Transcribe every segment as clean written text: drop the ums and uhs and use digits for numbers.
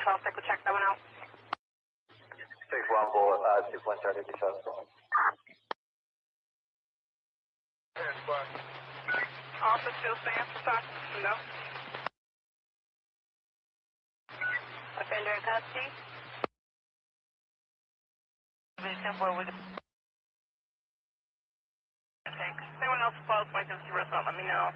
I'll take a check that one out. 6 Rumble, 2.30 Officer still stands for talk. No. Offender in custody. Thanks. Anyone else close by just let me know.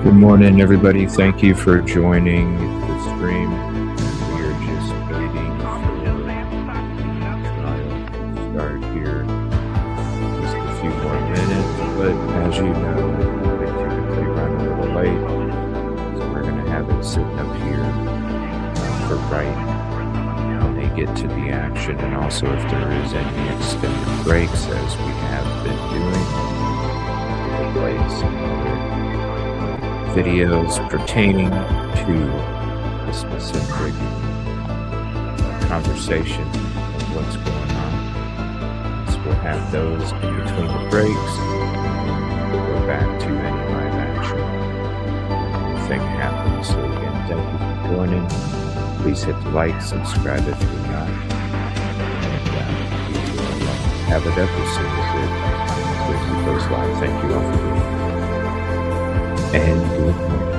Good morning, everybody. Thank you for joining the stream. We are just waiting for the trial to start here. Just a few more minutes, but as you know, they typically run a little late, so we're going to have it sitting up here for right when they get to the action, and also if there is any extended breaks, as we have been doing, we'll play some other videos pertaining to a specific conversation of what's going on. So we'll have those in between the breaks, and we'll go back to any live action when anything happens. So again, thank you for joining. Please hit the like, subscribe if you're not, and we will have it up as soon as it goes live. Thank you all for being here. And good morning.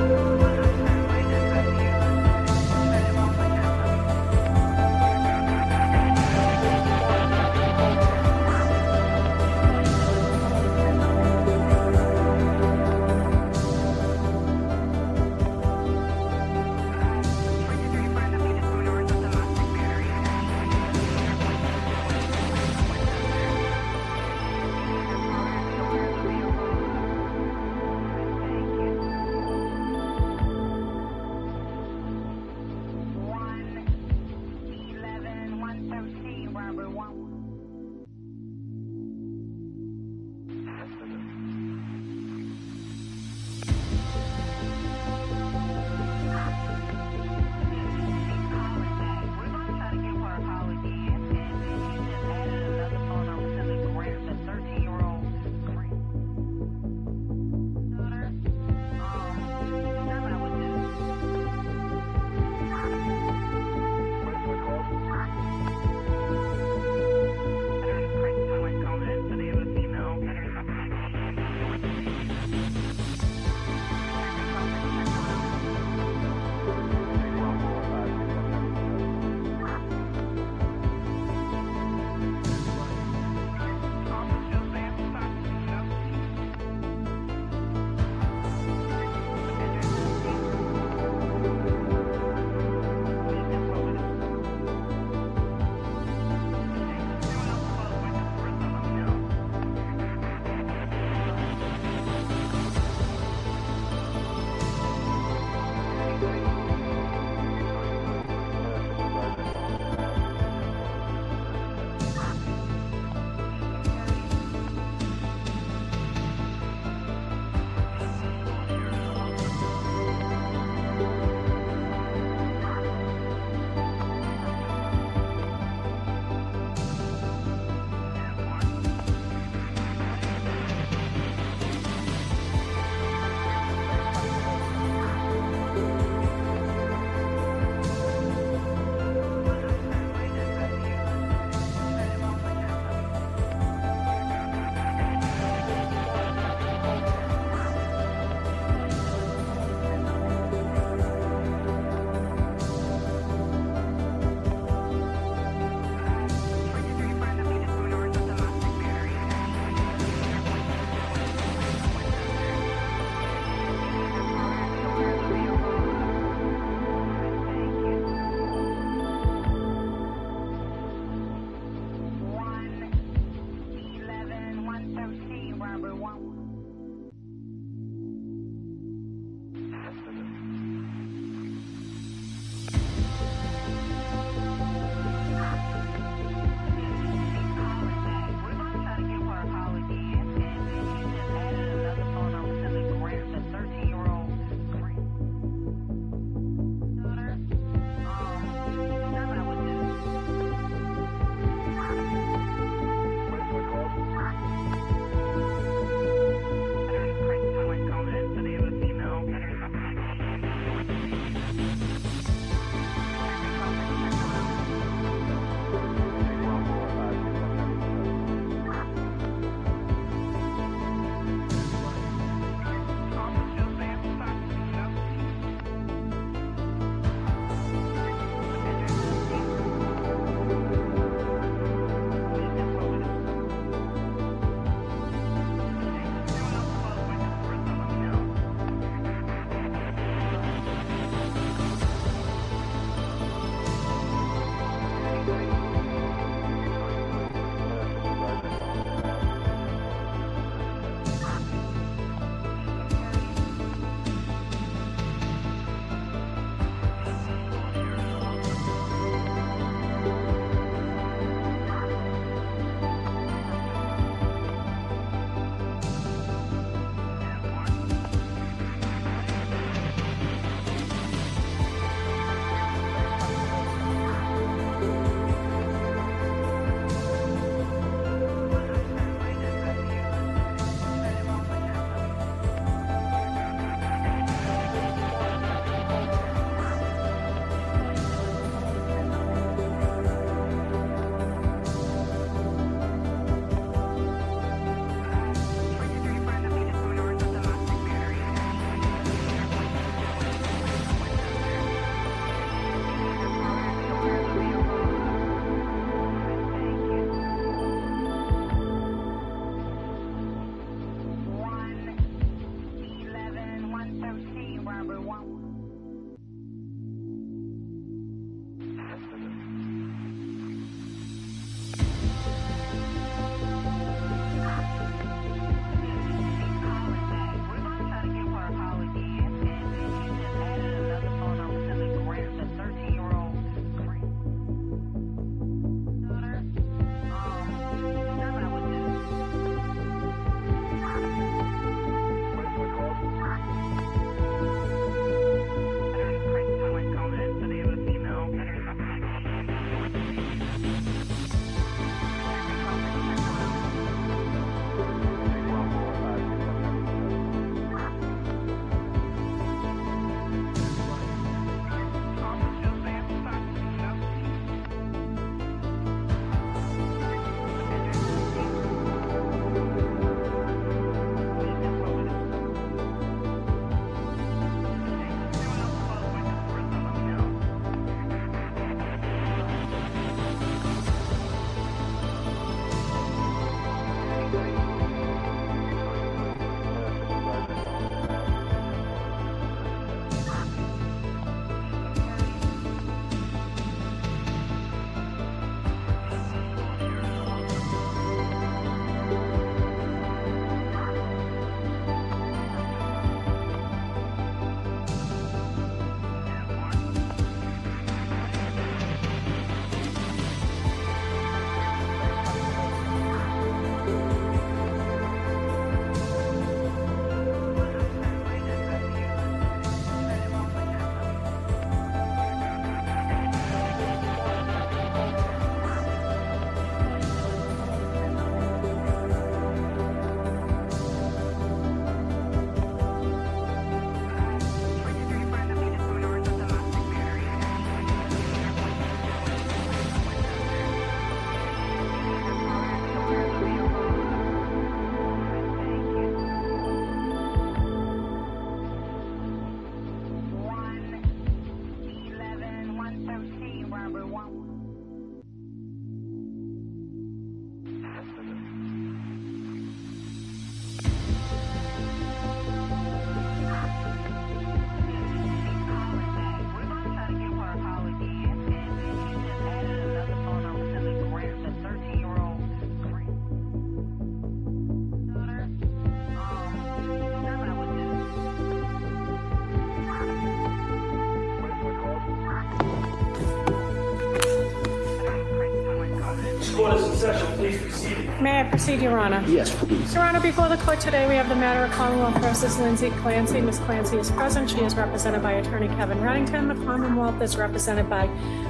court is in session. Please be seated. May I proceed, Your Honor? Yes, please. Your Honor, before the court today, we have the matter of Commonwealth versus Lindsay Clancy. Ms. Clancy is present. She is represented by Attorney Kevin Reddington. The Commonwealth is represented by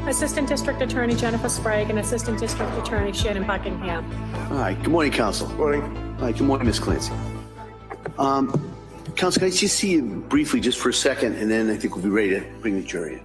Assistant District Attorney Jennifer Sprague and Assistant District Attorney Shannon Buckingham. All right. Good morning, counsel. Morning. All right. Good morning, Ms. Clancy. Counsel, can I just see you briefly just for a second, and then I think we'll be ready to bring the jury in.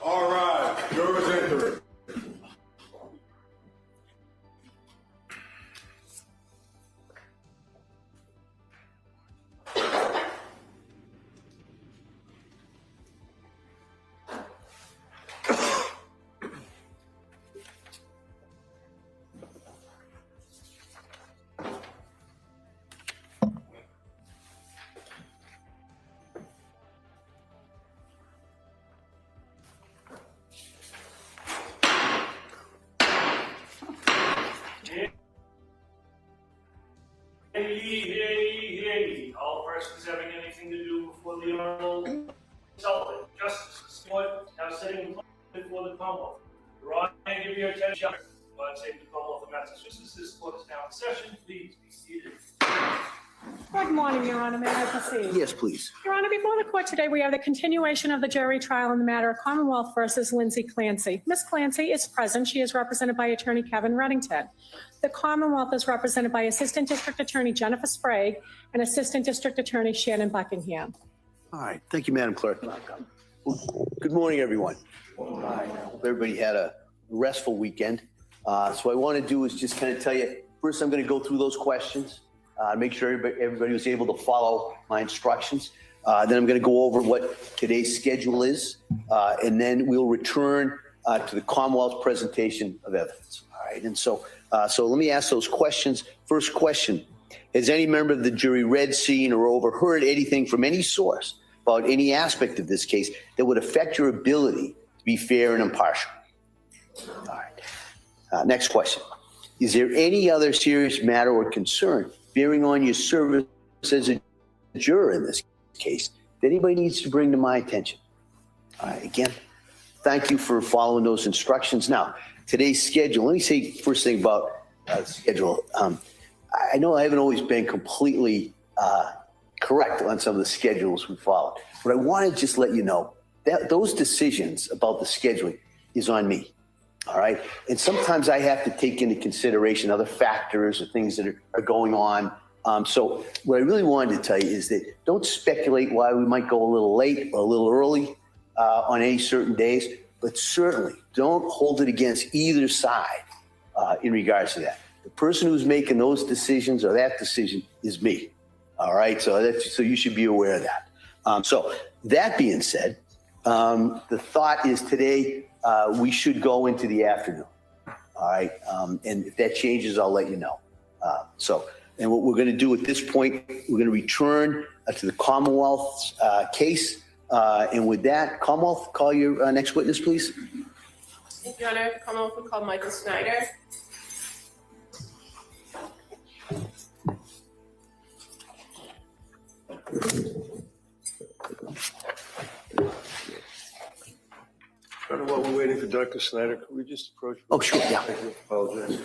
All right, jurors enter. Hey. All persons having anything to do before the Honorable Sullivan, Justice, the Court, now sitting before the Commonwealth. Your Honor, I give you attention. God save the Commonwealth of Massachusetts. This court is now in session. Please be seated. Good morning, Your Honor. May I proceed? Yes, please. Your Honor, before the court today, we have the continuation of the jury trial in the matter of Commonwealth versus Lindsay Clancy. Ms. Clancy is present. She is represented by Attorney Kevin Reddington. The Commonwealth is represented by Assistant District Attorney Jennifer Sprague and Assistant District Attorney Shannon Buckingham. All right. Thank you, Madam Clerk. Well, good morning, everyone. All right. I hope everybody had a restful weekend. So what I want to do is just kind of tell you, first I'm going to go through those questions, make sure everybody was able to follow my instructions. Then I'm going to go over what today's schedule is, and then we'll return to the Commonwealth's presentation of evidence. All right. And so let me ask those questions. First question, has any member of the jury read, seen, or overheard anything from any source about any aspect of this case that would affect your ability to be fair and impartial? All right. Next question. Is there any other serious matter or concern bearing on your service as a juror in this case that anybody needs to bring to my attention? All right, again, thank you for following those instructions. Now, today's schedule, let me say first thing about schedule. I know I haven't always been completely correct on some of the schedules we followed, but I want to just let you know that those decisions about the scheduling is on me. All right. And sometimes I have to take into consideration other factors or things that are going on. So what I really wanted to tell you is that don't speculate why we might go a little late or a little early on any certain days, but certainly don't hold it against either side in regards to that. The person who's making those decisions or that decision is me. All right. So you should be aware of that. So that being said, the thought is today we should go into the afternoon. All right. And if that changes, I'll let you know. And what we're going to do at this point, we're going to return to the Commonwealth's case. And with that, Commonwealth, call your next witness, please. Your Honor, the Commonwealth will call Michael Snyder. While we're waiting for Dr. Snyder, could we just approach? Oh, sure, yeah. I do apologize.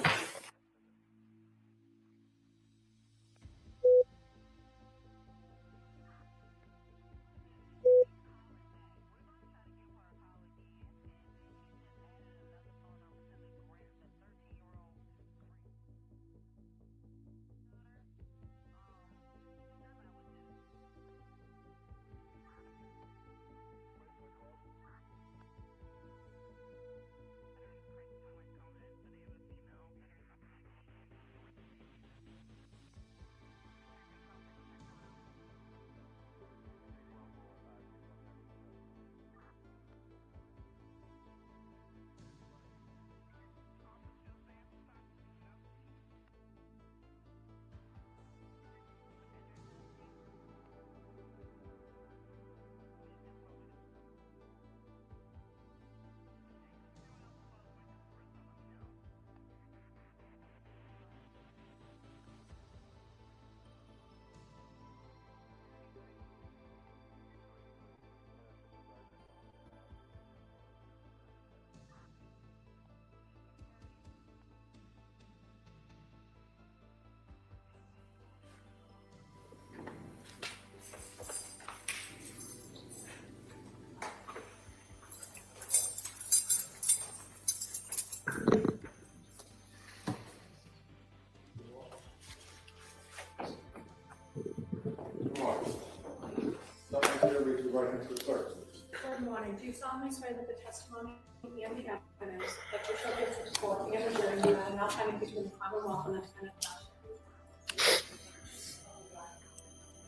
Good morning. Do you solemnly swear that the testimony and the evidence that you shall give to the court and the jury will not authentic between the Commonwealth and the defendant?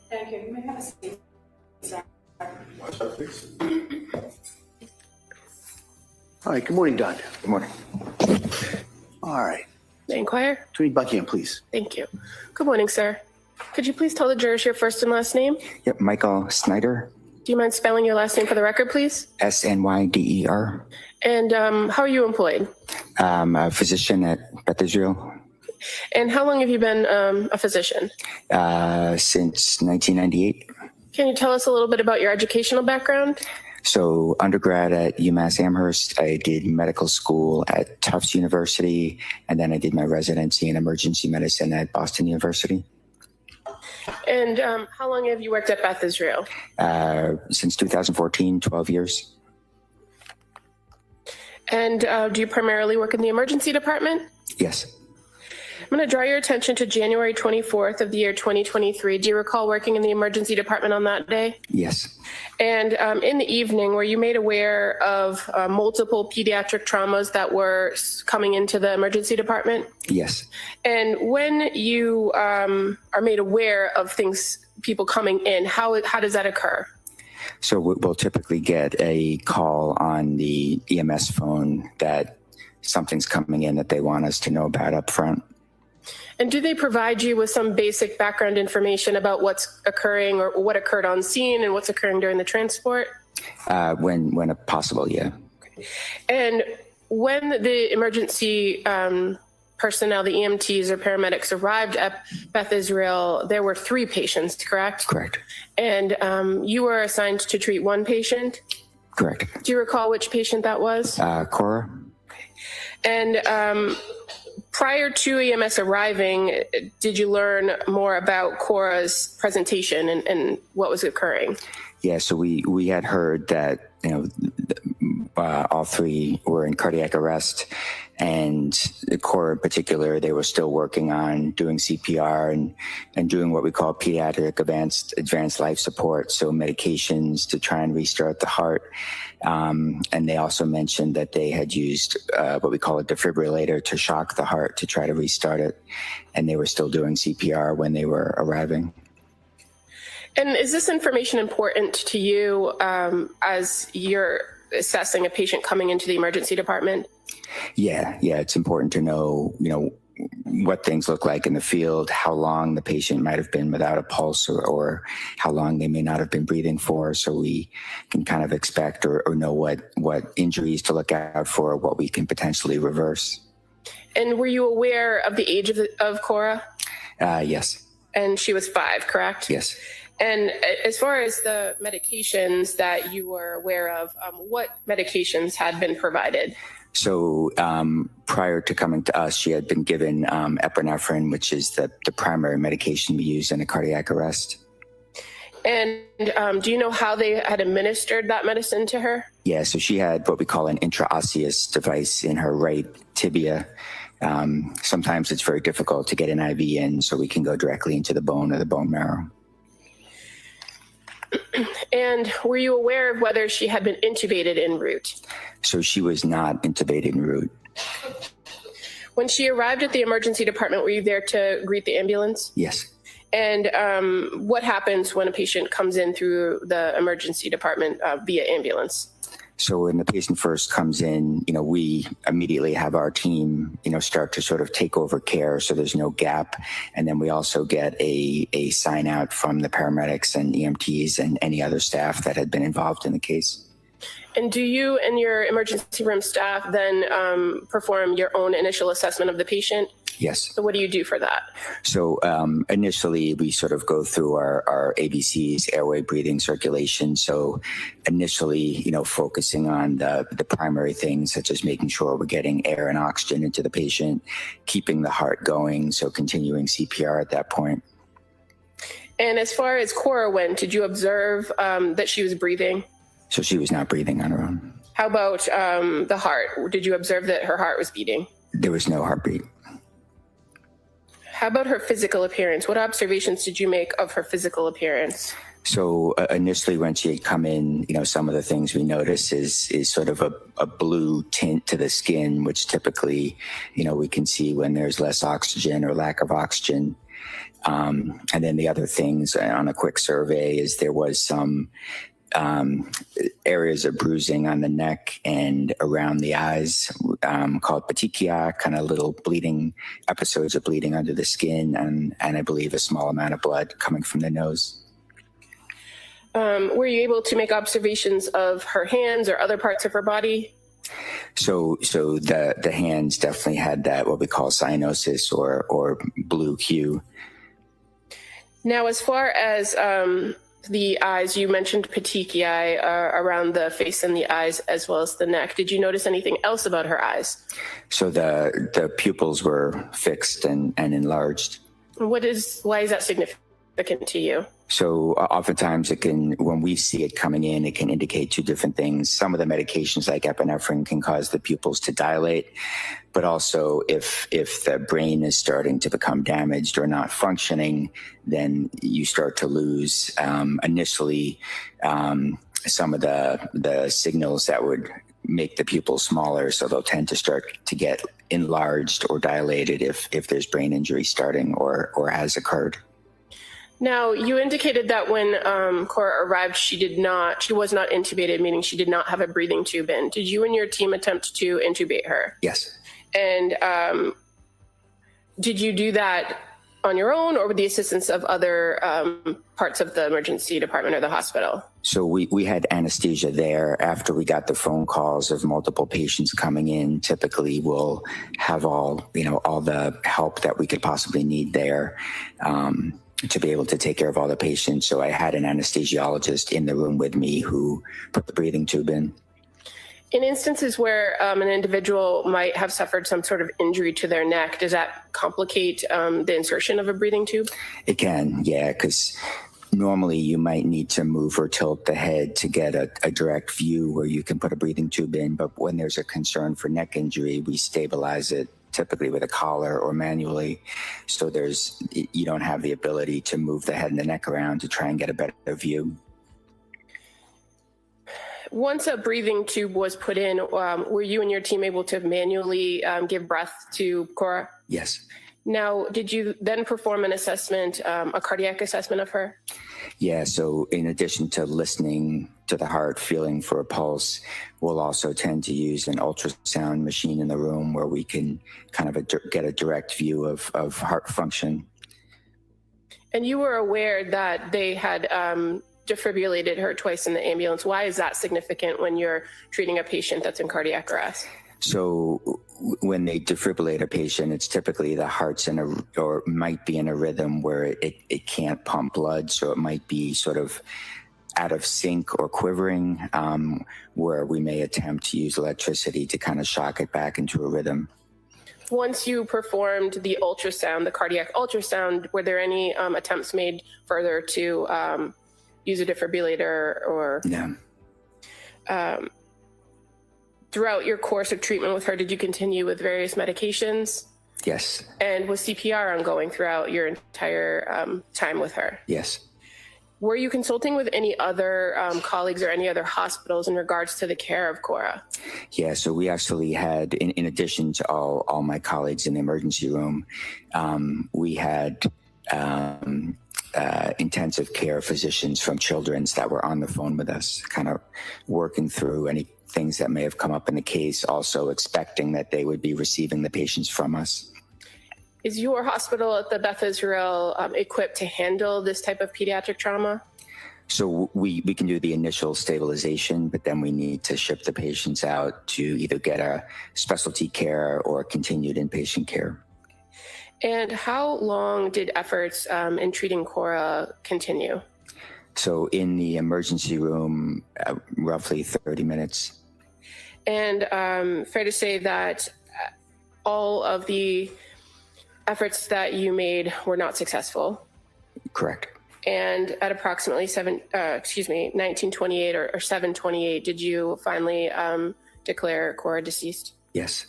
Thank you. You may have a seat, sir. All right. Good morning, Don. Good morning. All right. May I inquire? Attorney Buckingham, please. Thank you. Good morning, sir. Could you please tell the jurors your first and last name? Yep, Michael Snyder, Do you mind spelling your last name for the record, please? Snyder. And how are you employed? A physician at Beth Israel And how long have you been a physician? since 1998. Can you tell us a little bit about your educational background? So undergrad at UMass Amherst, I did medical school at Tufts University, and then I did my residency in emergency medicine at Boston University. And how long have you worked at Beth Israel? Since 2014, 12 years. And do you primarily work in the emergency department? Yes. I'm going to draw your attention to January 24th of the year 2023. Do you recall working in the emergency department on that day? Yes. And in the evening, were you made aware of multiple pediatric traumas that were coming into the emergency department? Yes. And when you are made aware of people coming in, how does that occur? So we'll typically get a call on the EMS phone that something's coming in that they want us to know about up front. And do they provide you with some basic background information about what's occurring or what occurred on scene and what's occurring during the transport? When possible, yeah. And when the emergency personnel, the EMTs or paramedics, arrived at Beth Israel, there were 3 patients, correct? Correct. And you were assigned to treat 1 patient? Correct. Do you recall which patient that was? Cora? And prior to EMS arriving, did you learn more about Cora's presentation and what was occurring? Yeah, so we had heard that, all 3 were in cardiac arrest, and Cora in particular, they were still working on doing CPR and doing what we call pediatric advanced life support, so medications to try and restart the heart. And they also mentioned that they had used what we call a defibrillator to shock the heart to try to restart it, and they were still doing CPR when they were arriving. And is this information important to you as you're assessing a patient coming into the emergency department? Yeah, it's important to know, what things look like in the field, how long the patient might have been without a pulse or how long they may not have been breathing for, so we can kind of expect or know what injuries to look out for, what we can potentially reverse. And were you aware of the age of Cora? Yes. And she was 5, correct? Yes. And as far as the medications that you were aware of, what medications had been provided? So prior to coming to us, she had been given epinephrine, which is the primary medication we use in a cardiac arrest. And do you know how they had administered that medicine to her? Yeah, so she had what we call an intraosseous device in her right tibia. Sometimes it's very difficult to get an IV in, so we can go directly into the bone or the bone marrow. And were you aware of whether she had been intubated en route? So she was not intubated en route. When she arrived at the emergency department, were you there to greet the ambulance? Yes. And what happens when a patient comes in through the emergency department via ambulance? So when the patient first comes in, we immediately have our team, start to sort of take over care so there's no gap. And then we also get a sign out from the paramedics and EMTs and any other staff that had been involved in the case. And do you and your emergency room staff then perform your own initial assessment of the patient? Yes. So what do you do for that? So initially, we sort of go through our ABCs, airway, breathing, circulation. So initially, focusing on the primary things, such as making sure we're getting air and oxygen into the patient, keeping the heart going, so continuing CPR at that point. And as far as Cora went, did you observe that she was breathing? So she was not breathing on her own. How about the heart? Did you observe that her heart was beating? There was no heartbeat. How about her physical appearance? What observations did you make of her physical appearance? So initially when she had come in, some of the things we notice is sort of a blue tint to the skin, which typically, we can see when there's less oxygen or lack of oxygen. And then the other things on a quick survey is there was some areas of bruising on the neck and around the eyes, called petechiae, kind of little bleeding, episodes of bleeding under the skin, and I believe a small amount of blood coming from the nose. Were you able to make observations of her hands or other parts of her body? So the hands definitely had that, what we call cyanosis or blue hue. Now, as far as the eyes, you mentioned petechiae around the face and the eyes as well as the neck. Did you notice anything else about her eyes? So the pupils were fixed and enlarged. Why is that significant to you? So oftentimes when we see it coming in, it can indicate 2 different things. Some of the medications like epinephrine can cause the pupils to dilate, but also if the brain is starting to become damaged or not functioning, then you start to lose initially some of the signals that would make the pupils smaller. So they'll tend to start to get enlarged or dilated if there's brain injury starting or has occurred. Now, you indicated that when Cora arrived, she was not intubated, meaning she did not have a breathing tube in. Did you and your team attempt to intubate her? Yes. And did you do that on your own or with the assistance of other parts of the emergency department or the hospital? So we had anesthesia there after we got the phone calls of multiple patients coming in. Typically we'll have all the help that we could possibly need there to be able to take care of all the patients. So I had an anesthesiologist in the room with me who put the breathing tube in. In instances where an individual might have suffered some sort of injury to their neck, does that complicate the insertion of a breathing tube? It can, yeah, because normally you might need to move or tilt the head to get a direct view where you can put a breathing tube in. But when there's a concern for neck injury, we stabilize it typically with a collar or manually. So you don't have the ability to move the head and the neck around to try and get a better view. Once a breathing tube was put in, were you and your team able to manually give breath to Cora? Yes. Now, did you then perform an assessment, a cardiac assessment of her? Yeah, so in addition to listening to the heart, feeling for a pulse, we'll also tend to use an ultrasound machine in the room where we can kind of get a direct view of heart function. And you were aware that they had defibrillated her twice in the ambulance. Why is that significant when you're treating a patient that's in cardiac arrest? So when they defibrillate a patient, it's typically the heart's or might be in a rhythm where it can't pump blood. So it might be sort of out of sync or quivering, where we may attempt to use electricity to kind of shock it back into a rhythm. Once you performed the ultrasound, the cardiac ultrasound, were there any attempts made further to use a defibrillator or? Yeah. Throughout your course of treatment with her, did you continue with various medications? Yes. And was CPR ongoing throughout your entire time with her? Yes. Were you consulting with any other colleagues or any other hospitals in regards to the care of Cora? Yeah, so we actually had, in addition to all my colleagues in the emergency room, we had intensive care physicians from Children's that were on the phone with us, kind of working through any things that may have come up in the case, also expecting that they would be receiving the patients from us. Is your hospital at the Beth Israel equipped to handle this type of pediatric trauma? So we can do the initial stabilization, but then we need to ship the patients out to either get a specialty care or continued inpatient care. And how long did efforts in treating Cora continue? So in the emergency room, roughly 30 minutes. And fair to say that all of the efforts that you made were not successful? Correct. And at approximately 1928 or 7:28, did you finally declare Cora deceased? Yes.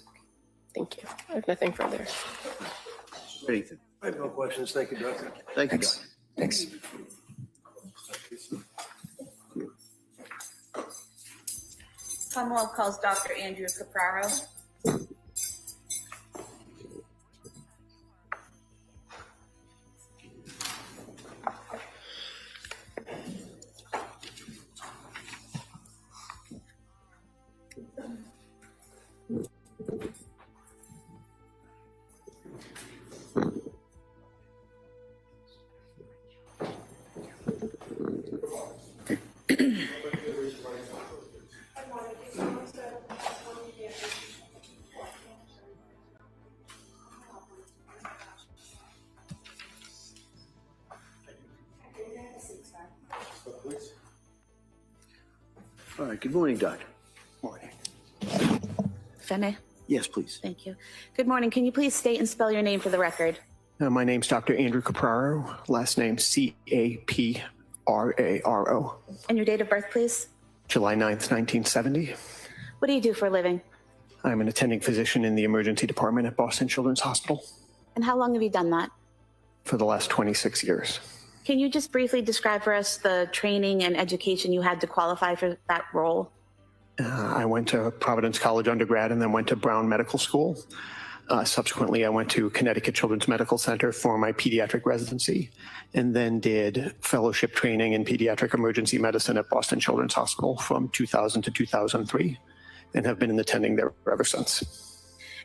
Thank you. I have nothing further. Anything? I have no questions. Thank you, Doctor. Thank you, Thanks. Doc. Thanks. Commonwealth calls Dr. Andrew Capraro. All right, good morning, Doctor. Morning. If I may. Yes, please. Thank you. Good morning. Can you please state and spell your name for the record? My name's Dr. Andrew Capraro, last name Capraro. And your date of birth, please? July 9th, 1970. What do you do for a living? I'm an attending physician in the emergency department at Boston Children's Hospital. And how long have you done that? For the last 26 years. Can you just briefly describe for us the training and education you had to qualify for that role? I went to Providence College undergrad and then went to Brown Medical School. Subsequently, I went to Connecticut Children's Medical Center for my pediatric residency, and then did fellowship training in pediatric emergency medicine at Boston Children's Hospital from 2000 to 2003, and have been an attending there ever since.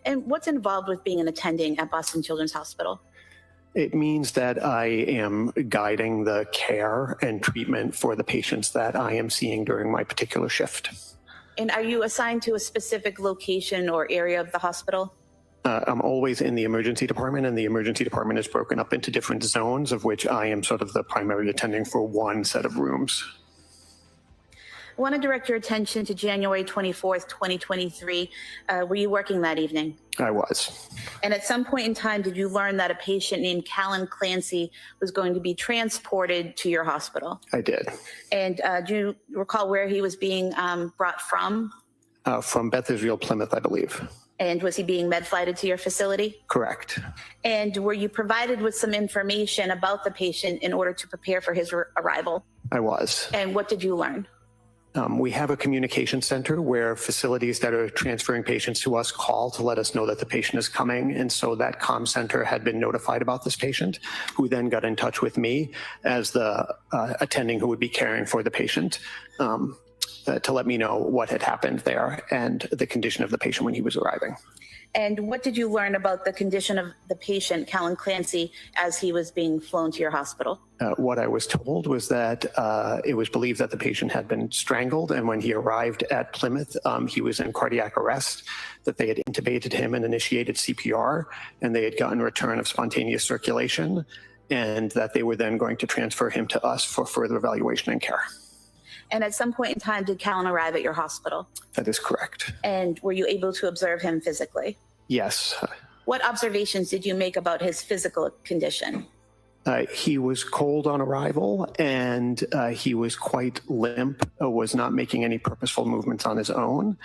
And what's involved with being an attending at Boston Children's Hospital? It means that I am guiding the care and treatment for the patients that I am seeing during my particular shift. And are you assigned to a specific location or area of the hospital? I'm always in the emergency department, and the emergency department is broken up into different zones, of which I am sort of the primary attending for one set of rooms. I want to direct your attention to January 24th, 2023. Were you working that evening? I was. And at some point in time, did you learn that a patient named Callan Clancy was going to be transported to your hospital? I did. And do you recall where he was being brought from? From Beth Israel, Plymouth, I believe. And was he being med-flighted to your facility? Correct. And were you provided with some information about the patient in order to prepare for his arrival? I was. And what did you learn? We have a communication center where facilities that are transferring patients to us call to let us know that the patient is coming. And so that comm center had been notified about this patient, who then got in touch with me as the attending who would be caring for the patient to let me know what had happened there and the condition of the patient when he was arriving. And what did you learn about the condition of the patient, Callan Clancy, as he was being flown to your hospital? What I was told was that it was believed that the patient had been strangled, and when he arrived at Plymouth, he was in cardiac arrest, that they had intubated him and initiated CPR, and they had gotten return of spontaneous circulation, and that they were then going to transfer him to us for further evaluation and care. And at some point in time, did Callan arrive at your hospital? That is correct. And were you able to observe him physically? Yes. What observations did you make about his physical condition? He was cold on arrival, and he was quite limp, was not making any purposeful movements on his own.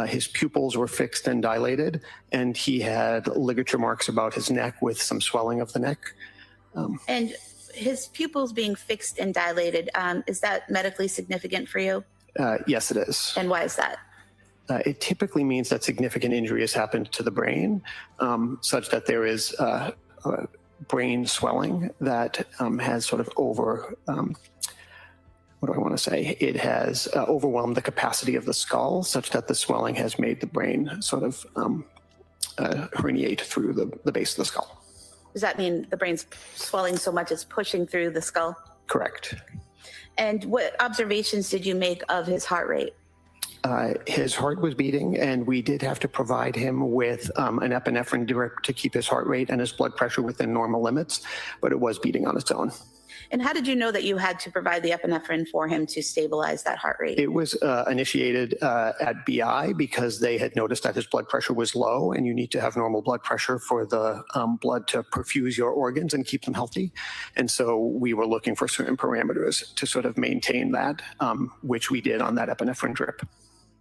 His pupils were fixed and dilated, and he had ligature marks about his neck with some swelling of the neck. And his pupils being fixed and dilated, is that medically significant for you? Yes, it is. And why is that? It typically means that significant injury has happened to the brain, such that there is brain swelling that has sort of it has overwhelmed the capacity of the skull, such that the swelling has made the brain sort of herniate through the base of the skull. Does that mean the brain's swelling so much it's pushing through the skull? Correct. And what observations did you make of his heart rate? His heart was beating, and we did have to provide him with an epinephrine drip to keep his heart rate and his blood pressure within normal limits, but it was beating on its own. And how did you know that you had to provide the epinephrine for him to stabilize that heart rate? It was initiated at BI because they had noticed that his blood pressure was low, and you need to have normal blood pressure for the blood to perfuse your organs and keep them healthy. And so we were looking for certain parameters to sort of maintain that, which we did on that epinephrine drip.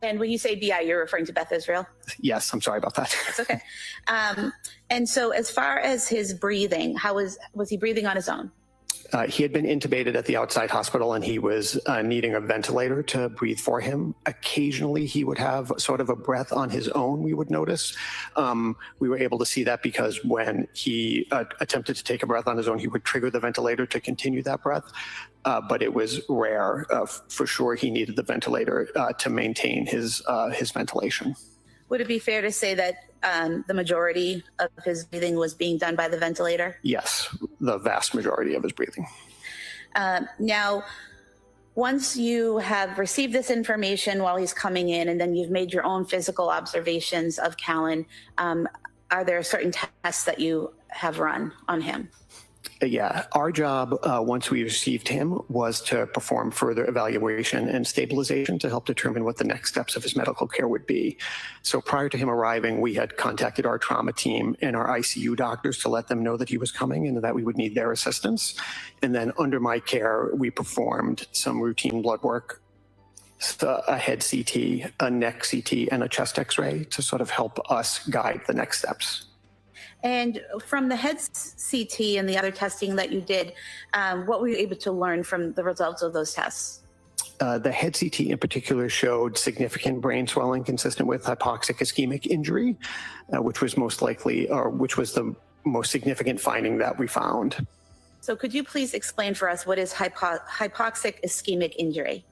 And when you say BI, you're referring to Beth Israel? Yes, I'm sorry about that. That's okay. And so as far as his breathing, was he breathing on his own? He had been intubated at the outside hospital, and he was needing a ventilator to breathe for him. Occasionally, he would have sort of a breath on his own, we would notice. We were able to see that because when he attempted to take a breath on his own, he would trigger the ventilator to continue that breath. But it was rare. For sure, he needed the ventilator to maintain his ventilation. Would it be fair to say that the majority of his breathing was being done by the ventilator? Yes, the vast majority of his breathing. Now, once you have received this information while he's coming in, and then you've made your own physical observations of Callan, are there certain tests that you have run on him? Yeah, our job, once we received him, was to perform further evaluation and stabilization to help determine what the next steps of his medical care would be. So prior to him arriving, we had contacted our trauma team and our ICU doctors to let them know that he was coming and that we would need their assistance. And then under my care, we performed some routine blood work, a head CT, a neck CT, and a chest X-ray to sort of help us guide the next steps. And from the head CT and the other testing that you did, what were you able to learn from the results of those tests? The head CT in particular showed significant brain swelling consistent with hypoxic ischemic injury, which was which was the most significant finding that we found. So could you please explain for us what is hypoxic ischemic injury?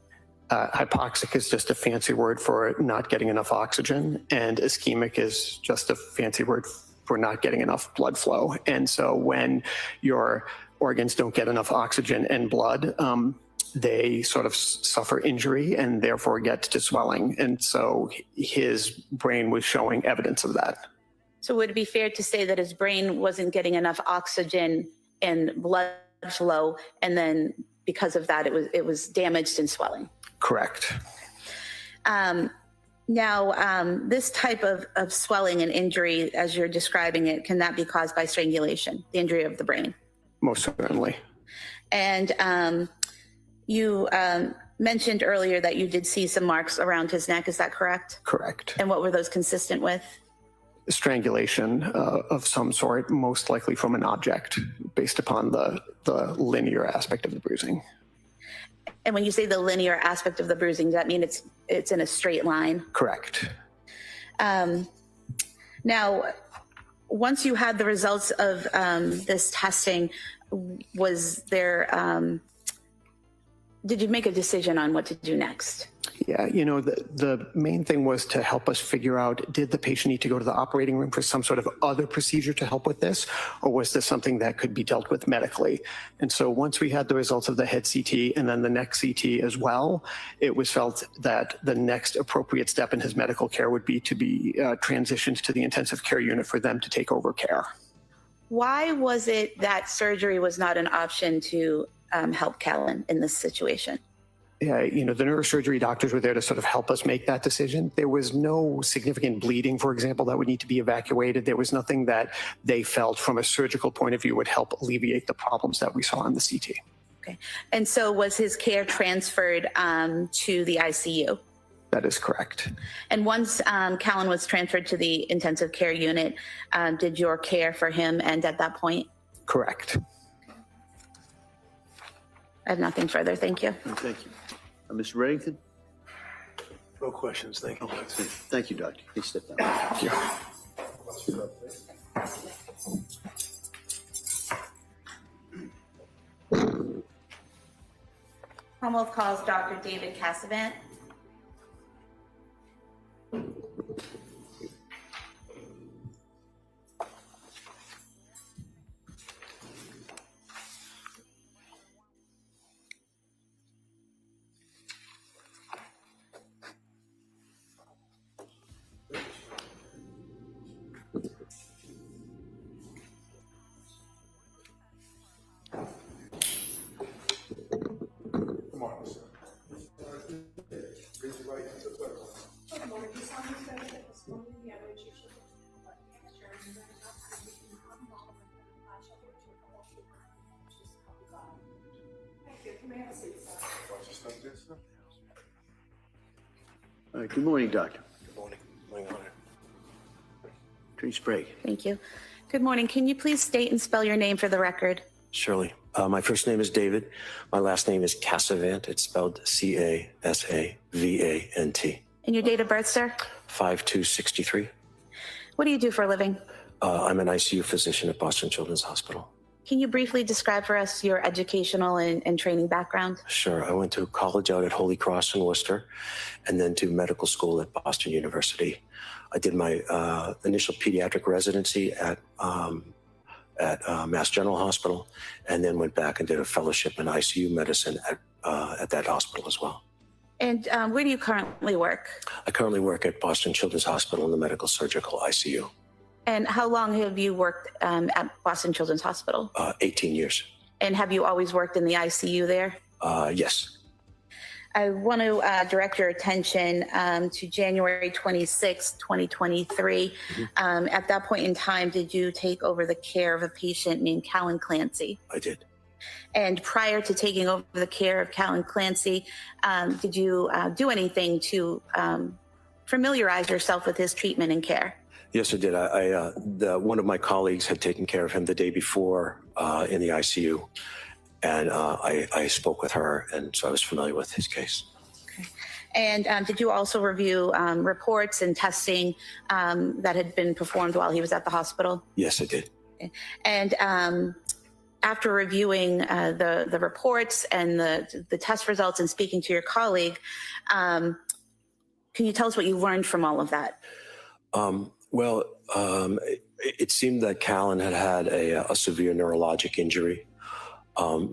Hypoxic is just a fancy word for not getting enough oxygen, and ischemic is just a fancy word we're not getting enough blood flow. And so when your organs don't get enough oxygen and blood, they sort of suffer injury and therefore get to swelling. And so his brain was showing evidence of that. So would it be fair to say that his brain wasn't getting enough oxygen and blood flow, and then because of that, it was damaged and swelling? Correct. Now, this type of swelling and injury, as you're describing it, can that be caused by strangulation, the injury of the brain? Most certainly. And you mentioned earlier that you did see some marks around his neck. Is that correct? Correct. And what were those consistent with? Strangulation of some sort, most likely from an object, based upon the linear aspect of the bruising. And when you say the linear aspect of the bruising, does that mean it's in a straight line? Correct. Now, once you had the results of this testing, was there, did you make a decision on what to do next? Yeah, the main thing was to help us figure out, did the patient need to go to the operating room for some sort of other procedure to help with this, or was this something that could be dealt with medically? And so once we had the results of the head CT and then the neck CT as well, it was felt that the next appropriate step in his medical care would be to be transitioned to the intensive care unit for them to take over care. Why was it that surgery was not an option to help Callan in this situation? Yeah, the neurosurgery doctors were there to sort of help us make that decision. There was no significant bleeding, for example, that would need to be evacuated. There was nothing that they felt from a surgical point of view would help alleviate the problems that we saw in the CT. Okay. And so was his care transferred to the ICU? That is correct. And once Callan was transferred to the intensive care unit, did your care for him end at that point? Correct. I have nothing further. Thank you. Thank you. Mr. Reddington? No questions. Thank you. Thank you, Doctor. Please step down. Thank you. Commonwealth calls Dr. David Cassavant. All right, good morning, Doctor. Good morning. Morning, Hunter. Trace Sprague. Thank you. Good morning. Can you please state and spell your name for the record? Surely. My first name is David. My last name is Cassavant. It's spelled C-A-S-A-V-A-N-T. And your date of birth, sir? 5263. What do you do for a living? I'm an ICU physician at Boston Children's Hospital. Can you briefly describe for us your educational and training background? Sure. I went to college out at Holy Cross in Worcester and then to medical school at Boston University. I did my initial pediatric residency at Mass General Hospital and then went back and did a fellowship in ICU medicine at that hospital as well. And where do you currently work? I currently work at Boston Children's Hospital in the medical surgical ICU. And how long have you worked at Boston Children's Hospital? 18 years. And have you always worked in the ICU there? Yes. I want to direct your attention to January 26, 2023. Mm-hmm. At that point in time, did you take over the care of a patient named Callan Clancy? I did. And prior to taking over the care of Callan Clancy, did you do anything to familiarize yourself with his treatment and care? Yes, I did. One of my colleagues had taken care of him the day before in the ICU, and I spoke with her, and so I was familiar with his case. Okay. And did you also review reports and testing that had been performed while he was at the hospital? Yes, I did. Okay. And after reviewing the reports and the test results and speaking to your colleague, can you tell us what you learned from all of that? Well, it seemed that Callan had a severe neurologic injury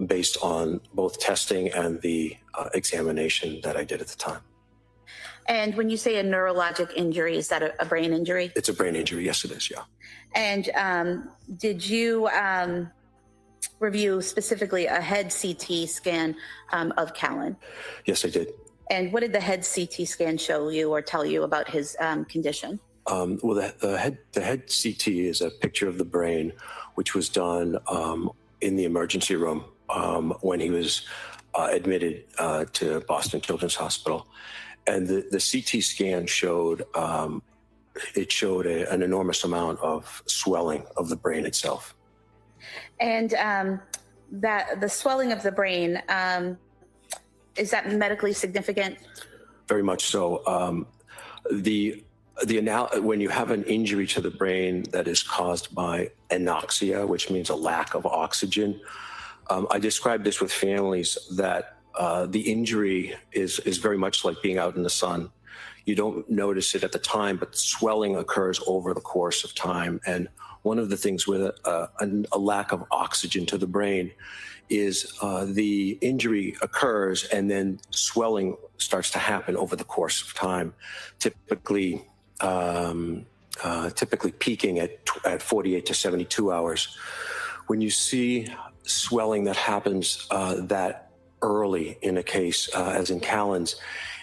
based on both testing and the examination that I did at the time. And when you say a neurologic injury, is that a brain injury? It's a brain injury. Yes, it is. Yeah. And did you review specifically a head CT scan of Callan? Yes, I did. And what did the head CT scan show you or tell you about his condition? Well, the head CT is a picture of the brain, which was done in the emergency room when he was admitted to Boston Children's Hospital. And the CT scan showed an enormous amount of swelling of the brain itself. And that the swelling of the brain, is that medically significant? Very much so. When you have an injury to the brain that is caused by anoxia, which means a lack of oxygen, I describe this with families that the injury is very much like being out in the sun. You don't notice it at the time, but swelling occurs over the course of time. And one of the things with a lack of oxygen to the brain is the injury occurs and then swelling starts to happen over the course of time, typically peaking at 48 to 72 hours. When you see swelling that happens that early in a case, as in Callan's,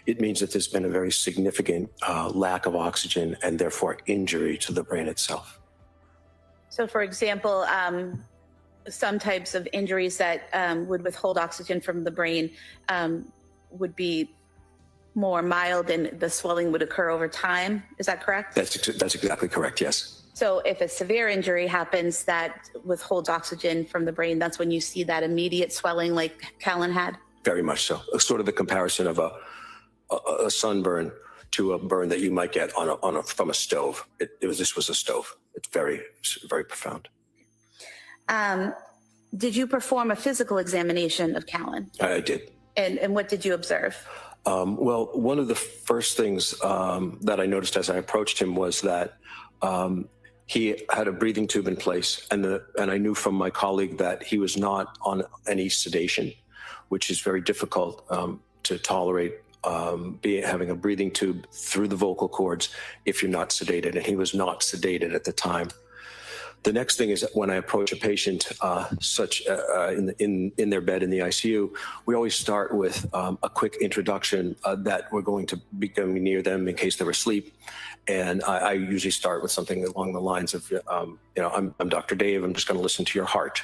it means that there's been a very significant lack of oxygen and therefore injury to the brain itself. So for example, some types of injuries that would withhold oxygen from the brain would be more mild and the swelling would occur over time. Is that correct? That's exactly correct, yes. So if a severe injury happens that withholds oxygen from the brain, that's when you see that immediate swelling like Callan had? Very much so. Sort of the comparison of a sunburn to a burn that you might get from a stove. This was a stove. It's very, very profound. Did you perform a physical examination of Callan? I did. And what did you observe? Well, one of the first things that I noticed as I approached him was that he had a breathing tube in place, and I knew from my colleague that he was not on any sedation, which is very difficult to tolerate, having a breathing tube through the vocal cords if you're not sedated, and he was not sedated at the time. The next thing is that when I approach a patient in their bed in the ICU, we always start with a quick introduction that we're going to be coming near them in case they're asleep. And I usually start with something along the lines of, I'm Dr. Dave, I'm just going to listen to your heart.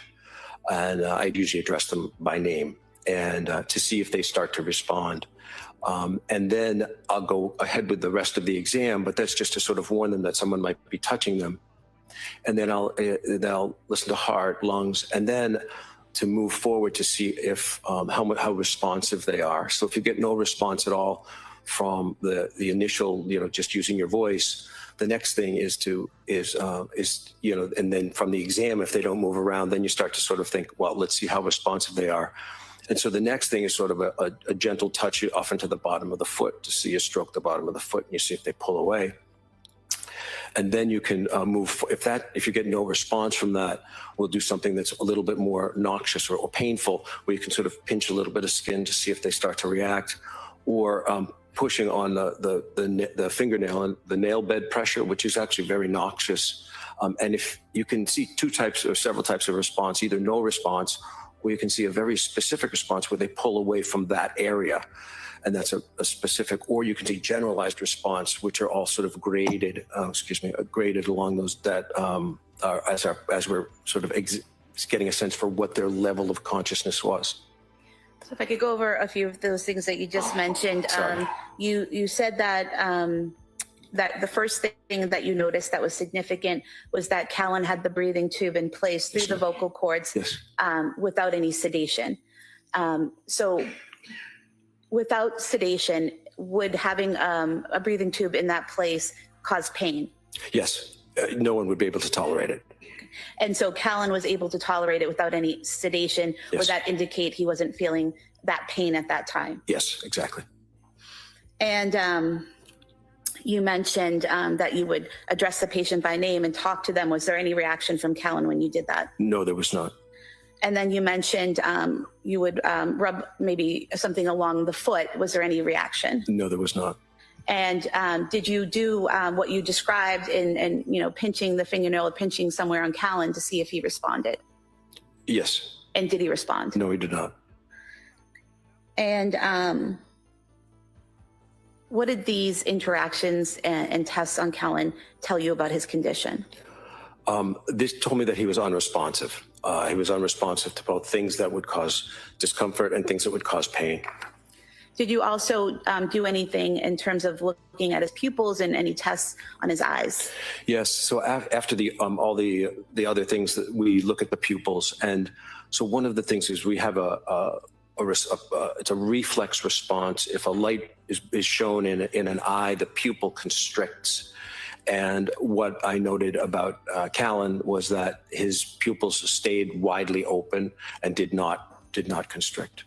And I usually address them by name and to see if they start to respond. And then I'll go ahead with the rest of the exam, but that's just to sort of warn them that someone might be touching them. And then I'll listen to heart, lungs, and then to move forward to see if how responsive they are. So if you get no response at all from the initial, just using your voice, the next thing is and then from the exam, if they don't move around, then you start to sort of think, well, let's see how responsive they are. And so the next thing is sort of a gentle touch off into the bottom of the foot to see you stroke the bottom of the foot and you see if they pull away. And then you can move. If you get no response from that, we'll do something that's a little bit more noxious or painful, where you can sort of pinch a little bit of skin to see if they start to react, or pushing on the fingernail and the nail bed pressure, which is actually very noxious. And if you can see two types or several types of response, either no response, or you can see a very specific response where they pull away from that area. And that's a specific, or you can see generalized response, which are all sort of graded along those that are as we're sort of getting a sense for what their level of consciousness was. So if I could go over a few of those things that you just mentioned. You said that that the first thing that you noticed that was significant was that Callan had the breathing tube in place through the vocal cords without any sedation. So without sedation, would having a breathing tube in that place cause pain? Yes, no one would be able to tolerate it. And so Callan was able to tolerate it without any sedation. Yes. Would that indicate he wasn't feeling that pain at that time? Yes, exactly. And you mentioned that you would address the patient by name and talk to them. Was there any reaction from Callan when you did that? No, there was not. And then you mentioned you would rub maybe something along the foot. Was there any reaction? No, there was not. And did you do what you described in pinching the fingernail or pinching somewhere on Callan to see if he responded? Yes. And did he respond? No, he did not. And what did these interactions and tests on Callan tell you about his condition? This told me that he was unresponsive. He was unresponsive to both things that would cause discomfort and things that would cause pain. Did you also do anything in terms of looking at his pupils and any tests on his eyes? Yes. So after all the other things, that we look at the pupils, and so one of the things is we have it's a reflex response. If a light is shown in an eye, the pupil constricts. And what I noted about Callan was that his pupils stayed widely open and did not constrict.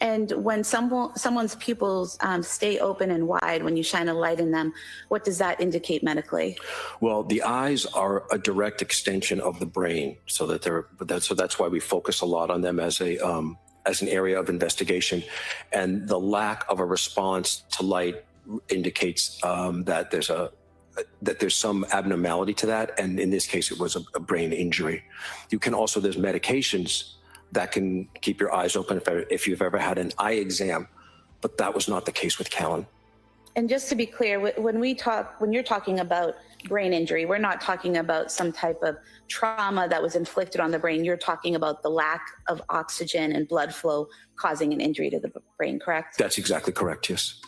And when someone's pupils stay open and wide when you shine a light in them, what does that indicate medically? Well, the eyes are a direct extension of the brain, so that's why we focus a lot on them as an area of investigation. And the lack of a response to light indicates that there's some abnormality to that, and in this case, it was a brain injury. There's medications that can keep your eyes open if you've ever had an eye exam, but that was not the case with Callan. And just to be clear, when you're talking about brain injury, we're not talking about some type of trauma that was inflicted on the brain. You're talking about the lack of oxygen and blood flow causing an injury to the brain, correct? That's exactly correct, yes.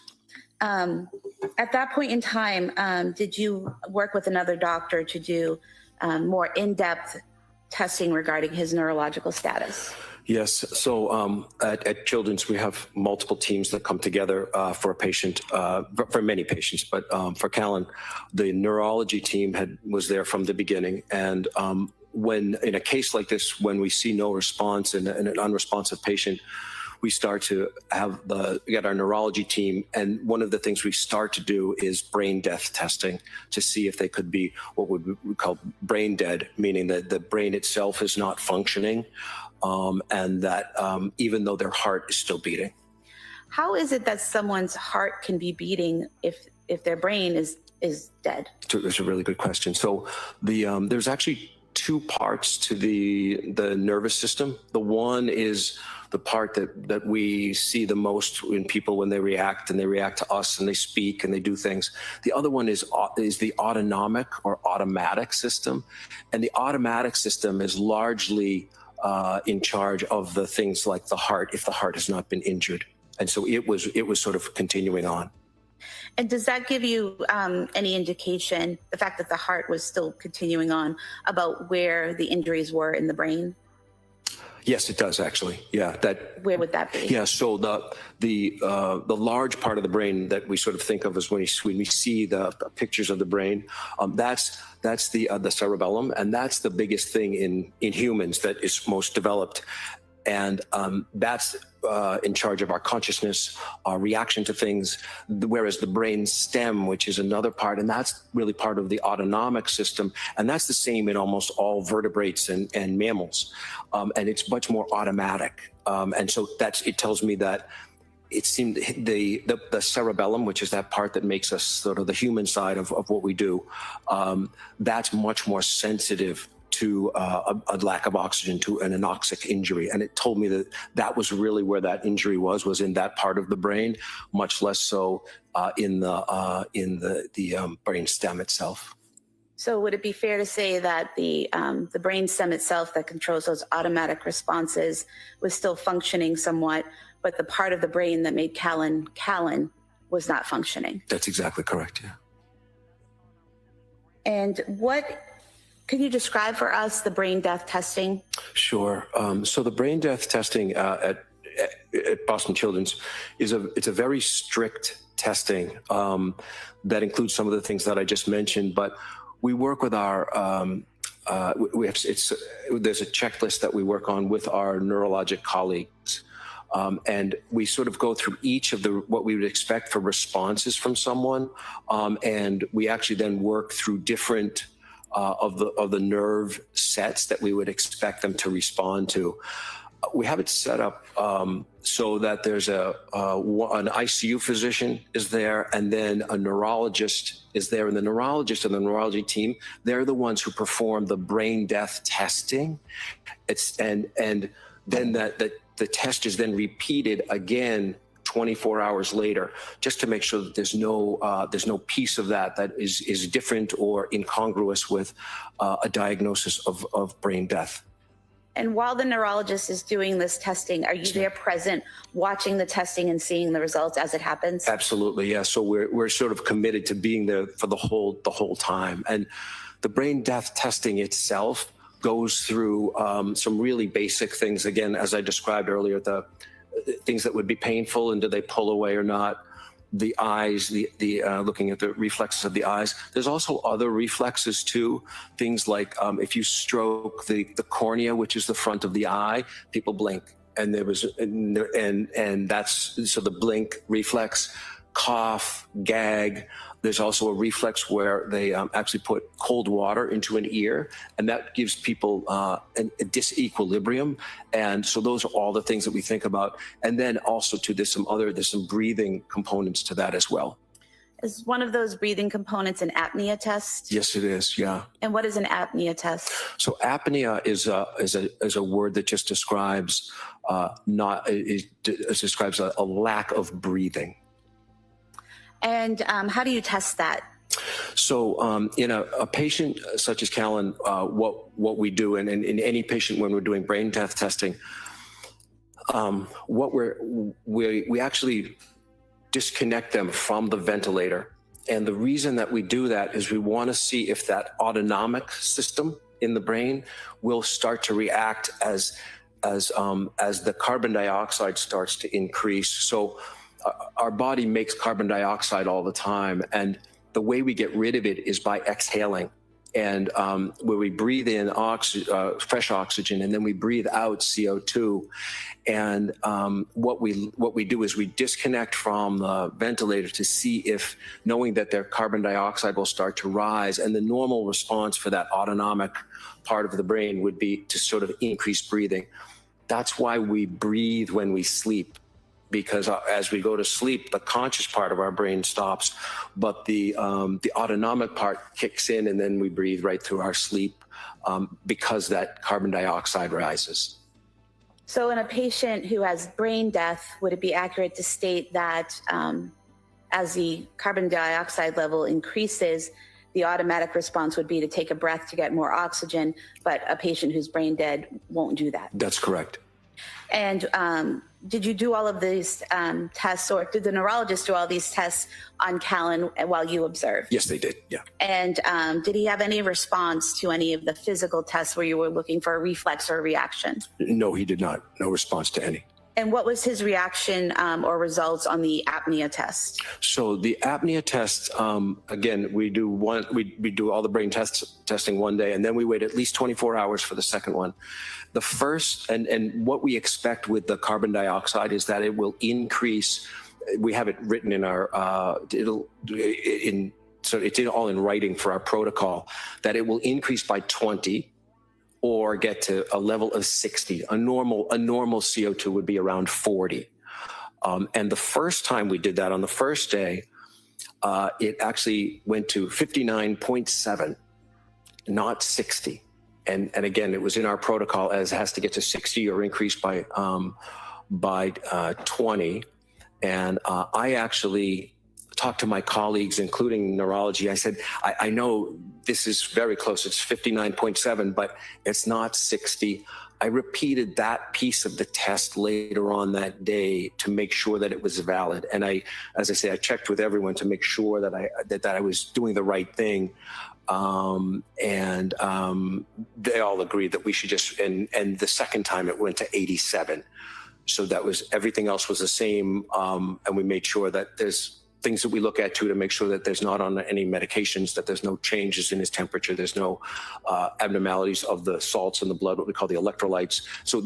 At that point in time, did you work with another doctor to do more in-depth testing regarding his neurological status? Yes. So at Children's, we have multiple teams that come together for a patient, for many patients. But for Callan, the neurology team was there from the beginning. And when in a case like this, when we see no response in an unresponsive patient, we start to get our neurology team. And one of the things we start to do is brain death testing to see if they could be what we call brain dead, meaning that the brain itself is not functioning, and that even though their heart is still beating. How is it that someone's heart can be beating if their brain is dead? It's a really good question. So there's actually two parts to the nervous system. The one is the part that we see the most in people when they react, and they react to us and they speak and they do things. The other one is the autonomic or automatic system. And the automatic system is largely in charge of the things like the heart, if the heart has not been injured. And so it was sort of continuing on. And does that give you any indication, the fact that the heart was still continuing on, about where the injuries were in the brain? Yes, it does actually. Yeah, Where would that be? Yeah, so the large part of the brain that we sort of think of as when we see the pictures of the brain, that's the cerebellum, and that's the biggest thing in humans that is most developed, and that's in charge of our consciousness, our reaction to things, whereas the brain stem, which is another part, and that's really part of the autonomic system, and that's the same in almost all vertebrates and mammals, and it's much more automatic, and so it tells me that it seemed the cerebellum, which is that part that makes us sort of the human side of what we do, that's much more sensitive to a lack of oxygen, to an anoxic injury. And it told me that was really where that injury was in that part of the brain, much less so in the brain stem itself. So would it be fair to say that the brain stem itself that controls those automatic responses was still functioning somewhat, but the part of the brain that made Callan was not functioning? That's exactly correct, yeah. And can you describe for us the brain death testing? Sure. So the brain death testing at Boston Children's it's a very strict testing that includes some of the things that I just mentioned. But we work with our there's a checklist that we work on with our neurologic colleagues. And we sort of go through each of what we would expect for responses from someone. And we actually then work through different of the nerve sets that we would expect them to respond to. We have it set up so that there's an ICU physician is there, and then a neurologist is there. And the neurologist and the neurology team, they're the ones who perform the brain death testing. And then the test is then repeated again 24 hours later, just to make sure that there's no piece of that is different or incongruous with a diagnosis of brain death. And while the neurologist is doing this testing, are you there present, watching the testing and seeing the results as it happens? Absolutely, yeah. So we're sort of committed to being there for the whole time. And the brain death testing itself goes through some really basic things. Again, as I described earlier, the things that would be painful and do they pull away or not. The eyes, looking at the reflexes of the eyes. There's also other reflexes too. Things like if you stroke the cornea, which is the front of the eye, people blink, and that's so the blink reflex, cough, gag. There's also a reflex where they actually put cold water into an ear, and that gives people a disequilibrium. And so those are all the things that we think about. And then also too, there's some breathing components to that as well. Is one of those breathing components an apnea test? Yes, it is. Yeah. And what is an apnea test? So apnea is a word that just describes describes a lack of breathing. And how do you test that? So in a patient such as Callan, what we do, and in any patient when we're doing brain death testing, we actually disconnect them from the ventilator. And the reason that we do that is we want to see if that autonomic system in the brain will start to react as the carbon dioxide starts to increase. So our body makes carbon dioxide all the time, and the way we get rid of it is by exhaling. And where we breathe in fresh oxygen, and then we breathe out CO2. And what we do is we disconnect from the ventilator to see if, knowing that their carbon dioxide will start to rise, and the normal response for that autonomic part of the brain would be to sort of increase breathing. That's why we breathe when we sleep, because as we go to sleep, the conscious part of our brain stops, but the autonomic part kicks in, and then we breathe right through our sleep because that carbon dioxide rises. So in a patient who has brain death, would it be accurate to state that as the carbon dioxide level increases, the automatic response would be to take a breath to get more oxygen, but a patient who's brain dead won't do that? That's correct. And did you do all of these tests, or did the neurologist do all these tests on Callan while you observed? Yes, they did, yeah. And did he have any response to any of the physical tests where you were looking for a reflex or a reaction? No, he did not. No response to any. And what was his reaction or results on the apnea test? So the apnea test, again, we do all the brain testing one day, and then we wait at least 24 hours for the second one. The first, and what we expect with the carbon dioxide is that it will increase. We have it written in our, so it's all in writing for our protocol, that it will increase by 20 or get to a level of 60. A normal CO2 would be around 40. And the first time we did that, on the first day, it actually went to 59.7, not 60. And again, it was in our protocol as it has to get to 60 or increase by 20. And I actually talked to my colleagues, including neurology. I said, I know this is very close. It's 59.7, but it's not 60. I repeated that piece of the test later on that day to make sure that it was valid. And as I say, I checked with everyone to make sure that I was doing the right thing. They all agreed that we should just, and the second time it went to 87. So that was, everything else was the same. And we made sure that things that we look at too to make sure that there's not on any medications, that there's no changes in his temperature, there's no abnormalities of the salts in the blood, what we call the electrolytes. So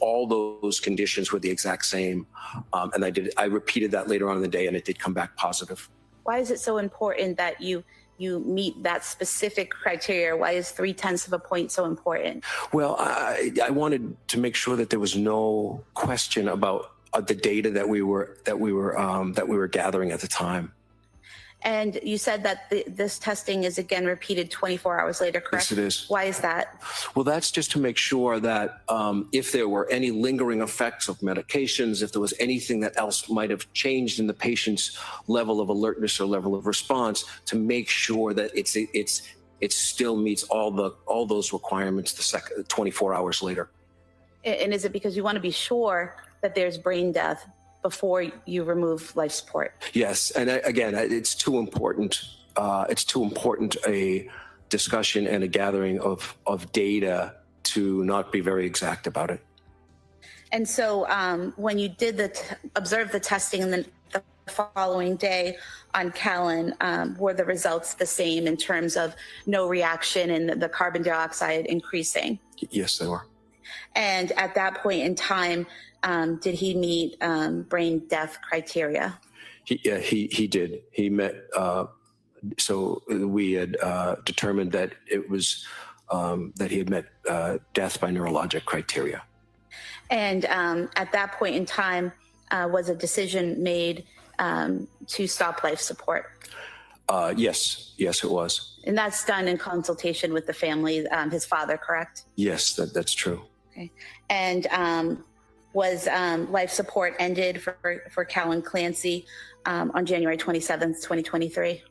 all those conditions were the exact same. And I repeated that later on in the day, and it did come back positive. Why is it so important that you meet that specific criteria? Why is 0.3 of a point so important? Well, I wanted to make sure that there was no question about the data that we were gathering at the time. And you said that this testing is again repeated 24 hours later, correct? Yes, it is. Why is that? Well, that's just to make sure that if there were any lingering effects of medications, if there was anything that else might have changed in the patient's level of alertness or level of response, to make sure that it still meets all those requirements 24 hours later. And is it because you want to be sure that there's brain death before you remove life support? Yes, and again, it's too important. It's too important a discussion and a gathering of data to not be very exact about it. And so when you did observe the testing and then the following day on Callan, were the results the same in terms of no reaction and the carbon dioxide increasing? Yes, they were. And at that point in time, did he meet brain death criteria? He did. He met. So we had determined that it was that he had met death by neurologic criteria. And at that point in time, was a decision made to stop life support? Yes, it was. And that's done in consultation with the family, his father, correct? Yes, that's true. Okay. And was life support ended for Callan Clancy on January 27th, 2023?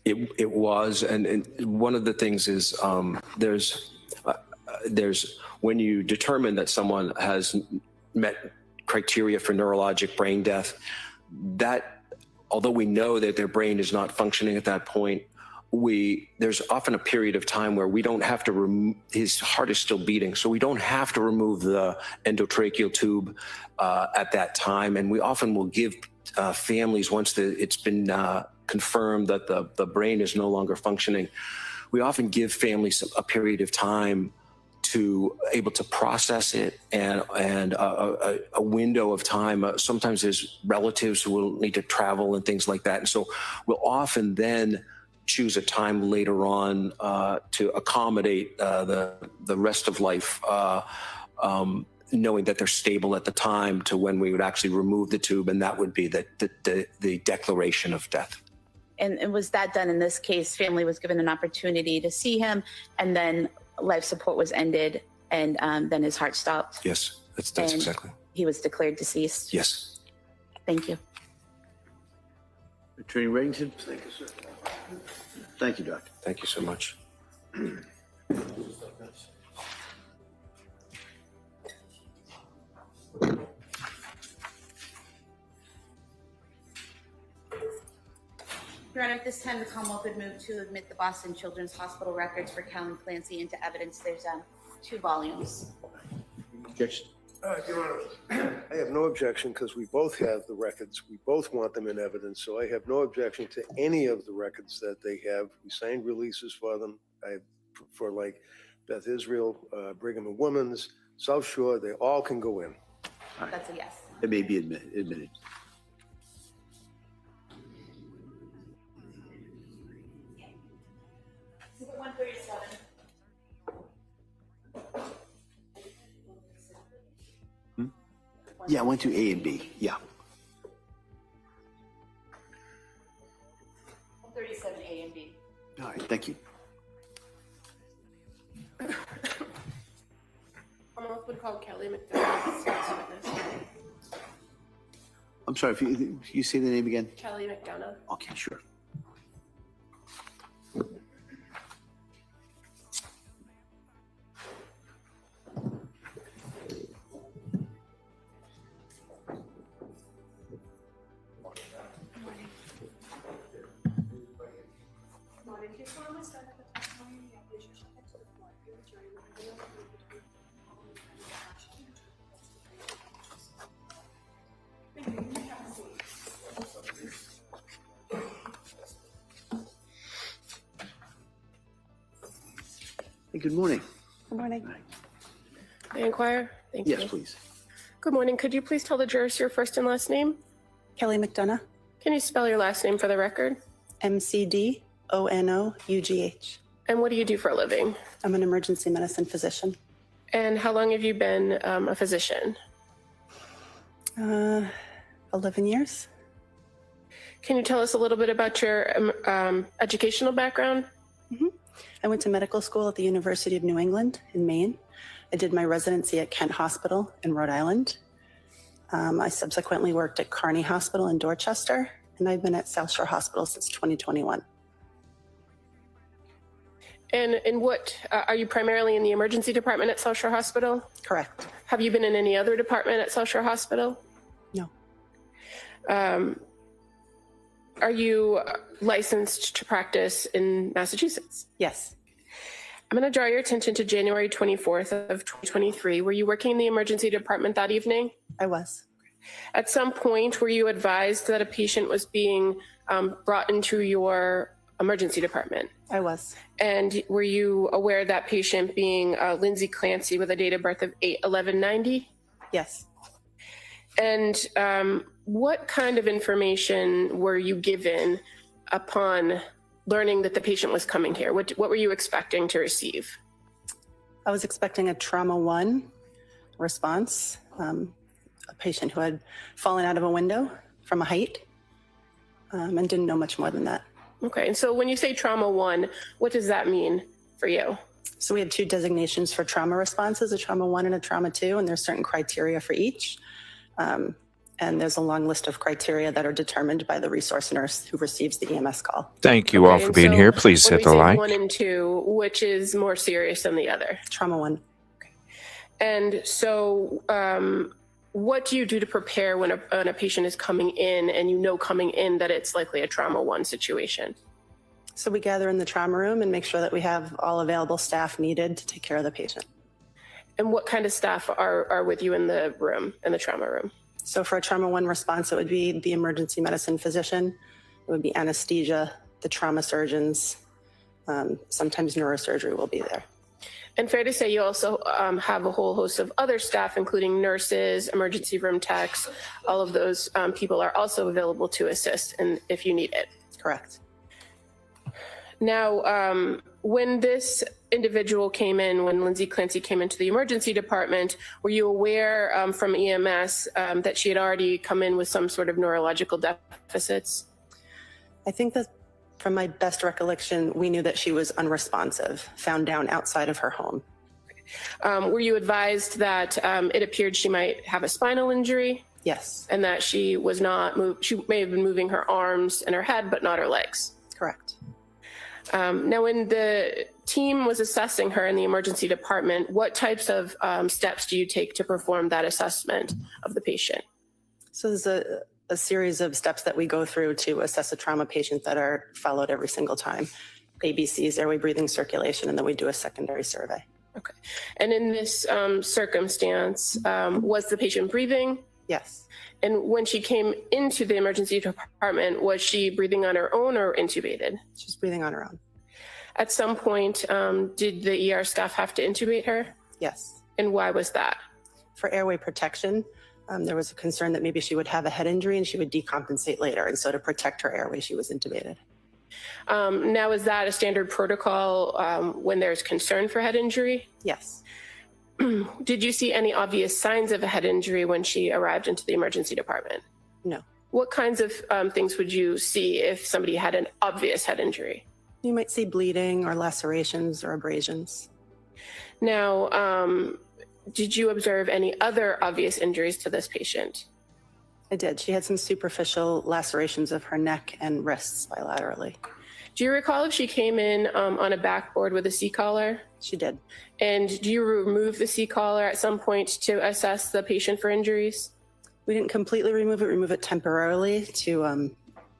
It was, and one of the things is there's when you determine that someone has met criteria for neurologic brain death, that although we know that their brain is not functioning at that point, there's often a period of time where we don't have to his heart is still beating, so we don't have to remove the endotracheal tube at that time. And we often will give families, once it's been confirmed that the brain is no longer functioning, we often give families a period of time to able to process it and a window of time. Sometimes there's relatives who will need to travel and things like that. And so we'll often then choose a time later on to accommodate the rest of life, knowing that they're stable at the time to when we would actually remove the tube, and that would be the declaration of death. And was that done in this case? Family was given an opportunity to see him, and then life support was ended, and then his heart stopped? Yes, that's exactly. He was declared deceased? Yes. Thank you. Attorney Reddington? Thank you, sir. Thank you, Doctor. Thank you so much. Your Honor, at this time, the Commonwealth would move to admit the Boston Children's Hospital records for Callan Clancy into evidence. There's 2 volumes. Objection? Your Honor, I have no objection because we both have the records. We both want them in evidence, so I have no objection to any of the records that they have. We signed releases for them. For like Beth Israel, Brigham and Women's, South Shore, they all can go in. Right. That's a yes. It may be admitted. Yeah, I went to A and B. Yeah. 37 A and B. All right, thank you. Commonwealth would call Kelly McDonough as witness. I'm sorry, if you say the name again? Kelly McDonough. Okay, sure. Hey, good morning. Good morning. May I inquire? Thank you. Yes, please. Good morning. Could you please tell the jurors your first and last name? Kelly McDonough, Can you spell your last name for the record? McDonough. And what do you do for a living? I'm an emergency medicine physician. And how long have you been a physician? 11 years. Can you tell us a little bit about your educational background? I went to medical school at the University of New England in Maine. I did my residency at Kent Hospital in Rhode Island. I subsequently worked at Kearney Hospital in Dorchester, and I've been at South Shore Hospital since 2021. And in what, are you primarily in the emergency department at South Shore Hospital? Correct. Have you been in any other department at South Shore Hospital? No. Are you licensed to practice in Massachusetts? Yes. I'm going to draw your attention to January 24th of 2023. Were you working in the emergency department that evening? I was. At some point, were you advised that a patient was being brought into your emergency department? I was. And were you aware of that patient being Lindsay Clancy with a date of birth of 8/11/90? Yes. And what kind of information were you given upon learning that the patient was coming here? What were you expecting to receive? I was expecting a trauma 1 response, a patient who had fallen out of a window from a height and didn't know much more than that. Okay, and so when you say trauma 1, what does that mean for you? So we had 2 designations for trauma responses, a trauma 1 and a trauma 2, and there's certain criteria for each. And there's a long list of criteria that are determined by the resource nurse who receives the EMS call. Thank you all for being here. Please hit the like. 1 and 2, which is more serious than the other? Trauma 1. Okay. And so what do you do to prepare when a patient is coming in and you know coming in that it's likely a trauma 1 situation? So we gather in the trauma room and make sure that we have all available staff needed to take care of the patient. And what kind of staff are with you in the room, in the trauma room? So for a trauma 1 response, it would be the emergency medicine physician, it would be anesthesia, the trauma surgeons, sometimes neurosurgery will be there. And fair to say you also have a whole host of other staff, including nurses, emergency room techs, all of those people are also available to assist and if you need it. Correct. Now, when this individual came in, when Lindsay Clancy came into the emergency department, were you aware from EMS that she had already come in with some sort of neurological deficits? I think that from my best recollection, we knew that she was unresponsive, found down outside of her home. Were you advised that it appeared she might have a spinal injury? Yes. And that she was not she may have been moving her arms and her head, but not her legs? Correct. Now, when the team was assessing her in the emergency department, what types of steps do you take to perform that assessment of the patient? So there's a series of steps that we go through to assess a trauma patient that are followed every single time. ABCs, airway, breathing, circulation, and then we do a secondary survey. Okay. And in this circumstance, was the patient breathing? Yes. And when she came into the emergency department, was she breathing on her own or intubated? She's breathing on her own. At some point, did the ER staff have to intubate her? Yes. And why was that? For airway protection, there was a concern that maybe she would have a head injury and she would decompensate later. And so to protect her airway, she was intubated. Now, is that a standard protocol when there's concern for head injury? Yes. Did you see any obvious signs of a head injury when she arrived into the emergency department? No. What kinds of things would you see if somebody had an obvious head injury? You might see bleeding or lacerations or abrasions. Now, did you observe any other obvious injuries to this patient? I did. She had some superficial lacerations of her neck and wrists bilaterally. Do you recall if she came in on a backboard with a C-collar? She did. And do you remove the C-collar at some point to assess the patient for injuries? We didn't completely remove it temporarily to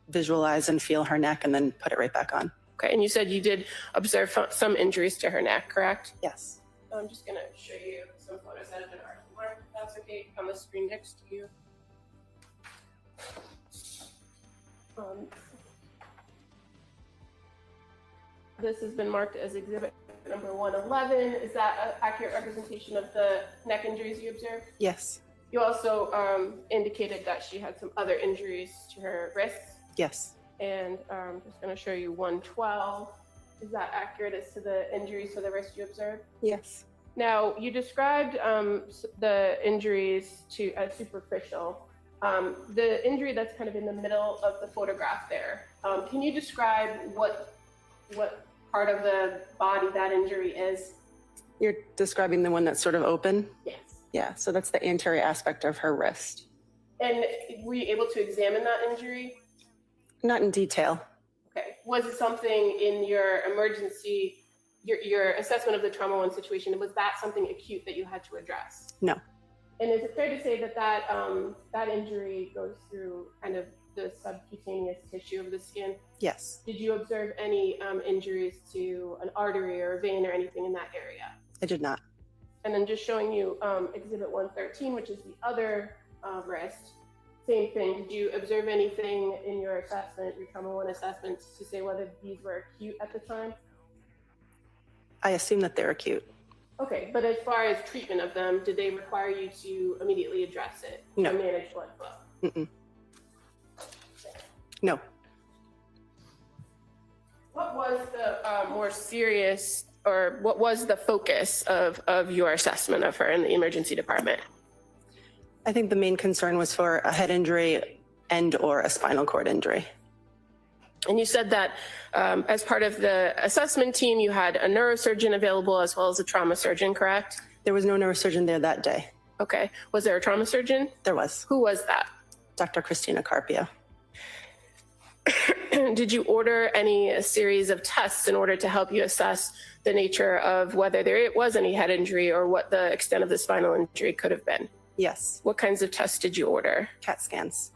visualize and feel her neck and then put it right back on. Okay, and you said you did observe some injuries to her neck, correct? Yes. I'm just gonna show you some photos out of an art mark, if that's okay, on the screen next to you. This has been marked as Exhibit number 111. Is that an accurate representation of the neck injuries you observed? Yes. You also indicated that she had some other injuries to her wrists. Yes. And I'm just going to show you 112. Is that accurate as to the injuries to the wrist you observed? Yes. Now, you described the injuries as superficial. The injury that's kind of in the middle of the photograph there, can you describe what part of the body that injury is? You're describing the one that's sort of open? Yes. Yeah, so that's the anterior aspect of her wrist. And were you able to examine that injury? Not in detail. Okay. Was it something in your emergency, your assessment of the trauma 1 situation, was that something acute that you had to address? No. And is it fair to say that that injury goes through kind of the subcutaneous tissue of the skin? Yes. Did you observe any injuries to an artery or a vein or anything in that area? I did not. And then just showing you Exhibit 113, which is the other wrist. Same thing. Did you observe anything in your assessment, your trauma 1 assessments, to say whether these were acute at the time? I assume that they're acute. Okay, but as far as treatment of them, did they require you to immediately address it? No. To manage blood flow? Mm-mm. No. What was the more serious, or what was the focus of your assessment of her in the emergency department? I think the main concern was for a head injury and or a spinal cord injury. And you said that as part of the assessment team, you had a neurosurgeon available as well as a trauma surgeon, correct? There was no neurosurgeon there that day. Okay. Was there a trauma surgeon? There was. Who was that? Dr. Christina Carpio. Did you order any series of tests in order to help you assess the nature of whether there was any head injury or what the extent of the spinal injury could have been? Yes. What kinds of tests did you order? CAT scans.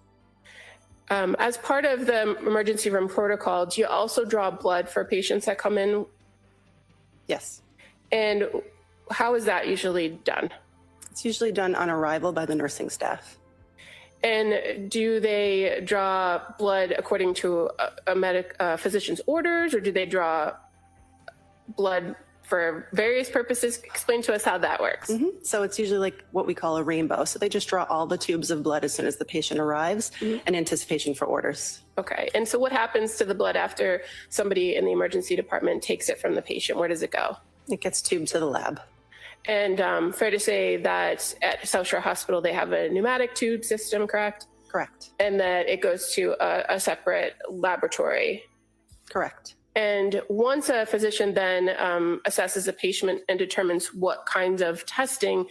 As part of the emergency room protocol, do you also draw blood for patients that come in? Yes. And how is that usually done? It's usually done on arrival by the nursing staff. And do they draw blood according to a physician's orders, or do they draw blood for various purposes? Explain to us how that works. Mm-hmm. So it's usually like what we call a rainbow. So they just draw all the tubes of blood as soon as the patient arrives in anticipation for orders. Okay. And so what happens to the blood after somebody in the emergency department takes it from the patient? Where does it go? It gets tubed to the lab. And fair to say that at South Shore Hospital, they have a pneumatic tube system, correct? Correct. And that it goes to a separate laboratory. Correct. And once a physician then assesses a patient and determines what kinds of testing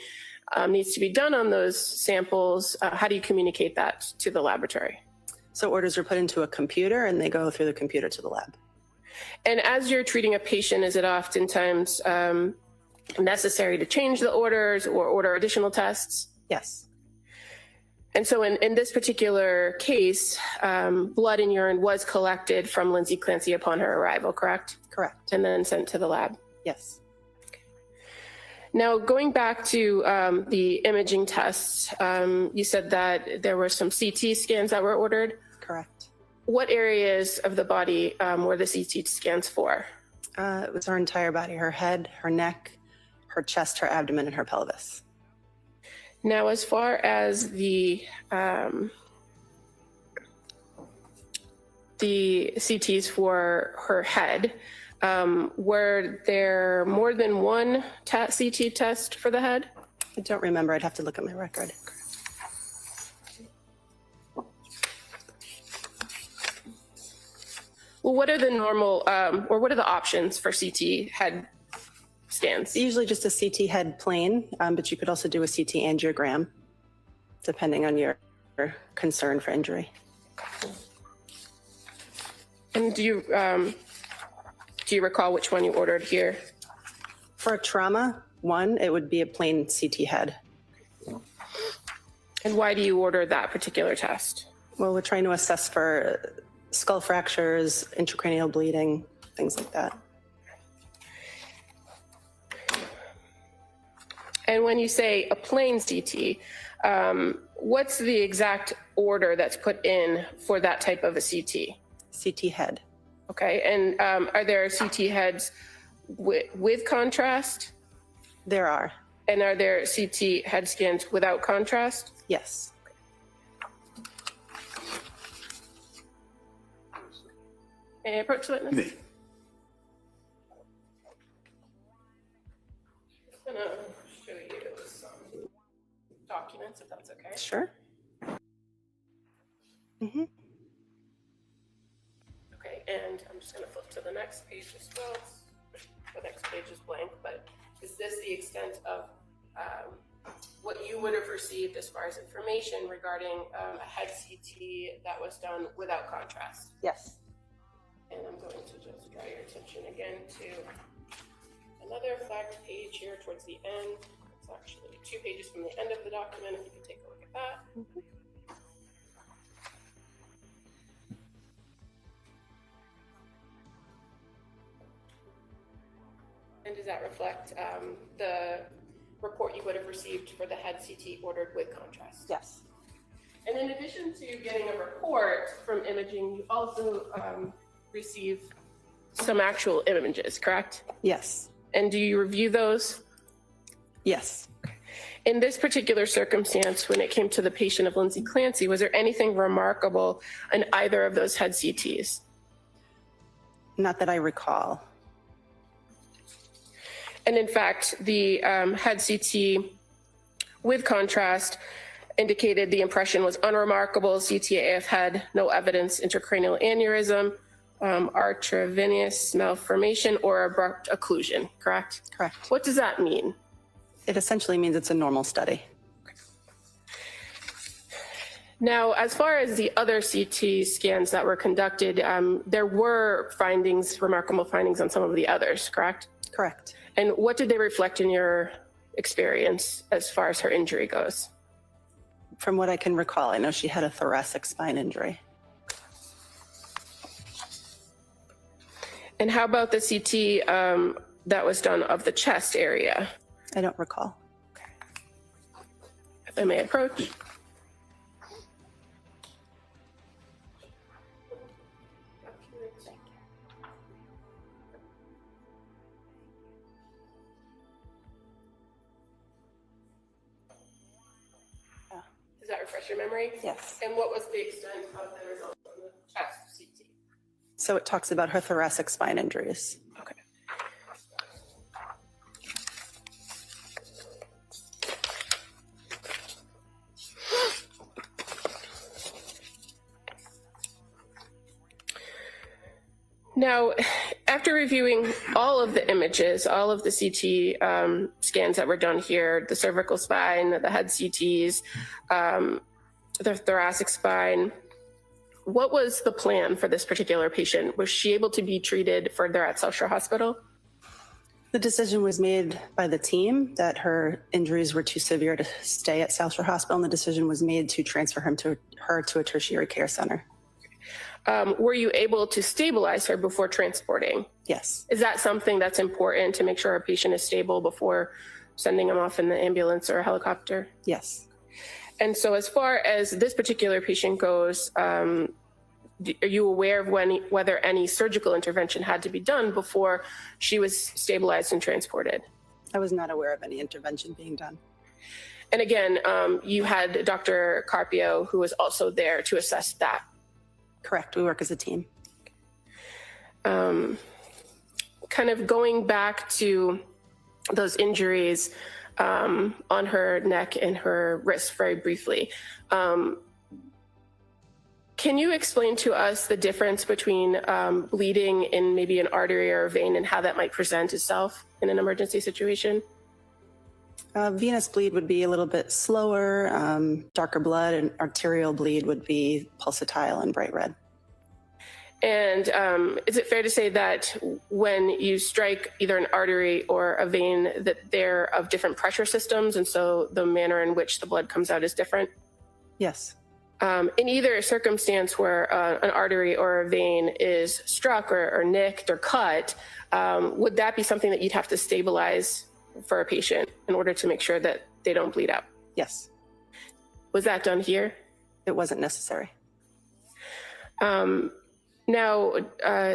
needs to be done on those samples, how do you communicate that to the laboratory? So orders are put into a computer and they go through the computer to the lab. And as you're treating a patient, is it oftentimes necessary to change the orders or order additional tests? Yes. And so in this particular case, blood and urine was collected from Lindsay Clancy upon her arrival, correct? Correct. And then sent to the lab? Yes. Okay. Now, going back to the imaging tests, you said that there were some CT scans that were ordered? Correct. What areas of the body were the CT scans for? It was her entire body, her head, her neck, her chest, her abdomen, and her pelvis. Now, as far as the CTs for her head, were there more than one CT test for the head? I don't remember. I'd have to look at my record. Well, what are the normal, or what are the options for CT head scans? Usually just a CT head plane, but you could also do a CT angiogram, depending on your concern for injury. And do you recall which one you ordered here? For trauma, one, it would be a plain CT head. And why do you order that particular test? Well, we're trying to assess for skull fractures, intracranial bleeding, things like that. And when you say a plain CT, what's the exact order that's put in for that type of a CT? CT head. Okay, and are there CT heads with contrast? There are. And are there CT head scans without contrast? Yes. May I approach the witness? Me. I'm gonna show you some documents, if that's okay. Sure. Mm-hmm. Okay, and I'm just gonna flip to the next page as well. The next page is blank, but is this the extent of what you would have received as far as information regarding a head CT that was done without contrast? Yes. And I'm going to just draw your attention again to another flagged page here towards the end. It's actually 2 pages from the end of the document, if you can take a look at that. Mm-hmm. And does that reflect the report you would have received for the head CT ordered with contrast? Yes. And in addition to getting a report from imaging, you also receive some actual images, correct? Yes. And do you review those? Yes. In this particular circumstance, when it came to the patient of Lindsay Clancy, was there anything remarkable in either of those head CTs? Not that I recall. And in fact, the head CT with contrast indicated the impression was unremarkable. CT-AF had no evidence intracranial aneurysm, arteriovenous malformation, or abrupt occlusion, correct? Correct. What does that mean? It essentially means it's a normal study. Now, as far as the other CT scans that were conducted, there were findings, remarkable findings on some of the others, correct? Correct. And what did they reflect in your experience as far as her injury goes? From what I can recall, I know she had a thoracic spine injury. And how about the CT that was done of the chest area? I don't recall. Okay. If I may approach. Does that refresh your memory? Yes. And what was the extent of the result on the chest CT? So it talks about her thoracic spine injuries. Okay. Now, after reviewing all of the images, all of the CT scans that were done here, the cervical spine, the head CTs, the thoracic spine, what was the plan for this particular patient? Was she able to be treated further at South Shore Hospital? The decision was made by the team that her injuries were too severe to stay at South Shore Hospital, and the decision was made to transfer her to a tertiary care center. Were you able to stabilize her before transporting? Yes. Is that something that's important to make sure a patient is stable before sending them off in the ambulance or a helicopter? Yes. And so as far as this particular patient goes, are you aware of whether any surgical intervention had to be done before she was stabilized and transported? I was not aware of any intervention being done. And again, you had Dr. Carpio, who was also there to assess that. Correct. We work as a team. Kind of going back to those injuries on her neck and her wrist very briefly. Can you explain to us the difference between bleeding in maybe an artery or a vein and how that might present itself in an emergency situation? Venous bleed would be a little bit slower, darker blood, and arterial bleed would be pulsatile and bright red. And is it fair to say that when you strike either an artery or a vein that they're of different pressure systems, and so the manner in which the blood comes out is different? Yes. In either circumstance where an artery or a vein is struck or nicked or cut, would that be something that you'd have to stabilize for a patient in order to make sure that they don't bleed out? Yes. Was that done here? It wasn't necessary. Now,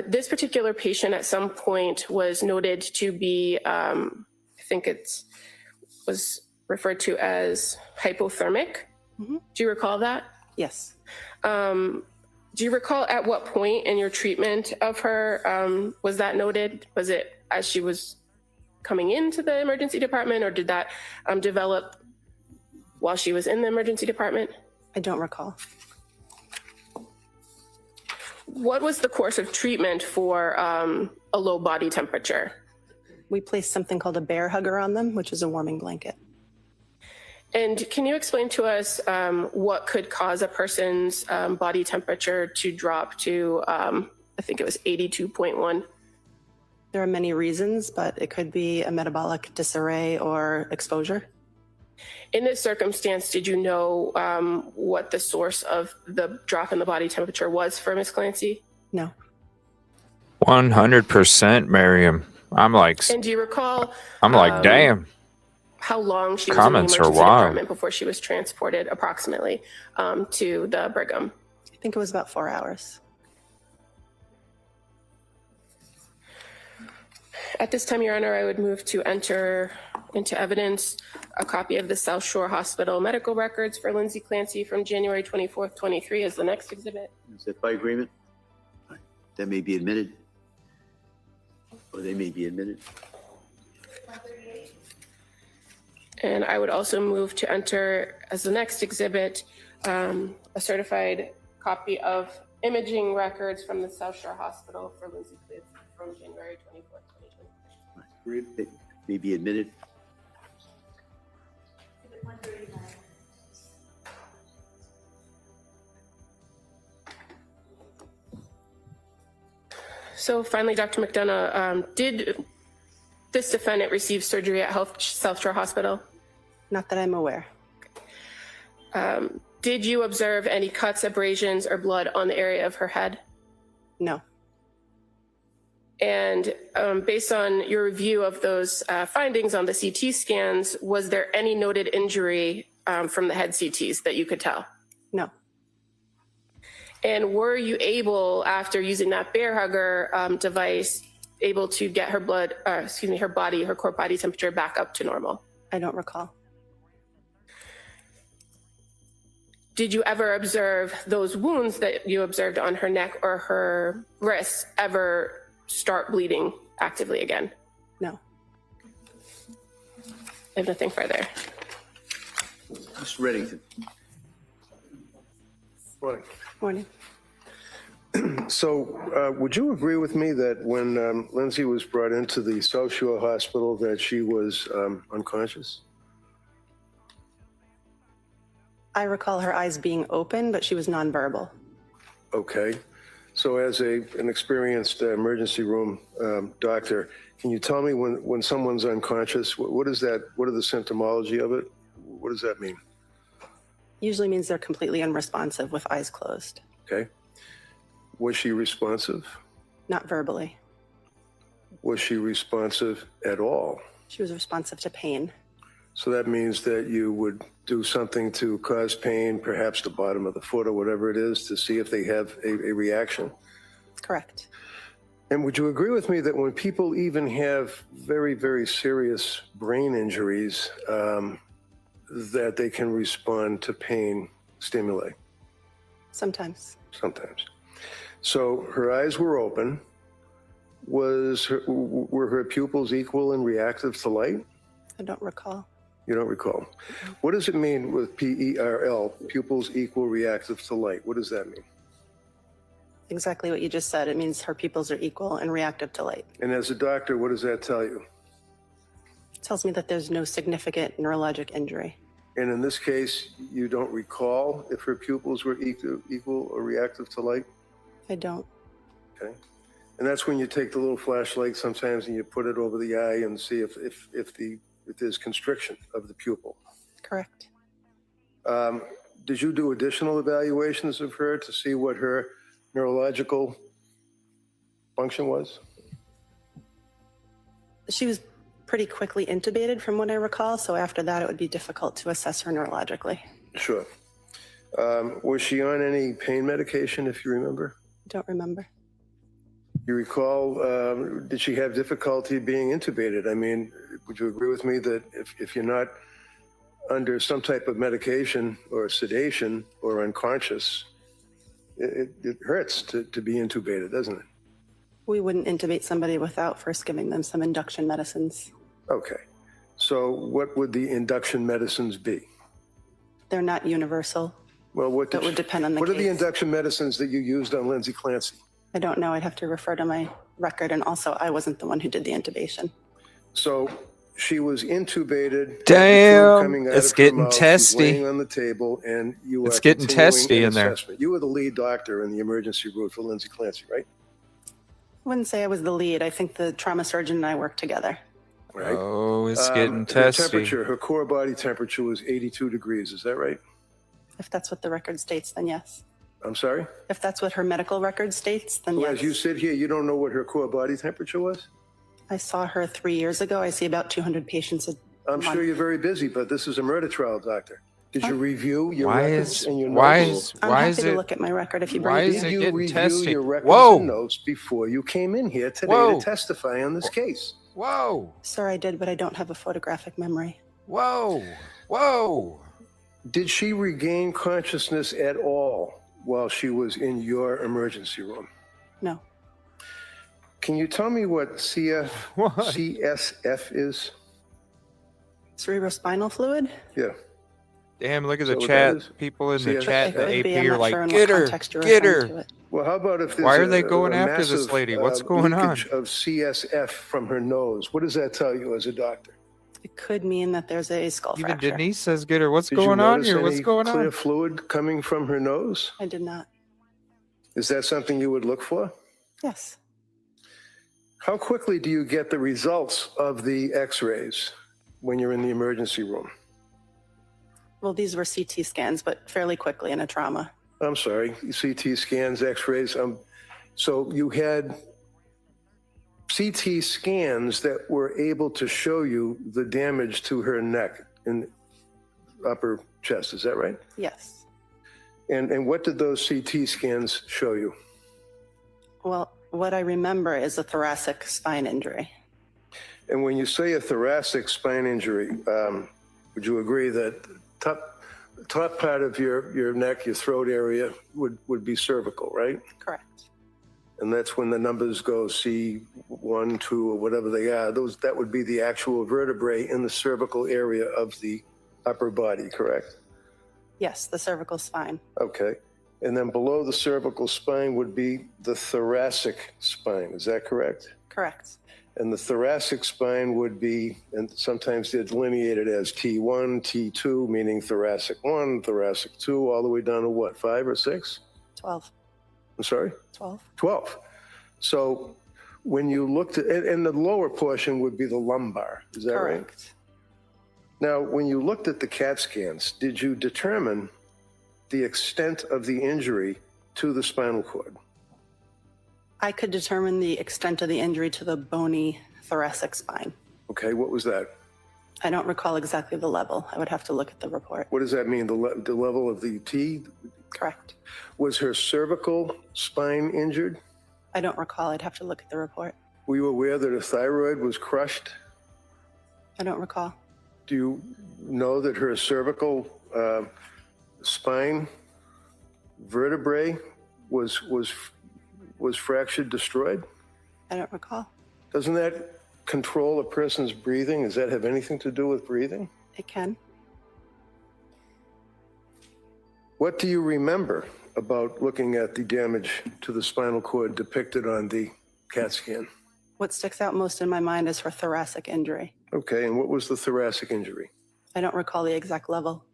this particular patient at some point was noted to be, I think it was referred to as hypothermic. Mm-hmm. Do you recall that? Yes. Do you recall at what point in your treatment of her was that noted? Was it as she was coming into the emergency department, or did that develop while she was in the emergency department? I don't recall. What was the course of treatment for a low body temperature? We placed something called a bear hugger on them, which is a warming blanket. And can you explain to us what could cause a person's body temperature to drop to, I think it was 82.1? There are many reasons, but it could be a metabolic disarray or exposure. In this circumstance, did you know what the source of the drop in the body temperature was for Ms. Clancy? No. 100%, Miriam. I'm like, And do you recall? damn. How long she was Comments in the are emergency wild. department before she was transported approximately to the Brigham? I think it was about 4 hours. At this time, Your Honor, I would move to enter into evidence a copy of the South Shore Hospital medical records for Lindsay Clancy from January 24th, 23 as the next exhibit. Is that by agreement? All right. That may be admitted. Or they may be admitted. And I would also move to enter as the next exhibit a certified copy of imaging records from the South Shore Hospital for Lindsay Clancy from January 24th, 2020. It may be admitted. So finally, Dr. McDonough, did this defendant receive surgery at South Shore Hospital? Not that I'm aware. Did you observe any cuts, abrasions, or blood on the area of her head? No. And based on your review of those findings on the CT scans, was there any noted injury from the head CTs that you could tell? No. And were you able, after using that bear hugger device, able to get her her core body temperature back up to normal? I don't recall. Did you ever observe those wounds that you observed on her neck or her wrists ever start bleeding actively again? No. I have nothing further. Mr. Reddington. Morning. Morning. So would you agree with me that when Lindsay was brought into the South Shore Hospital that she was unconscious? I recall her eyes being open, but she was nonverbal. Okay. So as an experienced emergency room doctor, can you tell me when someone's unconscious, what is that? What are the symptomology of it? What does that mean? Usually means they're completely unresponsive with eyes closed. Okay. Was she responsive? Not verbally. Was she responsive at all? She was responsive to pain. So that means that you would do something to cause pain, perhaps the bottom of the foot or whatever it is, to see if they have a reaction? Correct. And would you agree with me that when people even have very, very serious brain injuries, that they can respond to pain stimuli? Sometimes. Sometimes. So her eyes were open. Were her pupils equal and reactive to light? I don't recall. You don't recall. What does it mean with PERL, pupils equal reactive to light? What does that mean? Exactly what you just said. It means her pupils are equal and reactive to light. And as a doctor, what does that tell you? It tells me that there's no significant neurologic injury. And in this case, you don't recall if her pupils were equal or reactive to light? I don't. Okay. And that's when you take the little flashlight sometimes and you put it over the eye and see if there's constriction of the pupil. Correct. Did you do additional evaluations of her to see what her neurological function was? She was pretty quickly intubated from what I recall, so after that it would be difficult to assess her neurologically. Sure. Was she on any pain medication, if you remember? I don't remember. You recall, did she have difficulty being intubated? I mean, would you agree with me that if you're not under some type of medication or sedation or unconscious, it hurts to be intubated, doesn't it? We wouldn't intubate somebody without first giving them some induction medicines. Okay. So what would the induction medicines be? They're not universal. Well, that would depend on the What case. are the induction medicines that you used on Lindsay Clancy? I don't know. I'd have to refer to my record. And also, I wasn't the one who did the intubation. So she was intubated. Damn, it's getting testy. Laying on the table, and you It's are getting continuing testy an in there. assessment. You were the lead doctor in the emergency room for Lindsay Clancy, right? I wouldn't say I was the lead. I think the trauma surgeon and I worked together. Right. Oh, it's getting Her testy. temperature, her core body temperature was 82 degrees. Is that right? If that's what the record states, then yes. I'm sorry? If that's what her medical record states, then Well, yes. as you sit here, you don't know what her core body temperature was? I saw her 3 years ago. I see about 200 patients a I'm month. sure you're very busy, but this is a murder trial, doctor. Did you review your Why records is- and your why notes? is- I'm why happy is to it- look at my record if you bring why it is in. it Did you getting review testy? your records Whoa. and notes before you came in here today Whoa. to testify on this case? Whoa, Sir, I did, but I don't have a photographic memory. whoa, whoa. Did she regain consciousness at all while she was in your emergency room? No. Can you tell me what CSF is? Cerebrospinal fluid? Yeah. Damn, look at Is that the what that chat. is? People in the CSF? chat, the It could be. AP I'm are not like, sure in get what her, context you're get referring her. to it. Well, how about if there's Why are they a going after this massive, lady? What's going on? leakage of CSF from her nose? What does that tell you as a doctor? It could mean that there's a skull Even fracture. Denise says, get her. What's Did you going on notice here? What's any going clear on? fluid coming from her nose? I did not. Is that something you would look for? Yes. How quickly do you get the results of the x-rays when you're in the emergency room? Well, these were CT scans, but fairly quickly in a trauma. I'm sorry, CT scans, x-rays. So you had CT scans that were able to show you the damage to her neck and upper chest. Is that right? Yes. And what did those CT scans show you? Well, what I remember is a thoracic spine injury. And when you say a thoracic spine injury, would you agree that top part of your neck, your throat area would be cervical, right? Correct. And that's when the numbers go C1, 2, or whatever they are. That would be the actual vertebrae in the cervical area of the upper body, correct? Yes, the cervical spine. Okay. And then below the cervical spine would be the thoracic spine. Is that correct? Correct. And the thoracic spine would be, and sometimes they're delineated as T1, T2, meaning thoracic 1, thoracic 2, all the way down to what, 5 or 6? 12. I'm sorry? 12. 12. So when you looked at, and the lower portion would be the lumbar, is that right? Correct. Now, when you looked at the CAT scans, did you determine the extent of the injury to the spinal cord? I could determine the extent of the injury to the bony thoracic spine. Okay, what was that? I don't recall exactly the level. I would have to look at the report. What does that mean, the level of the T? Correct. Was her cervical spine injured? I don't recall. I'd have to look at the report. Were you aware that her thyroid was crushed? I don't recall. Do you know that her cervical spine vertebrae was fractured, destroyed? I don't recall. Doesn't that control a person's breathing? Does that have anything to do with breathing? It can. What do you remember about looking at the damage to the spinal cord depicted on the CAT scan? What sticks out most in my mind is her thoracic injury. Okay, and what was the thoracic injury? I don't recall the exact level.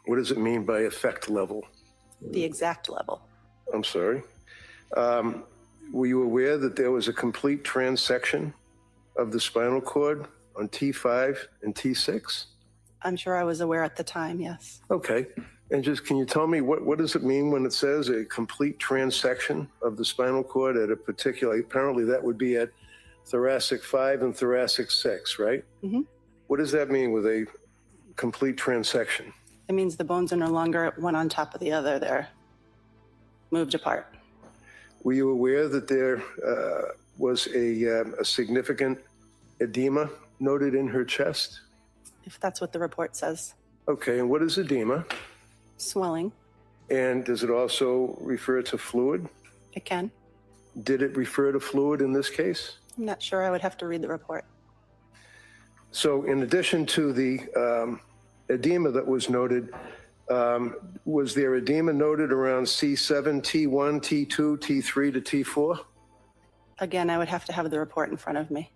What does it mean by effect level? The exact level. I'm sorry. Were you aware that there was a complete transection of the spinal cord on T5 and T6? I'm sure I was aware at the time, yes. Okay. And just, can you tell me what does it mean when it says a complete transection of the spinal cord at a particular, apparently that would be at thoracic 5 and thoracic 6, right? Mm-hmm. What does that mean with a complete transection? It means the bones are no longer one on top of the other. They're moved apart. Were you aware that there was a significant edema noted in her chest? If that's what the report says. Okay, and what is edema? Swelling. And does it also refer to fluid? It can. Did it refer to fluid in this case? I'm not sure. I would have to read the report. So in addition to the edema that was noted, was there edema noted around C7, T1, T2, T3 to T4? Again, I would have to have the report in front of me.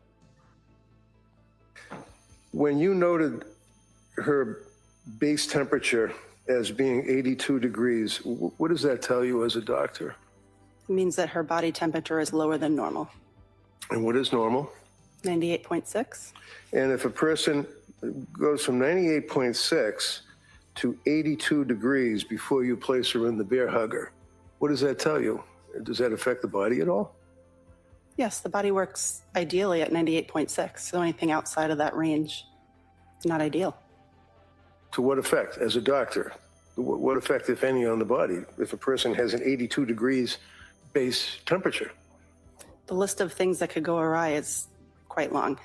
When you noted her base temperature as being 82 degrees, what does that tell you as a doctor? It means that her body temperature is lower than normal. And what is normal? 98.6. And if a person goes from 98.6 to 82 degrees before you place her in the bear hugger, what does that tell you? Does that affect the body at all? Yes, the body works ideally at 98.6. So anything outside of that range is not ideal. To what effect, as a doctor? What effect, if any, on the body if a person has an 82 degrees base temperature? The list of things that could go awry is quite long.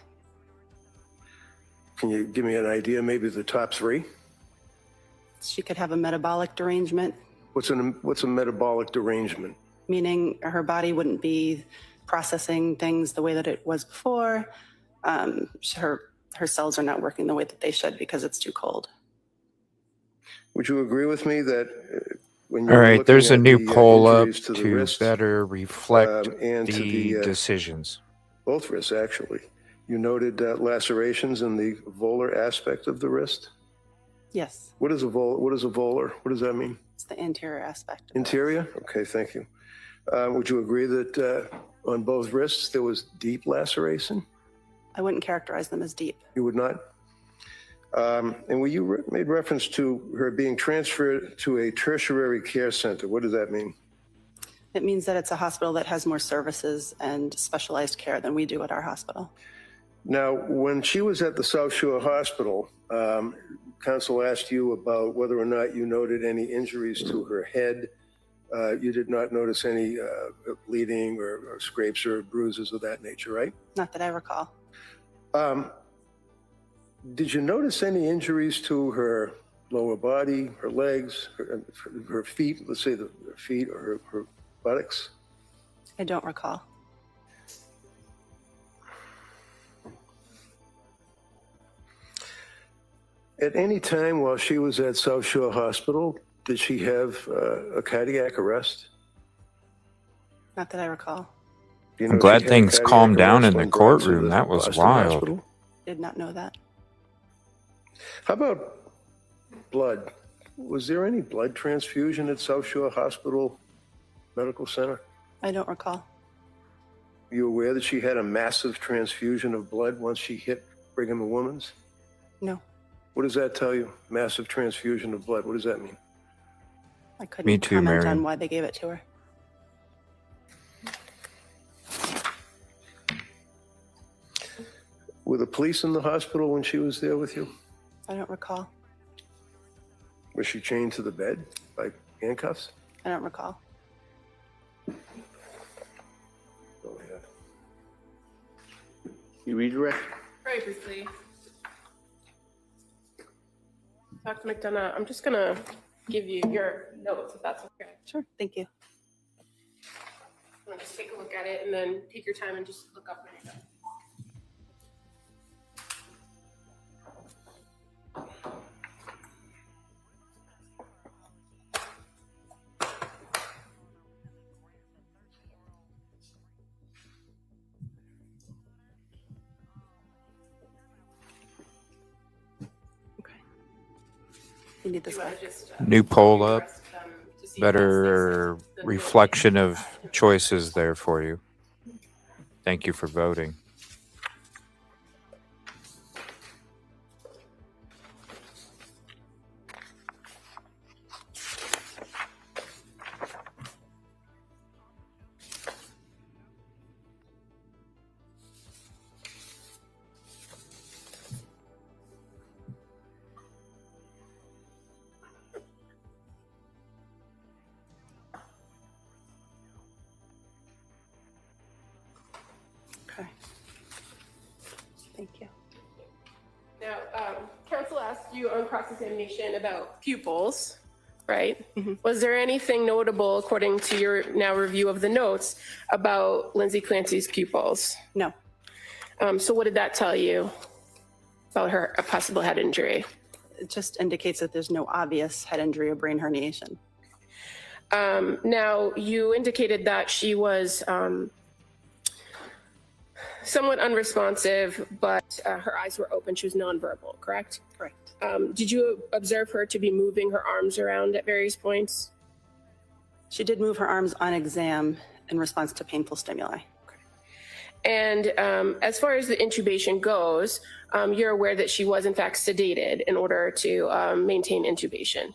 Can you give me an idea, maybe the top three? She could have a metabolic derangement. What's a metabolic derangement? Meaning her body wouldn't be processing things the way that it was before. Her cells are not working the way that they should because it's too cold. Would you agree with me that when All you're right, there's a new poll up to the to wrist, better reflect and to the decisions. Both wrists, actually. You noted lacerations in the volar aspect of the wrist? Yes, What is a volar? What does that mean? it's the anterior aspect. Interior? Okay, thank you. Would you agree that on both wrists there was deep laceration? I wouldn't characterize them as deep. You would not? And when you made reference to her being transferred to a tertiary care center, what does that mean? It means that it's a hospital that has more services and specialized care than we do at our hospital. Now, when she was at the South Shore Hospital, counsel asked you about whether or not you noted any injuries to her head. You did not notice any bleeding or scrapes or bruises of that nature, right? Not that I recall. Did you notice any injuries to her lower body, her legs, her feet, let's say her feet or her buttocks? I don't recall. At any time while she was at South Shore Hospital, did she have a cardiac arrest? Not that I recall. You know, I'm glad she had a things cardiac calmed down arrest in the when brought to courtroom. the That was Boston wild. Hospital? Did not know that. How about blood? Was there any blood transfusion at South Shore Hospital Medical Center? I don't recall. You aware that she had a massive transfusion of blood once she hit Brigham and Women's? No, What does that tell you? Massive transfusion of blood. What does that mean? I couldn't Me too, comment Marion. on why they gave it to her. Were the police in the hospital when she was there with you? I don't recall. Was she chained to the bed by handcuffs? I don't recall. Go ahead. You redirect? Very briefly. Dr. McDonough, I'm just gonna give you your notes if that's okay. Sure, thank you. I'm gonna just take a look at it and then take your time and just look up when you're done. You need this guy. New poll up. Better reflection of choices there for you. Thank you for voting. Now, counsel asked you on cross-examination about pupils, right? Mm-hmm. Was there anything notable, according to your now review of the notes, about Lindsay Clancy's pupils? No. So what did that tell you about her a possible head injury? It just indicates that there's no obvious head injury or brain herniation. Now, you indicated that she was somewhat unresponsive, but her eyes were open. She was nonverbal, correct? Correct. Did you observe her to be moving her arms around at various points? She did move her arms on exam in response to painful stimuli. And as far as the intubation goes, you're aware that she was in fact sedated in order to maintain intubation.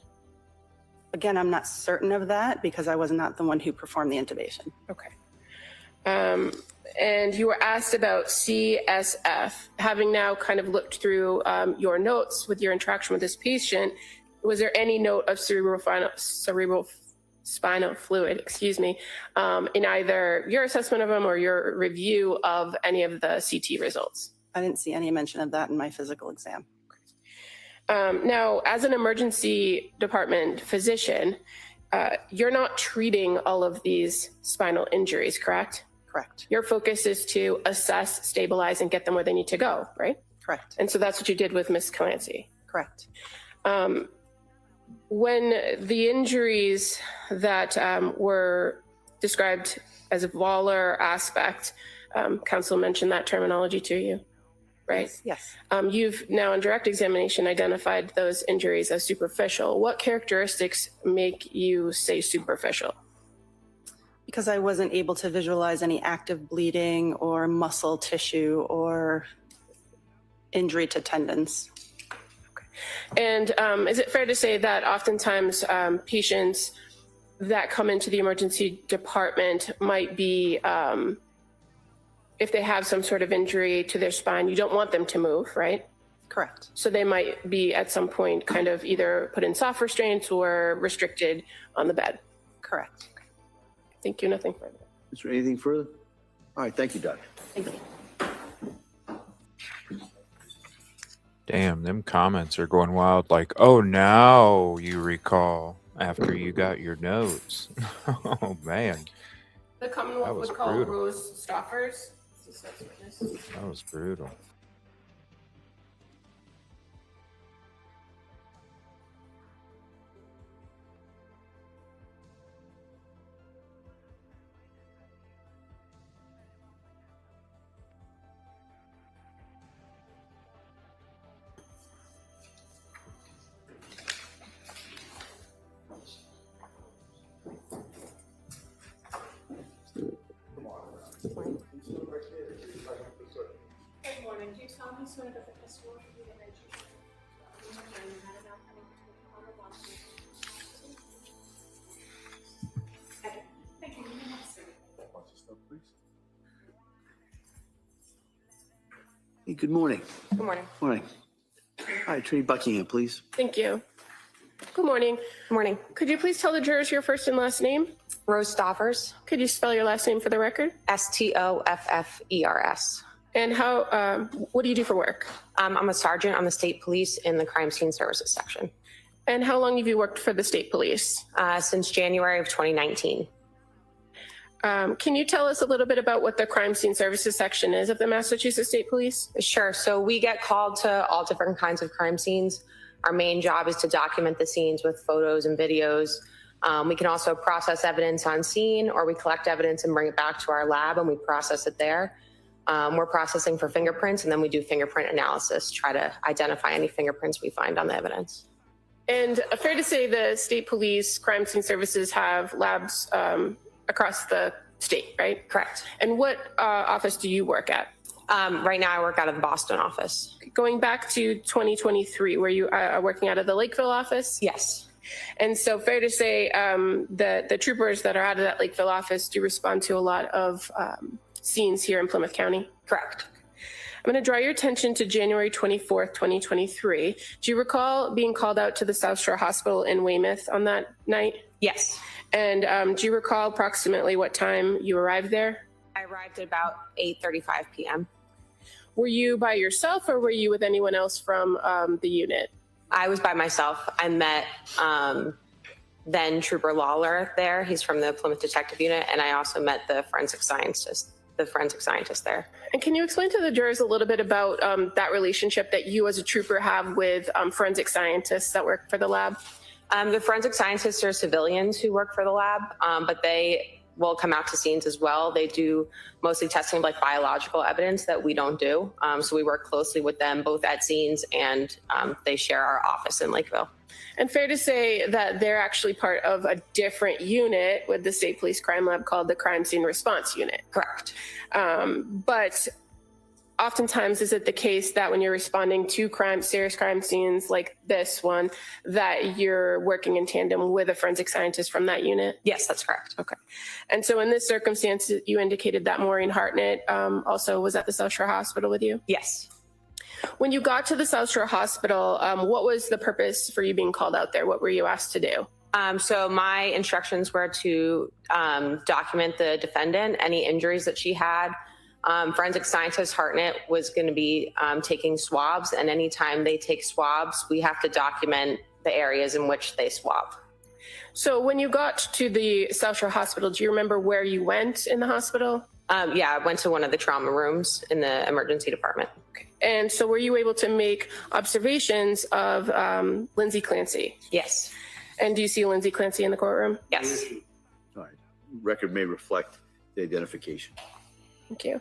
Again, I'm not certain of that because I was not the one who performed the intubation. Okay. And you were asked about CSF. Having now kind of looked through your notes with your interaction with this patient, was there any note of cerebral spinal fluid, in either your assessment of them or your review of any of the CT results? I didn't see any mention of that in my physical exam. Now, as an emergency department physician, you're not treating all of these spinal injuries, correct? Correct. Your focus is to assess, stabilize, and get them where they need to go, right? Correct. And so that's what you did with Ms. Clancy. Correct. When the injuries that were described as a volar aspect, counsel mentioned that terminology to you, right? Yes. You've now in direct examination identified those injuries as superficial. What characteristics make you say superficial? Because I wasn't able to visualize any active bleeding or muscle tissue or injury to tendons. And is it fair to say that oftentimes patients that come into the emergency department might be, if they have some sort of injury to their spine, you don't want them to move, right? Correct. So they might be at some point kind of either put in soft restraints or restricted on the bed. Correct. Thank you. Nothing further. Is there anything further? All right, thank you, Doc. Thank you. Damn, them comments are going wild. Like, oh, now you recall after you got your notes. Oh, man. The Commonwealth would call brutal. Rose Stoffers. That was brutal. Good morning. Do you tell me sort of the testimony that I just Thank you. Hey, good morning. Good morning. Morning. All right, Attorney Buckingham, please. Thank you. Good morning. Good morning. Could you please tell the jurors your first and last name? Rose Stoffers. Could you spell your last name for the record? Stoffers. And how, what do you do for work? I'm a sergeant on the state police in the crime scene services section. And how long have you worked for the state police? Since January of 2019. Can you tell us a little bit about what the crime scene services section is of the Massachusetts State Police? Sure. So we get called to all different kinds of crime scenes. Our main job is to document the scenes with photos and videos. We can also process evidence on scene, or we collect evidence and bring it back to our lab and we process it there. We're processing for fingerprints, and then we do fingerprint analysis, try to identify any fingerprints we find on the evidence. And fair to say the state police crime scene services have labs across the state, right? Correct. And what office do you work at? Right now I work out of the Boston office. Going back to 2023, were you working out of the Lakeville office? Yes. And so fair to say the troopers that are out of that Lakeville office do respond to a lot of scenes here in Plymouth County? Correct. I'm going to draw your attention to January 24th, 2023. Do you recall being called out to the South Shore Hospital in Weymouth on that night? Yes. And do you recall approximately what time you arrived there? I arrived at about 8:35 p.m. Were you by yourself or were you with anyone else from the unit? I was by myself. I met then Trooper Lawler there. He's from the Plymouth Detective Unit, and I also met the forensic scientist there. And can you explain to the jurors a little bit about that relationship that you as a trooper have with forensic scientists that work for the lab? The forensic scientists are civilians who work for the lab, but they will come out to scenes as well. They do mostly testing of like biological evidence that we don't do. So we work closely with them both at scenes, and they share our office in Lakeville. And fair to say that they're actually part of a different unit with the State Police Crime Lab called the Crime Scene Response Unit. Correct. But oftentimes is it the case that when you're responding to serious crime scenes like this one, that you're working in tandem with a forensic scientist from that unit? Yes, that's correct. Okay. And so in this circumstance, you indicated that Maureen Hartnett also was at the South Shore Hospital with you? Yes. When you got to the South Shore Hospital, what was the purpose for you being called out there? What were you asked to do? So my instructions were to document the defendant, any injuries that she had. Forensic scientist Hartnett was going to be taking swabs, and anytime they take swabs, we have to document the areas in which they swab. So when you got to the South Shore Hospital, do you remember where you went in the hospital? Yeah, I went to one of the trauma rooms in the emergency department. Okay. And so were you able to make observations of Lindsay Clancy? Yes. And do you see Lindsay Clancy in the courtroom? Yes. All right. Record may reflect the identification. Thank you.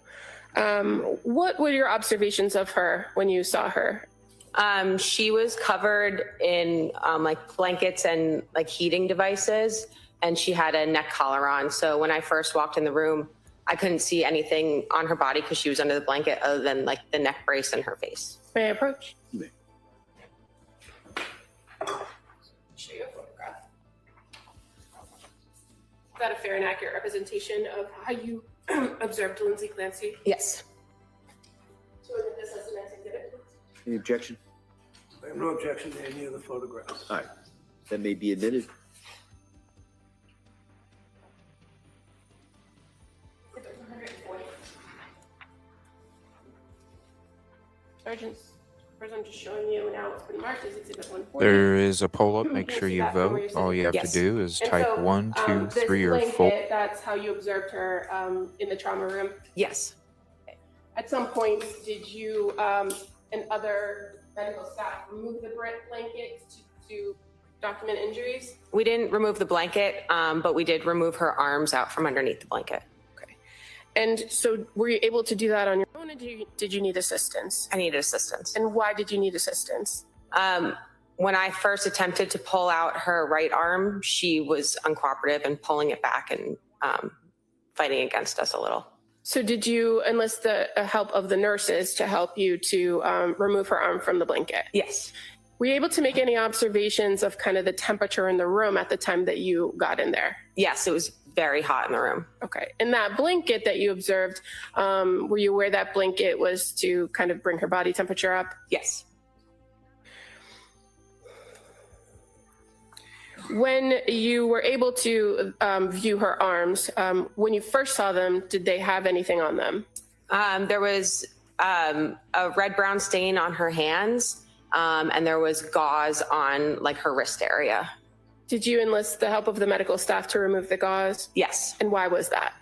What were your observations of her when you saw her? She was covered in like blankets and like heating devices, and she had a neck collar on. So when I first walked in the room, I couldn't see anything on her body because she was under the blanket other than like the neck brace and her face. May I approach? You may. Show you a photograph. Is that a fair and accurate representation of how you observed Lindsay Clancy? Yes. So is this as the next exhibit, please? Any objection? I have no objection to any of the photographs. All right. That may be admitted. Sergeant, first I'm just showing you now what's been marked as exhibit 140. There is a poll-up. Make Can you sure see you that from where vote. you're sitting? All you have Yes. to do is And type so, 1, 2, this 3, or blanket, 4. That's how you observed her in the trauma room. Yes. At some point, did you and other medical staff remove the blanket to document injuries? We didn't remove the blanket, but we did remove her arms out from underneath the blanket. Okay. And so were you able to do that on your own, or did you need assistance? I needed assistance. And why did you need assistance? When I first attempted to pull out her right arm, she was uncooperative and pulling it back and fighting against us a little. So did you enlist the help of the nurses to help you to remove her arm from the blanket? Yes. Were you able to make any observations of kind of the temperature in the room at the time that you got in there? Yes, it was very hot in the room. Okay. And that blanket that you observed, were you aware that blanket was to kind of bring her body temperature up? Yes. When you were able to view her arms, when you first saw them, did they have anything on them? There was a red-brown stain on her hands, and there was gauze on like her wrist area. Did you enlist the help of the medical staff to remove the gauze? Yes. And why was that?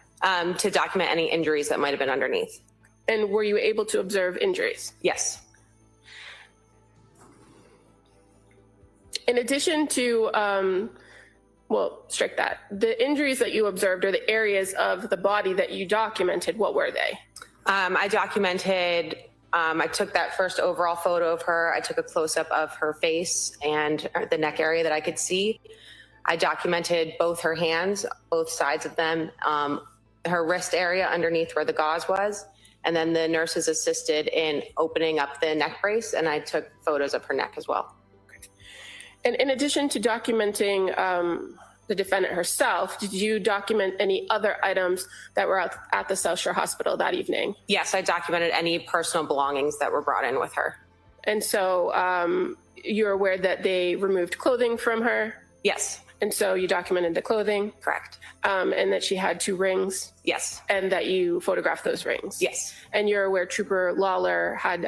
To document any injuries that might have been underneath. And were you able to observe injuries? Yes. In addition to, well, strike that. The injuries that you observed or the areas of the body that you documented, what were they? I documented, I took that first overall photo of her. I took a close-up of her face and the neck area that I could see. I documented both her hands, both sides of them, her wrist area underneath where the gauze was, and then the nurses assisted in opening up the neck brace, and I took photos of her neck as well. And in addition to documenting the defendant herself, did you document any other items that were at the South Shore Hospital that evening? Yes, I documented any personal belongings that were brought in with her. And so you're aware that they removed clothing from her? Yes. And so you documented the clothing? Correct. And that she had 2 rings? Yes. And that you photographed those rings? Yes. And you're aware Trooper Lawler had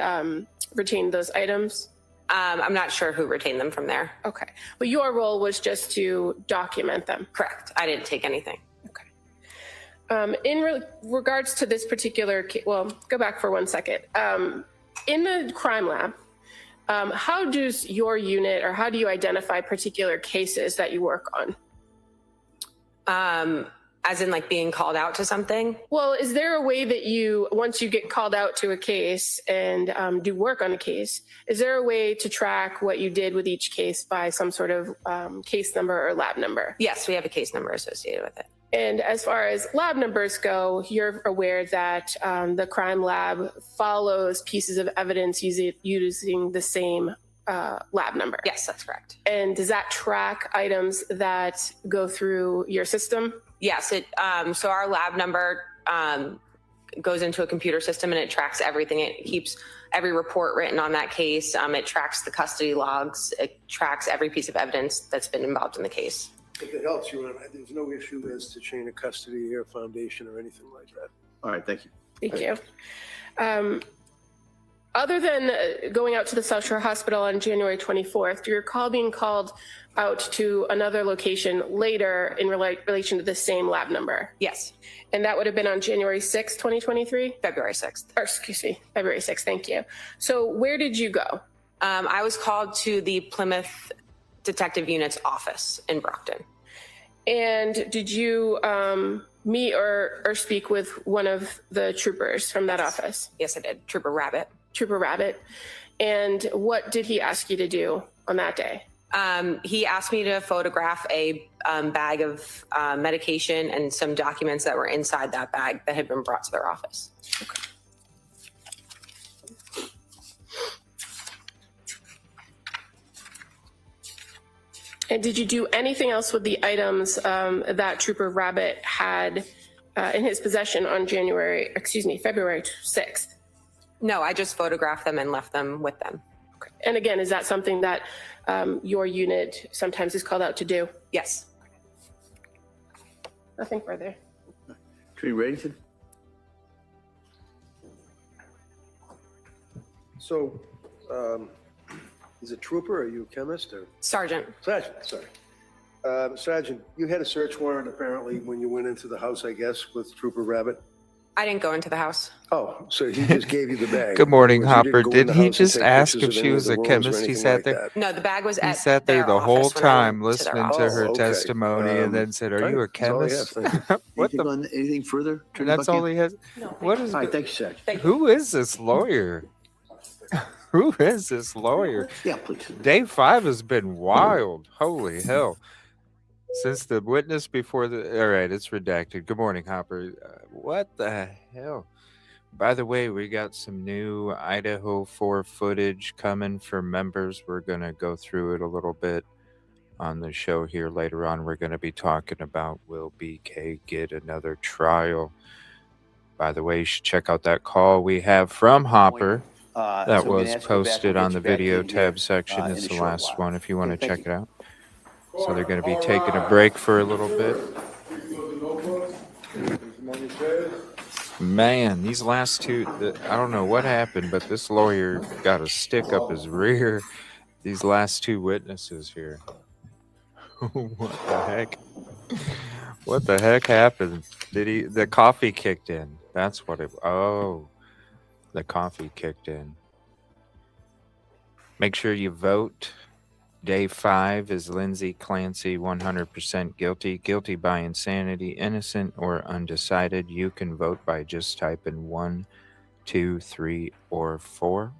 retained those items? I'm not sure who retained them from there. Okay. But your role was just to document them? Correct. I didn't take anything. Okay. In regards to this particular case, well, go back for 1 second. In the crime lab, how does your unit, or how do you identify particular cases that you work on? As in like being called out to something? Well, is there a way that you, once you get called out to a case and do work on a case, is there a way to track what you did with each case by some sort of case number or lab number? Yes, we have a case number associated with it. And as far as lab numbers go, you're aware that the crime lab follows pieces of evidence using the same lab number? Yes, that's correct. And does that track items that go through your system? Yes, so our lab number goes into a computer system and it tracks everything. It keeps every report written on that case. It tracks the custody logs. It tracks every piece of evidence that's been involved in the case. If it helps you, there's no issue as to chain of custody or foundation or anything like that. All right, thank you. Thank you. Other than going out to the South Shore Hospital on January 24th, do you recall being called out to another location later in relation to the same lab number? Yes. And that would have been on January 6th, 2023? February 6th. Or excuse me, February 6th, thank you. So where did you go? I was called to the Plymouth Detective Unit's office in Brockton. And did you meet or speak with one of the troopers from that office? Yes, I did. Trooper Rabbit. Trooper Rabbit. And what did he ask you to do on that day? He asked me to photograph a bag of medication and some documents that were inside that bag that had been brought to their office. Okay. And did you do anything else with the items that Trooper Rabbit had in his possession on February 6th? No, I just photographed them and left them with them. Okay. And again, is that something that your unit sometimes is called out to do? Yes. Nothing further. Attorney Reddington? So, is it trooper or are you a chemist or? Sergeant. Sergeant, sorry. Sergeant, you had a search warrant apparently when you went into the house, I guess, with Trooper Rabbit? I didn't go into the house. Oh, so he just gave you the bag. Good morning, But you didn't Hopper. go in Did the he house and just take ask pictures if of she any of was the a rooms or chemist? He anything sat like there. that? No, the bag was He at sat there their the whole office when I time went to their listening to office. her okay. testimony and then said, "Are you a That's all I have, chemist?" thank you. What Anything the? on anything further? And Attorney that's all Buckingham? he has. No, What is? All right, thank you, Sergeant. Who is this lawyer? Who is this lawyer? Yeah, please. Day 5 has been wild. Holy hell. Since the witness before the... All right, it's redacted. Good morning, Hopper. What the hell? By the way, we got some new Idaho 4 footage coming for members. We're going to go through it a little bit on the show here later on. We're going to be talking about will BK get another trial. By the way, you should check out that call we have from Hopper. That So I'm gonna was ask you to go back posted and on get the you back video in here, tab section. in It's a the short last while. one if you want to Okay, check thank it out. So they're going to be taking a break for a little bit. Man, these last two, I don't know what happened, but this lawyer got a stick up his rear. These last two witnesses here. What the heck? What the heck happened? The coffee kicked in. That's what it, oh, the coffee kicked in. Make sure you vote. Day 5 is Lindsay Clancy, 100% guilty. Guilty by insanity, innocent, or undecided. You can vote by just typing 1, 2, 3, or 4.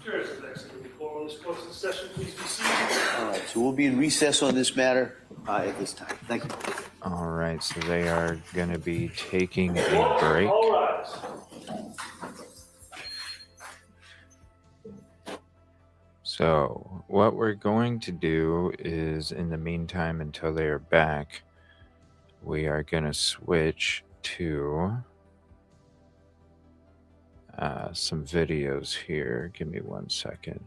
Cheers, next to the call this closing session, please be seated. All right, so we'll be in recess on this matter at this time. Thank you. All right, so they are going to be taking a break. All rise. So what we're going to do is, in the meantime, until they are back, we are going to switch to some videos here. Give me 1 second.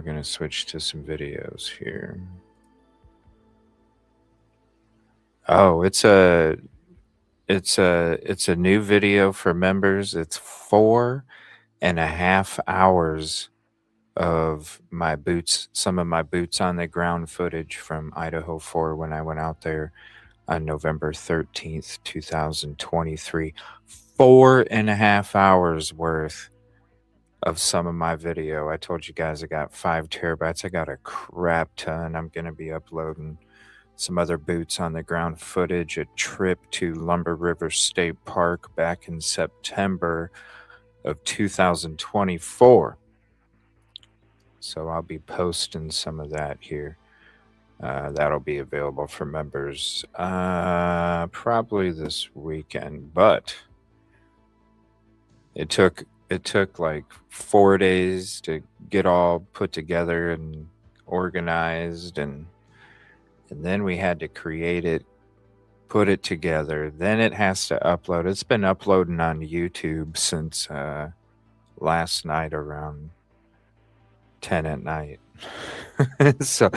We're going to switch to some videos here. Oh, it's a new video for members. It's 4.5 hours of my boots, some of my boots on the ground footage from Idaho 4 when I went out there on November 13th, 2023. 4.5 hours worth of some of my video. I told you guys I got 5 terabytes. I got a crap ton. I'm going to be uploading some other boots on the ground footage, a trip to Lumber River State Park back in September of 2024. So I'll be posting some of that here. That'll be available for members probably this weekend, but it took like 4 days to get all put together and organized, and then we had to create it, put it together, then it has to upload. It's been uploading on YouTube since last night around 10 at night. So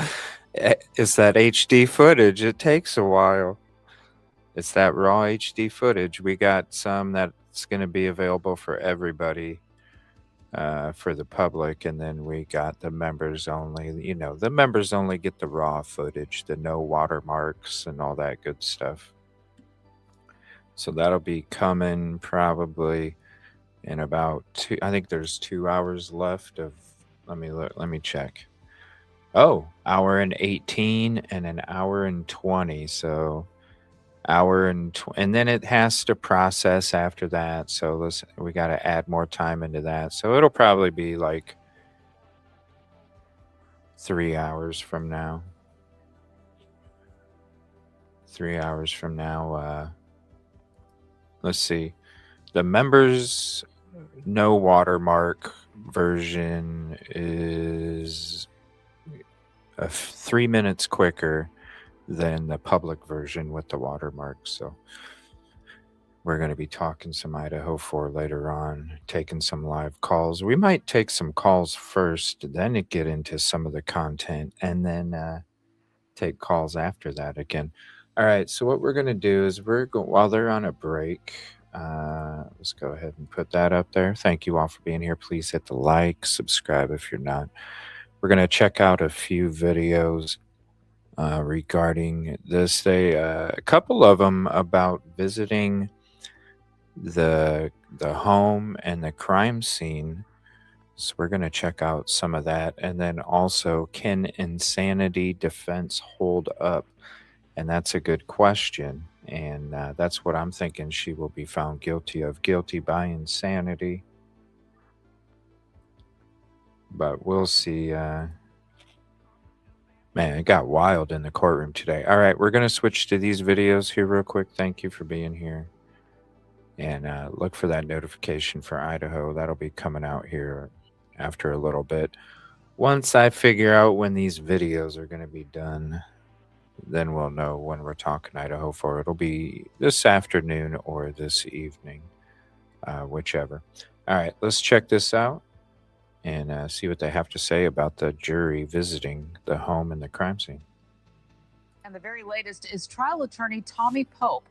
it's that HD footage. It takes a while. It's that raw HD footage. We got some that's going to be available for everybody, for the public, and then we got the members only. You know, the members only get the raw footage, the no watermarks and all that good stuff. So that'll be coming probably in about I think there's 2 hours left of, let me check. Oh, hour and 18 and an hour and 20. So hour and and then it has to process after that. So we got to add more time into that. So it'll probably be like 3 hours from now. 3 hours from now. Let's see. The members no watermark version is 3 minutes quicker than the public version with the watermark. So we're going to be talking some Idaho 4 later on, taking some live calls. We might take some calls first, then get into some of the content, and then take calls after that again. All right, so what we're going to do is while they're on a break, let's go ahead and put that up there. Thank you all for being here. Please hit the like, subscribe if you're not. We're going to check out a few videos regarding this. A couple of them about visiting the home and the crime scene. So we're going to check out some of that. And then also, can insanity defense hold up? And that's a good question. And that's what I'm thinking she will be found guilty of. Guilty by insanity. But we'll see. Man, it got wild in the courtroom today. All right, we're going to switch to these videos here real quick. Thank you for being here. And look for that notification for Idaho. That'll be coming out here after a little bit. Once I figure out when these videos are going to be done, then we'll know when we're talking Idaho 4. It'll be this afternoon or this evening, whichever. All right, let's check this out and see what they have to say about the jury visiting the home and the crime scene. And the very latest is trial attorney Tommy Pope.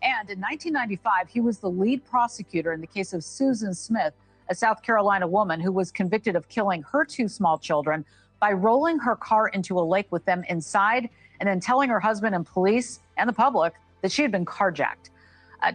And in 1995, he was the lead prosecutor in the case of Susan Smith, a South Carolina woman who was convicted of killing her 2 small children by rolling her car into a lake with them inside and then telling her husband and police and the public that she had been carjacked.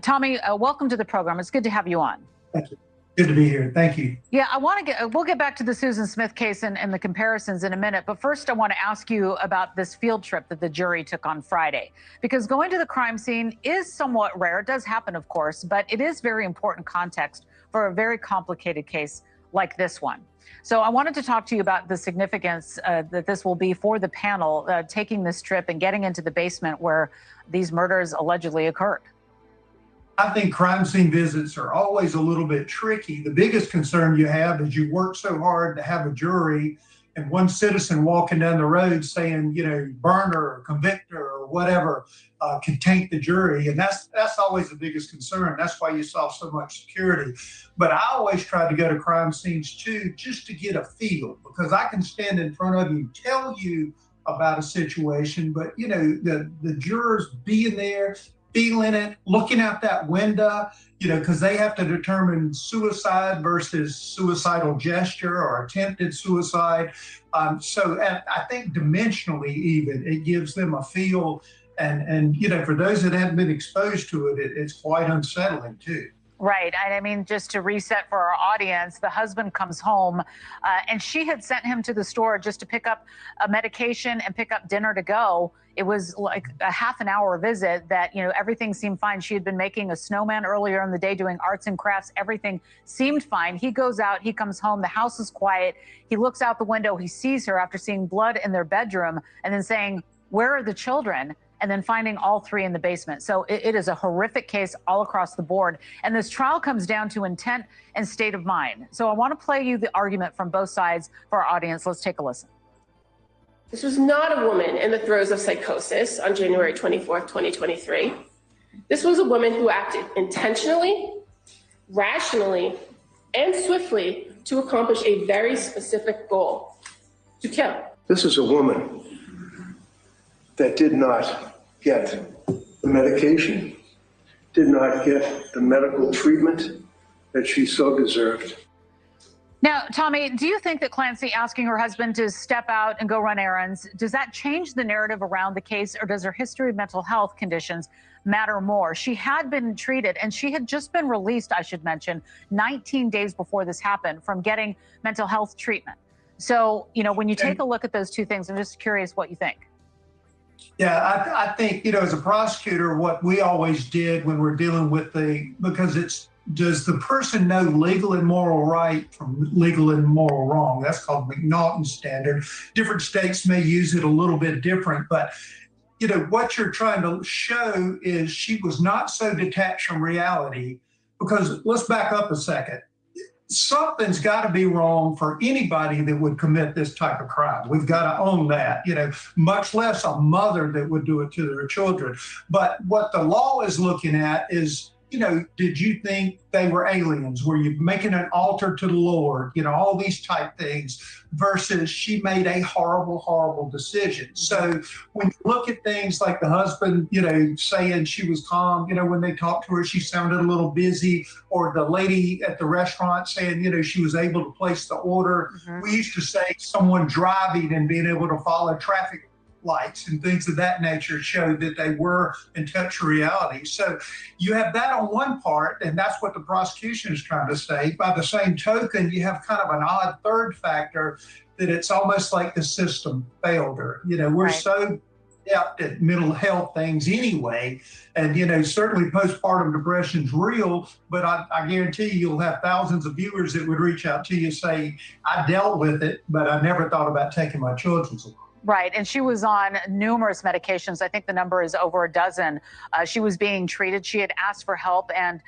Tommy, welcome to the program. It's good to have you on. Thank you. Good to be here. Thank you. Yeah, we'll get back to the Susan Smith case and the comparisons in a minute. But first, I want to ask you about this field trip that the jury took on Friday, because going to the crime scene is somewhat rare. It does happen, of course, but it is very important context for a very complicated case like this one. So I wanted to talk to you about the significance that this will be for the panel taking this trip and getting into the basement where these murders allegedly occurred. I think crime scene visits are always a little bit tricky. The biggest concern you have is you work so hard to have a jury and one citizen walking down the road saying, burn her or convict her or whatever can taint the jury. And that's always the biggest concern. That's why you saw so much security. But I always try to go to crime scenes too, just to get a feel, because I can stand in front of you, tell you about a situation, but the jurors being there, feeling it, looking out that window, because they have to determine suicide versus suicidal gesture or attempted suicide. So I think dimensionally even, it gives them a feel. And for those that haven't been exposed to it, it's quite unsettling too. Right. I mean, just to reset for our audience, the husband comes home and she had sent him to the store just to pick up a medication and pick up dinner to go. It was like a half an hour visit that, everything seemed fine. She had been making a snowman earlier in the day, doing arts and crafts. Everything seemed fine. He goes out, he comes home, the house is quiet. He looks out the window, he sees her after seeing blood in their bedroom and then saying, "Where are the children?" And then finding all three in the basement. So it is a horrific case all across the board. And this trial comes down to intent and state of mind. So I want to play you the argument from both sides for our audience. Let's take a listen. This was not a woman in the throes of psychosis on January 24th, 2023. This was a woman who acted intentionally, rationally, and swiftly to accomplish a very specific goal: to kill. This is a woman that did not get the medication, did not get the medical treatment that she so deserved. Now, Tommy, do you think that Clancy asking her husband to step out and go run errands, does that change the narrative around the case, or does her history of mental health conditions matter more? She had been treated, and she had just been released, I should mention, 19 days before this happened from getting mental health treatment. So, when you take a look at those two things, I'm just curious what you think. Yeah, I think, as a prosecutor, what we always did when we're dealing with does the person know legal and moral right from legal and moral wrong? That's called McNaughton standard. Different states may use it a little bit different, but what you're trying to show is she was not so detached from reality, because let's back up a second. Something's got to be wrong for anybody that would commit this type of crime. We've got to own that, much less a mother that would do it to their children. But what the law is looking at is, did you think they were aliens? Were you making an altar to the Lord? All these type things, versus she made a horrible, horrible decision. So when you look at things like the husband, saying she was calm, when they talked to her, she sounded a little busy, or the lady at the restaurant saying, she was able to place the order. Mm-hmm. We used to say someone driving and being able to follow traffic lights and things of that nature showed that they were in touch with reality. So you have that on one part, and that's what the prosecution is trying to say. By the same token, you have kind of an odd third factor, that it's almost like the system failed her. We're so adept at mental health things anyway, and certainly postpartum depression's real, but I guarantee you'll have thousands of viewers that would reach out to you say, I dealt with it, but I never thought about taking my children's life. Right. And she was on numerous medications. I think the number is over a dozen. She was being treated. She had asked for help. And,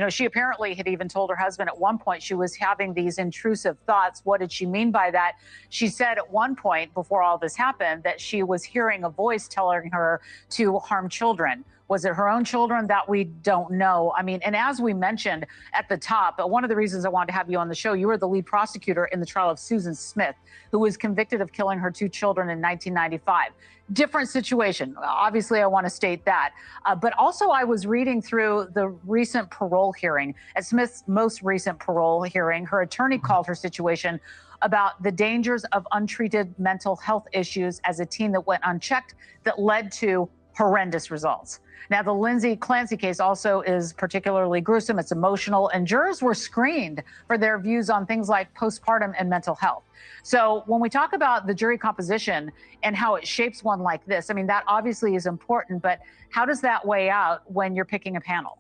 she apparently had even told her husband at one point she was having these intrusive thoughts. What did she mean by that? She said at one point before all this happened that she was hearing a voice telling her to harm children. Was it her own children? That we don't know. I mean, and as we mentioned at the top, one of the reasons I wanted to have you on the show, you were the lead prosecutor in the trial of Susan Smith, who was convicted of killing her two children in 1995. Different situation. Obviously, I want to state that. But also, I was reading through the recent parole hearing. At Smith's most recent parole hearing, her attorney called her situation about the dangers of untreated mental health issues as a teen that went unchecked that led to horrendous results. Now, the Lindsay Clancy case also is particularly gruesome. It's emotional, and jurors were screened for their views on things like postpartum and mental health. So when we talk about the jury composition and how it shapes one like this, I mean, that obviously is important, but how does that weigh out when you're picking a panel?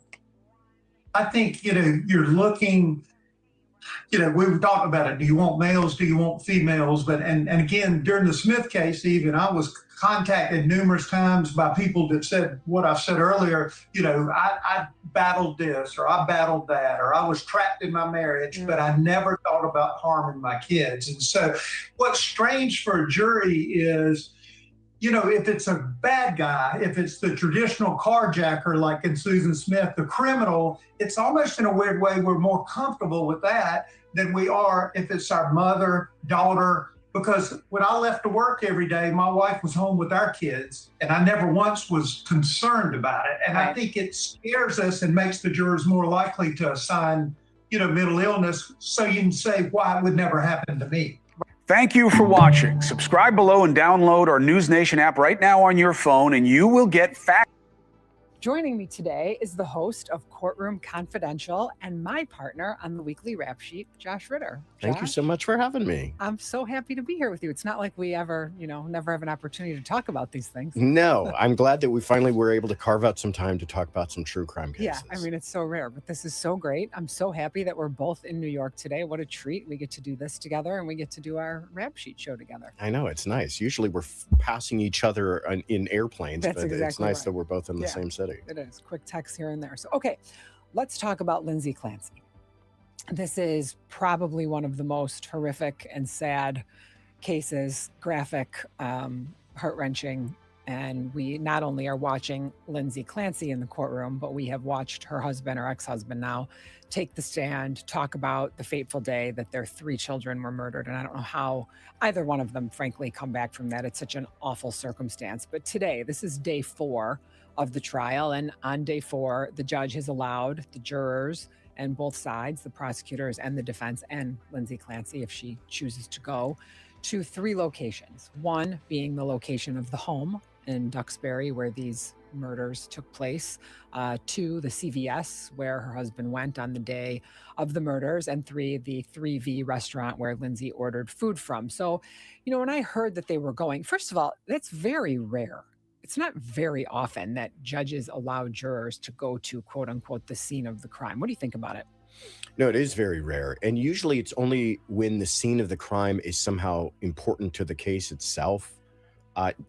I think, you're looking we were talking about it. Do you want males? Do you want females? But and again, during the Smith case, even I was contacted numerous times by people that said what I said earlier. I battled this, or I battled that, or I was trapped in my marriage, but I never thought about harming my kids. And so, what's strange for a jury is, if it's a bad guy, if it's the traditional carjacker, like in Susan Smith, the criminal, it's almost in a weird way, we're more comfortable with that than we are if it's our mother, daughter, because when I left to work every day, my wife was home with our kids, and I never once was concerned about it. And I think it scares us and makes the jurors more likely to assign, mental illness, so you can say why it would never happen to me. Thank you for watching. Subscribe below and download our News Nation app right now on your phone, and you will get facts. Joining me today is the host of Courtroom Confidential and my partner on the weekly rap sheet, Josh Ritter. Thank you so much for having me. I'm so happy to be here with you. It's not like we ever, never have an opportunity to talk about these things. No, I'm glad that we finally were able to carve out some time to talk about some true crime cases. Yeah, it's so rare, but this is so great. I'm so happy that we're both in New York today. What a treat. We get to do this together, and we get to do our rap sheet show together. I know, it's nice. Usually we're passing each other in airplanes, but it's nice that we're both in the same city. It is. Quick text here and there. So, okay, let's talk about Lindsay Clancy. This is probably one of the most horrific and sad cases, graphic, heart-wrenching. And we not only are watching Lindsay Clancy in the courtroom, but we have watched her husband or ex-husband now take the stand, talk about the fateful day that their 3 children were murdered. And I don't know how either one of them, frankly, come back from that. It's such an awful circumstance. But today, this is day 4 of the trial. And on day 4, the judge has allowed the jurors and both sides, the prosecutors and the defense, and Lindsay Clancy, if she chooses to go, to 3 locations. One being the location of the home in Duxbury where these murders took place, 2, the CVS where her husband went on the day of the murders, and 3, the 3V restaurant where Lindsay ordered food from. So, when I heard that they were going, first of all, that's very rare. It's not very often that judges allow jurors to go to, quote unquote, the scene of the crime. What do you think about it? No, it is very rare. And usually it's only when the scene of the crime is somehow important to the case itself.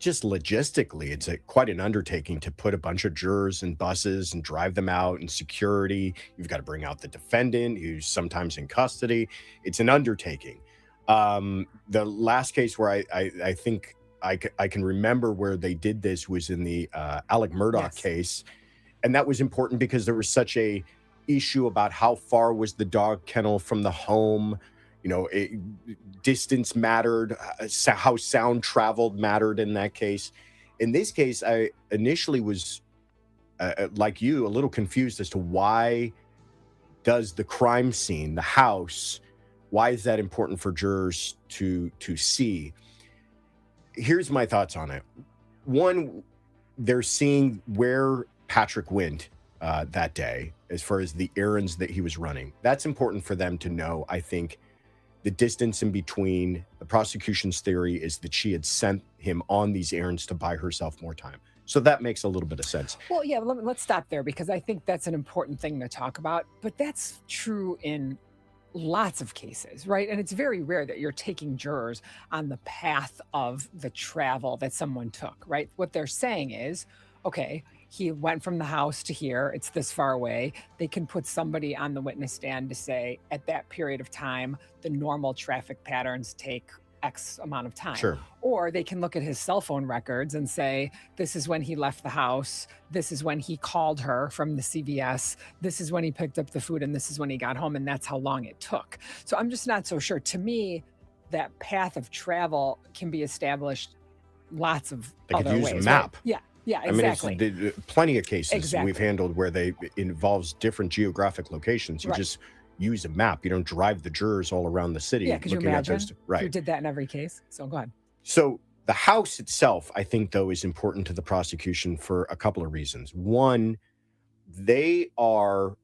Just logistically, it's quite an undertaking to put a bunch of jurors in buses and drive them out, and security. You've got to bring out the defendant who's sometimes in custody. It's an undertaking. The last case where I think I can remember where they did this was in the Alec Murdaugh case. And that was important because there was such a issue about how far was the dog kennel from the home. Distance mattered, how sound traveled mattered in that case. In this case, I initially was, like you, a little confused as to why does the crime scene, the house, why is that important for jurors to see? Here's my thoughts on it. One, they're seeing where Patrick went that day as far as the errands that he was running. That's important for them to know. I think the distance in between, the prosecution's theory is that she had sent him on these errands to buy herself more time. So that makes a little bit of sense. Well, yeah, let's stop there because I think that's an important thing to talk about. But that's true in lots of cases, right? And it's very rare that you're taking jurors on the path of the travel that someone took, right? What they're saying is, okay, he went from the house to here, it's this far away. They can put somebody on the witness stand to say, at that period of time, the normal traffic patterns take X amount of time. Sure. Or they can look at his cell phone records and say, this is when he left the house. This is when he called her from the CVS. This is when he picked up the food, and this is when he got home. And that's how long it took. So I'm just not so sure. To me, that path of travel can be established lots of They other could use ways. a map. Right? Yeah, exactly. I mean, it's plenty of cases Exactly. we've handled where they involves different geographic locations. You Right. just use a map. You don't drive the jurors all around the city. Yeah, could you looking at imagine those- if right. you did that in every case? So go ahead. So the house itself, I think, though, is important to the prosecution for a couple of reasons. One, they are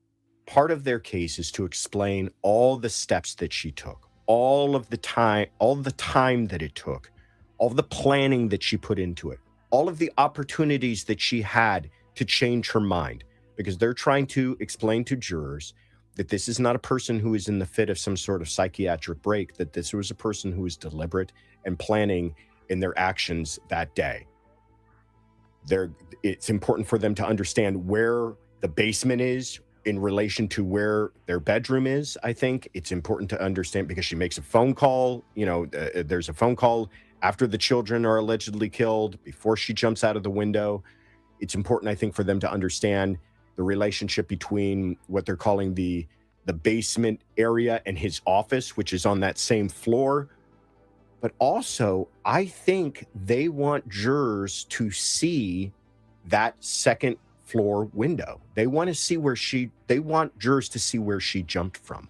part of their case is to explain all the steps that she took, all the time that it took, all the planning that she put into it, all of the opportunities that she had to change her mind, because they're trying to explain to jurors that this is not a person who is in the fit of some sort of psychiatric break, that this was a person who was deliberate and planning in their actions that day. It's important for them to understand where the basement is in relation to where their bedroom is. I think it's important to understand, because she makes a phone call, there's a phone call after the children are allegedly killed, before she jumps out of the window. It's important, I think, for them to understand the relationship between what they're calling the basement area and his office, which is on that same floor. But also, I think they want jurors to see that second floor window. They want jurors to see where she jumped from.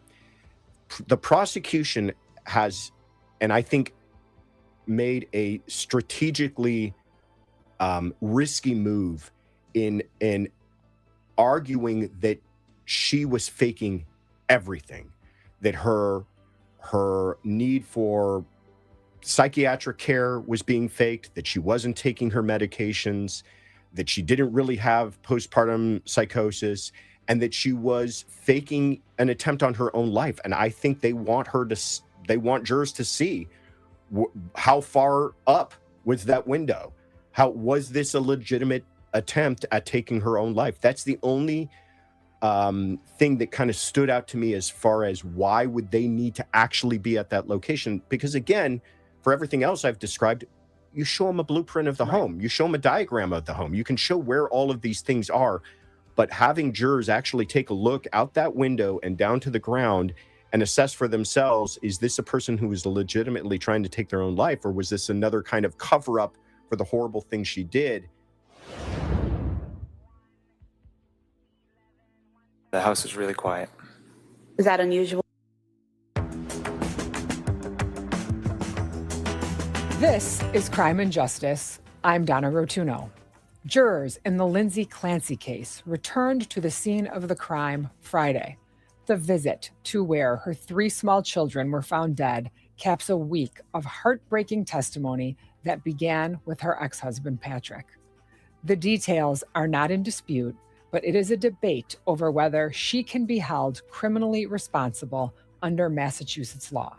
The prosecution has, and I think, made a strategically risky move in arguing that she was faking everything, that her need for psychiatric care was being faked, that she wasn't taking her medications, that she didn't really have postpartum psychosis, and that she was faking an attempt on her own life. And I think they want jurors to see how far up was that window. How was this a legitimate attempt at taking her own life? That's the only thing that kind of stood out to me as far as why would they need to actually be at that location? Because again, for everything else I've described, you show them a blueprint of the home. You show them a diagram of the home. You can show where all of these things are. But having jurors actually take a look out that window and down to the ground and assess for themselves, is this a person who was legitimately trying to take their own life, or was this another kind of cover-up for the horrible thing she did? The house is really quiet. Is that unusual? This is Crime and Justice. I'm Donna Rotuno. Jurors in the Lindsay Clancy case returned to the scene of the crime Friday. The visit to where her 3 small children were found dead caps a week of heartbreaking testimony that began with her ex-husband, Patrick. The details are not in dispute, but it is a debate over whether she can be held criminally responsible under Massachusetts law.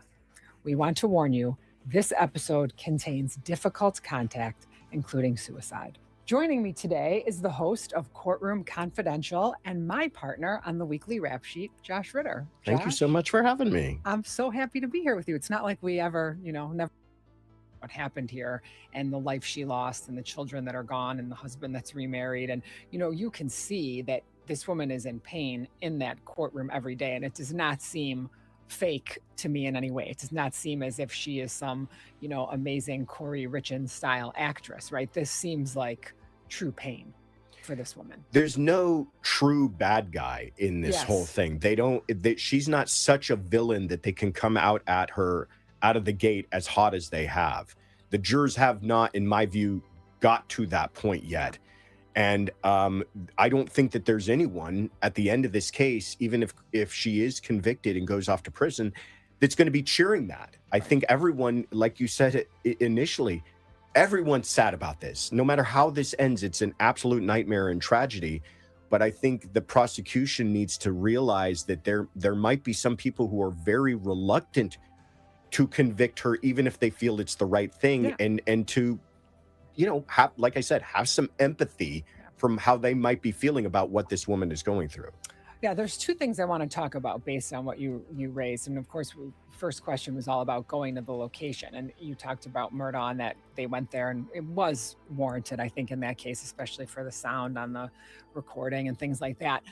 We want to warn you, this episode contains difficult content, including suicide. Joining me today is the host of Courtroom Confidential and my partner on the weekly rap sheet, Josh Ritter. Thank you so much for having me. I'm so happy to be here with you. It's not like we ever, never what happened here and the life she lost and the children that are gone and the husband that's remarried. And, you can see that this woman is in pain in that courtroom every day. And it does not seem fake to me in any way. It does not seem as if she is some, amazing Corey Richin style actress, right? This seems like true pain for this woman. There's no true bad guy in this whole thing. She's not such a villain that they can come out at her out of the gate as hot as they have. The jurors have not, in my view, got to that point yet. And I don't think that there's anyone at the end of this case, even if she is convicted and goes off to prison, that's going to be cheering that. I think everyone, like you said initially, everyone's sad about this. No matter how this ends, it's an absolute nightmare and tragedy. But I think the prosecution needs to realize that there might be some people who are very reluctant to convict her, even if they feel it's the right thing, and to, have, like I said, have some empathy from how they might be feeling about what this woman is going through. Yeah, there's 2 things I want to talk about based on what you raised. And of course, first question was all about going to the location. And you talked about Murdaugh, that they went there, and it was warranted, I think, in that case, especially for the sound on the recording and things like that.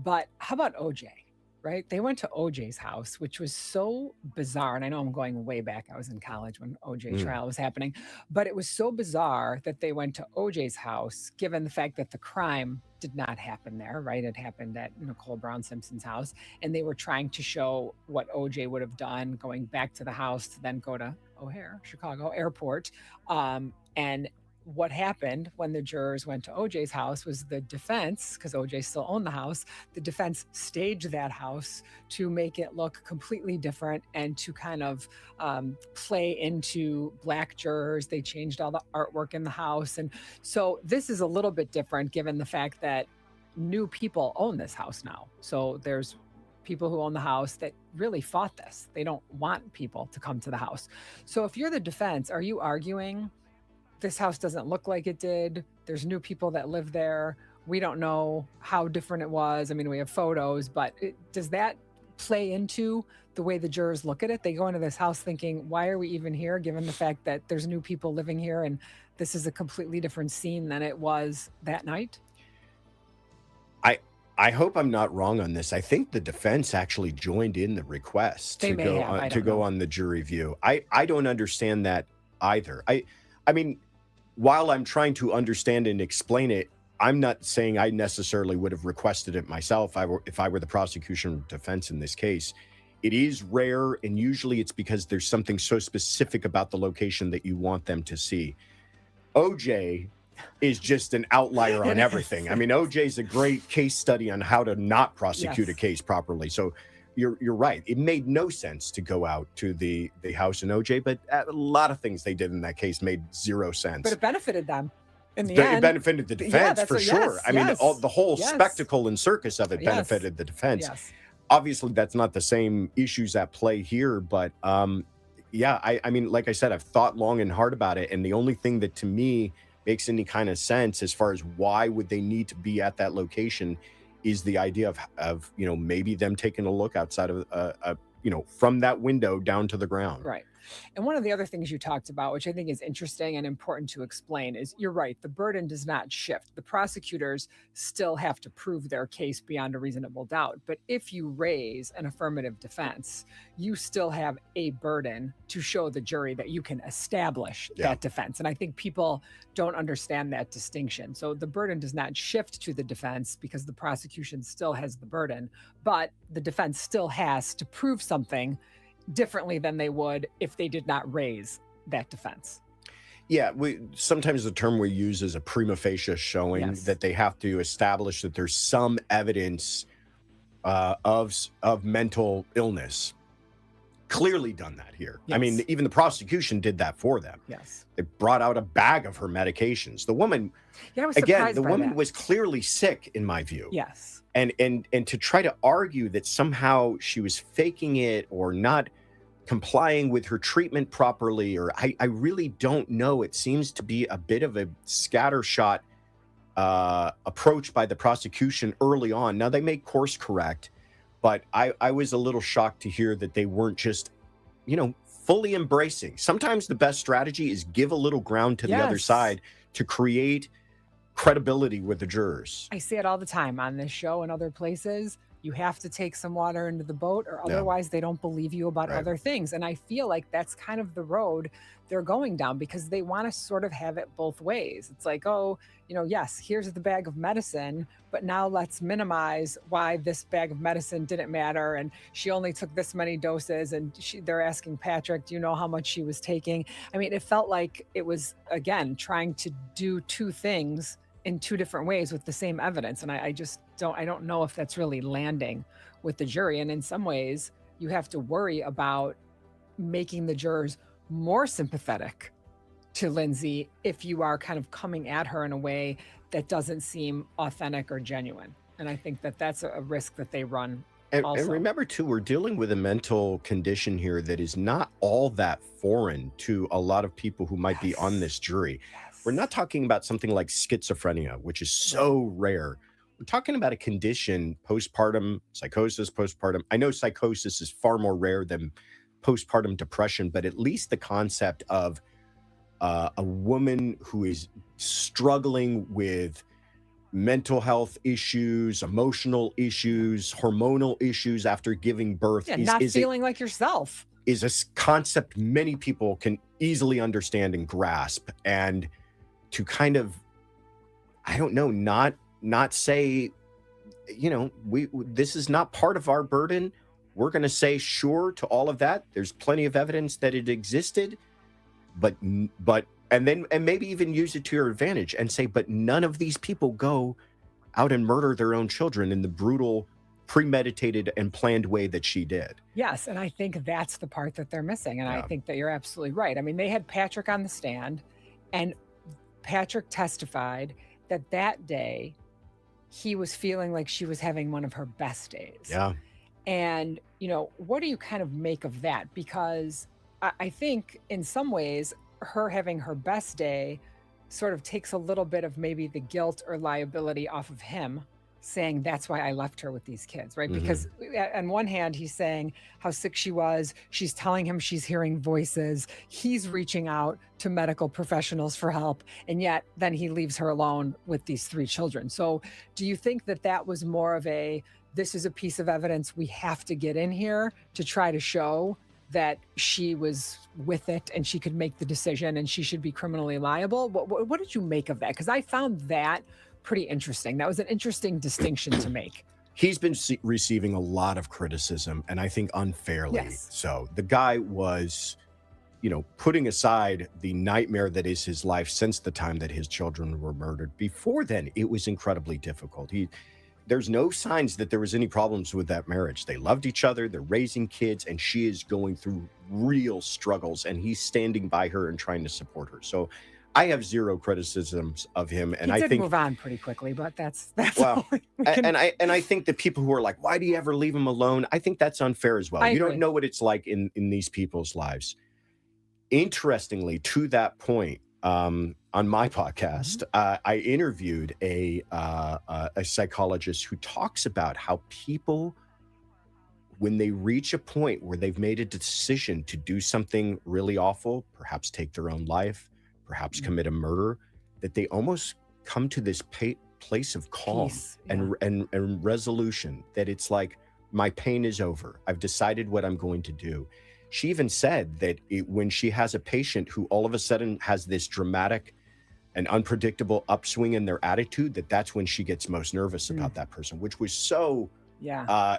But how about OJ? Right? They went to OJ's house, which was so bizarre. And I know I'm going way back. I was in college when OJ trial was happening, but it was so bizarre that they went to OJ's house, given the fact that the crime did not happen there, right? It happened at Nicole Brown Simpson's house. And they were trying to show what OJ would have done going back to the house to then go to O'Hare, Chicago Airport. And what happened when the jurors went to OJ's house was the defense, because OJ still owned the house, the defense staged that house to make it look completely different and to kind of play into Black jurors. They changed all the artwork in the house. And so this is a little bit different given the fact that new people own this house now. So there's people who own the house that really fought this. They don't want people to come to the house. So if you're the defense, are you arguing this house doesn't look like it did? There's new people that live there. We don't know how different it was. I mean, we have photos, but does that play into the way the jurors look at it? They go into this house thinking, why are we even here, given the fact that there's new people living here and this is a completely different scene than it was that night? I hope I'm not wrong on this. I think the defense actually joined in the request to go on the jury view. I don't understand that either. I mean, while I'm trying to understand and explain it, I'm not saying I necessarily would have requested it myself if I were the prosecution or defense in this case. It is rare, and usually it's because there's something so specific about the location that you want them to see. OJ is just an outlier on everything. I mean, OJ is a great case study on how to not prosecute a case properly. So you're right. It made no sense to go out to the house in OJ, but a lot of things they did in that case made zero sense. But it benefited them. In the end, it benefited the defense for sure. Yes, I mean, the whole spectacle and circus of it benefited the defense. Yes. Obviously, that's not the same issues at play here, but yeah, I mean, like I said, I've thought long and hard about it, and the only thing that to me makes any kind of sense as far as why would they need to be at that location is the idea of maybe them taking a look outside of from that window down to the ground. Right. And one of the other things you talked about, which I think is interesting and important to explain, is you're right. The burden does not shift. The prosecutors still have to prove their case beyond a reasonable doubt. But if you raise an affirmative defense, you still have a burden to show the jury that you can establish that defense. And I think people don't understand that distinction. So the burden does not shift to the defense because the prosecution still has the burden, but the defense still has to prove something differently than they would if they did not raise that defense. Yeah, sometimes the term we use is a prima facie showing that they have to establish that there's some evidence of mental illness. Clearly done that here. Yes. I mean, even the prosecution did that for them. Yes. They brought out a bag of her medications. The woman, I was surprised the by woman that. was clearly sick in my view. Yes. And to try to argue that somehow she was faking it or not complying with her treatment properly, or I really don't know. It seems to be a bit of a scattershot approach by the prosecution early on. Now they may course correct, but I was a little shocked to hear that they weren't just, fully embracing. Sometimes the best strategy is give a little ground to the other side to create credibility with the jurors. I see it all the time on this show and other places. You have to take some water into the boat or otherwise they don't believe you about other things. And I feel like that's kind of the road they're going down because they want to sort of have it both ways. It's like, yes, here's the bag of medicine, but now let's minimize why this bag of medicine didn't matter. And she only took this many doses. And they're asking Patrick, do you know how much she was taking? I mean, it felt like it was, again, trying to do two things in two different ways with the same evidence. And I don't know if that's really landing with the jury. And in some ways, you have to worry about making the jurors more sympathetic to Lindsay if you are kind of coming at her in a way that doesn't seem authentic or genuine. And I think that that's a risk that they run. And remember, too, we're dealing with a mental condition here that is not all that foreign to a lot of people who might be on this jury. We're not talking about something like schizophrenia, which is so rare. We're talking about a condition, postpartum psychosis, postpartum. I know psychosis is far more rare than postpartum depression, but at least the concept of a woman who is struggling with mental health issues, emotional issues, hormonal issues after giving birth. Not feeling like yourself. Is a concept many people can easily understand and grasp. And to kind of, I don't know, not say, this is not part of our burden. We're going to say sure to all of that. There's plenty of evidence that it existed, but and maybe even use it to your advantage and say, but none of these people go out and murder their own children in the brutal, premeditated and planned way that she did. Yes. And I think that's the part that they're missing. And I think that you're absolutely right. I mean, they had Patrick on the stand and Patrick testified that day he was feeling like she was having one of her best days. Yeah. And, what do you kind of make of that? Because I think in some ways, her having her best day sort of takes a little bit of maybe the guilt or liability off of him, saying that's why I left her with these kids, right? Because on one hand, he's saying how sick she was. She's telling him she's hearing voices. He's reaching out to medical professionals for help. And yet then he leaves her alone with these 3 children. So do you think that that was more of this is a piece of evidence we have to get in here to try to show that she was with it and she could make the decision and she should be criminally liable? What did you make of that? Because I found that pretty interesting. That was an interesting distinction to make. He's been receiving a lot of criticism, and I think unfairly. Yes. So the guy was, putting aside the nightmare that is his life since the time that his children were murdered. Before then, it was incredibly difficult. There's no signs that there was any problems with that marriage. They loved each other, they're raising kids, and she is going through real struggles, and he's standing by her and trying to support her. So I have zero criticisms of him, and He I did think move on pretty quickly, but that's well, all we can- and I think that people who are like, why do you ever leave him alone? I think that's unfair as well. I You agree. don't know what it's like in these people's lives. Interestingly, to that point, on my podcast, I interviewed a psychologist who talks about how people, when they reach a point where they've made a decision to do something really awful, perhaps take their own life, perhaps commit a murder, that they almost come to this place of calm and resolution, that it's like, my pain is over. I've decided what I'm going to do. She even said that when she has a patient who all of a sudden has this dramatic and unpredictable upswing in their attitude, that's when she gets most nervous about that person, which was so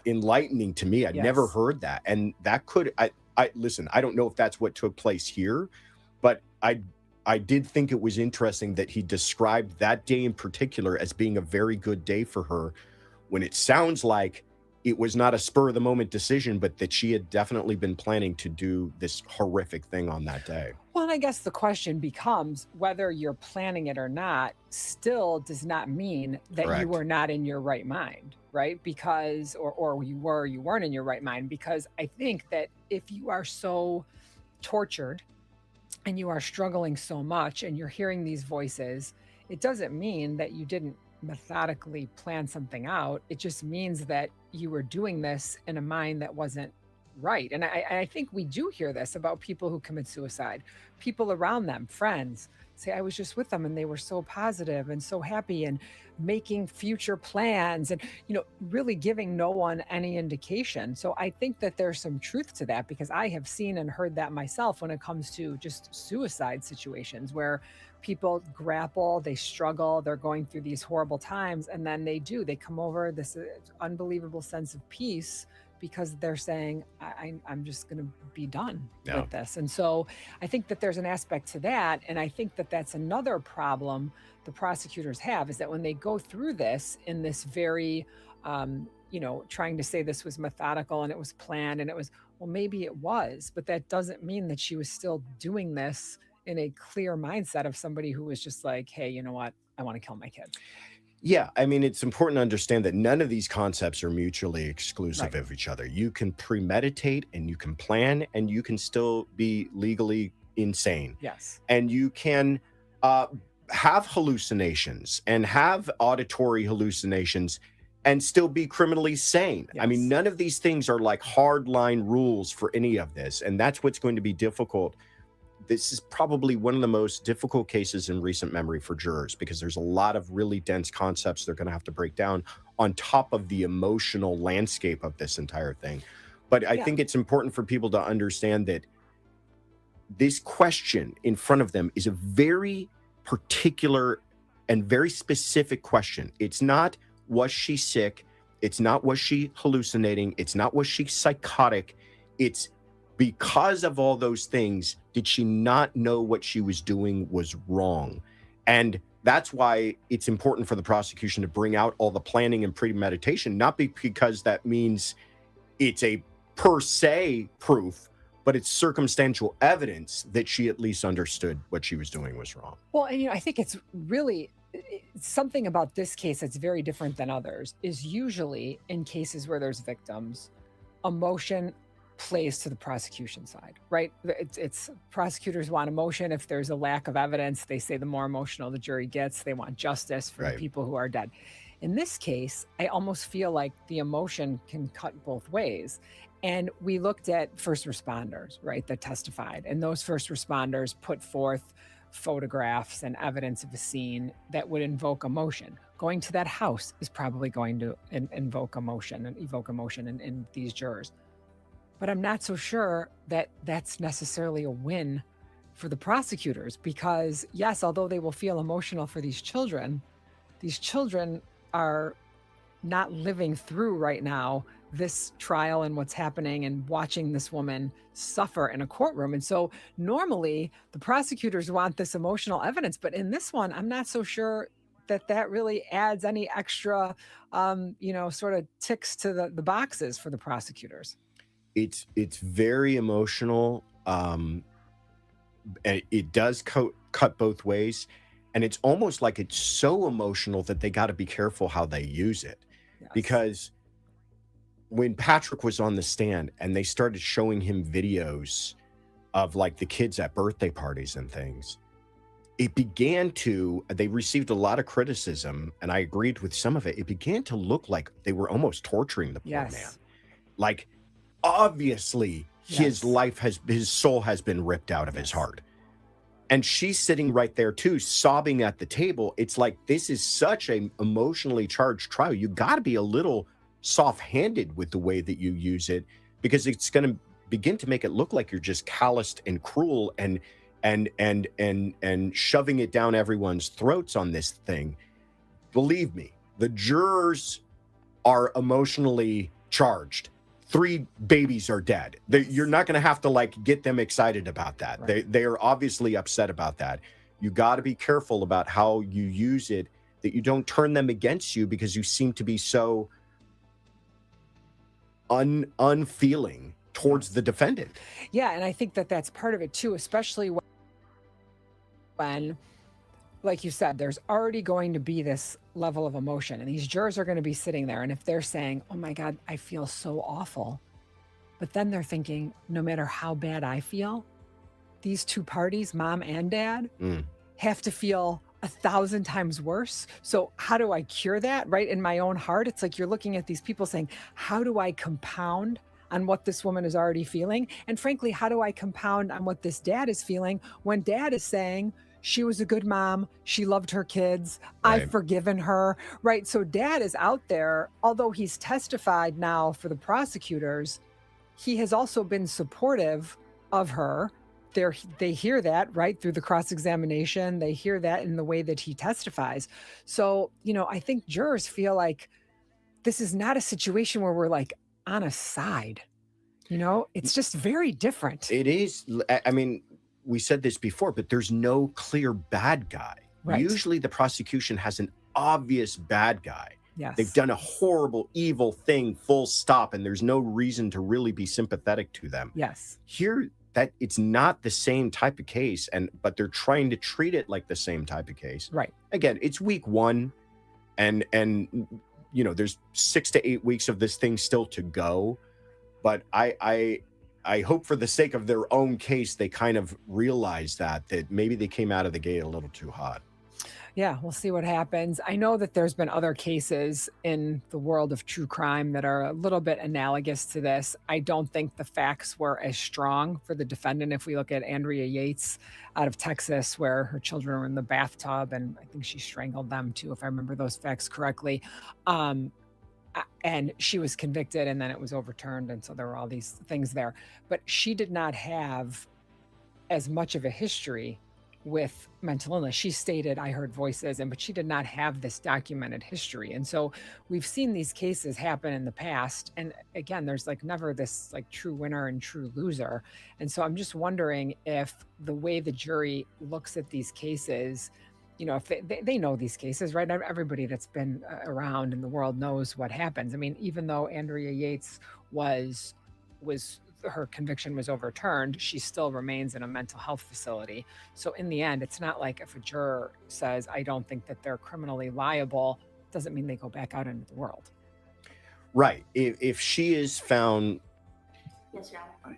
enlightening to me. I'd never heard that. And that could, listen, I don't know if that's what took place here, but I did think it was interesting that he described that day in particular as being a very good day for her, when it sounds like it was not a spur of the moment decision, but that she had definitely been planning to do this horrific thing on that day. Well, and I guess the question becomes whether you're planning it or not still does not mean that Correct. you were not in your right mind, right? Because, or you weren't in your right mind, because I think that if you are so tortured and you are struggling so much and you're hearing these voices, it doesn't mean that you didn't methodically plan something out. It just means that you were doing this in a mind that wasn't right. And I think we do hear this about people who commit suicide. People around them, friends, say, I was just with them and they were so positive and so happy and making future plans and, really giving no one any indication. So I think that there's some truth to that, because I have seen and heard that myself when it comes to just suicide situations where people grapple, they struggle, they're going through these horrible times, and then they come over this unbelievable sense of peace because they're saying, I'm just going to be done with this. And so I think that there's an aspect to that. And I think that that's another problem the prosecutors have, is that when they go through this in this very, trying to say this was methodical and it was planned and it was, well, maybe it was, but that doesn't mean that she was still doing this in a clear mindset of somebody who was just like, hey, you know what? I want to kill my kids. Yeah, I mean, it's important to understand that none of these concepts are mutually exclusive of each other. You can premeditate and you can plan and you can still be legally insane. Yes. And you can have hallucinations and have auditory hallucinations and still be criminally sane. I mean, none of these things are like hard line rules for any of this. And that's what's going to be difficult. This is probably one of the most difficult cases in recent memory for jurors, because there's a lot of really dense concepts they're going to have to break down on top of the emotional landscape of this entire thing. But I think it's important for people to understand that this question in front of them is a very particular and very specific question. It's not, was she sick? It's not, was she hallucinating? It's not, was she psychotic? It's, because of all those things, did she not know what she was doing was wrong? And that's why it's important for the prosecution to bring out all the planning and premeditation, not because that means it's a per se proof, but it's circumstantial evidence that she at least understood what she was doing was wrong. Well, and I think it's really something about this case that's very different than others is usually in cases where there's victims, emotion plays to the prosecution side, right? It's prosecutors want emotion. If there's a lack of evidence, they say the more emotional the jury gets, they want justice for the people who are dead. In this case, I almost feel like the emotion can cut both ways. And we looked at first responders, right, that testified. And those first responders put forth photographs and evidence of a scene that would invoke emotion. Going to that house is probably going to invoke emotion and evoke emotion in these jurors. But I'm not so sure that that's necessarily a win for the prosecutors because, yes, although they will feel emotional for these children are not living through right now this trial and what's happening and watching this woman suffer in a courtroom. And so normally the prosecutors want this emotional evidence, but in this one, I'm not so sure that really adds any extra, sort of ticks to the boxes for the prosecutors. It's very emotional. It does cut both ways. And it's almost like it's so emotional that they got to be careful how they use it. Yes. Because when Patrick was on the stand and they started showing him videos of like the kids at birthday parties and things, they received a lot of criticism, and I agreed with some of it. It began to look like they were almost torturing the poor man. Like, obviously, his soul has been ripped out of his heart. And she's sitting right there too, sobbing at the table. It's like, this is such an emotionally charged trial. You got to be a little soft-handed with the way that you use it, because it's going to begin to make it look like you're just calloused and cruel and shoving it down everyone's throats on this thing. Believe me, the jurors are emotionally charged. 3 babies are dead. You're not going to have to like get them excited about that. Right. They are obviously upset about that. You got to be careful about how you use it, that you don't turn them against you because you seem to be so unfeeling towards the defendant. Yeah, and I think that's part of it too, especially when, like you said, there's already going to be this level of emotion, and these jurors are going to be sitting there, and if they're saying, oh my God, I feel so awful, but then they're thinking, no matter how bad I feel, these 2 parties, mom and dad, have to feel 1,000 times worse. So how do I cure that? Right? In my own heart, it's like you're looking at these people saying, how do I compound on what this woman is already feeling? And frankly, how do I compound on what this dad is feeling when dad is saying, she was a good mom, she loved her kids, right, I've forgiven her, right? So dad is out there, although he's testified now for the prosecutors, he has also been supportive of her. They hear that, right, through the cross-examination. They hear that in the way that he testifies. So, I think jurors feel like this is not a situation where we're like on a side. It's just very different. It is. I mean, we said this before, but there's no clear bad guy. Right. Usually the prosecution has an obvious bad guy. Yes. They've done a horrible, evil thing, full stop, and there's no reason to really be sympathetic to them. Yes. Here, that it's not the same type of case, but they're trying to treat it like the same type of case. Right. Again, it's week 1, and there's 6 to 8 weeks of this thing still to go. But I hope for the sake of their own case, they kind of realize that maybe they came out of the gate a little too hot. Yeah, we'll see what happens. I know that there's been other cases in the world of true crime that are a little bit analogous to this. I don't think the facts were as strong for the defendant. If we look at Andrea Yates out of Texas, where her children were in the bathtub, and I think she strangled them too, if I remember those facts correctly. And she was convicted, and then it was overturned. And so there were all these things there. But she did not have as much of a history with mental illness. She stated, I heard voices, but she did not have this documented history. And so we've seen these cases happen in the past. And again, there's like never this like true winner and true loser. And so I'm just wondering if the way the jury looks at these cases, if they know these cases, right? Everybody that's been around in the world knows what happens. I mean, even though Andrea Yates was her conviction was overturned, she still remains in a mental health facility. So in the end, it's not like if a juror says, I don't think that they're criminally liable, doesn't mean they go back out into the world. Right. If she is found Yes, Your Honor.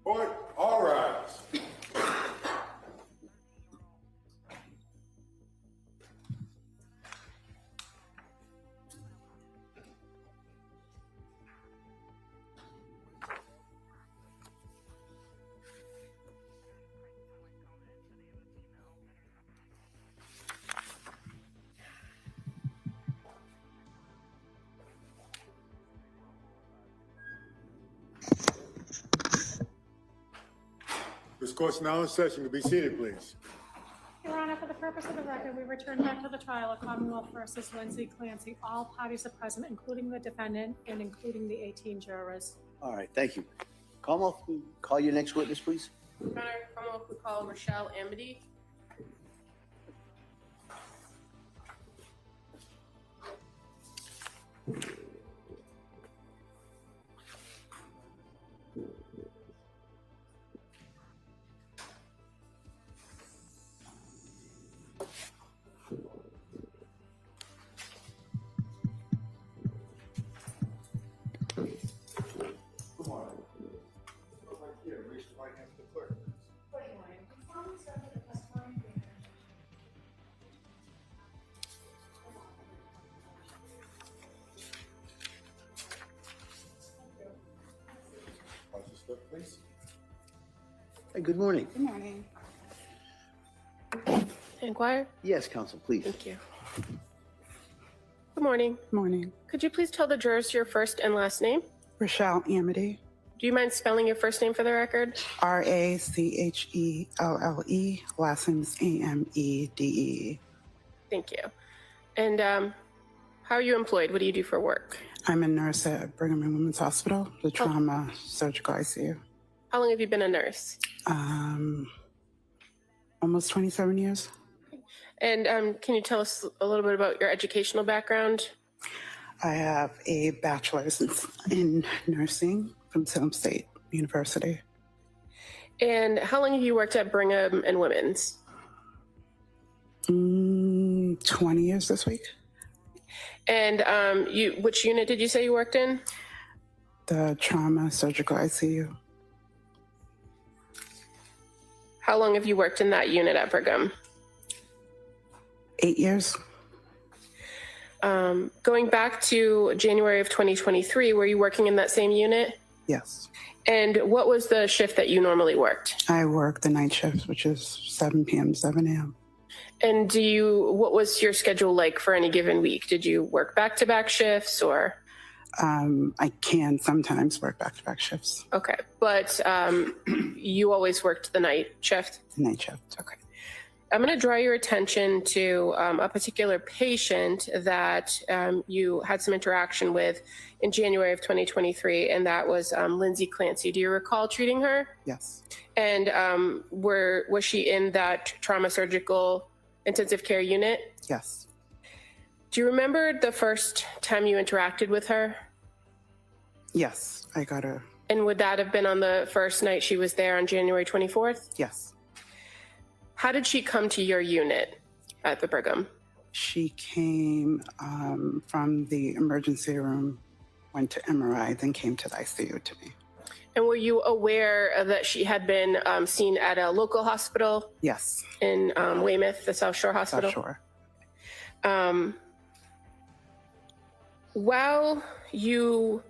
Court, all rise. This court's now in session. To be seated, please. Your Honor, for the purpose of the record, we return back to the trial of Commonwealth versus Lindsay Clancy. All parties are present, including the defendant and including the 18 jurors. All right, thank you. Commonwealth, call your next witness, please. Your Honor, Commonwealth would call Rochelle Amity. Please. Hey, good morning. Good morning. Inquire? Yes, counsel, please. Thank you. Good morning. Morning. Could you please tell the jurors your first and last name? Rochelle Amity. Do you mind spelling your first name for the record? Rachelle. Last name's Amede. Thank you. And how are you employed? What do you do for work? I'm a nurse at Brigham and Women's Hospital, the trauma surgical ICU. How long have you been a nurse? Almost 27 years. And can you tell us a little bit about your educational background? I have a bachelor's in nursing from Salem State University. And how long have you worked at Brigham and Women's? 20 years this week. And which unit did you say you worked in? The trauma surgical ICU. How long have you worked in that unit at Brigham? 8 years. Going back to January of 2023, were you working in that same unit? Yes. And what was the shift that you normally worked? I work the night shift, which is 7 p.m. to 7 a.m. And what was your schedule like for any given week? Did you work back-to-back shifts or? I can sometimes work back-to-back shifts. Okay, but you always worked the night shift? The night shift. Okay. I'm going to draw your attention to a particular patient that you had some interaction with in January of 2023, and that was Lindsay Clancy. Do you recall treating her? Yes. And was she in that trauma surgical intensive care unit? Yes. Do you remember the first time you interacted with her? Yes, I got her. And would that have been on the first night she was there on January 24th? Yes. How did she come to your unit at the Brigham? She came from the emergency room, went to MRI, then came to the ICU to me. And were you aware that she had been seen at a local hospital? Yes. In Weymouth, the South Shore Hospital? South Shore. While you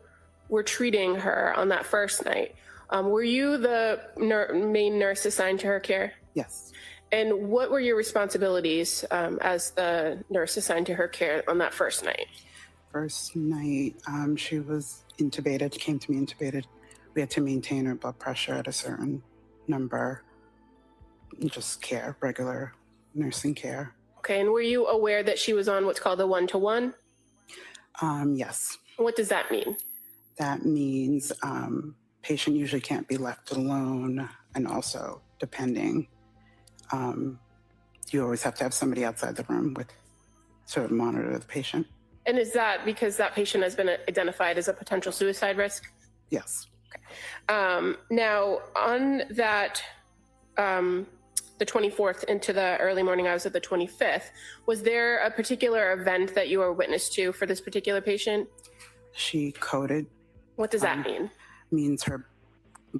were treating her on that first night, were you the main nurse assigned to her care? Yes. And what were your responsibilities as the nurse assigned to her care on that first night? First night, she was intubated, came to me intubated We had to maintain her blood pressure at a certain number, just care, regular nursing care. Okay, and were you aware that she was on what's called a 1-to-1? Yes. What does that mean? That means patient usually can't be left alone, and also depending, you always have to have somebody outside the room to monitor the patient. And is that because that patient has been identified as a potential suicide risk? Yes. Now, on that, the 24th into the early morning hours of the 25th, was there a particular event that you were witness to for this particular patient? She coded. What does that mean? Means her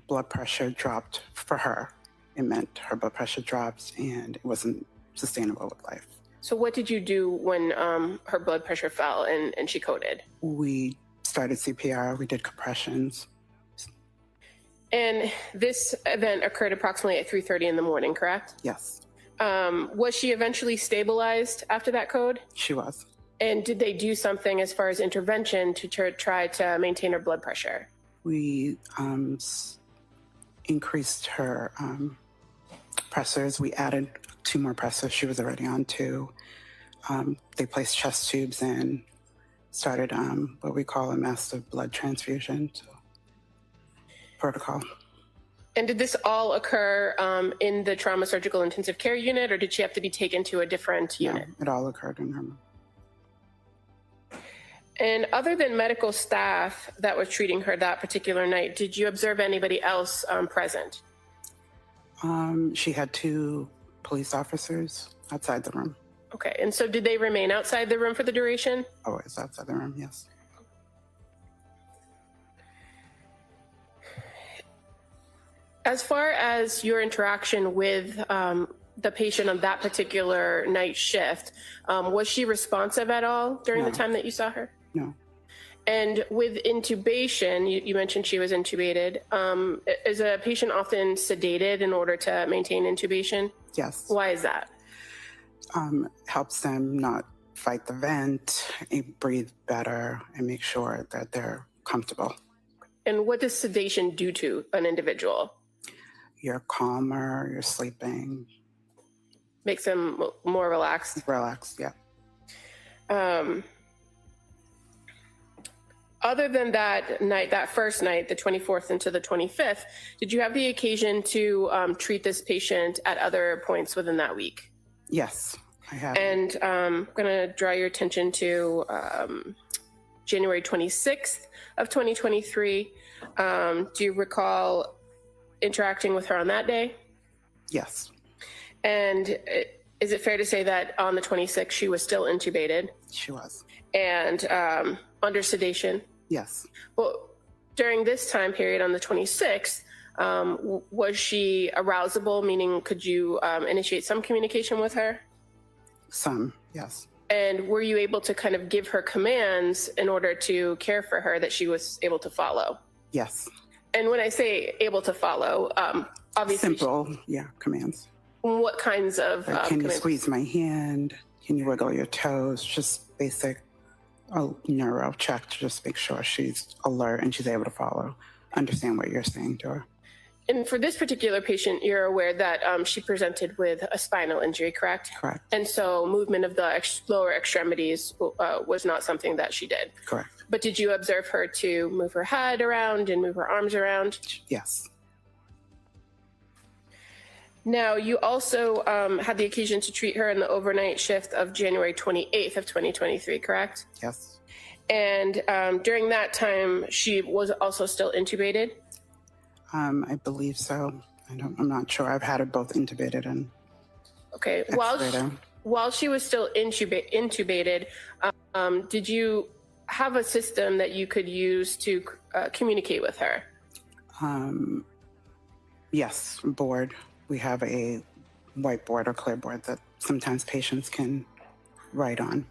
blood pressure dropped for her. It meant her blood pressure dropped and it wasn't sustainable with life. So what did you do when her blood pressure fell and she coded? We started CPR, we did compressions. And this event occurred approximately at 3:30 in the morning, correct? Yes. Was she eventually stabilized after that code? She was. And did they do something as far as intervention to try to maintain her blood pressure? We increased her pressors. We added 2 more pressors. She was already on 2. They placed chest tubes in, started what we call a massive blood transfusion protocol. And did this all occur in the trauma surgical intensive care unit, or did she have to be taken to a different unit? No, it all occurred in her. And other than medical staff that was treating her that particular night, did you observe anybody else present? She had 2 police officers outside the room. Okay, and so did they remain outside the room for the duration? Always outside the room, yes. As far as your interaction with the patient on that particular night shift, was she responsive at all during the time that you saw her? No. And with intubation, you mentioned she was intubated. Is a patient often sedated in order to maintain intubation? Yes. Why is that? Helps them not fight the vent, breathe better, and make sure that they're comfortable. And what does sedation do to an individual? You're calmer, you're sleeping. Makes them more relaxed? Relaxed, yeah. Other than that night, that first night, the 24th into the 25th, did you have the occasion to treat this patient at other points within that week? Yes, I have. And I'm going to draw your attention to January 26th of 2023. Do you recall interacting with her on that day? Yes. And is it fair to say that on the 26th, she was still intubated? She was. And under sedation? Yes. Well, during this time period on the 26th, was she arousable, meaning could you initiate some communication with her? Some, yes. And were you able to kind of give her commands in order to care for her that she was able to follow? Yes. And when I say able to follow, obviously. Simple, commands. What kinds of Like, can you commands? squeeze my hand? Can you wiggle your toes? Just basic neuro check to just make sure she's alert and she's able to follow, understand what you're saying to her. And for this particular patient, you're aware that she presented with a spinal injury, correct? Correct. And so movement of the lower extremities was not something that she did. Correct. But did you observe her to move her head around and move her arms around? Yes. Now, you also had the occasion to treat her in the overnight shift of January 28th of 2023, correct? Yes. And during that time, she was also still intubated? I believe so. I'm not sure. I've had her both intubated and Okay. extubated. While she was still intubated, did you have a system that you could use to communicate with her? Yes, board. We have a whiteboard or clipboard that sometimes patients can write on.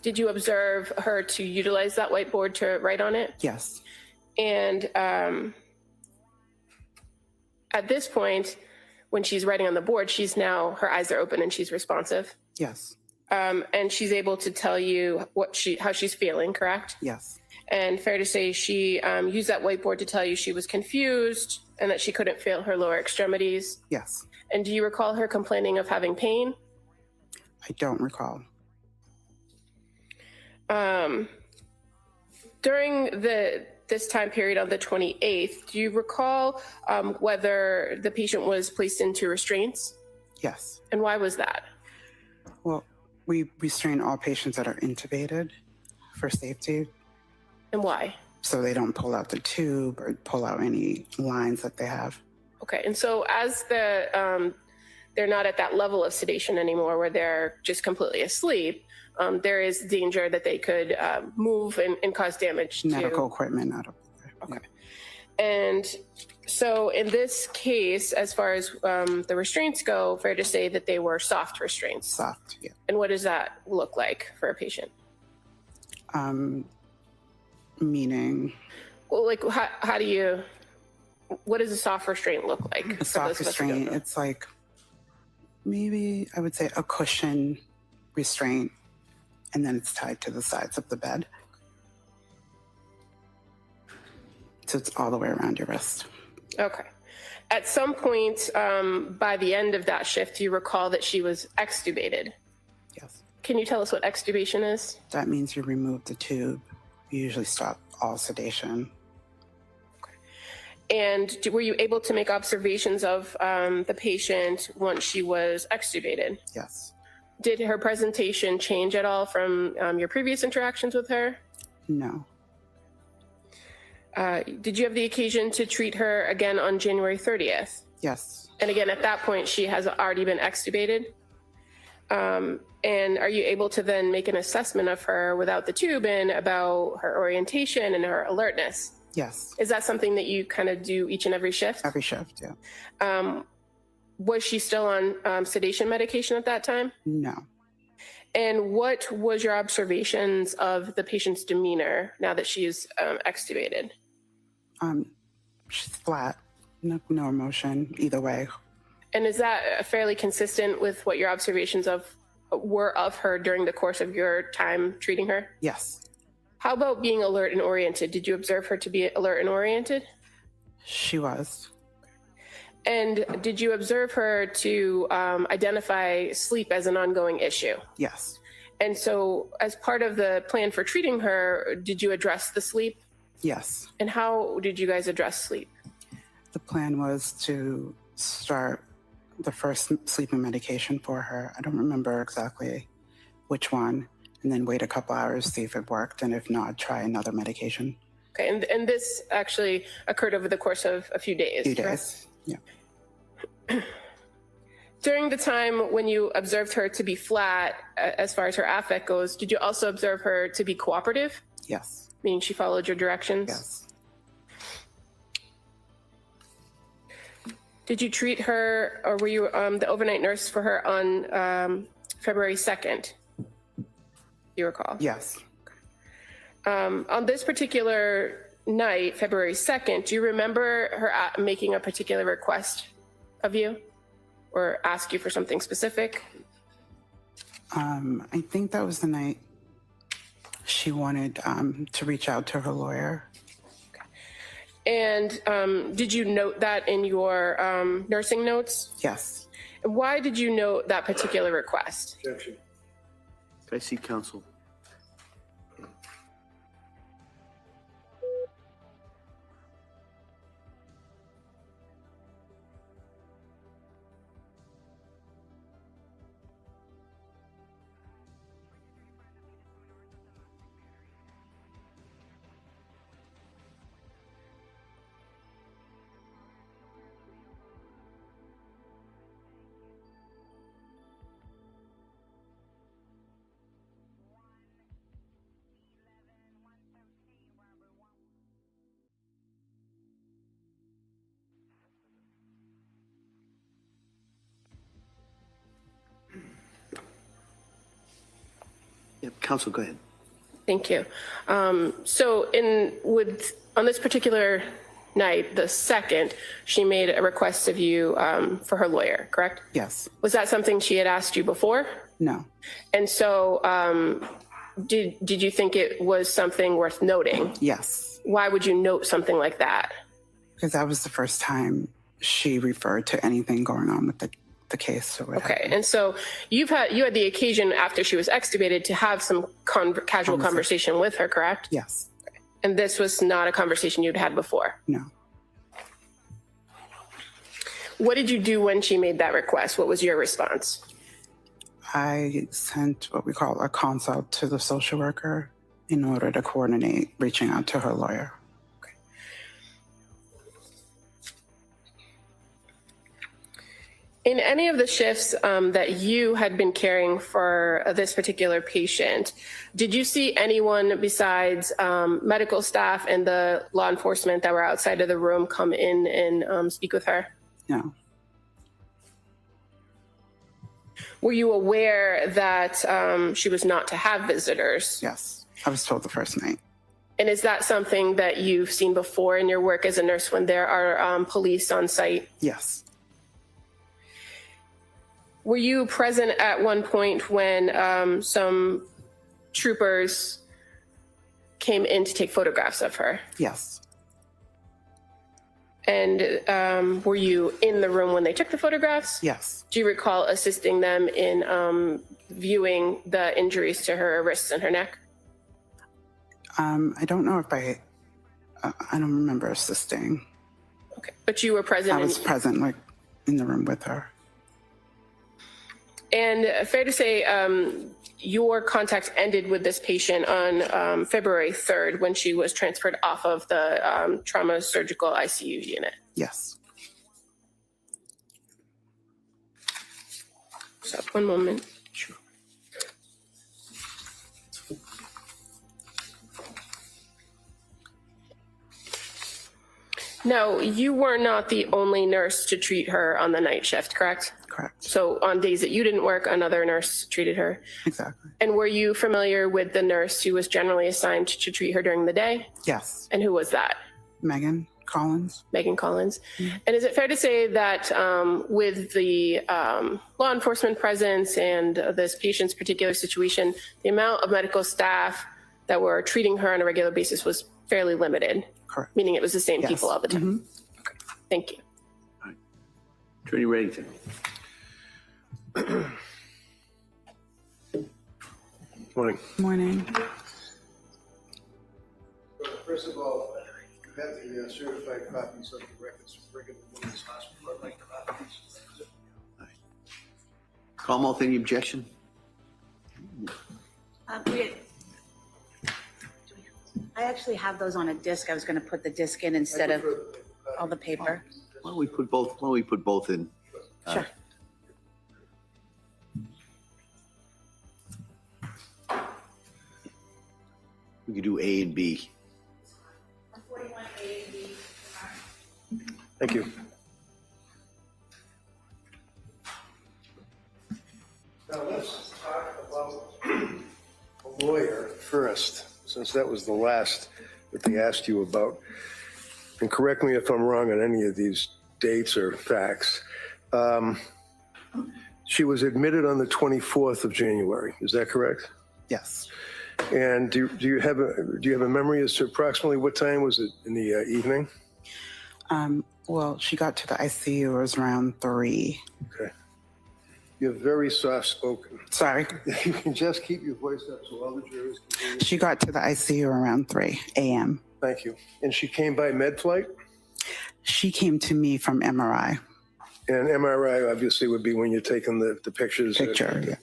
Did you observe her to utilize that whiteboard to write on it? Yes. And at this point, when she's writing on the board, her eyes are open and she's responsive. Yes. And she's able to tell you how she's feeling, correct? Yes. And fair to say she used that whiteboard to tell you she was confused and that she couldn't feel her lower extremities. Yes. And do you recall her complaining of having pain? I don't recall. During this time period on the 28th, do you recall whether the patient was placed into restraints? Yes. And why was that? Well, we restrain all patients that are intubated for safety. And why? So they don't pull out the tube or pull out any lines that they have. Okay, and so as they're not at that level of sedation anymore where they're just completely asleep, there is danger that they could move and cause damage to Medical equipment out of Okay. And so in this case, as far as the restraints go, fair to say that they were soft restraints. Soft, yeah. And what does that look like for a patient? Meaning? Well, like how do you, what does a soft restraint look like? A soft restraint, it's like maybe I would say a cushion restraint, and then it's tied to the sides of the bed. So it's all the way around your wrist. Okay. At some point by the end of that shift, you recall that she was extubated. Yes. Can you tell us what extubation is? That means you remove the tube. You usually stop all sedation. And were you able to make observations of the patient once she was extubated? Yes. Did her presentation change at all from your previous interactions with her? No. Did you have the occasion to treat her again on January 30th? Yes. And again, at that point, she has already been extubated. And are you able to then make an assessment of her without the tube in about her orientation and her alertness? Yes. Is that something that you kind of do each and every shift? Every shift, yeah. Was she still on sedation medication at that time? No. And what was your observations of the patient's demeanor now that she's extubated? She's flat, no emotion either way. And is that fairly consistent with what your observations were of her during the course of your time treating her? Yes. How about being alert and oriented? Did you observe her to be alert and oriented? She was. And did you observe her to identify sleep as an ongoing issue? Yes. And so as part of the plan for treating her, did you address the sleep? Yes. And how did you guys address sleep? The plan was to start the first sleeping medication for her. I don't remember exactly which one, and then wait a couple hours, see if it worked, and if not, try another medication. Okay, and this actually occurred over the course of a few days. Few days, yeah. During the time when you observed her to be flat, as far as her affect goes, did you also observe her to be cooperative? Yes. Meaning she followed your directions? Yes. Did you treat her, or were you the overnight nurse for her on February 2nd? You recall? Yes. On this particular night, February 2nd, do you remember her making a particular request of you or ask you for something specific? I think that was the night she wanted to reach out to her lawyer. And did you note that in your nursing notes? Yes. Why did you note that particular request? Objection. Can I see counsel? Yep, counsel, go ahead. Thank you. So on this particular night, the 2nd, she made a request of you for her lawyer, correct? Yes. Was that something she had asked you before? No. And so did you think it was something worth noting? Yes, Why would you note something like that? because that was the first time she referred to anything going on with the case. Or what Okay, happened. and so you had the occasion after she was extubated to have some casual conversation with her, correct? Yes. And this was not a conversation you'd had before? No. What did you do when she made that request? What was your response? I sent what we call a consult to the social worker in order to coordinate reaching out to her lawyer. In any of the shifts that you had been caring for this particular patient, did you see anyone besides medical staff and the law enforcement that were outside of the room come in and speak with her? No. Were you aware that she was not to have visitors? Yes, I was told the first night. And is that something that you've seen before in your work as a nurse when there are police on site? Yes. Were you present at one point when some troopers came in to take photographs of her? Yes. And were you in the room when they took the photographs? Yes. Do you recall assisting them in viewing the injuries to her wrists and her neck? I don't know if I don't remember assisting. Okay, but you were present. I was present, like in the room with her. And fair to say, your contact ended with this patient on February 3rd when she was transferred off of the trauma surgical ICU unit. Yes. So, one moment. Sure. Now, you were not the only nurse to treat her on the night shift, correct? Correct. So on days that you didn't work, another nurse treated her? Exactly. And were you familiar with the nurse who was generally assigned to treat her during the day? Yes. And who was that? Megan Collins. Megan Collins. And is it fair to say that with the law enforcement presence and this patient's particular situation, the amount of medical staff that were treating her on a regular basis was fairly limited? Correct. Meaning it was the same Yes. people all the time? Okay. Thank you. Attorney Reddington. Morning. Morning. First of all, you have the certified copies of the records from Brigham and Women's Hospital. I'd like copies. Commonwealth, any objection? I actually have those on a disc. I was going to put the disc in instead of all the paper. Why don't we put both in? Sure. We could do A and B. Thank you. Now let's talk about a lawyer first, since that was the last that they asked you about. And correct me if I'm wrong on any of these dates or facts. She was admitted on the 24th of January. Is that correct? Yes. And do you have a memory as to approximately what time was it in the evening? Well, she got to the ICU. It was around 3. Okay. You're very soft-spoken. Sorry. You can just keep your voice up so all the jurors can hear you. She got to the ICU around 3 a.m. Thank you. And she came by med flight? She came to me from MRI. And MRI obviously would be when you're taking the pictures. Picture, yeah.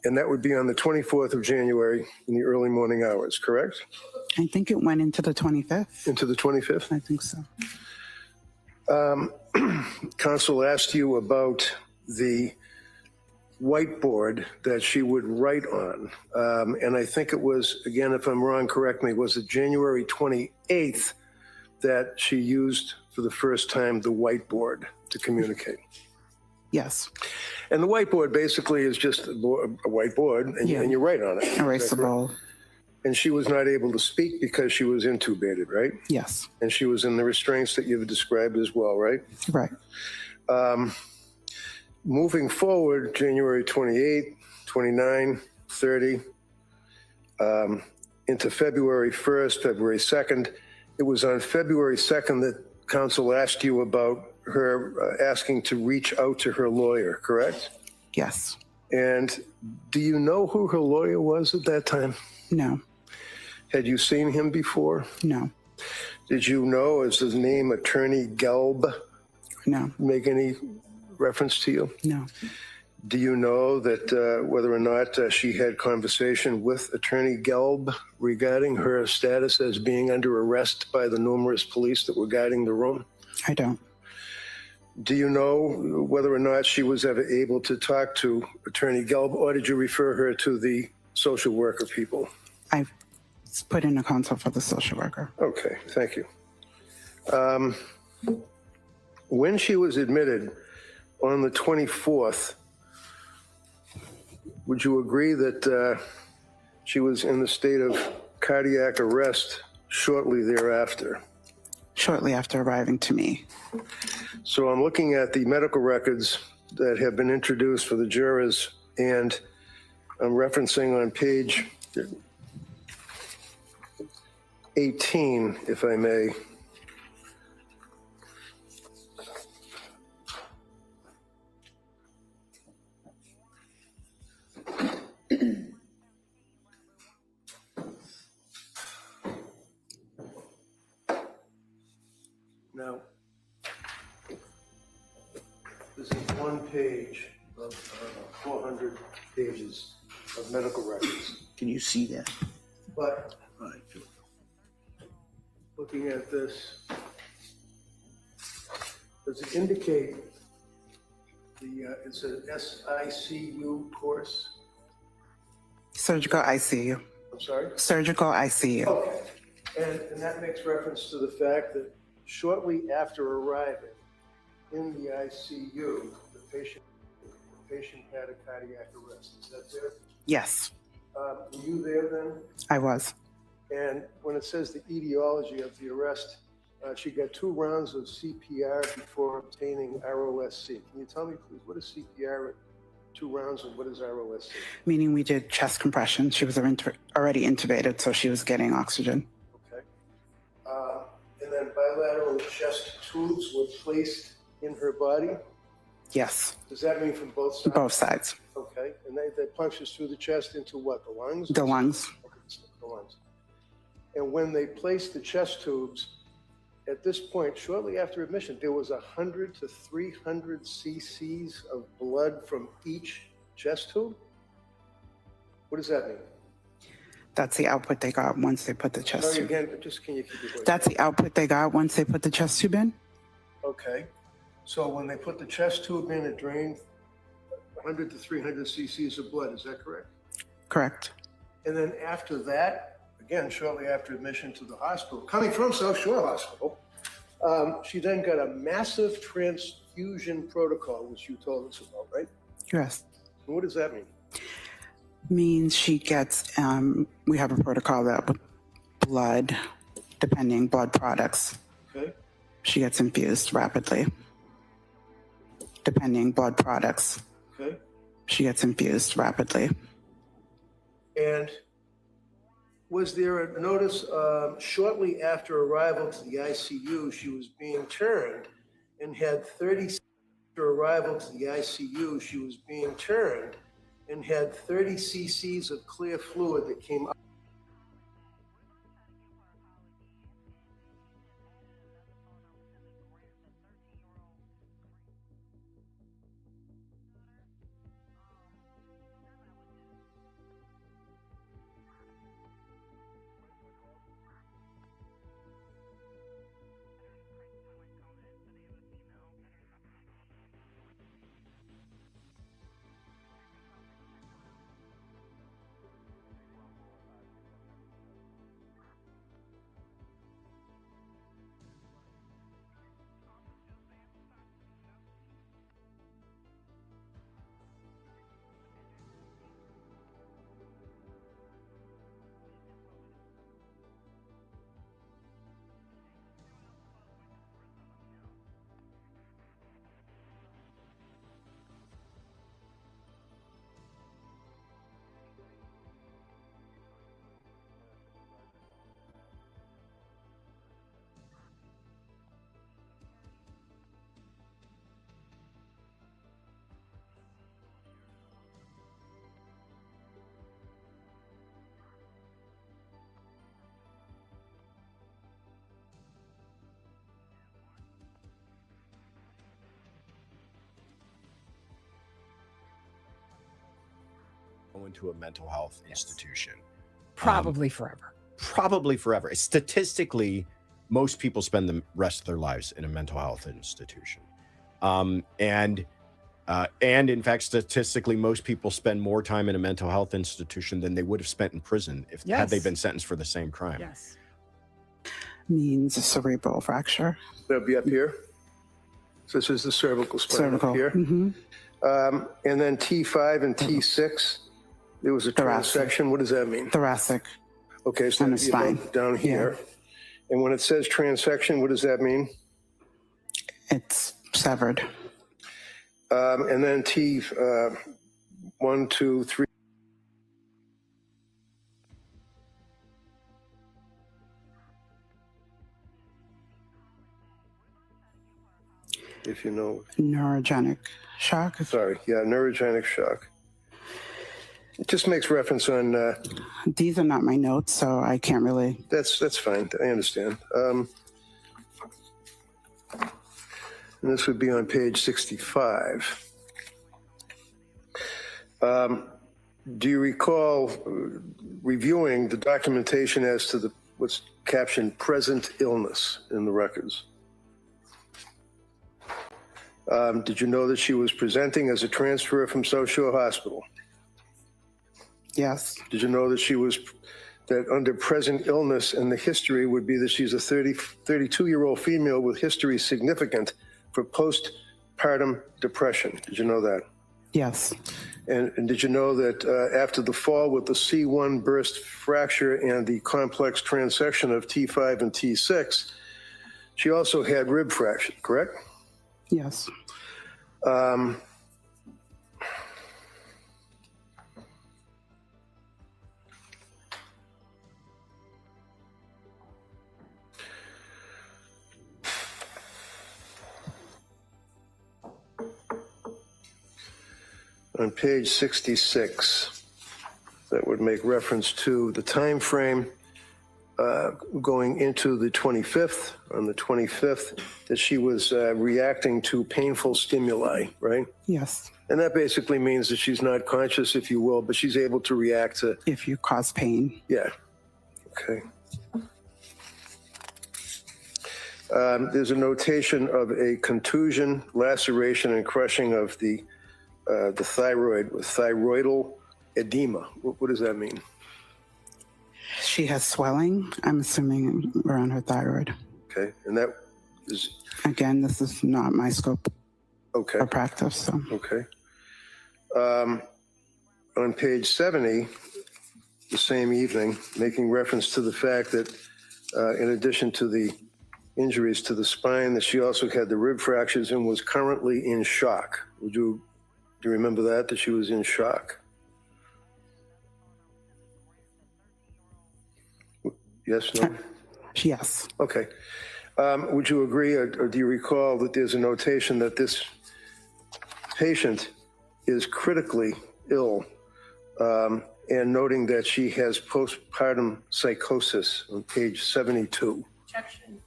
And that would be on the 24th of January in the early morning hours, correct? I think it went into the 25th. Into the 25th? I think so. Counsel asked you about the whiteboard that she would write on. And I think it was, again, if I'm wrong, correct me, was it January 28th that she used for the first time the whiteboard to communicate? Yes. And the whiteboard basically is just a whiteboard, and, Yeah. and you write on it. Erasable. And she was not able to speak because she was intubated, right? Yes. And she was in the restraints that you've described as well, right? Right. Moving forward, January 28, 29, 30, into February 1st, February 2nd. It was on February 2nd that counsel asked you about her asking to reach out to her lawyer, correct? Yes. And do you know who her lawyer was at that time? No. Had you seen him before? No. Did you know, is his name Attorney Gelb? No. Make any reference to you? No. Do you know that whether or not she had conversation with Attorney Gelb regarding her status as being under arrest by the numerous police that were guarding the room? I don't. Do you know whether or not she was ever able to talk to Attorney Gelb, or did you refer her to the social worker people? I put in a consult for the social worker. Okay, thank you. When she was admitted on the 24th, would you agree that she was in the state of cardiac arrest shortly thereafter? Shortly after arriving to me. So I'm looking at the medical records that have been introduced for the jurors, and I'm referencing on page 18, if I may. Now, this is one page of 400 pages of medical records. Can you see that? But looking at this, does it indicate it's an SICU course? Surgical ICU. I'm sorry? Surgical ICU. Okay. And that makes reference to the fact that shortly after arriving in the ICU, the patient had a cardiac arrest. Is that fair? Yes, Were you there then? I was. And when it says the etiology of the arrest, she got 2 rounds of CPR before obtaining ROSC. Can you tell me, please, what is CPR at 2 rounds and what is ROSC? Meaning we did chest compression. She was already intubated, so she was getting oxygen. Okay. And then bilateral chest tubes were placed in her body? Yes, Does that mean from both sides? both sides. Okay. And they punctures through the chest into what, the lungs? The lungs. Okay, the lungs. And when they placed the chest tubes, at this point, shortly after admission, there was 100 to 300 cc's of blood from each chest tube? What does that mean? That's the output they got once they put the chest Sorry tube. again, just can you keep your voice? That's the output they got once they put the chest tube in? Okay. So when they put the chest tube in, it drained 100 to 300 cc's of blood. Is that correct? Correct. And then after that, again, shortly after admission to the hospital, coming from South Shore Hospital, she then got a massive transfusion protocol, which you told us about, right? Yes. And what does that mean? Means she gets, we have a protocol that with blood, depending, blood products. Okay. She gets infused rapidly. Depending, blood products. Okay. She gets infused rapidly. And was there a notice shortly after arrival to the ICU, she was being turned and had 30 after arrival to the ICU, she was being turned and had 30 cc's of clear fluid that came out. into a mental health institution. Probably forever. Probably forever. Statistically, most people spend the rest of their lives in a mental health institution. And in fact, statistically, most people spend more time in a mental health institution than they would have spent in prison had they been sentenced for the same crime. Yes. Means a cerebral fracture. That'll be up here. So this is the cervical spine Cervical. up here. Mm-hmm. And then T5 and T6, there was a transection. What does that mean? Thoracic. Okay, so And the that'd be about spine. down here. And when it says transection, what does that mean? It's severed. And then T 1, 2, 3. If you know. Neurogenic shock. Sorry, yeah, neurogenic shock. It just makes reference on. These are not my notes, so I can't really. That's fine. I understand. And this would be on page 65. Do you recall reviewing the documentation as to what's captioned present illness in the records? Did you know that she was presenting as a transfer from South Shore Hospital? Yes. Did you know that under present illness and the history would be that she's a 32-year-old female with history significant for postpartum depression? Did you know that? Yes. And did you know that after the fall with the C1 burst fracture and the complex transection of T5 and T6, she also had rib fracture, correct? Yes. On page 66, that would make reference to the time frame going into the 25th, on the 25th, that she was reacting to painful stimuli, right? Yes. And that basically means that she's not conscious, if you will, but she's able to react to. If you cause pain. Yeah. Okay. There's a notation of a contusion, laceration, and crushing of the thyroid with thyroidal edema. What does that mean? She has swelling, I'm assuming, around her thyroid. Okay, and that is. Again, this is not my scope of practice. So. Okay. On page 70, the same evening, making reference to the fact that in addition to the injuries to the spine, that she also had the rib fractures and was currently in shock. Do you remember that she was in shock? Yes, no? Yes. Okay. Would you agree, or do you recall that there's a notation that this patient is critically ill, and noting that she has postpartum psychosis on page 72? Objection.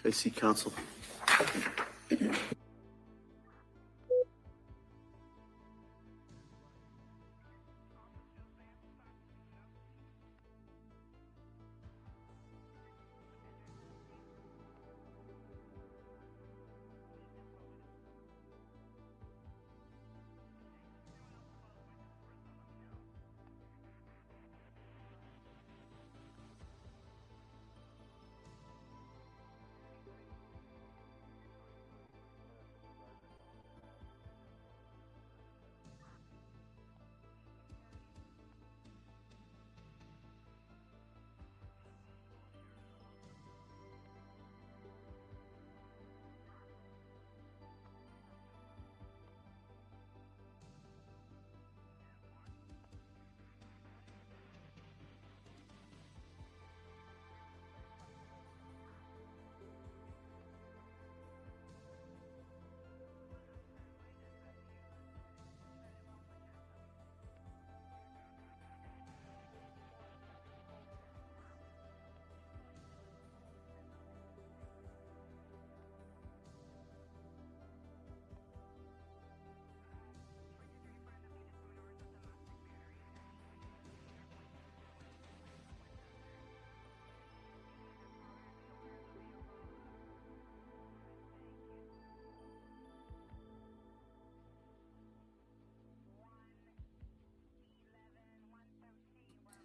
I see counsel.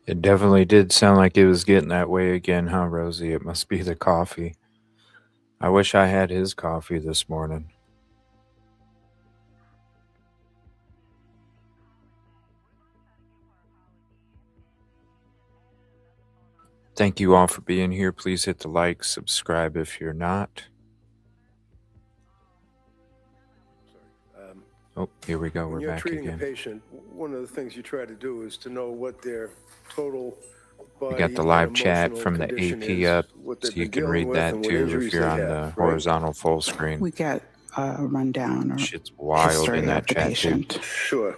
It definitely did sound like it was getting that way again, huh, Rosie? It must be the coffee. I wish I had his coffee this morning. Thank you all for being here. Please hit the like, subscribe if you're not. Oh, here we go. When We're you're back treating a again. patient, one of the things you try to do is to know what their total body We got the and live chat emotional from the condition AP is, up, what so they've you been can dealing read with, that and what too injuries if you're they on have, the right? horizontal full screen. We get a rundown or Shit's wild history in that of the chat patient. too. Sure.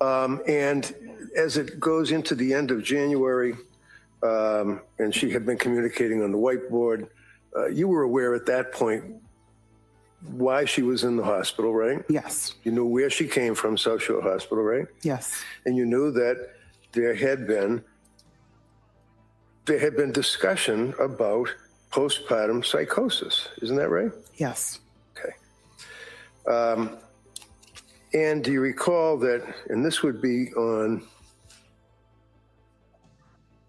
And as it goes into the end of January, and she had been communicating on the whiteboard, you were aware at that point why she was in the hospital, right? Yes. You knew where she came from, South Shore Hospital, right? Yes. And you knew that there had been discussion about postpartum psychosis. Isn't that right? Yes. Okay. And do you recall that, and this would be on,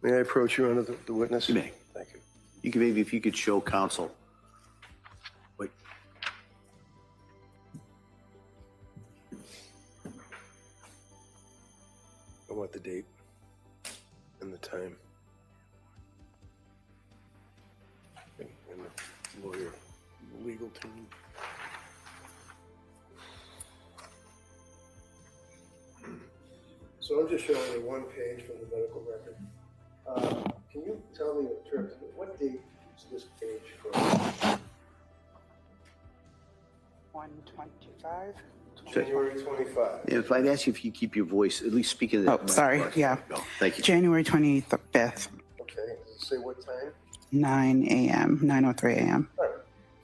may I approach you, Honor, the witness? You may. Thank you. You can maybe, if you could show counsel. Wait. I want the date and the time. And the lawyer, legal team. So I'm just showing you one page from the medical record. Can you tell me in terms of what date is this page from? 125. January 25. Yeah, if I'd ask you if you keep your voice, at least speak into the Oh, sorry. Yeah. No, thank you. January 25th, Okay, does it say what time? 9 a.m., 9:03 a.m. All right.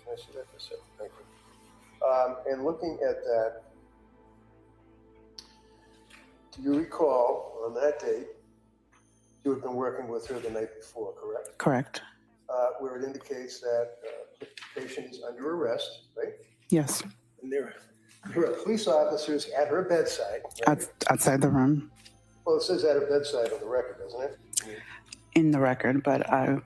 Can I see that for a second? Thank you. And looking at that, do you recall on that date, you had been working with her the night before, correct? Correct. Where it indicates that the patient is under arrest, right? Yes. And there are police officers at her bedside. Right? Outside the room. Well, it says at her bedside on the record, doesn't it? In the record, but I'm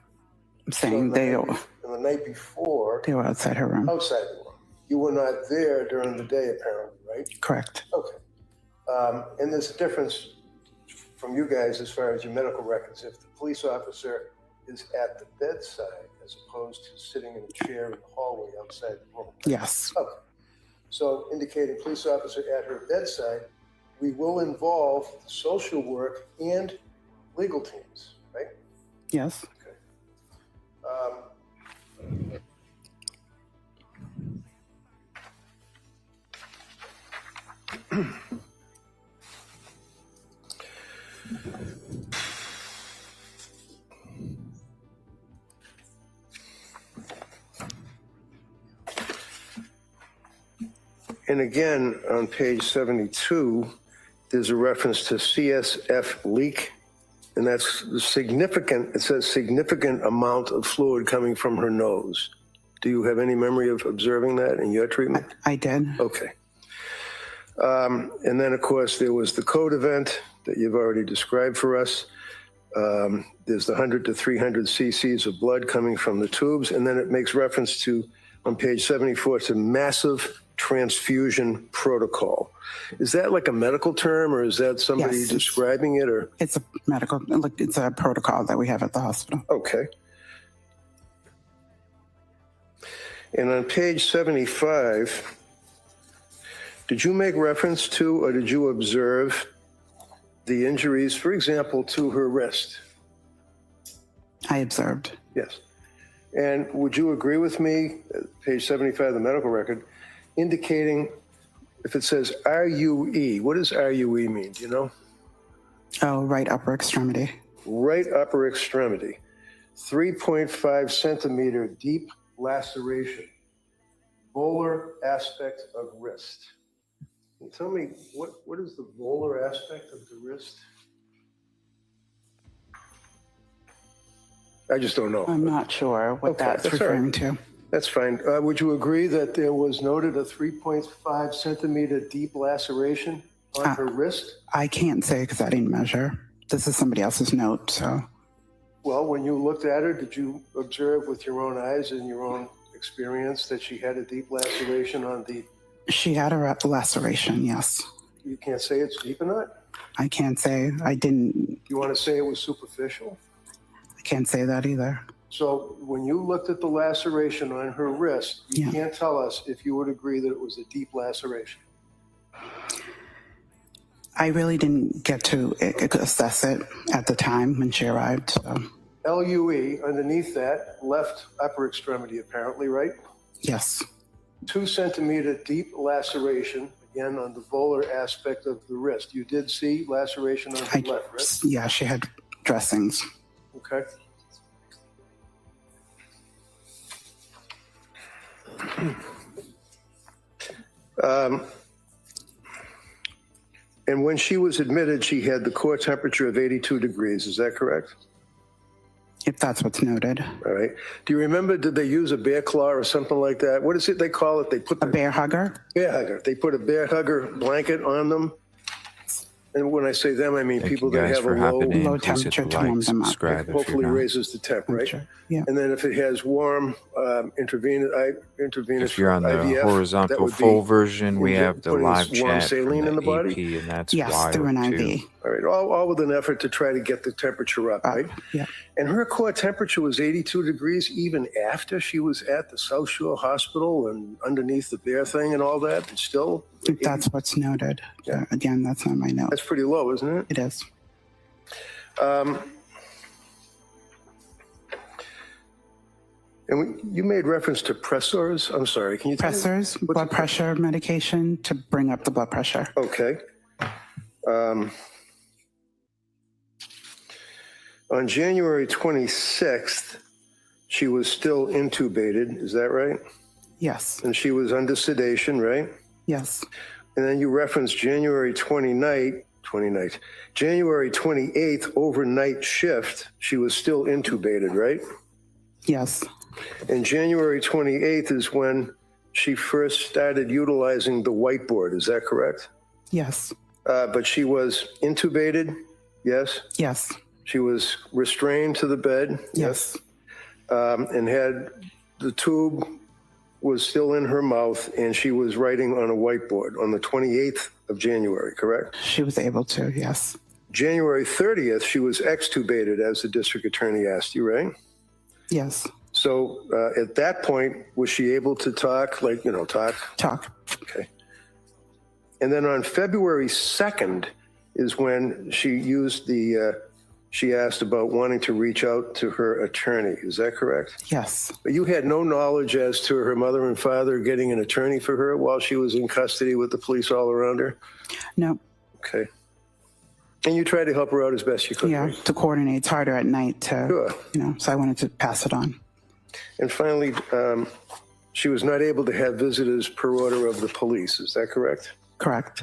saying And the night before, they were outside her room. outside the room. You were not there during the day, apparently, right? Correct. Okay. And there's a difference from you guys as far as your medical records. If the police officer is at the bedside as opposed to sitting in a chair in the hallway outside the room. Yes. Okay. So indicating police officer at her bedside, we will involve social work and legal teams, right? Yes. And again, on page 72, there's a reference to CSF leak, and that's significant. It says significant amount of fluid coming from her nose. Do you have any memory of observing that in your treatment? I did. Okay. And then, of course, there was the code event that you've already described for us. There's the 100 to 300 cc's of blood coming from the tubes, and then it makes reference to, on page 74, to massive transfusion protocol. Is that like a medical term, or is that somebody Yes, describing it, or? It's a medical, it's a protocol that we have at the hospital. Okay. And on page 75, did you make reference to, or did you observe the injuries, for example, to her wrist? I observed. Yes. And would you agree with me, page 75 of the medical record, indicating if it says RUE, what does RUE mean? Do you know? Oh, right upper extremity. Right upper extremity, 3.5 centimeter deep laceration, volar aspect of wrist. Can you tell me what is the volar aspect of the wrist? I just don't know. I'm not sure what Okay, that's that's all referring right. to. That's fine. Would you agree that there was noted a 3.5 centimeter deep laceration on her wrist? I can't say because I didn't measure. This is somebody else's note, so. Well, when you looked at her, did you observe with your own eyes and your own experience that she had a deep laceration on the... She had a laceration, yes. You can't say it's deep or not? I can't say. I didn't. You want to say it was superficial? I can't say that either. So when you looked at the laceration on her wrist, you can't tell us if you would agree that it was a deep laceration. I really didn't get to assess it at the time when she arrived. So. LUE, underneath that, left upper extremity apparently, right? Yes. 2 centimeter deep laceration, again, on the volar aspect of the wrist. You did see laceration on the left wrist? Yeah, she had dressings. Okay. And when she was admitted, she had the core temperature of 82 degrees. Is that correct? If that's what's noted. All right. Do you remember, did they use a bear claw or something like that? What is it they call it? They put a bear hugger? Bear hugger. They put a bear hugger blanket on them. And when I say them, I mean people that have a low temperature to warm them up. Hopefully raises the temp, right? Yeah. And then if it has warm intravenous If you're on the IVF, that horizontal would full be version, we have the putting live warm chat saline from in the the body? AP, and that's Yes, wild through an too. IV. All right, all with an effort to try to get the temperature up, right? Yeah. And her core temperature was 82 degrees even after she was at the South Shore Hospital and underneath the bear thing and all that, and still? If that's what's noted. Yeah. Again, that's not my note. That's pretty low, isn't it? It is. And you made reference to pressors. I'm sorry, can you tell me? Pressors, blood pressure medication to bring up the blood pressure. Okay. On January 26th, she was still intubated, is that right? Yes. And she was under sedation, right? Yes. And then you referenced January 28th overnight shift, she was still intubated, right? Yes. And January 28th is when she first started utilizing the whiteboard, is that correct? Yes. But she was intubated, yes? Yes. She was restrained to the bed, yes? And had the tube was still in her mouth, and she was writing on a whiteboard on the 28th of January, correct? She was able to, yes. January 30th, she was extubated, as the district attorney asked you, right? Yes. So at that point, was she able to talk, talk? Talk. Okay. And then on February 2nd is when she used she asked about wanting to reach out to her attorney. Is that correct? Yes. But you had no knowledge as to her mother and father getting an attorney for her while she was in custody with the police all around her? No. Okay. And you tried to help her out as best you could? Yeah, right? to coordinate. It's harder at night to, Sure. So I wanted to pass it on. And finally, she was not able to have visitors per order of the police. Is that correct? Correct.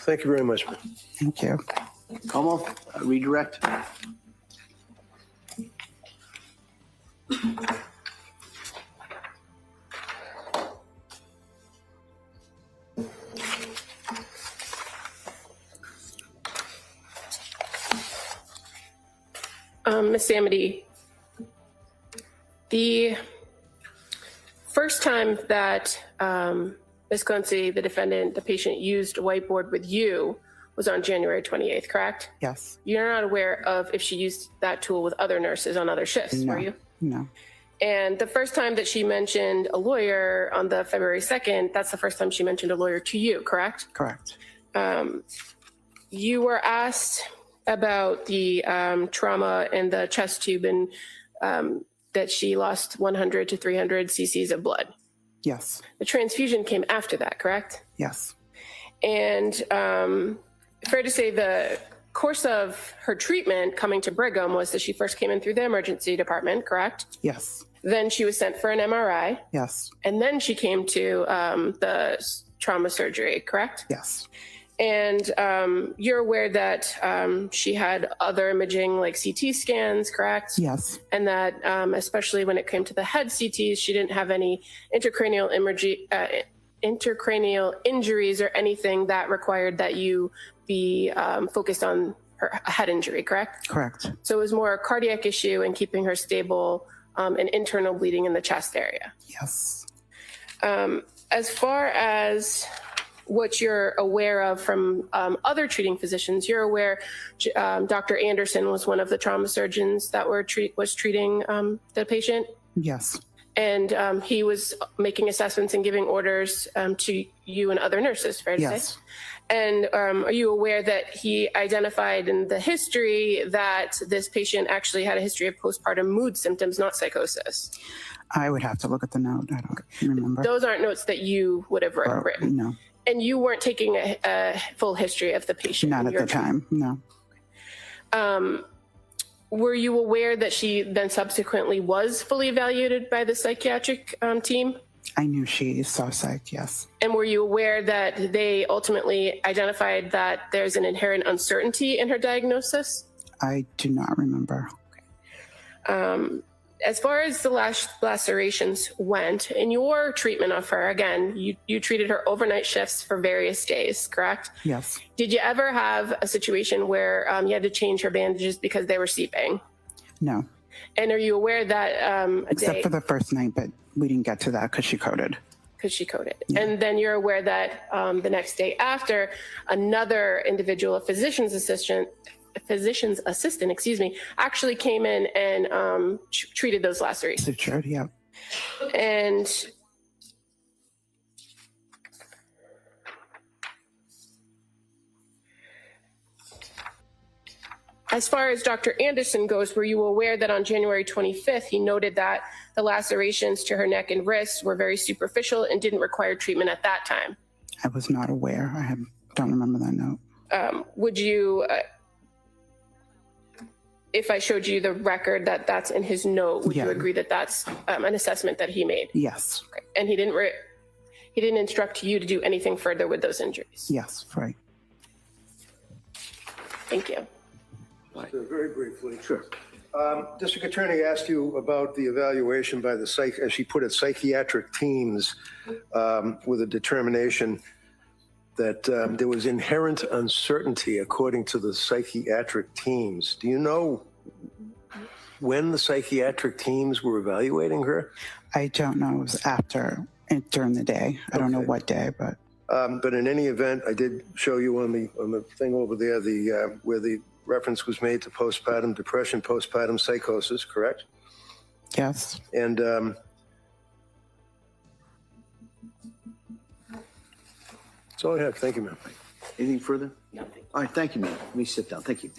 Thank you very much. Thank you. Como, redirect. Ms. Samity, the first time that Ms. Clancy, the defendant, the patient, used a whiteboard with you was on January 28th, correct? Yes. You're not aware of if she used that tool with other nurses on other shifts, were you? No. And the first time that she mentioned a lawyer on the February 2nd, that's the first time she mentioned a lawyer to you, correct? Correct. You were asked about the trauma in the chest tube and that she lost 100 to 300 cc's of blood. Yes. The transfusion came after that, correct? Yes. And fair to say the course of her treatment coming to Brigham was that she first came in through the emergency department, correct? Yes. Then she was sent for an MRI. Yes. And then she came to the trauma surgery, correct? Yes. And you're aware that she had other imaging like CT scans, correct? Yes. And that especially when it came to the head CTs, she didn't have any intracranial injuries or anything that required that you be focused on a head injury, correct? Correct. So it was more a cardiac issue and keeping her stable and internal bleeding in the chest area. Yes. As far as what you're aware of from other treating physicians, you're aware Dr. Anderson was one of the trauma surgeons that was treating the patient? Yes. And he was making assessments and giving orders to you and other nurses, fair to Yes. say? And are you aware that he identified in the history that this patient actually had a history of postpartum mood symptoms, not psychosis? I would have to look at the note. I don't remember. Those aren't notes that you would have written? No. And you weren't taking a full history of the patient? Not at the time, no. Were you aware that she then subsequently was fully evaluated by the psychiatric team? I knew she saw psych, yes. And were you aware that they ultimately identified that there's an inherent uncertainty in her diagnosis? I do not remember. As far as the lacerations went, in your treatment of her, again, you treated her overnight shifts for various days, correct? Yes. Did you ever have a situation where you had to change her bandages because they were seeping? No. And are you aware that Except for the first night, but we didn't get to that because she coded. Because she coded. Yeah. And then you're aware that the next day after, another individual, a physician's assistant, actually came in and treated those lacerations. Sutured, yeah. And as far as Dr. Anderson goes, were you aware that on January 25th, he noted that the lacerations to her neck and wrists were very superficial and didn't require treatment at that time? I was not aware. Don't remember that note. Would you, if I showed you the record that's in his note, would you agree that that's an assessment that he made? Yes. Okay. And he didn't instruct you to do anything further with those injuries? Yes, right. Thank you. So very briefly. Sure. District Attorney asked you about the evaluation by the as she put it, psychiatric teams with a determination that there was inherent uncertainty according to the psychiatric teams. Do you know when the psychiatric teams were evaluating her? I don't know. It was during the day. I don't know what day, but. But in any event, I did show you on the thing over there where the reference was made to postpartum depression, postpartum psychosis, correct? Yes. And that's all I have. Thank you, ma'am. Anything further? Nothing. All right, thank you, ma'am. Let me sit down. Thank you.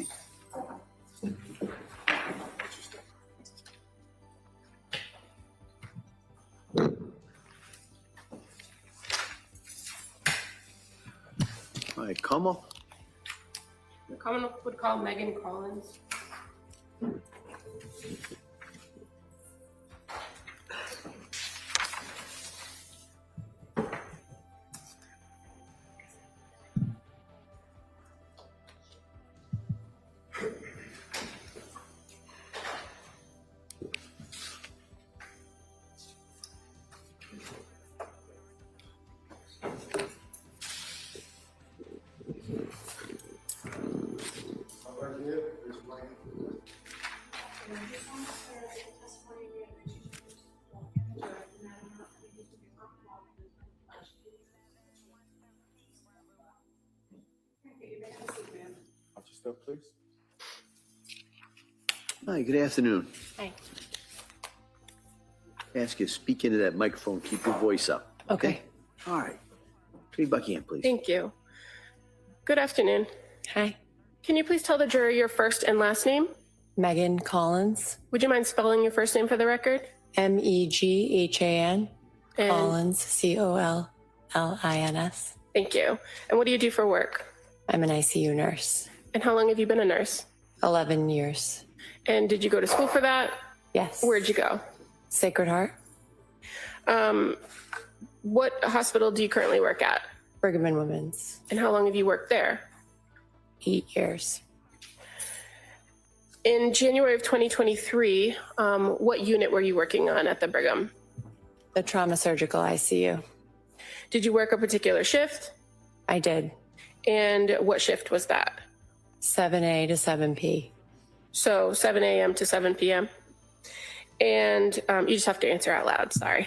All right, Como. The Commonwealth would call Megan Collins. Please. Hi, good afternoon. Hi. Ask you to speak into that microphone, keep your voice up. Okay. All right. Treat Buckingham, please. Thank you. Good afternoon. Hi. Can you please tell the jury your first and last name? Megan Collins. Would you mind spelling your first name for the record? Meghan. And- Collins, Collins. Thank you. And what do you do for work? I'm an ICU nurse. And how long have you been a nurse? 11 years. And did you go to school for that? Yes. Where'd you go? Sacred Heart. What hospital do you currently work at? Brigham and Women's. And how long have you worked there? 8 years. In January of 2023, what unit were you working on at the Brigham? The trauma surgical ICU. Did you work a particular shift? I did. And what shift was that? 7A to 7P. So 7 a.m. to 7 p.m. And you just have to answer out loud. Sorry.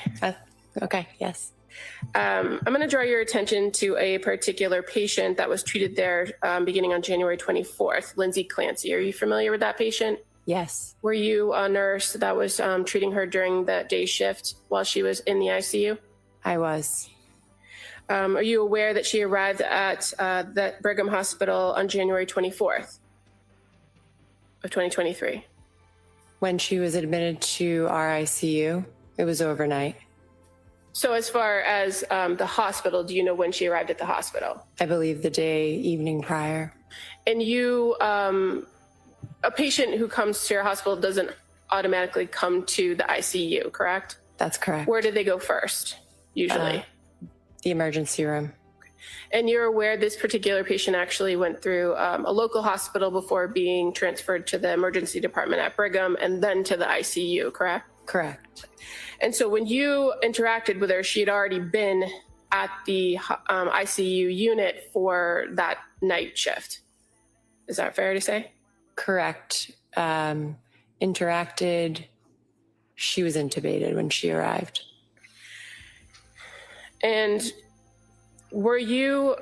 Okay. Yes. I'm going to draw your attention to a particular patient that was treated there beginning on January 24th, Lindsay Clancy. Are you familiar with that patient? Yes. Were you a nurse that was treating her during the day shift while she was in the ICU? I was. Are you aware that she arrived at that Brigham Hospital on January 24th of 2023? When she was admitted to our ICU, it was overnight. So as far as the hospital, do you know when she arrived at the hospital? I believe the evening prior. And you, a patient who comes to your hospital doesn't automatically come to the ICU, correct? That's correct. Where do they go first, usually? The emergency room. And you're aware this particular patient actually went through a local hospital before being transferred to the emergency department at Brigham and then to the ICU, correct? Correct. And so when you interacted with her, she had already been at the ICU unit for that night shift. Is that fair to say? Correct. Interacted. She was intubated when she arrived. And were you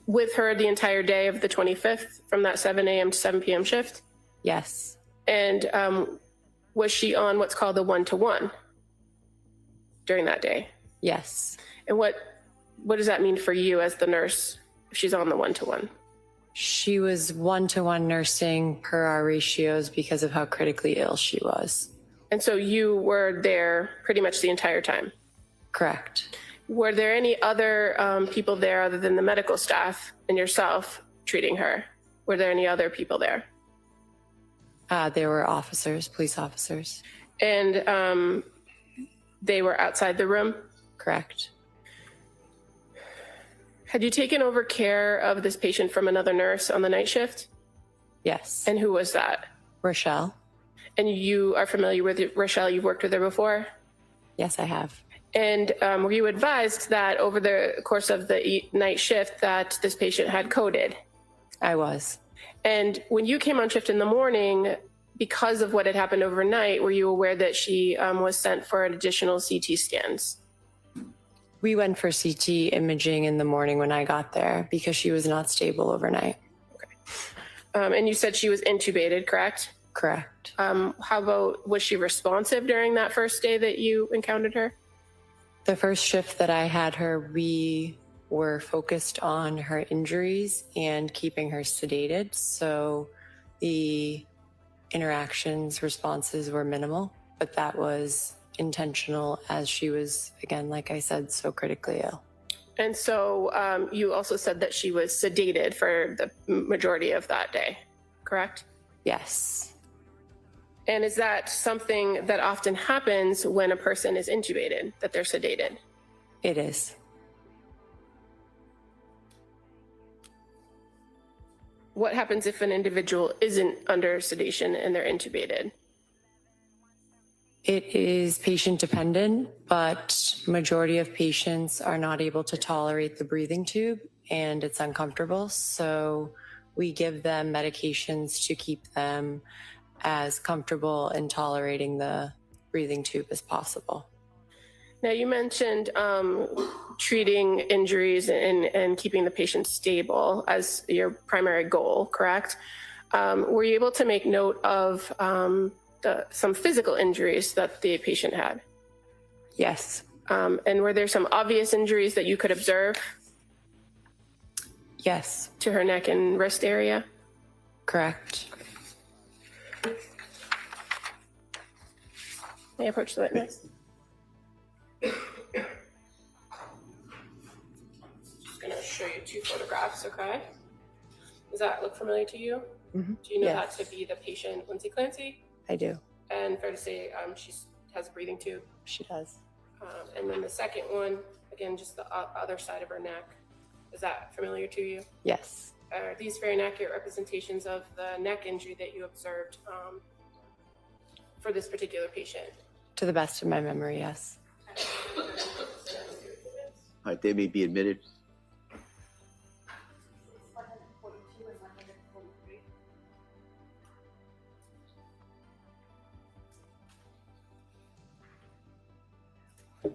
with her the entire day of the 25th from that 7 a.m. to 7 p.m. shift? Yes. And was she on what's called the 1-to-1 during that day? Yes. And what does that mean for you as the nurse if she's on the 1-to-1? She was 1-to-1 nursing per our ratios because of how critically ill she was. And so you were there pretty much the entire time? Correct. Were there any other people there other than the medical staff and yourself treating her? Were there any other people there? There were officers, police officers. And they were outside the room? Correct. Had you taken over care of this patient from another nurse on the night shift? Yes. And who was that? Rochelle. And you are familiar with Rochelle? You've worked with her before? Yes, I have. And were you advised that over the course of the night shift that this patient had coded? I was. And when you came on shift in the morning, because of what had happened overnight, were you aware that she was sent for additional CT scans? We went for CT imaging in the morning when I got there because she was not stable overnight. Okay. And you said she was intubated, correct? Correct. How about, was she responsive during that first day that you encountered her? The first shift that I had her, we were focused on her injuries and keeping her sedated. So the interactions, responses were minimal, but that was intentional as she was, again, like I said, so critically ill. And so you also said that she was sedated for the majority of that day, correct? Yes. And is that something that often happens when a person is intubated, that they're sedated? It is. What happens if an individual isn't under sedation and they're intubated? It is patient dependent, but majority of patients are not able to tolerate the breathing tube and it's uncomfortable. So we give them medications to keep them as comfortable in tolerating the breathing tube as possible. Now you mentioned treating injuries and keeping the patient stable as your primary goal, correct? Were you able to make note of some physical injuries that the patient had? Yes. And were there some obvious injuries that you could observe? Yes. To her neck and wrist area? Correct. May I approach the witness? Just gonna show you two photographs, okay? Does that look familiar to you? Mm-hmm. Do you know Yes. that to be the patient, Lindsay Clancy? I do. And fair to say she has a breathing tube? She does. And then the second one, again, just the other side of her neck. Is that familiar to you? Yes. Are these very inaccurate representations of the neck injury that you observed for this particular patient? To the best of my memory, yes. All right, they may be admitted. I'm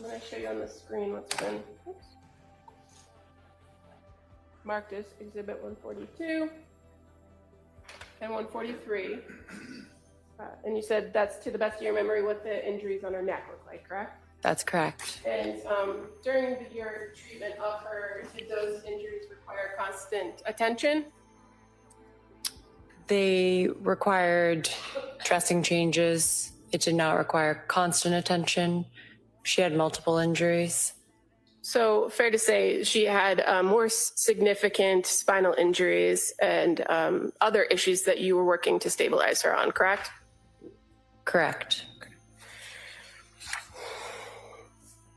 going to show you on the screen what's been marked as Exhibit 142 and 143. And you said that's, to the best of your memory, what the injuries on her neck look like, correct? That's correct. And during your treatment of her, did those injuries require constant attention? They required dressing changes. It did not require constant attention. She had multiple injuries. So fair to say she had more significant spinal injuries and other issues that you were working to stabilize her on, correct? Correct.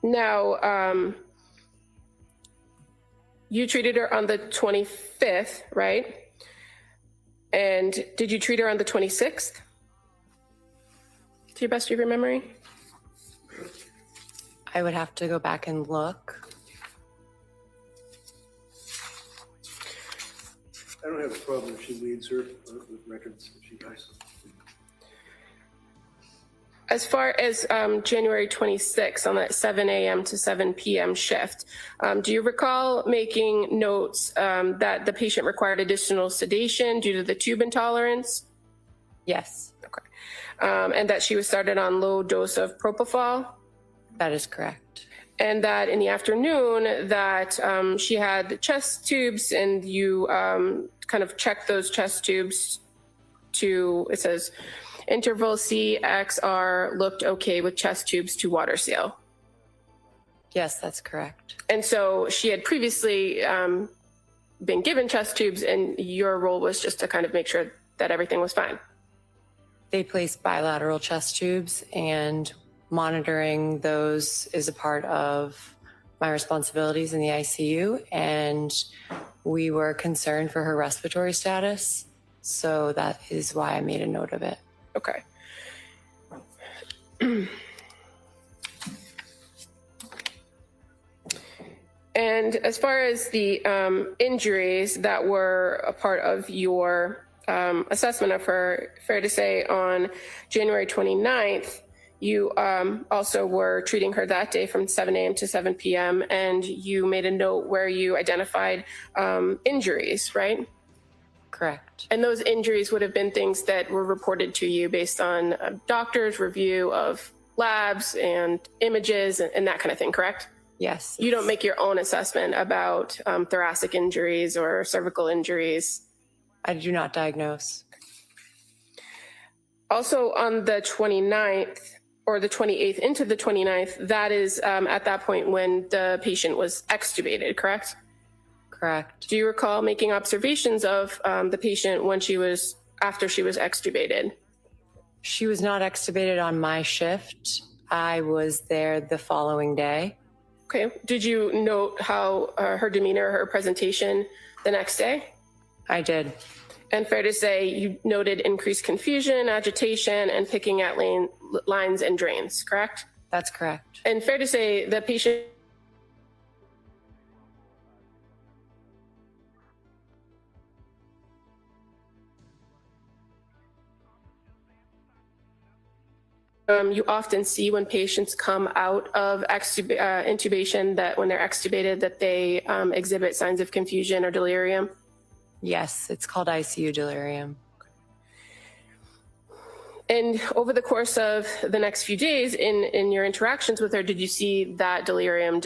Now, you treated her on the 25th, right? And did you treat her on the 26th? To your best of your memory? I would have to go back and look. I don't have a problem if she leads her with records if she does. As far as January 26th on that 7 a.m. to 7 p.m. shift, do you recall making notes that the patient required additional sedation due to the tube intolerance? Yes. Okay. And that she was started on low dose of propofol? That is correct. And that in the afternoon that she had chest tubes and you kind of checked those chest tubes to, it says, interval CXR looked okay with chest tubes to water seal. Yes, that's correct. And so she had previously been given chest tubes and your role was just to kind of make sure that everything was fine. They placed bilateral chest tubes, and monitoring those is a part of my responsibilities in the ICU, and we were concerned for her respiratory status, so that is why I made a note of it. Okay. And as far as the injuries that were a part of your assessment of her, fair to say on January 29th, you also were treating her that day from 7 a.m. to 7 p.m. and you made a note where you identified injuries, right? Correct. And those injuries would have been things that were reported to you based on a doctor's review of labs and images and that kind of thing, correct? Yes. You don't make your own assessment about thoracic injuries or cervical injuries? I do not diagnose. Also on the 29th or the 28th into the 29th, that is at that point when the patient was extubated, correct? Correct. Do you recall making observations of the patient when after she was extubated? She was not extubated on my shift. I was there the following day. Okay. Did you note how her demeanor, her presentation the next day? I did. And fair to say you noted increased confusion, agitation, and picking at lines and drains, correct? That's correct. And fair to say the patient you often see when patients come out of intubation that when they're extubated that they exhibit signs of confusion or delirium? Yes, it's called ICU delirium. And over the course of the next few days in your interactions with her, did you see that delirium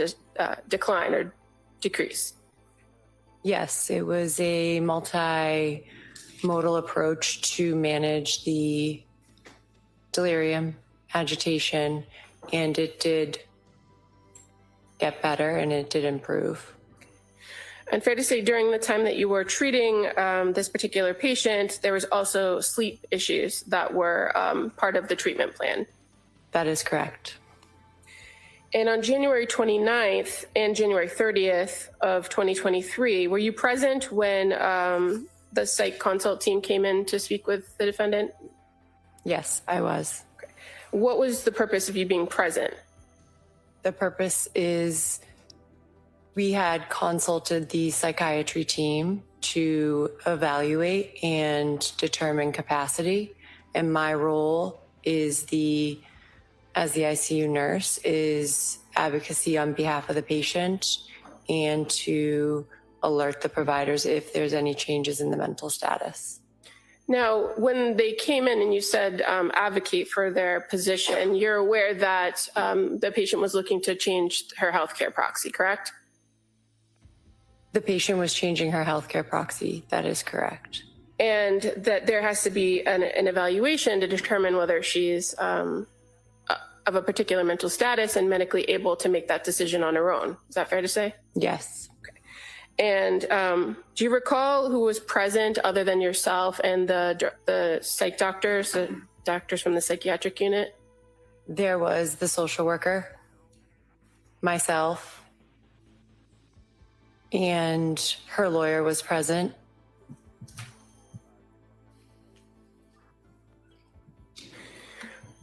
decline or decrease? Yes, it was a multimodal approach to manage the delirium, agitation, and it did get better and it did improve. And fair to say during the time that you were treating this particular patient, there was also sleep issues that were part of the treatment plan. That is correct. And on January 29th and January 30th of 2023, were you present when the psych consult team came in to speak with the defendant? Yes, I was. Okay. What was the purpose of you being present? The purpose is we had consulted the psychiatry team to evaluate and determine capacity. And my role is as the ICU nurse is advocacy on behalf of the patient and to alert the providers if there's any changes in the mental status. Now, when they came in and you said advocate for their position, you're aware that the patient was looking to change her healthcare proxy, correct? The patient was changing her healthcare proxy. That is correct. And that there has to be an evaluation to determine whether she's of a particular mental status and medically able to make that decision on her own. Is that fair to say? Yes. And do you recall who was present other than yourself and the psych doctors, the doctors from the psychiatric unit? There was the social worker, myself, and her lawyer was present.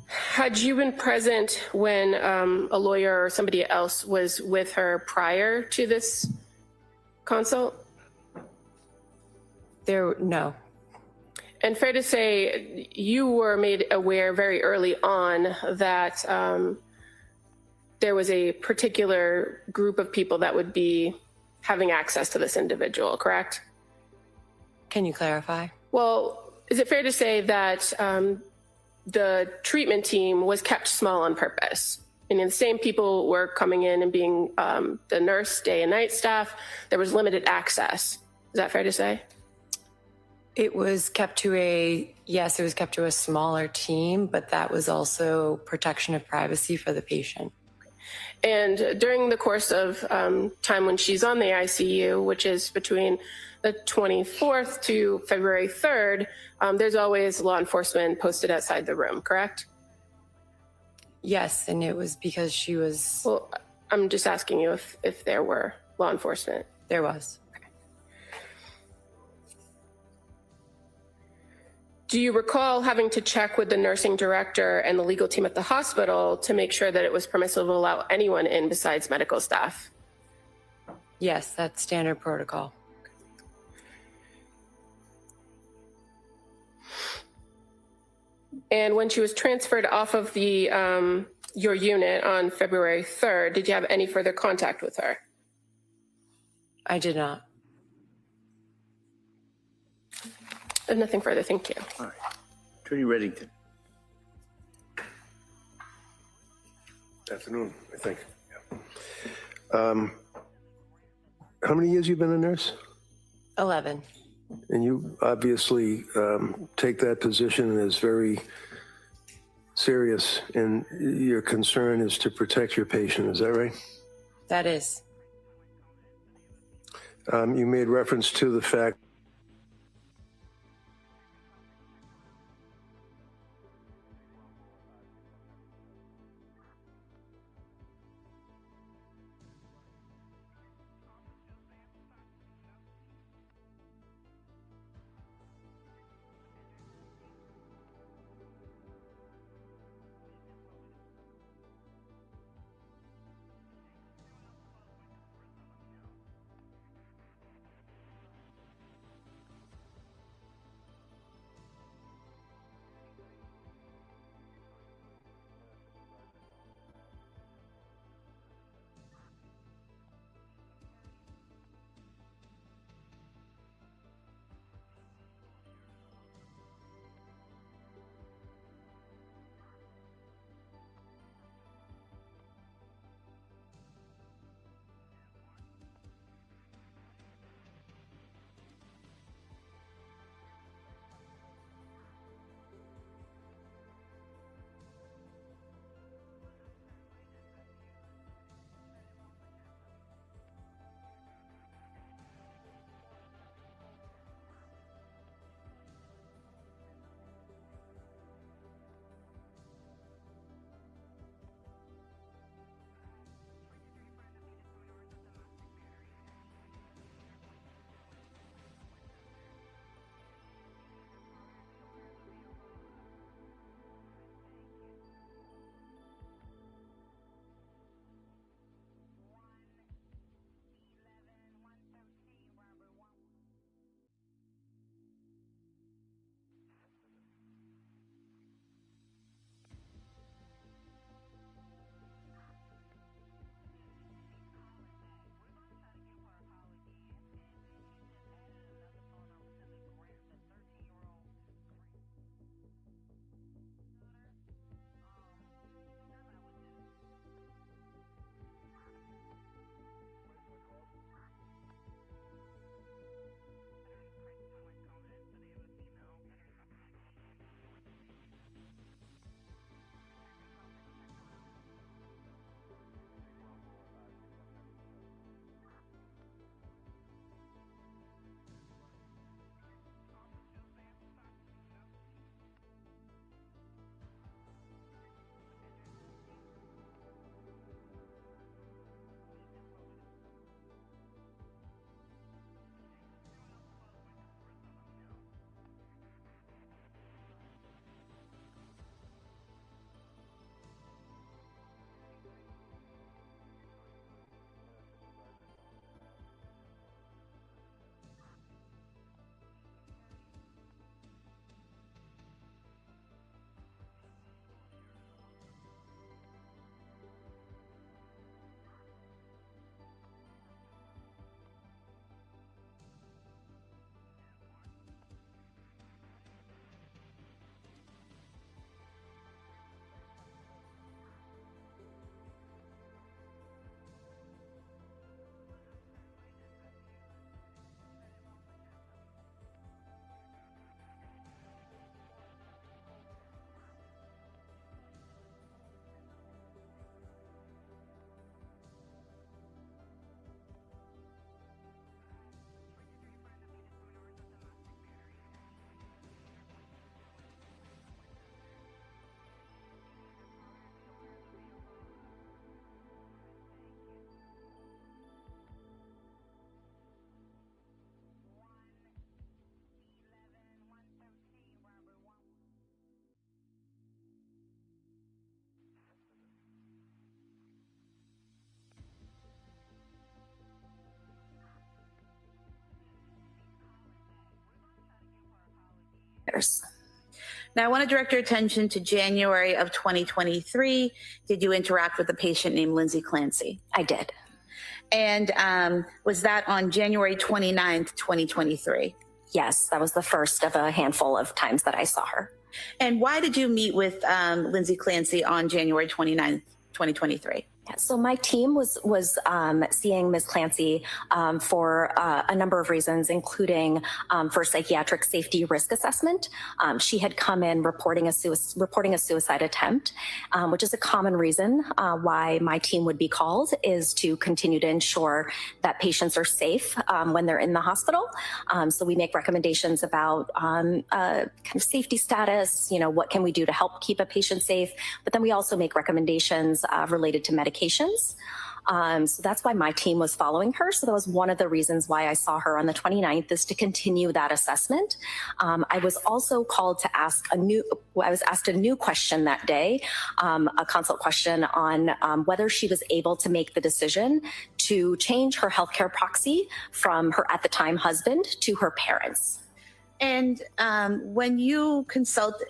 Had you been present when a lawyer or somebody else was with her prior to this consult? No. And fair to say, you were made aware very early on that there was a particular group of people that would be having access to this individual, correct? Can you clarify? Well, is it fair to say that the treatment team was kept small on purpose? And the same people were coming in and being the nurse, day and night staff. There was limited access. Is that fair to say? It was kept to a smaller team, but that was also protection of privacy for the patient. And during the course of time when she's on the ICU, which is between the 24th to February 3rd, there's always law enforcement posted outside the room, correct? Yes, and it was because she was... Well, I'm just asking you if there were law enforcement. There was. Okay. Do you recall having to check with the nursing director and the legal team at the hospital to make sure that it was permissible to allow anyone in besides medical staff? Yes, that's standard protocol. And when she was transferred off of the your unit on February 3rd, did you have any further contact with her? I did not. Nothing further, thank you. All right. Attorney Reddington. Afternoon, I think. Yeah. How many years you been a nurse? 11. And you obviously take that position as very serious, and your concern is to protect your patient. Is that right? That is. You made reference to the fact years. Now, I want to direct your attention to January of 2023. Did you interact with a patient named Lindsay Clancy? I did. And was that on January 29th, 2023? Yes, that was the first of a handful of times that I saw her. And why did you meet with Lindsay Clancy on January 29th, 2023? So my team was seeing Ms. Clancy for a number of reasons, including for psychiatric safety risk assessment. She had come in reporting a suicide attempt, which is a common reason why my team would be called, is to continue to ensure that patients are safe when they're in the hospital. So we make recommendations about kind of safety status, what can we do to help keep a patient safe, but then we also make recommendations related to medications. So that's why my team was following her. So that was one of the reasons why I saw her on the 29th, is to continue that assessment. I was also called to ask I was asked a new question that day, a consult question on whether she was able to make the decision to change her healthcare proxy from her, at the time, husband to her parents. And when you consult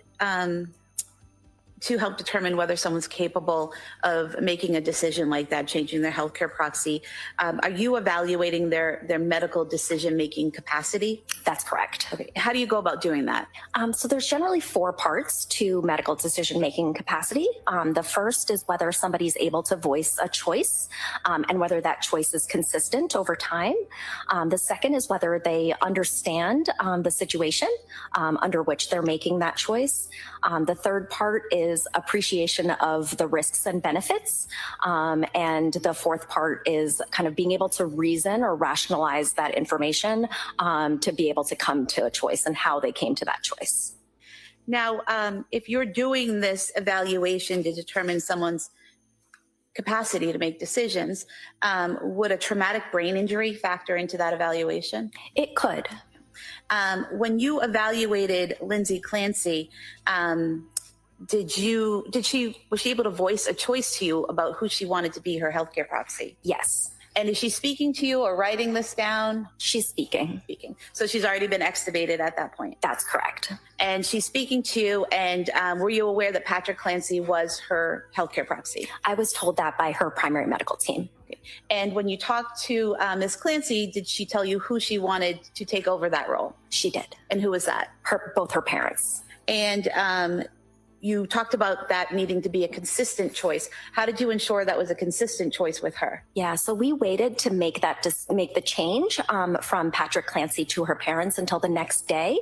to help determine whether someone's capable of making a decision like that, changing their healthcare proxy, are you evaluating their medical decision-making capacity? That's correct. Okay. How do you go about doing that? So there's generally 4 parts to medical decision-making capacity. The first is whether somebody's able to voice a choice and whether that choice is consistent over time. The second is whether they understand the situation under which they're making that choice. The third part is appreciation of the risks and benefits. And the fourth part is kind of being able to reason or rationalize that information to be able to come to a choice and how they came to that choice. Now, if you're doing this evaluation to determine someone's capacity to make decisions, would a traumatic brain injury factor into that evaluation? It could. When you evaluated Lindsay Clancy, was she able to voice a choice to you about who she wanted to be her healthcare proxy? Yes. And is she speaking to you or writing this down? She's speaking. So she's already been extubated at that point? That's correct. And she's speaking to you, and were you aware that Patrick Clancy was her healthcare proxy? I was told that by her primary medical team. Okay. And when you talked to Ms. Clancy, did she tell you who she wanted to take over that role? She did. And who was that? Both her parents. And you talked about that needing to be a consistent choice. How did you ensure that was a consistent choice with her? Yeah, so we waited to make the change from Patrick Clancy to her parents until the next day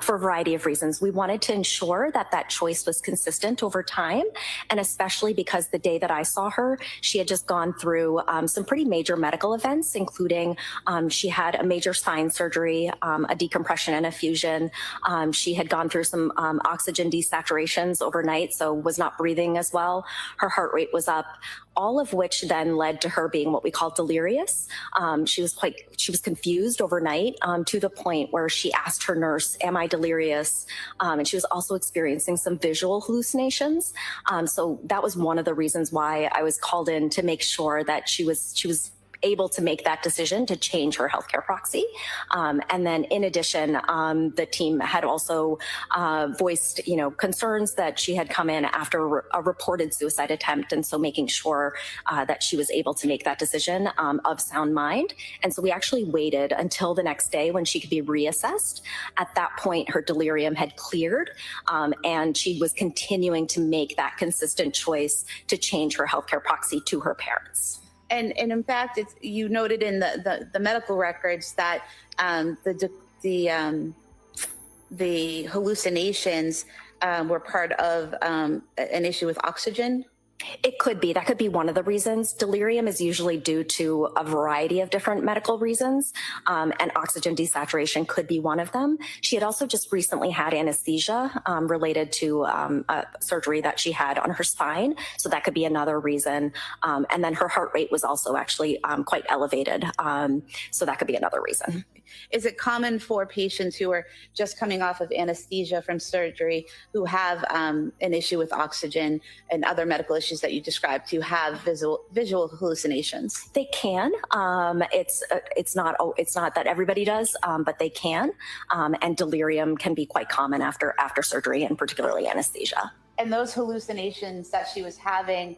for a variety of reasons. We wanted to ensure that that choice was consistent over time, and especially because the day that I saw her, she had just gone through some pretty major medical events, including she had a major spine surgery, a decompression and a fusion. She had gone through some oxygen desaturation overnight, so was not breathing as well. Her heart rate was up, all of which then led to her being what we call delirious. She was confused overnight to the point where she asked her nurse, "Am I delirious?" And she was also experiencing some visual hallucinations. So that was one of the reasons why I was called in, to make sure that she was able to make that decision to change her healthcare proxy. And then in addition, the team had also voiced, concerns that she had come in after a reported suicide attempt. And so making sure that she was able to make that decision of sound mind. And so we actually waited until the next day when she could be reassessed. At that point, her delirium had cleared, and she was continuing to make that consistent choice to change her healthcare proxy to her parents. And in fact, you noted in the medical records that the hallucinations were part of an issue with oxygen. It could be. That could be one of the reasons. Delirium is usually due to a variety of different medical reasons, and oxygen desaturation could be one of them. She had also just recently had anesthesia related to a surgery that she had on her spine, so that could be another reason. And then her heart rate was also actually quite elevated, so that could be another reason. Is it common for patients who are just coming off of anesthesia from surgery, who have an issue with oxygen and other medical issues, issues that you described to have visual hallucinations? They can. It's not that everybody does, but they can. And delirium can be quite common after surgery, and particularly anesthesia. And those hallucinations that she was having,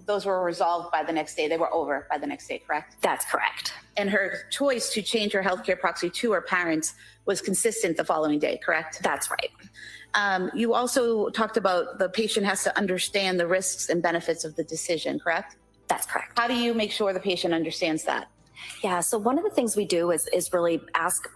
those were resolved by the next day. They were over by the next day, correct? That's correct. And her choice to change her healthcare proxy to her parents was consistent the following day, correct? That's right. You also talked about the patient has to understand the risks and benefits of the decision, correct? That's correct. How do you make sure the patient understands that? Yeah, so one of the things we do is really ask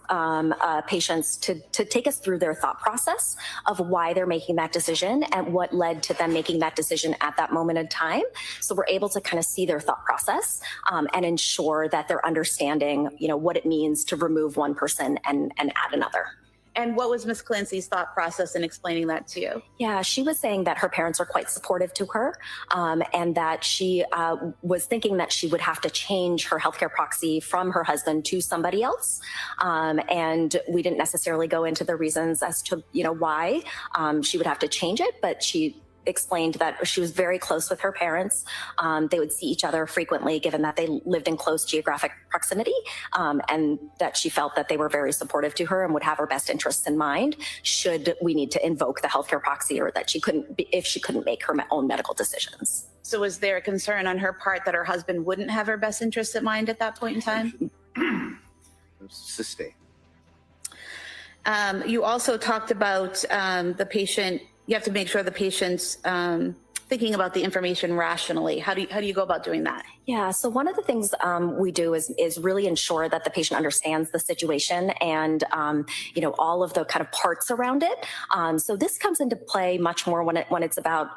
patients to take us through their thought process of why they're making that decision and what led to them making that decision at that moment in time. So we're able to kind of see their thought process and ensure that they're understanding, what it means to remove one person and add another. And what was Ms. Clancy's thought process in explaining that to you? Yeah, she was saying that her parents are quite supportive to her, and that she was thinking that she would have to change her healthcare proxy from her husband to somebody else. And we didn't necessarily go into the reasons as to, why she would have to change it, but she explained that she was very close with her parents. They would see each other frequently, given that they lived in close geographic proximity, and that she felt that they were very supportive to her and would have her best interests in mind should we need to invoke the healthcare proxy, or that if she couldn't make her own medical decisions. So was there a concern on her part that her husband wouldn't have her best interests in mind at that point in time? Sustain. You also talked about the patient. You have to make sure the patient's thinking about the information rationally. How do you go about doing that? Yeah, so one of the things we do is really ensure that the patient understands the situation and all of the kind of parts around it. So this comes into play much more when it's about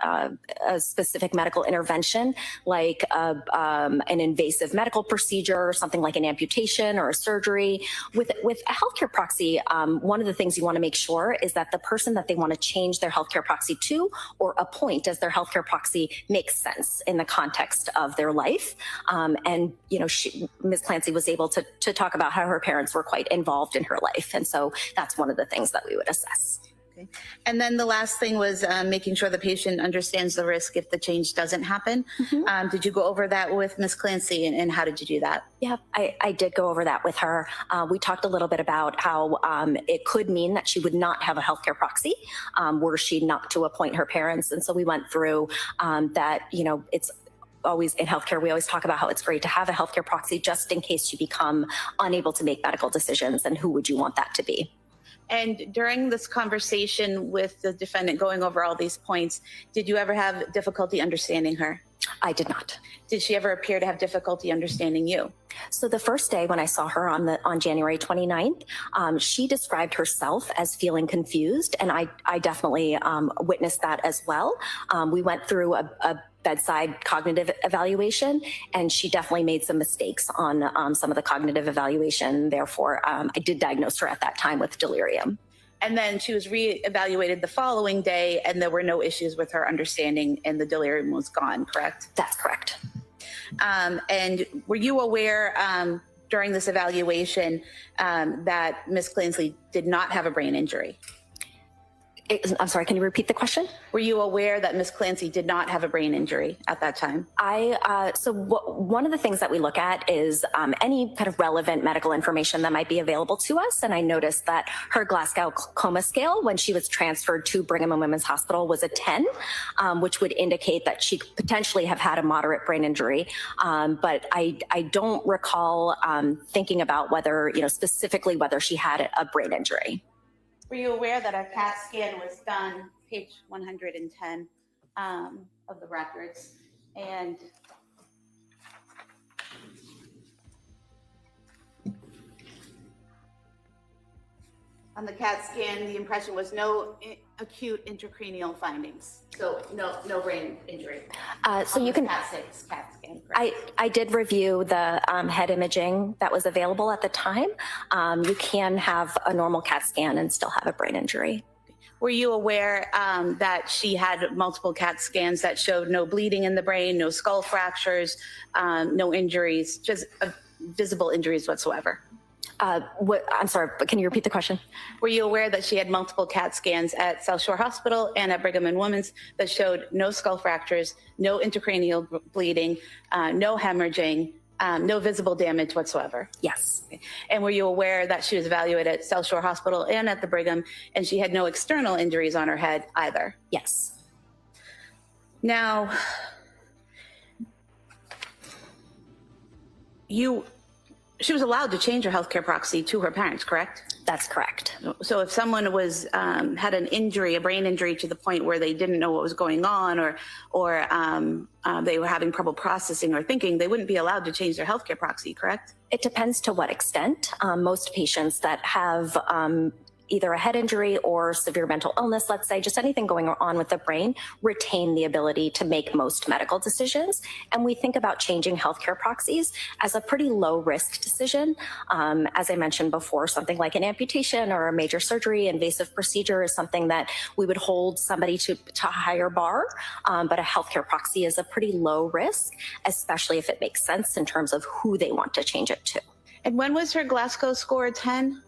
a specific medical intervention, like an invasive medical procedure, or something like an amputation or a surgery. With a healthcare proxy, one of the things you want to make sure is that the person that they want to change their healthcare proxy to or appoint as their healthcare proxy makes sense in the context of their life. And Ms. Clancy was able to talk about how her parents were quite involved in her life. And so that's one of the things that we would assess. Okay. And then the last thing was making sure the patient understands the risk if the change doesn't happen. Mm-hmm. Did you go over that with Ms. Clancy, and how did you do that? Yeah, I did go over that with her. We talked a little bit about how it could mean that she would not have a healthcare proxy were she not to appoint her parents. And so we went through that, it's always in healthcare, we always talk about how it's great to have a healthcare proxy just in case you become unable to make medical decisions, and who would you want that to be? And during this conversation with the defendant going over all these points, did you ever have difficulty understanding her? I did not. Did she ever appear to have difficulty understanding you? So the first day when I saw her on January 29th, she described herself as feeling confused, and I definitely witnessed that as well. We went through a bedside cognitive evaluation, and she definitely made some mistakes on some of the cognitive evaluation. Therefore, I did diagnose her at that time with delirium. And then she was re-evaluated the following day, and there were no issues with her understanding, and the delirium was gone, correct? That's correct. And were you aware during this evaluation that Ms. Clancy did not have a brain injury? I'm sorry, can you repeat the question? Were you aware that Ms. Clancy did not have a brain injury at that time? One of the things that we look at is any kind of relevant medical information that might be available to us. And I noticed that her Glasgow Coma Scale, when she was transferred to Brigham and Women's Hospital, was a 10, which would indicate that she could potentially have had a moderate brain injury. But I don't recall thinking about whether, specifically whether she had a brain injury. Were you aware that a CAT scan was done, page 110 of the records, and on the CAT scan, the impression was no acute intracranial findings, so no brain injury. So you can. CAT scan. I did review the head imaging that was available at the time. You can have a normal CAT scan and still have a brain injury. Were you aware that she had multiple CAT scans that showed no bleeding in the brain, no skull fractures, no injuries, just visible injuries whatsoever? I'm sorry, but can you repeat the question? Were you aware that she had multiple CAT scans at South Shore Hospital and at Brigham and Women's that showed no skull fractures, no intracranial bleeding, no hemorrhaging, no visible damage whatsoever? Yes. And were you aware that she was evaluated at South Shore Hospital and at the Brigham, and she had no external injuries on her head either? Yes. Now, she was allowed to change her healthcare proxy to her parents, correct? That's correct. So if someone was had an injury, a brain injury, to the point where they didn't know what was going on, or they were having trouble processing or thinking, they wouldn't be allowed to change their healthcare proxy, correct? It depends to what extent. Most patients that have either a head injury or severe mental illness, let's say, just anything going on with the brain, retain the ability to make most medical decisions. And we think about changing healthcare proxies as a pretty low risk decision. As I mentioned before, something like an amputation or a major surgery, invasive procedure is something that we would hold somebody to a higher bar. But a healthcare proxy is a pretty low risk, especially if it makes sense in terms of who they want to change it to. And when was her Glasgow score a 10?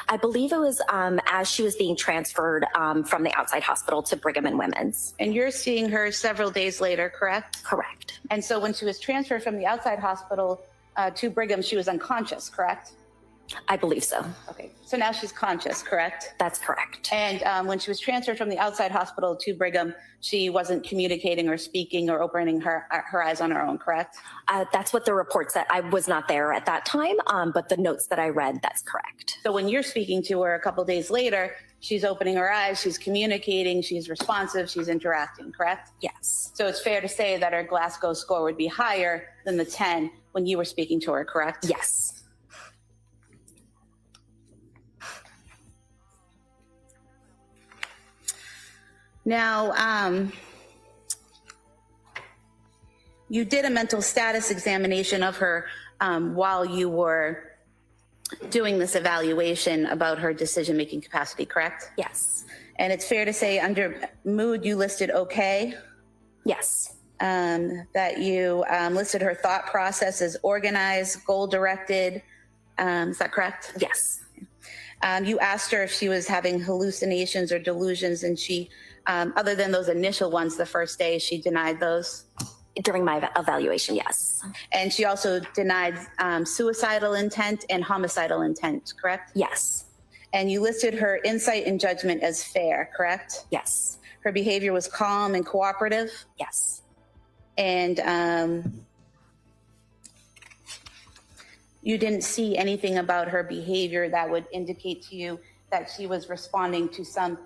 I believe it was as she was being transferred from the outside hospital to Brigham and Women's. And you're seeing her several days later, correct? Correct. And so when she was transferred from the outside hospital to Brigham, she was unconscious, correct? I believe so. Okay, so now she's conscious, correct? That's correct. And when she was transferred from the outside hospital to Brigham, she wasn't communicating or speaking or opening her eyes on her own, correct? That's what the report said. I was not there at that time, but the notes that I read, that's correct. So when you're speaking to her a couple days later, she's opening her eyes, she's communicating, she's responsive, she's interacting, correct? Yes. So it's fair to say that her Glasgow score would be higher than the 10 when you were speaking to her, correct? Yes. Now, you did a mental status examination of her while you were doing this evaluation about her decision-making capacity, correct? Yes. And it's fair to say under mood, you listed okay? Yes. That you listed her thought process as organized, goal-directed. Is that correct? Yes. You asked her if she was having hallucinations or delusions, and she, other than those initial ones the first day, she denied those? During my evaluation, yes. And she also denied suicidal intent and homicidal intent, correct? Yes. And you listed her insight and judgment as fair, correct? Yes. Her behavior was calm and cooperative? Yes. And you didn't see anything about her behavior that would indicate to you that she was responding to some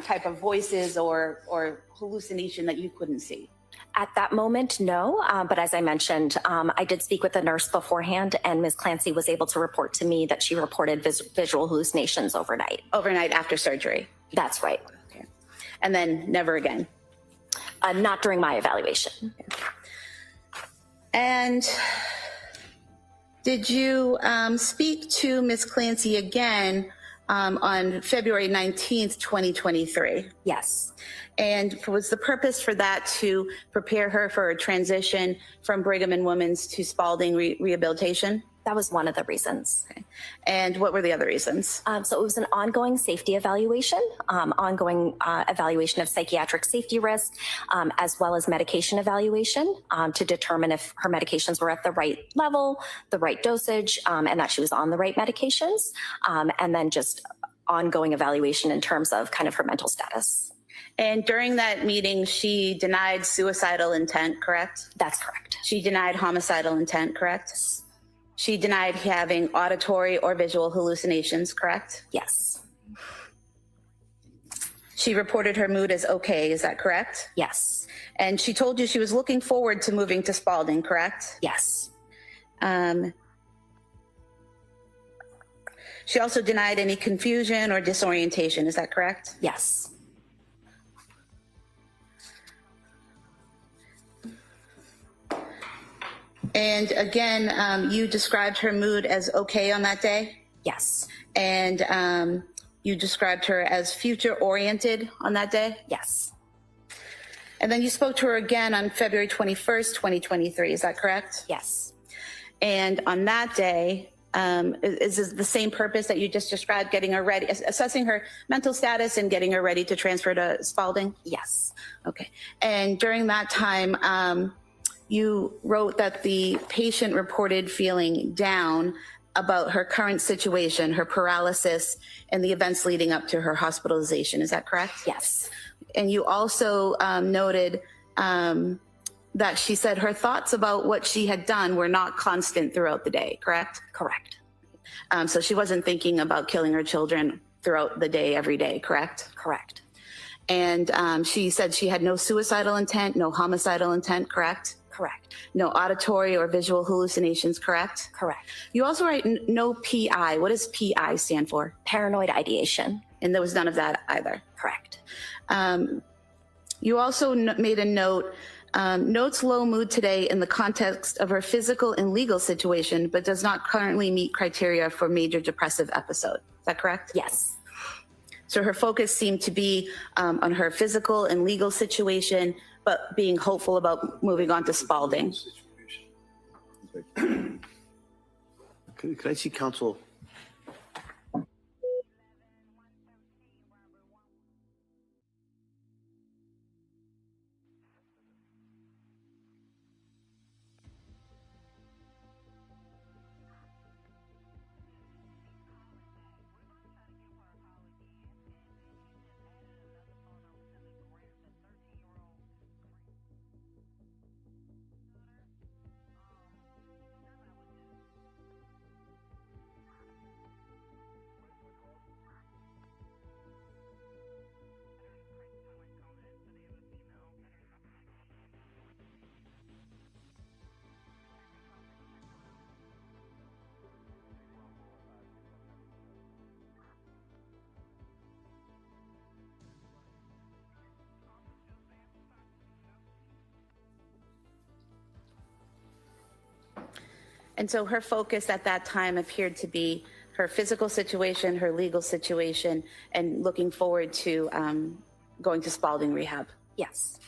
type of voices or hallucination that you couldn't see? At that moment, no. But as I mentioned, I did speak with the nurse beforehand, and Ms. Clancy was able to report to me that she reported visual hallucinations overnight. Overnight after surgery? That's right. Okay. And then never again? Not during my evaluation. Okay. And did you speak to Ms. Clancy again on February 19th, 2023? Yes. And was the purpose for that to prepare her for a transition from Brigham and Women's to Spalding Rehabilitation? That was one of the reasons. Okay. And what were the other reasons? So it was an ongoing safety evaluation, ongoing evaluation of psychiatric safety risk, as well as medication evaluation to determine if her medications were at the right level, the right dosage, and that she was on the right medications. And then just ongoing evaluation in terms of kind of her mental status. And during that meeting, she denied suicidal intent, correct? That's correct. She denied homicidal intent, correct? She denied having auditory or visual hallucinations, correct? Yes. She reported her mood as okay, is that correct? Yes. And she told you she was looking forward to moving to Spalding, correct? Yes. She also denied any confusion or disorientation, is that correct? Yes. And again, you described her mood as okay on that day? Yes. And you described her as future-oriented on that day? Yes. And then you spoke to her again on February 21st, 2023, is that correct? Yes. And on that day, Is this the same purpose that you just described, getting her ready, assessing her mental status and getting her ready to transfer to Spalding? Yes. Okay. And during that time, you wrote that the patient reported feeling down about her current situation, her paralysis, and the events leading up to her hospitalization. Is that correct? Yes. And you also noted that she said her thoughts about what she had done were not constant throughout the day, correct? Correct. So she wasn't thinking about killing her children throughout the day, every day, correct? Correct. And she said she had no suicidal intent, no homicidal intent, correct? Correct. No auditory or visual hallucinations, correct? Correct. You also write no PI. What does PI stand for? Paranoid ideation. And there was none of that either. Correct. You also made a note, notes low mood today in the context of her physical and legal situation, but does not currently meet criteria for major depressive episode. Is that correct? Yes. So her focus seemed to be on her physical and legal situation, but being hopeful about moving on to Spalding. Could I see counsel? And so her focus at that time appeared to be her physical situation, her legal situation, and looking forward to going to Spalding rehab. Yes.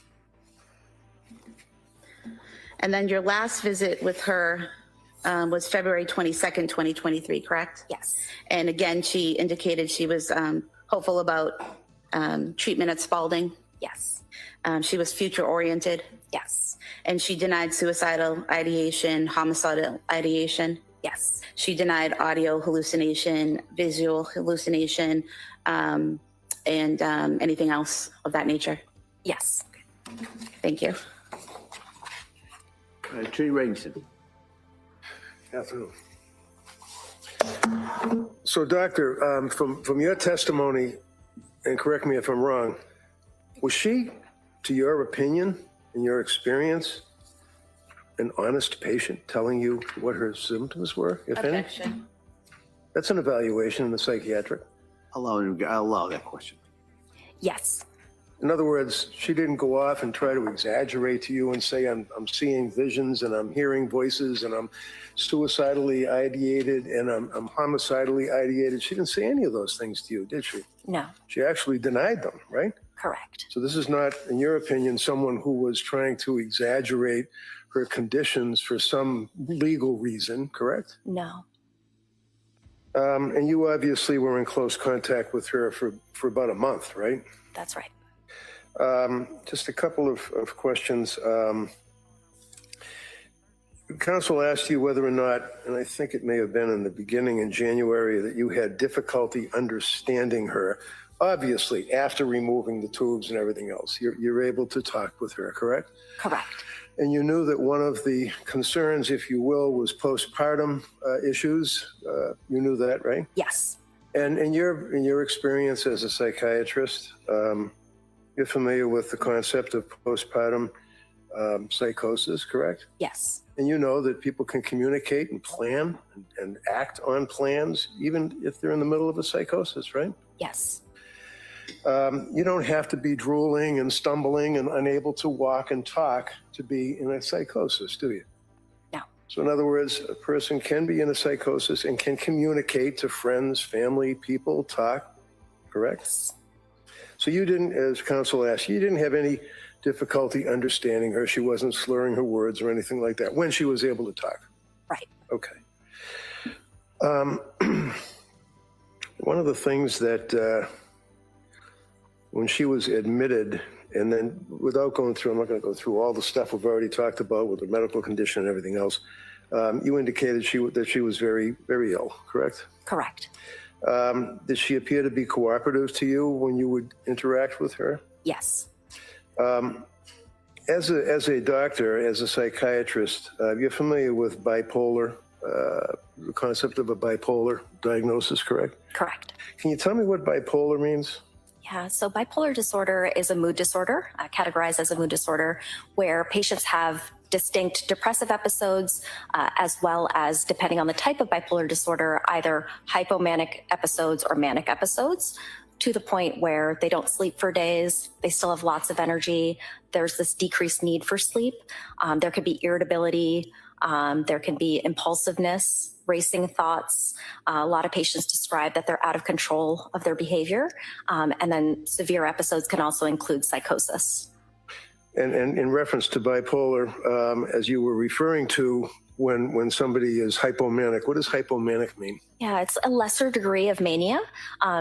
And then your last visit with her was February 22nd, 2023, correct? Yes. And again, she indicated she was hopeful about treatment at Spalding. Yes. She was future oriented. Yes. And she denied suicidal ideation, homicidal ideation. Yes. She denied audio hallucination, visual hallucination, and anything else of that nature. Yes. Thank you. Attorney Reddington. Afternoon. So, Doctor, from your testimony, and correct me if I'm wrong, was she, to your opinion, in your experience, an honest patient telling you what her symptoms were, if any? Objection. That's an evaluation in the psychiatric. I'll allow that question. Yes. In other words, she didn't go off and try to exaggerate to you and say, I'm seeing visions and I'm hearing voices and I'm suicidally ideated and I'm homicidally ideated. She didn't say any of those things to you, did she? No. She actually denied them, right? Correct. So this is not, in your opinion, someone who was trying to exaggerate her conditions for some legal reason, correct? No. And you obviously were in close contact with her for about a month, right? That's right. Just a couple of questions. Counsel asked you whether or not, and I think it may have been in the beginning in January, that you had difficulty understanding her. Obviously, after removing the tubes and everything else, you're able to talk with her, correct? Correct. And you knew that one of the concerns, if you will, was postpartum issues. You knew that, right? Yes. And in your experience as a psychiatrist, you're familiar with the concept of postpartum psychosis, correct? Yes. And you know that people can communicate and plan and act on plans, even if they're in the middle of a psychosis, right? Yes. You don't have to be drooling and stumbling and unable to walk and talk to be in a psychosis, do you? No. So in other words, a person can be in a psychosis and can communicate to friends, family, people, talk, correct? Yes. So you didn't, as counsel asked, you didn't have any difficulty understanding her. She wasn't slurring her words or anything like that when she was able to talk. Right. Okay. One of the things that when she was admitted, and then without going through, I'm not going to go through all the stuff we've already talked about with the medical condition and everything else. You indicated that she was very, very ill, correct? Correct. Did she appear to be cooperative to you when you would interact with her? Yes. As a doctor, as a psychiatrist, you're familiar with bipolar, the concept of a bipolar diagnosis, correct? Correct. Can you tell me what bipolar means? Yeah, so bipolar disorder is a mood disorder, categorized as a mood disorder, where patients have distinct depressive episodes, as well as, depending on the type of bipolar disorder, either hypomanic episodes or manic episodes, to the point where they don't sleep for days, they still have lots of energy, there's this decreased need for sleep, there could be irritability, there can be impulsiveness, racing thoughts. A lot of patients describe that they're out of control of their behavior. And then severe episodes can also include psychosis. And in reference to bipolar, as you were referring to, when somebody is hypomanic, what does hypomanic mean? Yeah, it's a lesser degree of mania.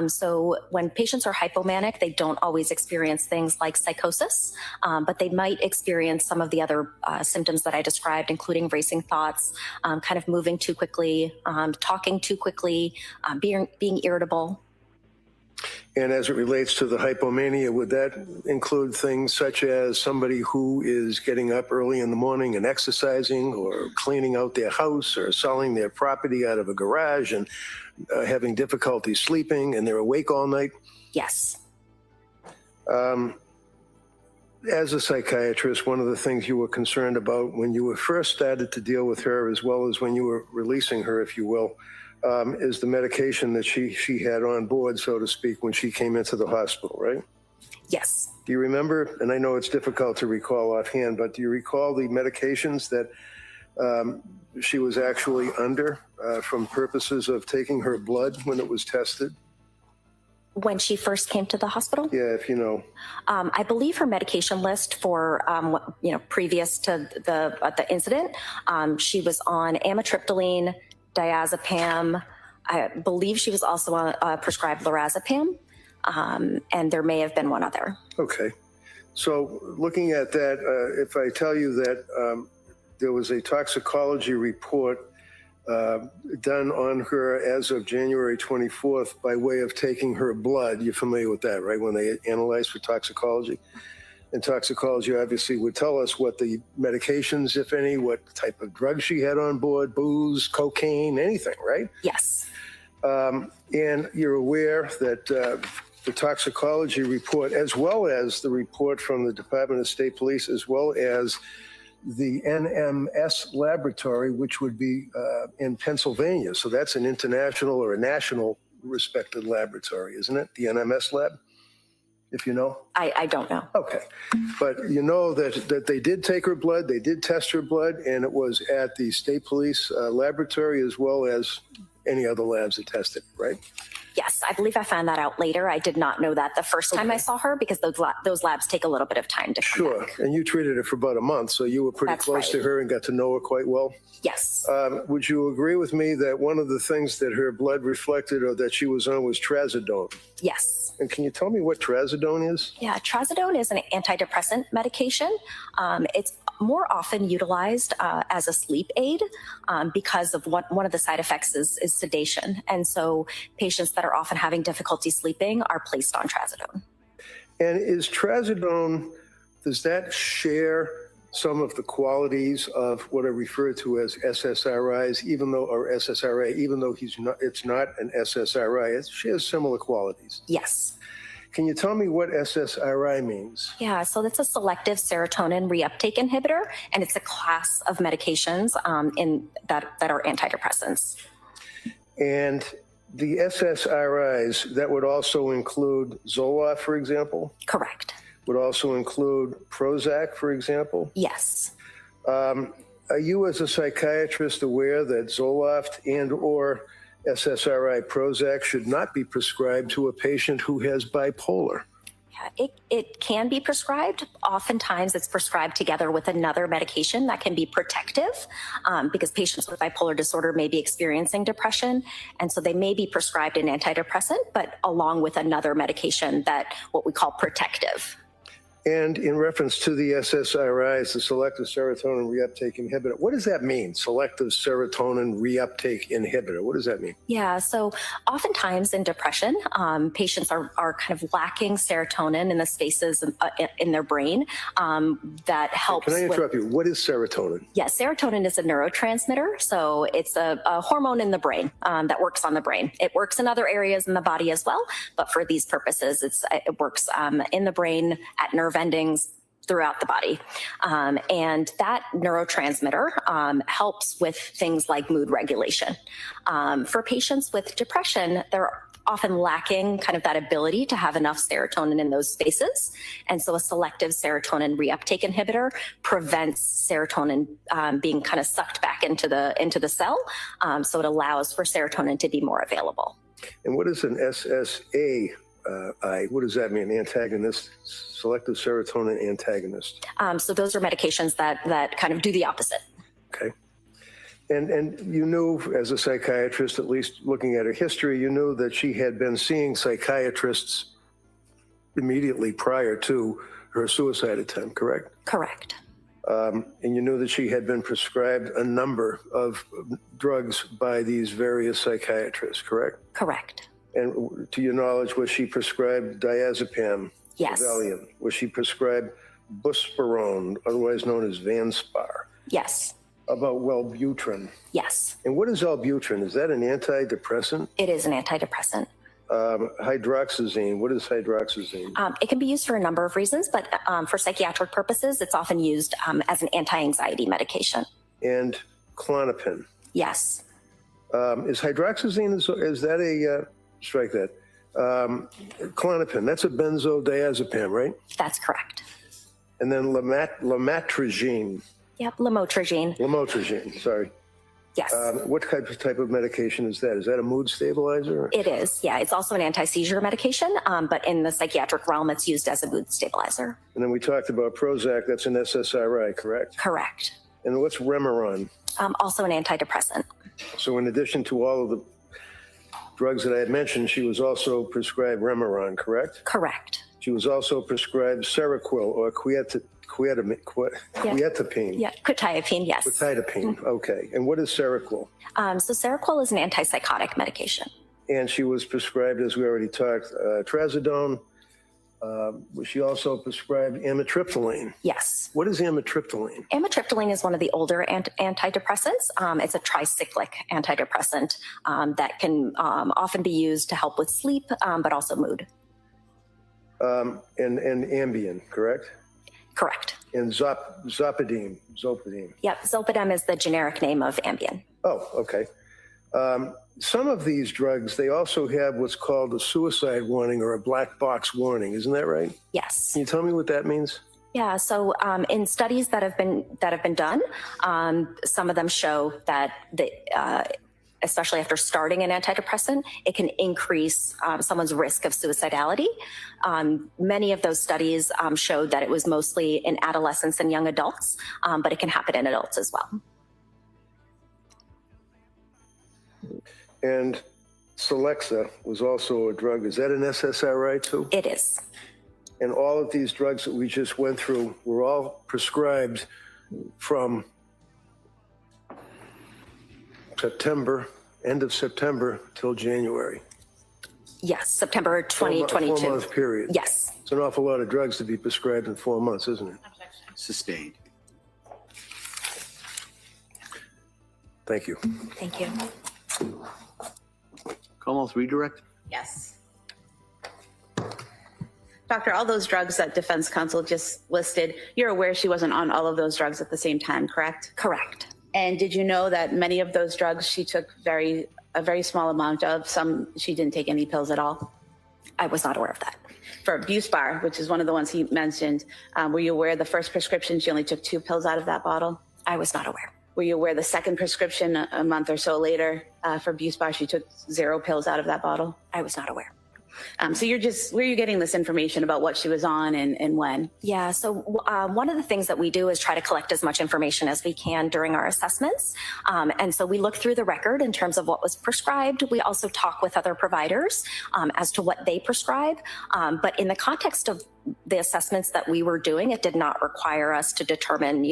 So when patients are hypomanic, they don't always experience things like psychosis, but they might experience some of the other symptoms that I described, including racing thoughts, kind of moving too quickly, talking too quickly, being irritable. And as it relates to the hypomania, would that include things such as somebody who is getting up early in the morning and exercising, or cleaning out their house, or selling their property out of a garage and having difficulty sleeping, and they're awake all night? Yes. As a psychiatrist, one of the things you were concerned about when you were first started to deal with her, as well as when you were releasing her, if you will, is the medication that she had on board, so to speak, when she came into the hospital, right? Yes. Do you remember, and I know it's difficult to recall offhand, but do you recall the medications that she was actually under from purposes of taking her blood when it was tested? When she first came to the hospital? Yeah, if you know. I believe her medication list for, previous to the incident, she was on amitriptyline, diazepam. I believe she was also on prescribed lorazepam, and there may have been one other. Okay. So looking at that, if I tell you that there was a toxicology report done on her as of January 24th by way of taking her blood, you're familiar with that, right? When they analyze for toxicology. And toxicology obviously would tell us what the medications, if any, what type of drugs she had on board, booze, cocaine, anything, right? Yes. And you're aware that the toxicology report, as well as the report from the Department of State Police, as well as the NMS laboratory, which would be in Pennsylvania. So that's an international or a national respected laboratory, isn't it? The NMS lab? If you know? I don't know. Okay. But you know that they did take her blood, they did test her blood, and it was at the state police laboratory, as well as any other labs that tested, right? Yes, I believe I found that out later. I did not know that the first time I saw her, because those labs take a little bit of time to come back. And you treated her for about a month, so you were pretty close to her and got to know her quite well? Yes. Would you agree with me that one of the things that her blood reflected or that she was on was trazodone? Yes. And can you tell me what trazodone is? Yeah, trazodone is an antidepressant medication. It's more often utilized as a sleep aid because of one of the side effects is sedation. And so patients that are often having difficulty sleeping are placed on trazodone. And is trazodone, does that share some of the qualities of what are referred to as SSRIs, or SSRI, even though it's not an SSRI, it shares similar qualities? Yes. Can you tell me what SSRI means? Yeah, so that's a selective serotonin reuptake inhibitor, and it's a class of medications that are antidepressants. And the SSRIs, that would also include Zoloft, for example? Correct. Would also include Prozac, for example? Yes. Are you, as a psychiatrist, aware that Zoloft and or SSRI Prozac should not be prescribed to a patient who has bipolar? It can be prescribed. Oftentimes it's prescribed together with another medication that can be protective because patients with bipolar disorder may be experiencing depression. And so they may be prescribed an antidepressant, but along with another medication that what we call protective. And in reference to the SSRIs, the selective serotonin reuptake inhibitor, what does that mean? Selective serotonin reuptake inhibitor. What does that mean? Yeah, so oftentimes in depression, patients are kind of lacking serotonin in the spaces in their brain that helps. Can I interrupt you? What is serotonin? Yes, serotonin is a neurotransmitter. So it's a hormone in the brain that works on the brain. It works in other areas in the body as well, but for these purposes, it works in the brain at nerve endings throughout the body. And that neurotransmitter helps with things like mood regulation. For patients with depression, they're often lacking kind of that ability to have enough serotonin in those spaces. And so a selective serotonin reuptake inhibitor prevents serotonin being kind of sucked back into the cell. So it allows for serotonin to be more available. And what is an SSA? What does that mean? Antagonist, selective serotonin antagonist. So those are medications that kind of do the opposite. Okay. And you knew, as a psychiatrist, at least looking at her history, you knew that she had been seeing psychiatrists immediately prior to her suicide attempt, correct? Correct. And you knew that she had been prescribed a number of drugs by these various psychiatrists, correct? Correct. And to your knowledge, was she prescribed diazepam? Yes. Valium? Was she prescribed buspirone, otherwise known as Vanspar? Yes. About Wellbutrin? Yes. And what is Wellbutrin? Is that an antidepressant? It is an antidepressant. Hydroxyzine. What is hydroxyzine? It can be used for a number of reasons, but for psychiatric purposes, it's often used as an anti-anxiety medication. And Klonopin? Yes. Is hydroxyzine, is that a... strike that. Klonopin, that's a benzodiazepam, right? That's correct. And then lamotrigine. Yep, lamotrigine. Lamotrigine, sorry. Yes. What type of medication is that? Is that a mood stabilizer? It is, yeah. It's also an anti-seizure medication, but in the psychiatric realm, it's used as a mood stabilizer. And then we talked about Prozac, that's an SSRI, correct? Correct. And what's Remeron? Also an antidepressant. So in addition to all of the drugs that I had mentioned, she was also prescribed Remeron, correct? Correct. She was also prescribed Seroquel or quetiapine. Yeah, quetiapine, yes. Quetiapine, okay. And what is Seroquel? So Seroquel is an antipsychotic medication. And she was prescribed, as we already talked, trazodone. Was she also prescribed amitriptyline? Yes. What is amitriptyline? Amitriptyline is one of the older antidepressants. It's a tricyclic antidepressant that can often be used to help with sleep, but also mood. And Ambien, correct? Correct. And Zolpidem. Yep, Zolpidem is the generic name of Ambien. Oh, okay. Some of these drugs, they also have what's called a suicide warning or a black box warning. Isn't that right? Yes. Can you tell me what that means? Yeah. So in studies that have been done, some of them show that especially after starting an antidepressant, it can increase someone's risk of suicidality. Many of those studies showed that it was mostly in adolescents and young adults, but it can happen in adults as well. And Celexa was also a drug. Is that an SSRI too? It is. And all of these drugs that we just went through were all prescribed from end of September till January. Yes, September 2022. 4 month period. Yes. It's an awful lot of drugs to be prescribed in 4 months, isn't it? Sustained. Thank you. Thank you. Commonwealth redirect? Yes. Doctor, all those drugs that defense counsel just listed, you're aware she wasn't on all of those drugs at the same time, correct? Correct. And did you know that many of those drugs she took a very small amount of? Some she didn't take any pills at all? I was not aware of that. For Buspar, which is one of the ones he mentioned, were you aware the first prescription she only took 2 pills out of that bottle? I was not aware. Were you aware the second prescription a month or so later for Buspar she took 0 pills out of that bottle? I was not aware. So where are you getting this information about what she was on and when? Yeah, so one of the things that we do is try to collect as much information as we can during our assessments. And so we look through the record in terms of what was prescribed. We also talk with other providers as to what they prescribe. But in the context of the assessments that we were doing, it did not require us to determine,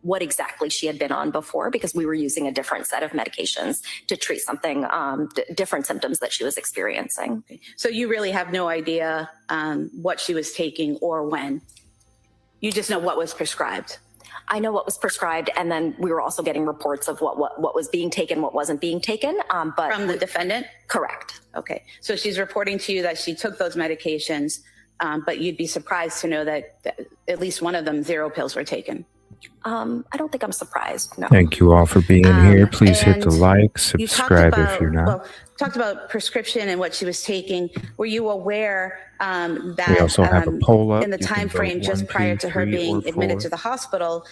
what exactly she had been on before, because we were using a different set of medications to treat something, different symptoms that she was experiencing. So you really have no idea what she was taking or when? You just know what was prescribed? I know what was prescribed, and then we were also getting reports of what was being taken, what wasn't being taken. But from the defendant? Correct. Okay. So she's reporting to you that she took those medications, but you'd be surprised to know that at least one of them, 0 pills were taken. I don't think I'm surprised. No. Thank you all for being here. Please hit the like, subscribe if you're not. Well, talked about prescription and what she was taking. Were you aware that We also have a poll up. in the You time can frame vote just 1, prior 2, to her 3, being or admitted 4. to the hospital,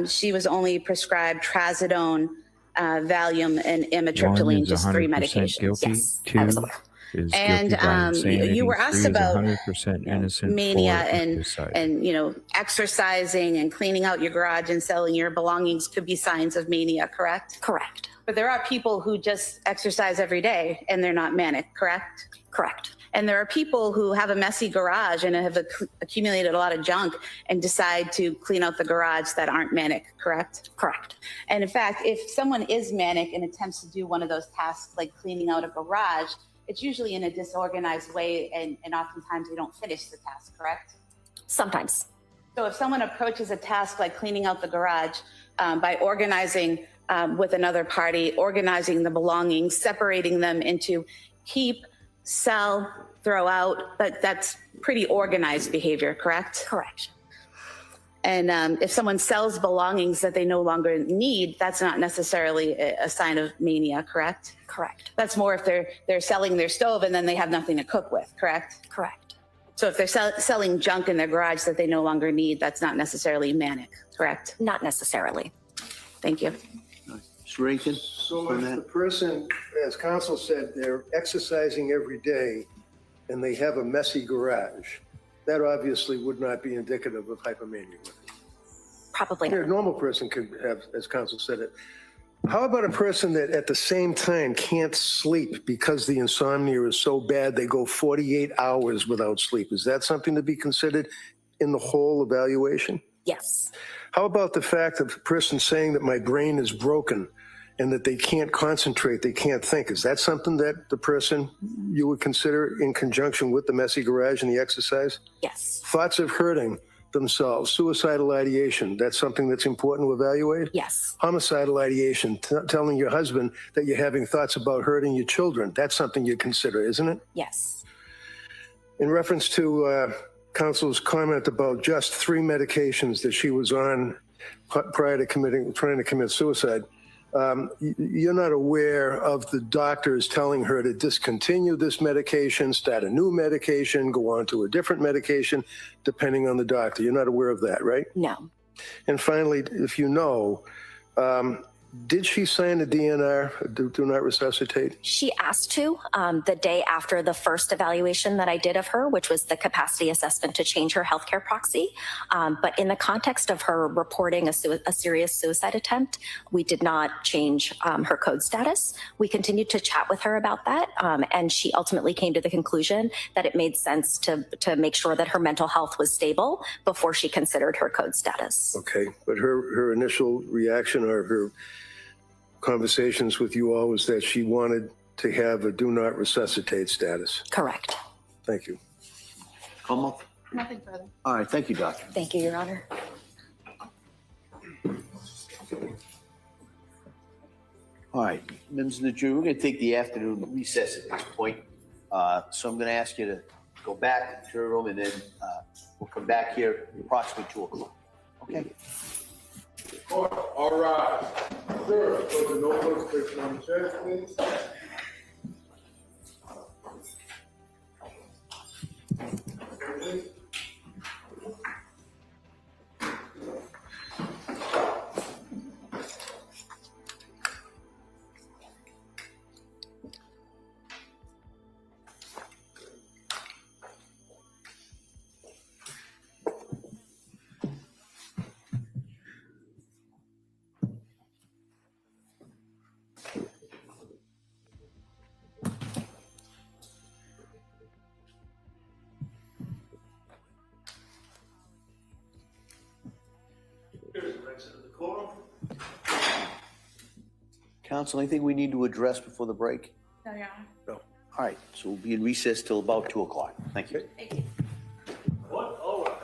she was only prescribed trazodone, Valium, and amitriptyline, just 3 medications? Guilty. Yes, 2 I was aware. is And guilty by insanity. you were asked 3 is about 100% innocent. mania 4 is suicide. and exercising and cleaning out your garage and selling your belongings could be signs of mania, correct? Correct. But there are people who just exercise every day and they're not manic, correct? Correct. And there are people who have a messy garage and have accumulated a lot of junk and decide to clean out the garage that aren't manic, correct? Correct. And in fact, if someone is manic and attempts to do one of those tasks like cleaning out a garage, it's usually in a disorganized way, and oftentimes they don't finish the task, correct? Sometimes. So if someone approaches a task like cleaning out the garage by organizing with another party, organizing the belongings, separating them into keep, sell, throw out, but that's pretty organized behavior, correct? Correct. And if someone sells belongings that they no longer need, that's not necessarily a sign of mania, correct? Correct. That's more if they're selling their stove and then they have nothing to cook with, correct? Correct. So if they're selling junk in their garage that they no longer need, that's not necessarily manic, correct? Not necessarily. Thank you. Mr. Rankin? So if the person, as counsel said, they're exercising every day and they have a messy garage, that obviously would not be indicative of hypomania. Probably not. A normal person could have, as counsel said it. How about a person that at the same time can't sleep because the insomnia is so bad they go 48 hours without sleep? Is that something to be considered in the whole evaluation? Yes. How about the fact of a person saying that my brain is broken and that they can't concentrate, they can't think? Is that something that the person you would consider in conjunction with the messy garage and the exercise? Yes. Thoughts of hurting themselves, suicidal ideation, that's something that's important to evaluate? Yes. Homicidal ideation, telling your husband that you're having thoughts about hurting your children, that's something you consider, isn't it? Yes. In reference to counsel's comment about just 3 medications that she was on prior to trying to commit suicide, you're not aware of the doctors telling her to discontinue this medication, start a new medication, go on to a different medication, depending on the doctor. You're not aware of that, right? No. And finally, if you know, did she sign a DNR, do not resuscitate? She asked to the day after the first evaluation that I did of her, which was the capacity assessment to change her healthcare proxy. But in the context of her reporting a serious suicide attempt, we did not change her code status. We continued to chat with her about that. And she ultimately came to the conclusion that it made sense to make sure that her mental health was stable before she considered her code status. Okay, but her initial reaction or her conversations with you all was that she wanted to have a do not resuscitate status. Correct. Thank you. Come up. Nothing further. All right, thank you, Doctor. Thank you, Your Honor. All right, members of the jury, we're going to take the afternoon recess at this point. So I'm going to ask you to go back to your room, and then we'll come back here approximately 2 o'clock. Okay? All right. Sure. So the notebooks take on the chest, please. Quorum? Council, anything we need to address before the break? No, yeah. No. All right, so we'll be in recess till about 2 o'clock. Thank you. What? All right.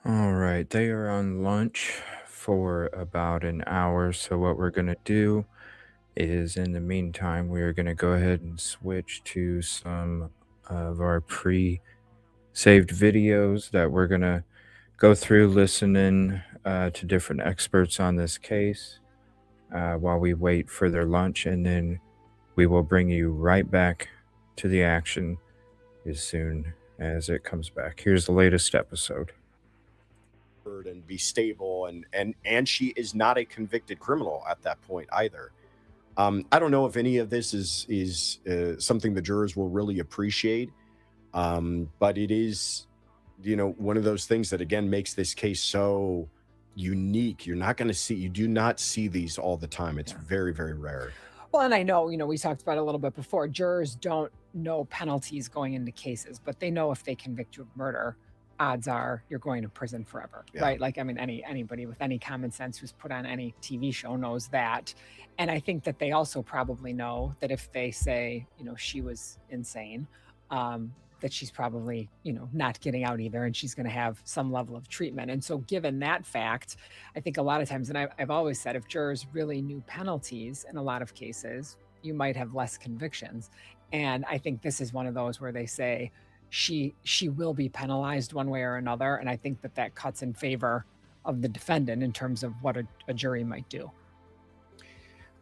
All right, they are on lunch for about an hour. So, what we're going to do is, in the meantime, we are going to go ahead and switch to some of our pre saved videos that we're going to go through, listening to different experts on this case while we wait for their lunch. And then we will bring you right back to the action as soon as it comes back. Here's the latest episode. And be stable, and she is not a convicted criminal at that point either. I don't know if any of this is something the jurors will really appreciate, but it is, one of those things that again makes this case so unique. You do not see these all the time. It's very, very rare. Well, and I know, we talked about it a little bit before. Jurors don't know penalties going into cases, but they know if they convict you of murder, odds are you're going to prison forever, right? Like, I mean, anybody with any common sense who's put on any TV show knows that. And I think that they also probably know that if they say, she was insane, that she's probably, not getting out either, and she's going to have some level of treatment. And so given that fact, I think a lot of times, and I've always said, if jurors really knew penalties in a lot of cases, you might have less convictions. And I think this is one of those where they say, she will be penalized one way or another. And I think that cuts in favor of the defendant in terms of what a jury might do.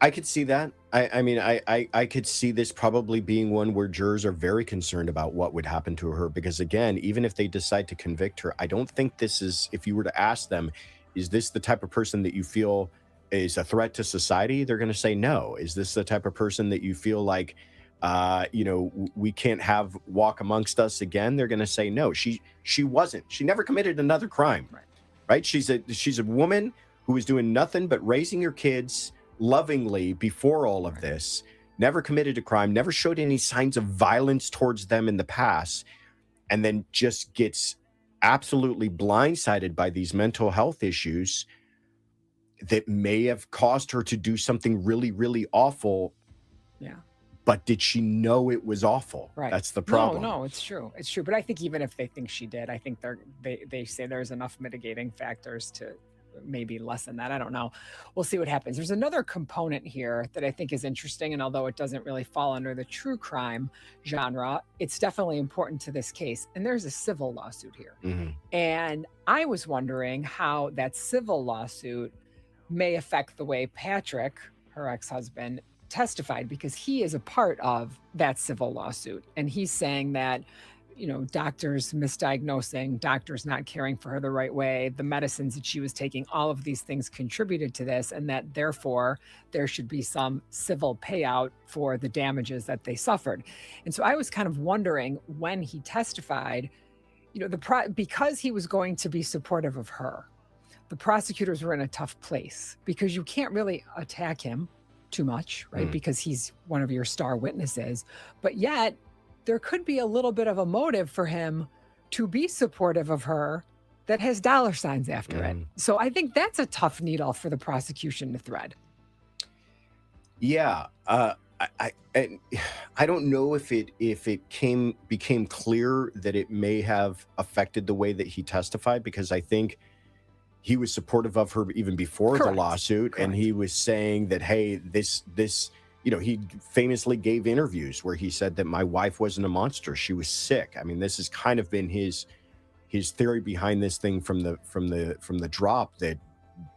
I could see that. I could see this probably being one where jurors are very concerned about what would happen to her, because again, even if they decide to convict her, I don't think this is, if you were to ask them, is this the type of person that you feel is a threat to society? They're going to say no. Is this the type of person that you feel like, we can't have walk amongst us again? They're going to say no. She wasn't. She never committed another crime, right? She's a woman who was doing nothing but raising her kids lovingly before all of this, never committed a crime, never showed any signs of violence towards them in the past, and then just gets absolutely blindsided by these mental health issues that may have caused her to do something really, really awful. Yeah. But did she know it was awful? Right. That's the problem. No, it's true. It's true. But I think even if they think she did, I think they say there's enough mitigating factors to maybe lessen that. I don't know. We'll see what happens. There's another component here that I think is interesting. And although it doesn't really fall under the true crime genre, it's definitely important to this case. And there's a civil lawsuit here. Mm-hmm. And I was wondering how that civil lawsuit may affect the way Patrick, her ex-husband, testified because he is a part of that civil lawsuit. And he's saying that, you know, doctors misdiagnosing, doctors not caring for her the right way, the medicines that she was taking, all of these things contributed to this, and that therefore there should be some civil payout for the damages that they suffered. And so I was kind of wondering when he testified, you know, because he was going to be supportive of her, the prosecutors were in a tough place because you can't really attack him too much, right? Because he's one of your star witnesses, but yet there could be a little bit of a motive for him to be supportive of her that has dollar signs after it. So I think that's a tough needle for the prosecution to thread. Yeah. I don't know if it became clear that it may have affected the way that he testified, because I think he was supportive of her even before the lawsuit. And he was saying that, hey, this, you know, he famously gave interviews where he said that my wife wasn't a monster. She was sick. I mean, this has kind of been his theory behind this thing from the drop, that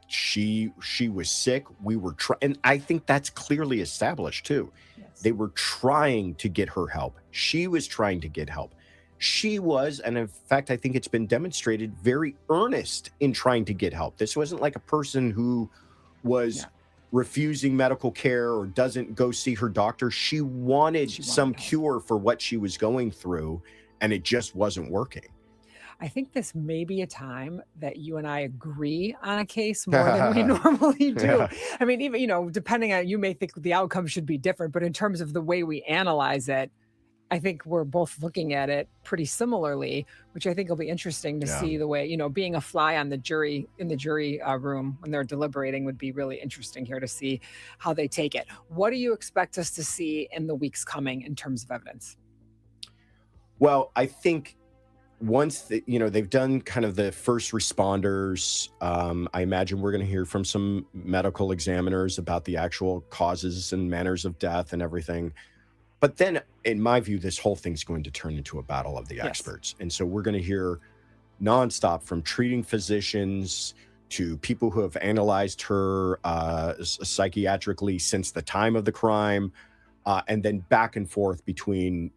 she was sick. We were trying, and I think that's clearly established too. Yes. They were trying to get her help. She was trying to get help. She was, and in fact, I think it's been demonstrated, very earnest in trying to get help. This wasn't like a person who was refusing medical care or doesn't go see her doctor. She wanted some cure for what she was going through, and it just wasn't working. I think this may be a time that you and I agree on a case more than we normally do. Yeah. I mean, even, you know, depending on, you may think the outcome should be different, but in terms of the way we analyze it, I think we're both looking at it pretty similarly, which I think will be interesting to see the way, you know, being a fly on the jury, in the jury room when they're deliberating would be really interesting here to see how they take it. What do you expect us to see in the weeks coming in terms of evidence? Well, I think once they've done kind of the first responders, I imagine we're going to hear from some medical examiners about the actual causes and manners of death and everything. But then, in my view, this whole thing's going to turn into a battle of the experts. And so we're going to hear nonstop from treating physicians to people who have analyzed her psychiatrically since the time of the crime, and then back and forth between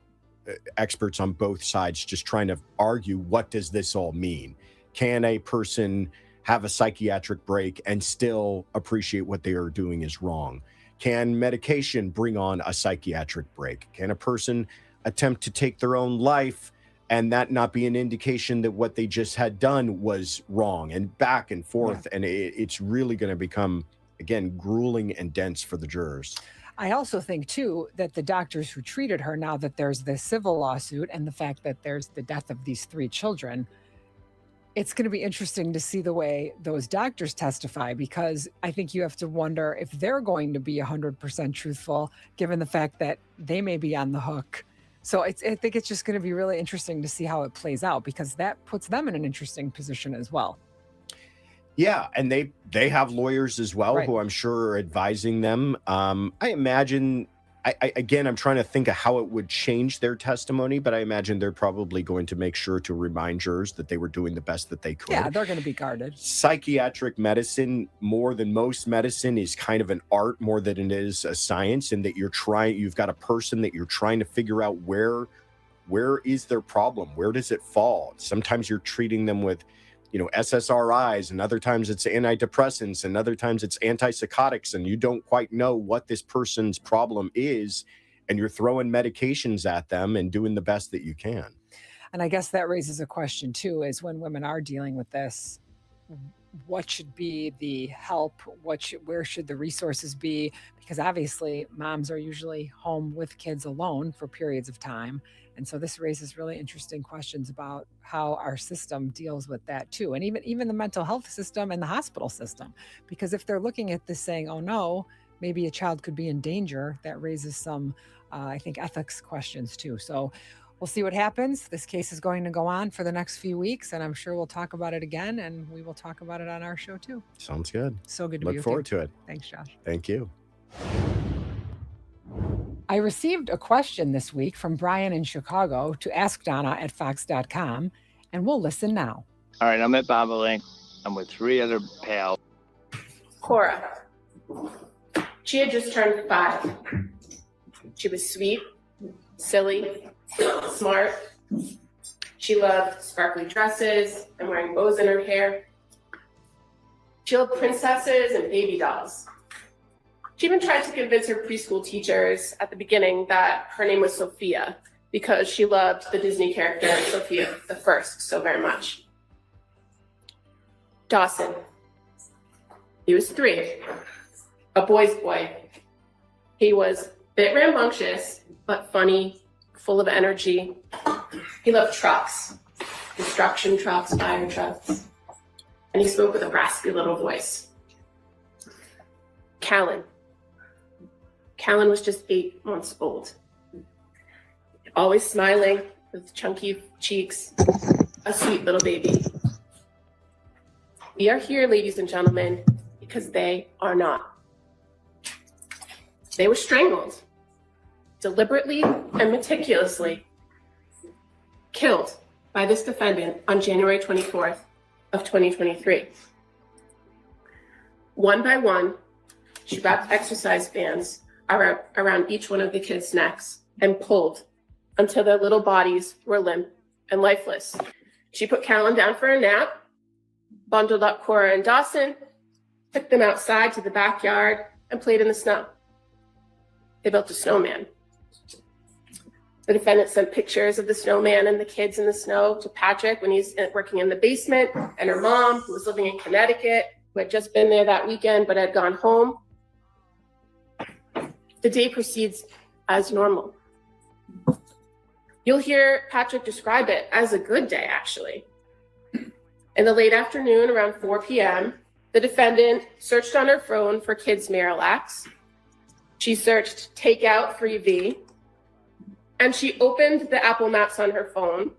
experts on both sides, just trying to argue, what does this all mean? Can a person have a psychiatric break and still appreciate what they are doing is wrong? Can medication bring on a psychiatric break? Can a person attempt to take their own life and that not be an indication that what they just had done was wrong? And back and forth. And it's really going to become, again, grueling and dense for the jurors. I also think, too, that the doctors who treated her, now that there's this civil lawsuit and the fact that there's the death of these 3 children, it's going to be interesting to see the way those doctors testify, because I think you have to wonder if they're going to be 100% truthful, given the fact that they may be on the hook. So I think it's just going to be really interesting to see how it plays out, because that puts them in an interesting position as well. Yeah, and they have lawyers as well, who I'm sure are advising them. I imagine, again, I'm trying to think of how it would change their testimony, but I imagine they're probably going to make sure to remind jurors that they were doing the best that they could. Yeah, they're going to be guarded. Psychiatric medicine, more than most medicine, is kind of an art more than it is a science, in that you've got a person that you're trying to figure out where is their problem? Where does it fall? Sometimes you're treating them with, SSRIs, and other times it's antidepressants, and other times it's antipsychotics, and you don't quite know what this person's problem is, and you're throwing medications at them and doing the best that you can. And I guess that raises a question too, is when women are dealing with this, what should be the help? Where should the resources be? Because obviously moms are usually home with kids alone for periods of time. And so this raises really interesting questions about how our system deals with that too. And even the mental health system and the hospital system, because if they're looking at this saying, oh no, maybe a child could be in danger, that raises some, I think, ethics questions too. So we'll see what happens. This case is going to go on for the next few weeks, and I'm sure we'll talk about it again, and we will talk about it on our show too. Sounds good. So good to be with you. Look forward to it. Thanks, Josh. Thank you. I received a question this week from Brian in Chicago to ask Donna at Fox.com, and we'll listen now. All right, I'm at Bobolink. I'm with 3 other pals. Cora. She had just turned 5. She was sweet, silly, smart. She loved sparkly dresses and wearing bows in her hair. She loved princesses and baby dolls. She even tried to convince her preschool teachers at the beginning that her name was Sophia because she loved the Disney character Sophia the First so very much. Dawson. He was 3, a boy's boy. He was a bit rambunctious, but funny, full of energy. He loved trucks, construction trucks, fire trucks, and he spoke with a raspy little voice. Callan. Callan was just 8 months old. Always smiling with chunky cheeks, a sweet little baby. We are here, ladies and gentlemen, because they are not. They were strangled, deliberately and meticulously, killed by this defendant on January 24th of 2023. One by one, she wrapped exercise bands around each one of the kids' necks and pulled until their little bodies were limp and lifeless. She put Callan down for a nap, bundled up Cora and Dawson, took them outside to the backyard, and played in the snow. They built a snowman. The defendant sent pictures of the snowman and the kids in the snow to Patrick when he's working in the basement, and her mom, who was living in Connecticut, who had just been there that weekend but had gone home. The day proceeds as normal. You'll hear Patrick describe it as a good day, actually. In the late afternoon, around 4 p.m., the defendant searched on her phone for kids' Miralax. She searched takeout 3V, and she opened the Apple Maps on her phone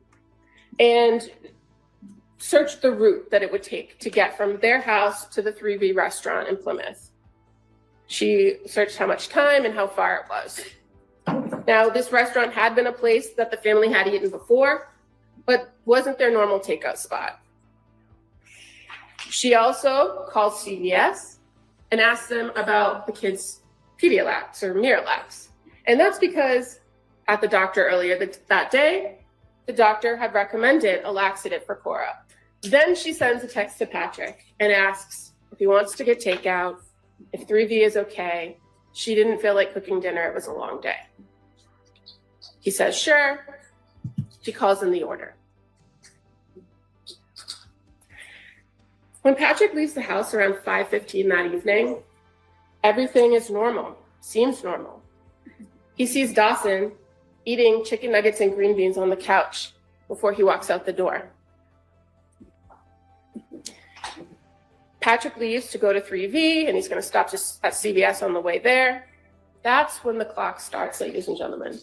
and searched the route that it would take to get from their house to the 3V restaurant in Plymouth. She searched how much time and how far it was. Now, this restaurant had been a place that the family had eaten before, but wasn't their normal takeout spot. She also called CVS and asked them about the kids' Pedialax or Miralax. And that's because at the doctor earlier that day, the doctor had recommended a laxative for Cora. Then she sends a text to Patrick and asks if he wants to get takeout, if 3V is okay. She didn't feel like cooking dinner. It was a long day. He says, sure. She calls in the order. When Patrick leaves the house around 5:15 that evening, everything is normal, seems normal. He sees Dawson eating chicken nuggets and green beans on the couch before he walks out the door. Patrick leaves to go to 3V, and he's going to stop just at CVS on the way there. That's when the clock starts, ladies and gentlemen.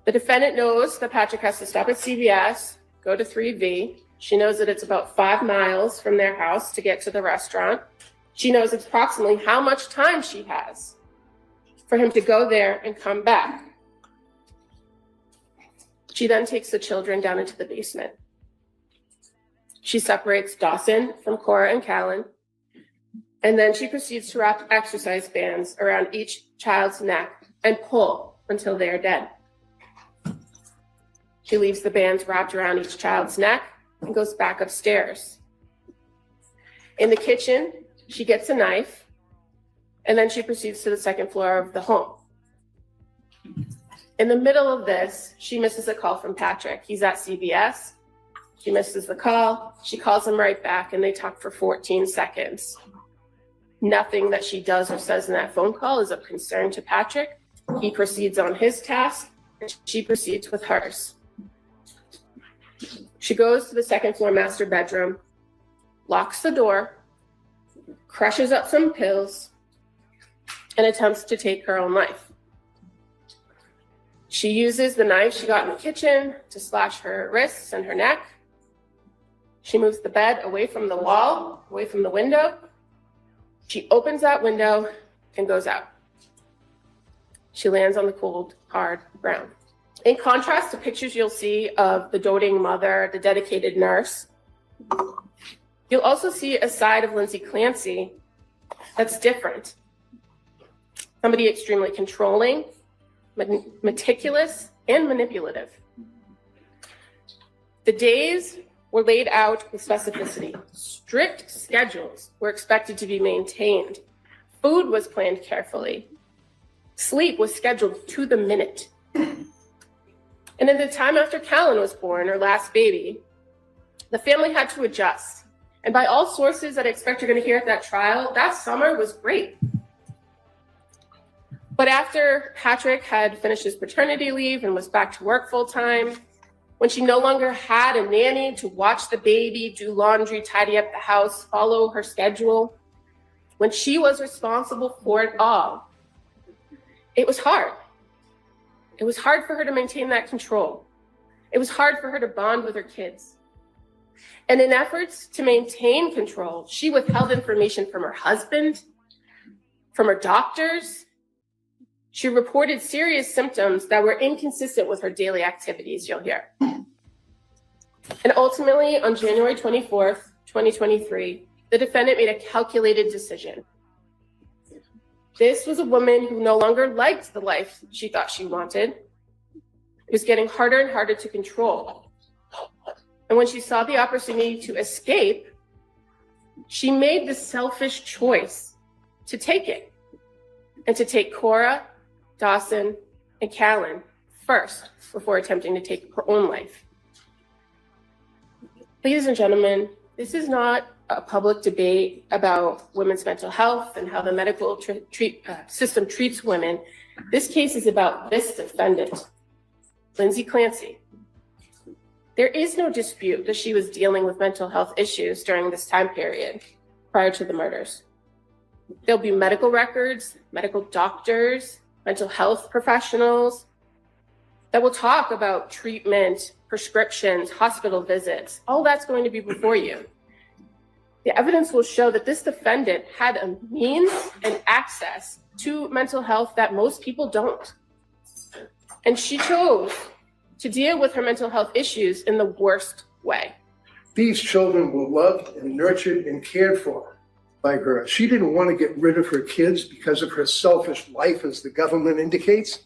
The defendant knows that Patrick has to stop at CVS, go to 3V. She knows that it's about 5 miles from their house to get to the restaurant. She knows approximately how much time she has for him to go there and come back. She then takes the children down into the basement. She separates Dawson from Cora and Callan, and then she proceeds to wrap exercise bands around each child's neck and pull until they are dead. She leaves the bands wrapped around each child's neck and goes back upstairs. In the kitchen, she gets a knife, and then she proceeds to the second floor of the home. In the middle of this, she misses a call from Patrick. He's at CVS. She misses the call. She calls him right back, and they talk for 14 seconds. Nothing that she does or says in that phone call is of concern to Patrick. He proceeds on his task, and she proceeds with hers. She goes to the second floor master bedroom, locks the door, crushes up some pills, and attempts to take her own life. She uses the knife she got in the kitchen to slash her wrists and her neck. She moves the bed away from the wall, away from the window. She opens that window and goes out. She lands on the cold, hard ground. In contrast to pictures you'll see of the doting mother, the dedicated nurse, you'll also see a side of Lindsay Clancy That's different. Somebody extremely controlling, meticulous, and manipulative. The days were laid out with specificity. Strict schedules were expected to be maintained. Food was planned carefully. Sleep was scheduled to the minute. And in the time after Callan was born, her last baby, the family had to adjust. And by all sources that I expect you're going to hear at that trial, that summer was great. But after Patrick had finished his paternity leave and was back to work full time, when she no longer had a nanny to watch the baby, do laundry, tidy up the house, follow her schedule, when she was responsible for it all, it was hard. It was hard for her to maintain that control. It was hard for her to bond with her kids. And in efforts to maintain control, she withheld information from her husband, from her doctors. She reported serious symptoms that were inconsistent with her daily activities, you'll hear. And ultimately, on January 24th, 2023, the defendant made a calculated decision. This was a woman who no longer liked the life she thought she wanted. It was getting harder and harder to control. And when she saw the opportunity to escape, she made the selfish choice to take it and to take Cora, Dawson, and Callan first before attempting to take her own life. Ladies and gentlemen, this is not a public debate about women's mental health and how the medical system treats women. This case is about this defendant, Lindsay Clancy. There is no dispute that she was dealing with mental health issues during this time period prior to the murders. There'll be medical records, medical doctors, mental health professionals that will talk about treatment, prescriptions, hospital visits. All that's going to be before you. The evidence will show that this defendant had a means and access to mental health that most people don't. And she chose to deal with her mental health issues in the worst way. These children were loved and nurtured and cared for by her. She didn't want to get rid of her kids because of her selfish life, as the government indicates.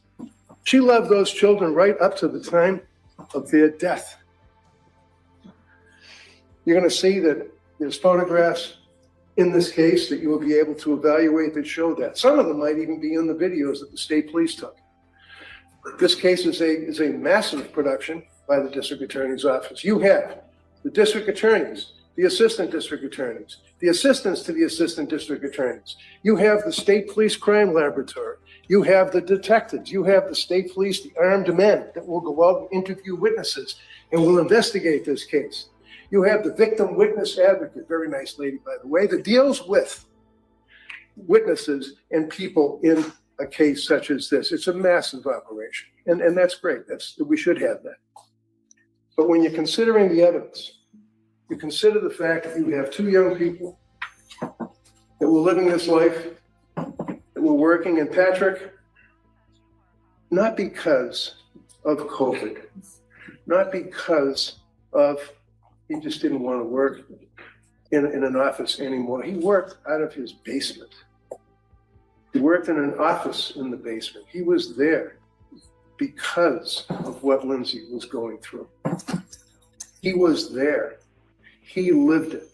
She loved those children right up to the time of their death. You're going to see that there's photographs in this case that you will be able to evaluate that show that. Some of them might even be in the videos that the state police took. This case is a massive production by the district attorney's office. You have the district attorneys, the assistant district attorneys, the assistants to the assistant district attorneys. You have the state police crime laboratory. You have the detectives. You have the state police, the armed men that will go out and interview witnesses and will investigate this case. You have the victim witness advocate, very nice lady, by the way, that deals with witnesses and people in a case such as this. It's a massive operation, and that's great. We should have that. But when you're considering the evidence, you consider the fact that you have two young people that were living this life, that were working, and Patrick, not because of COVID, not because of he just didn't want to work in an office anymore. He worked out of his basement. He worked in an office in the basement. He was there because of what Lindsay was going through. He was there. He lived it.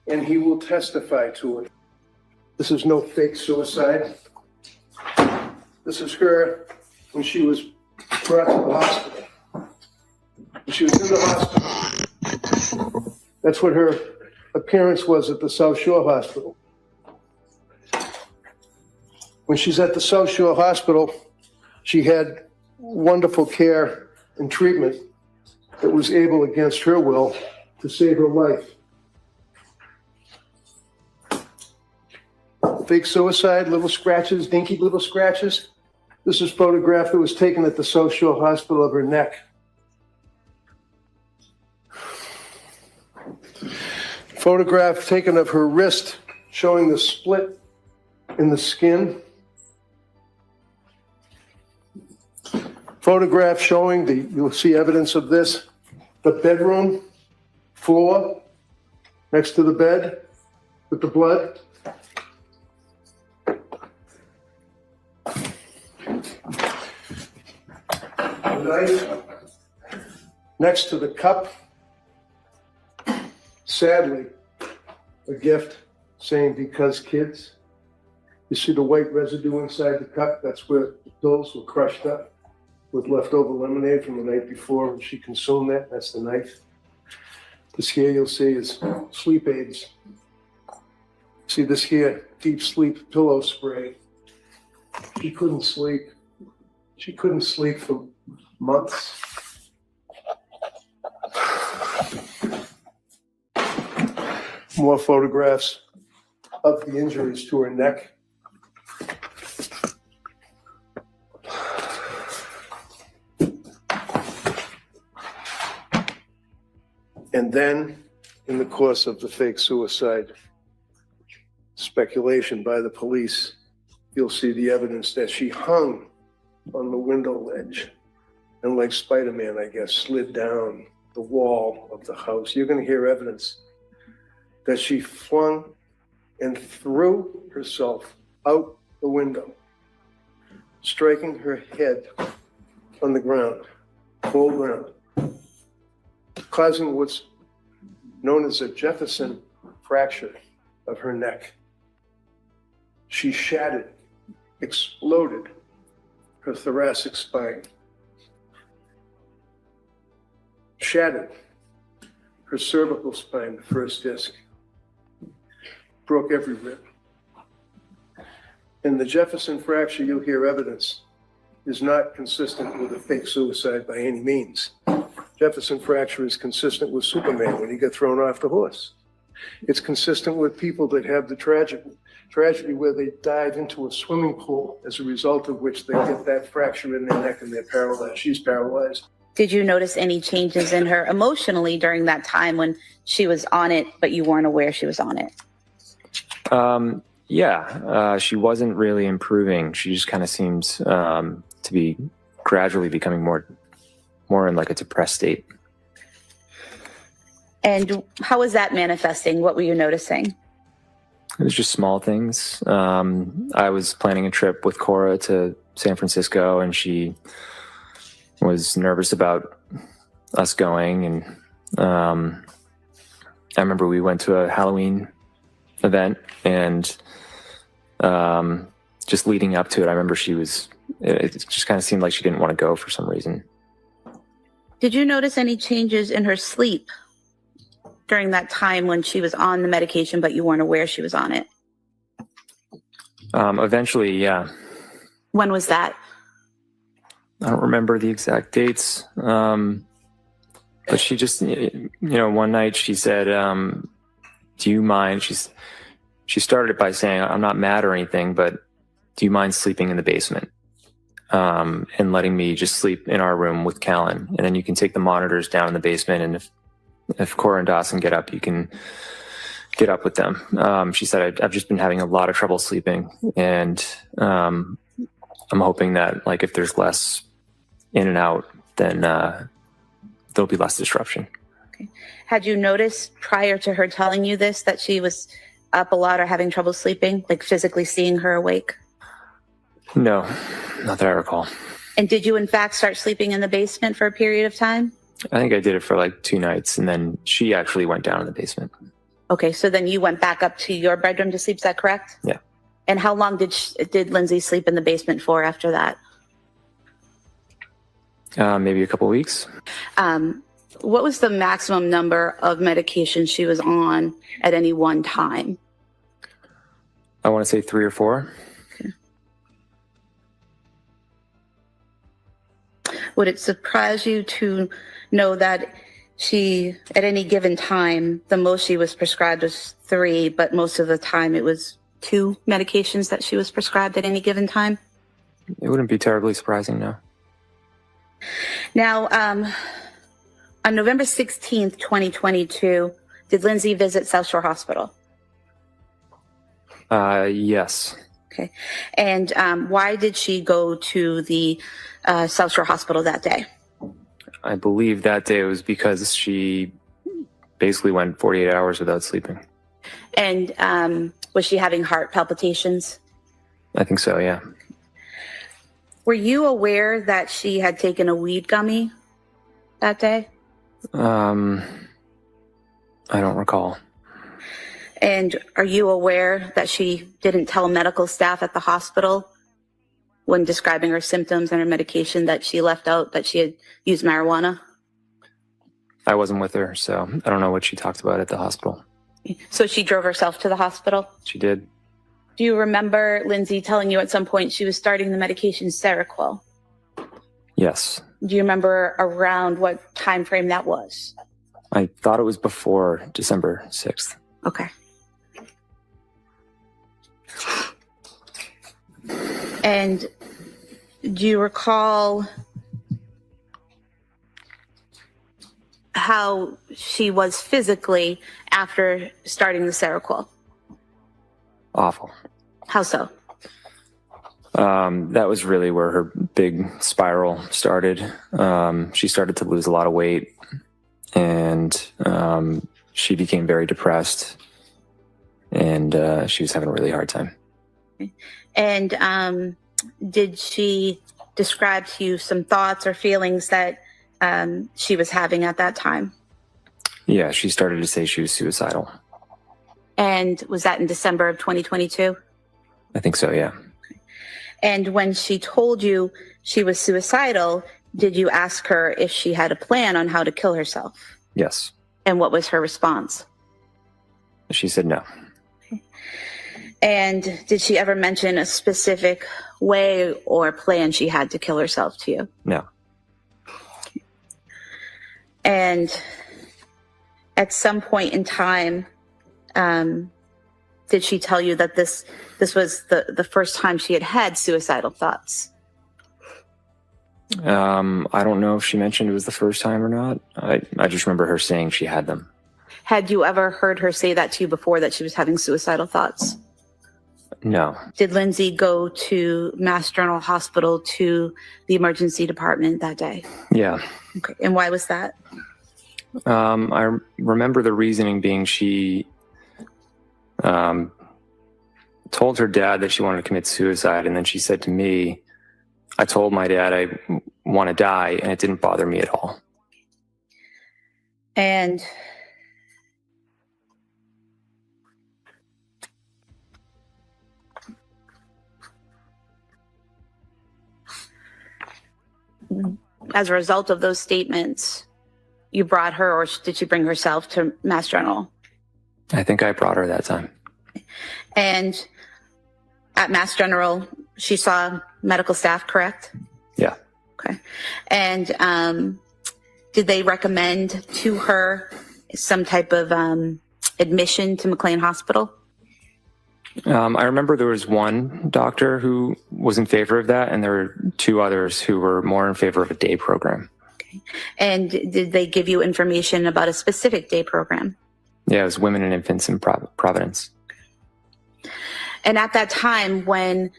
And he will testify to it. This is no fake suicide. This is her when she was brought to the hospital. When she was in the hospital. That's what her appearance was at the South Shore Hospital. When she's at the South Shore Hospital, she had wonderful care and treatment that was able, against her will, to save her life. Fake suicide, little scratches, dinky little scratches. This is a photograph that was taken at the South Shore Hospital of her neck. Photograph taken of her wrist, showing the split in the skin. Photograph showing you'll see evidence of this, the bedroom floor next to the bed with the blood. knife next to the cup. Sadly, a gift saying "because kids." You see the white residue inside the cup? That's where the pills were crushed up with leftover lemonade from the night before, and she consumed that. That's the knife. This here you'll see is sleep aids. See this here, deep sleep pillow spray. She couldn't sleep. She couldn't sleep for months. More photographs of the injuries to her neck. And then, in the course of the fake suicide speculation by the police, you'll see the evidence that she hung on the window ledge and, like Spider-Man, I guess, slid down the wall of the house. You're going to hear evidence that she flung and threw herself out the window, striking her head on the ground, full ground, causing what's known as a Jefferson fracture of her neck. She shattered, exploded her thoracic spine, shattered her cervical spine, the first disc, broke every rib. And the Jefferson fracture, you'll hear evidence, is not consistent with a fake suicide by any means. Jefferson fracture is consistent with Superman when he got thrown off the horse. It's consistent with people that have the tragedy where they dive into a swimming pool, as a result of which they get that fracture in their neck and they're paralyzed. She's paralyzed. Did you notice any changes in her emotionally during that time when she was on it, but you weren't aware she was on it? She wasn't really improving. She just kind of seems to be gradually becoming more in like a depressed state. And how was that manifesting? What were you noticing? It was just small things. I was planning a trip with Cora to San Francisco, and she was nervous about us going. And I remember we went to a Halloween event, and just leading up to it, I remember it just kind of seemed like she didn't want to go for some reason. Did you notice any changes in her sleep during that time when she was on the medication, but you weren't aware she was on it? Eventually, yeah. When was that? I don't remember the exact dates. But she just, one night she said, do you mind? She started by saying, I'm not mad or anything, but do you mind sleeping in the basement? And letting me just sleep in our room with Callan. And then you can take the monitors down in the basement, and if Cora and Dawson get up, you can get up with them. She said, I've just been having a lot of trouble sleeping, and I'm hoping that, like, if there's less in and out, then there'll be less disruption. Okay. Had you noticed prior to her telling you this that she was up a lot or having trouble sleeping, like physically seeing her awake? No, not that I recall. And did you in fact start sleeping in the basement for a period of time? I think I did it for like 2 nights, and then she actually went down in the basement. Okay, so then you went back up to your bedroom to sleep, is that correct? Yeah. And how long did Lindsay sleep in the basement for after that? Maybe a couple weeks. What was the maximum number of medications she was on at any one time? I want to say 3 or 4. Okay. Would it surprise you to know that she, at any given time, the most she was prescribed was 3, but most of the time it was 2 medications that she was prescribed at any given time? It wouldn't be terribly surprising, no. Now, on November 16th, 2022, did Lindsay visit South Shore Hospital? Yes. Okay. And why did she go to the South Shore Hospital that day? I believe that day was because she basically went 48 hours without sleeping. And was she having heart palpitations? I think so, yeah. Were you aware that she had taken a weed gummy that day? I don't recall. And are you aware that she didn't tell medical staff at the hospital when describing her symptoms and her medication that she left out that she had used marijuana? I wasn't with her, so I don't know what she talked about at the hospital. So she drove herself to the hospital? She did. Do you remember Lindsay telling you at some point she was starting the medication Seroquel? Yes. Do you remember around what time frame that was? I thought it was before December 6th. Okay. And do you recall how she was physically after starting the Seroquel? Awful. How so? That was really where her big spiral started. She started to lose a lot of weight, and she became very depressed, and she was having a really hard time. And did she describe to you some thoughts or feelings that she was having at that time? Yeah, she started to say she was suicidal. And was that in December of 2022? I think so, yeah. And when she told you she was suicidal, did you ask her if she had a plan on how to kill herself? Yes. And what was her response? She said no. And did she ever mention a specific way or plan she had to kill herself to you? No. And at some point in time, did she tell you that this was the first time she had suicidal thoughts? I don't know if she mentioned it was the first time or not. I just remember her saying she had them. Had you ever heard her say that to you before, that she was having suicidal thoughts? No. Did Lindsay go to Mass General Hospital to the emergency department that day? Yeah. Okay. And why was that? I remember the reasoning being she told her dad that she wanted to commit suicide, and then she said to me, I told my dad I want to die, and it didn't bother me at all. And as a result of those statements, you brought her, or did she bring herself to Mass General? I think I brought her that time. And at Mass General, she saw medical staff, correct? Yeah. Okay. And did they recommend to her some type of admission to McLean Hospital? I remember there was one doctor who was in favor of that, and there were two others who were more in favor of a day program. Okay. And did they give you information about a specific day program? Yeah, it was Women and Infants in Providence. And at that time, when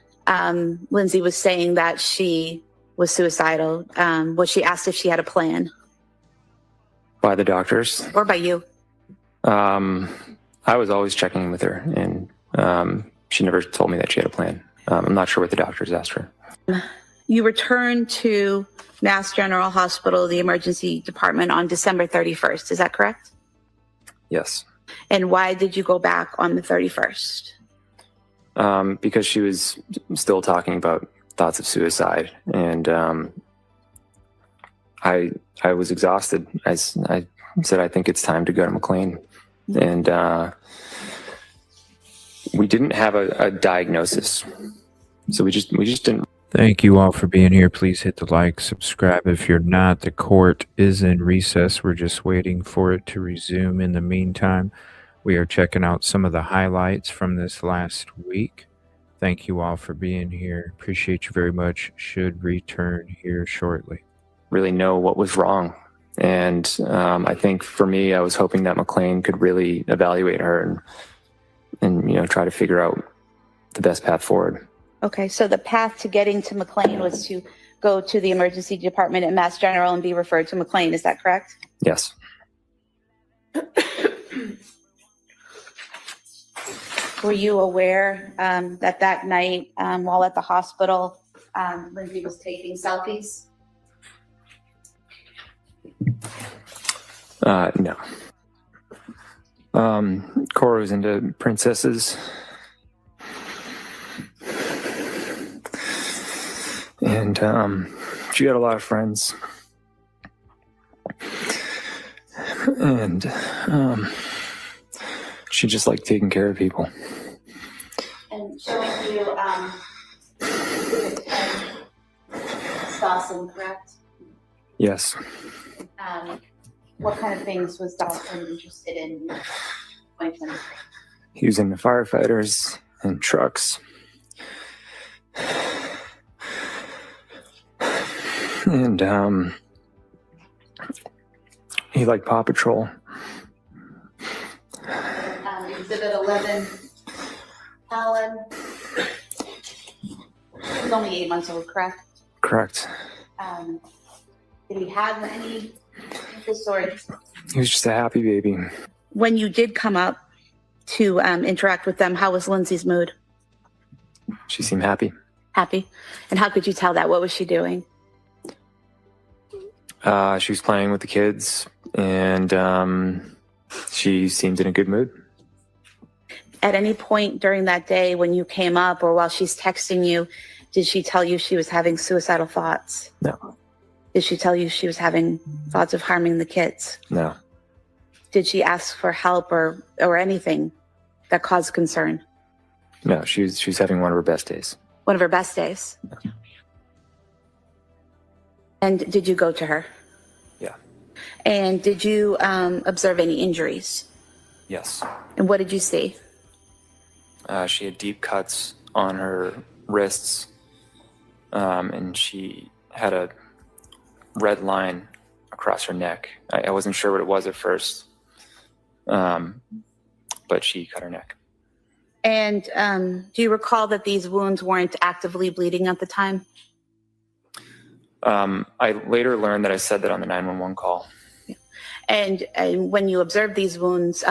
Lindsay was saying that she was suicidal, was she asked if she had a plan? By the doctors? Or by you? I was always checking with her, and she never told me that she had a plan. I'm not sure what the doctors asked her. You returned to Mass General Hospital, the emergency department, on December 31st. Is that correct? Yes. And why did you go back on the 31st? Because she was still talking about thoughts of suicide, and I was exhausted. I said, I think it's time to go to McLean. And we didn't have a diagnosis, so we just didn't. Thank you all for being here. Please hit the like, subscribe if you're not. The court is in recess. We're just waiting for it to resume. In the meantime, we are checking out some of the highlights from this last week. Thank you all for being here. Appreciate you very much. Should return here shortly. Really know what was wrong. And I think for me, I was hoping that McLean could really evaluate her and try to figure out the best path forward. Okay, so the path to getting to McLean was to go to the emergency department at Mass General and be referred to McLean. Is that correct? Yes. Were you aware that night while at the hospital Lindsay was taking selfies? No. Cora was into princesses. And she had a lot of friends. And she just liked taking care of people. And showing you Dawson, correct? Yes. What kind of things was Dawson interested in 2023? He was into firefighters and trucks. And he liked Paw Patrol. Exhibit 11, Alan. He was only 8 months old, correct? Correct. Did he have any interest or? He was just a happy baby. When you did come up to interact with them, how was Lindsay's mood? She seemed happy. Happy. And how could you tell that? What was she doing? She was playing with the kids, and she seemed in a good mood. At any point during that day when you came up or while she's texting you, did she tell you she was having suicidal thoughts? No. Did she tell you she was having thoughts of harming the kids? No. Did she ask for help or anything that caused concern? No, she was having one of her best days. One of her best days? And did you go to her? Yeah. And did you observe any injuries? Yes. And what did you see? She had deep cuts on her wrists, and she had a red line across her neck. I wasn't sure what it was at first, but she cut her neck. And do you recall that these wounds weren't actively bleeding at the time? I later learned that I said that on the 911 call. And when you observed these wounds,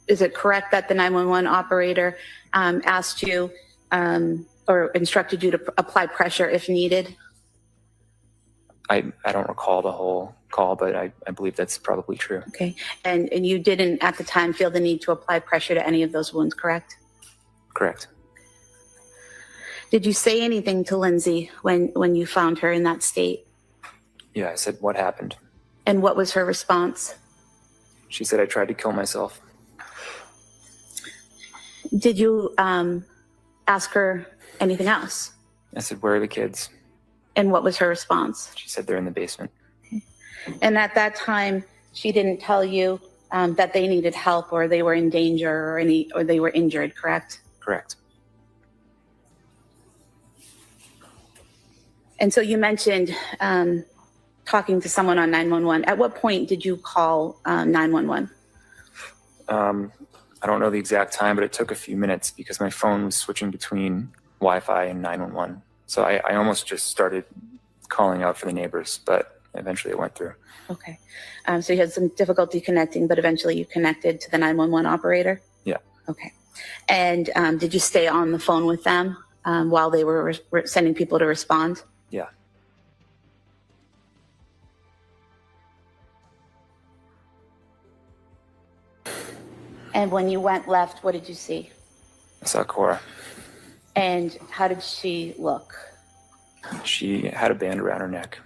is it correct that the 911 operator asked you or instructed you to apply pressure if needed? I don't recall the whole call, but I believe that's probably true. Okay. And you didn't at the time feel the need to apply pressure to any of those wounds, correct? Correct. Did you say anything to Lindsay when you found her in that state? Yeah, I said, what happened? And what was her response? She said, I tried to kill myself. Did you ask her anything else? I said, where are the kids? And what was her response? She said, they're in the basement. And at that time, she didn't tell you that they needed help or they were in danger or they were injured, correct? Correct. And so you mentioned talking to someone on 911. At what point did you call 911? I don't know the exact time, but it took a few minutes because my phone was switching between Wi-Fi and 911. So I almost just started calling out for the neighbors, but eventually it went through. Okay. So you had some difficulty connecting, but eventually you connected to the 911 operator? Yeah. Okay. And did you stay on the phone with them while they were sending people to respond? Yeah. And when you went left, what did you see? I saw Cora. And how did she look? She had a band around her neck.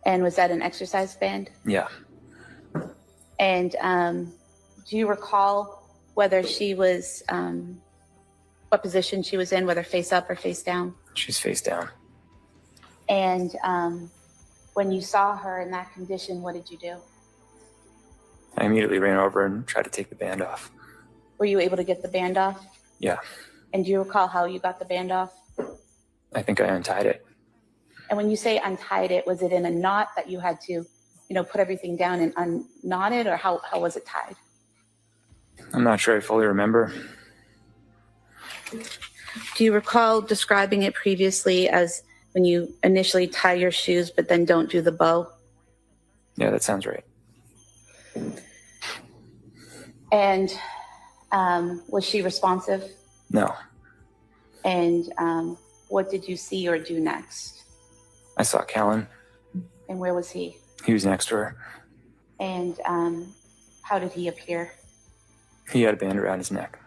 And was that an exercise band? Yeah. And do you recall whether she was, what position she was in, whether face up or face down? She's face down. And when you saw her in that condition, what did you do? I immediately ran over and tried to take the band off. Were you able to get the band off? Yeah. And do you recall how you got the band off? I think I untied it. And when you say untied it, was it in a knot that you had to, put everything down and unknot it, or how was it tied? I'm not sure I fully remember. Do you recall describing it previously as when you initially tie your shoes, but then don't do the bow? Yeah, that sounds right. And was she responsive? No. And what did you see or do next? I saw Callan. And where was he? He was next to her. And how did he appear? He had a band around his neck.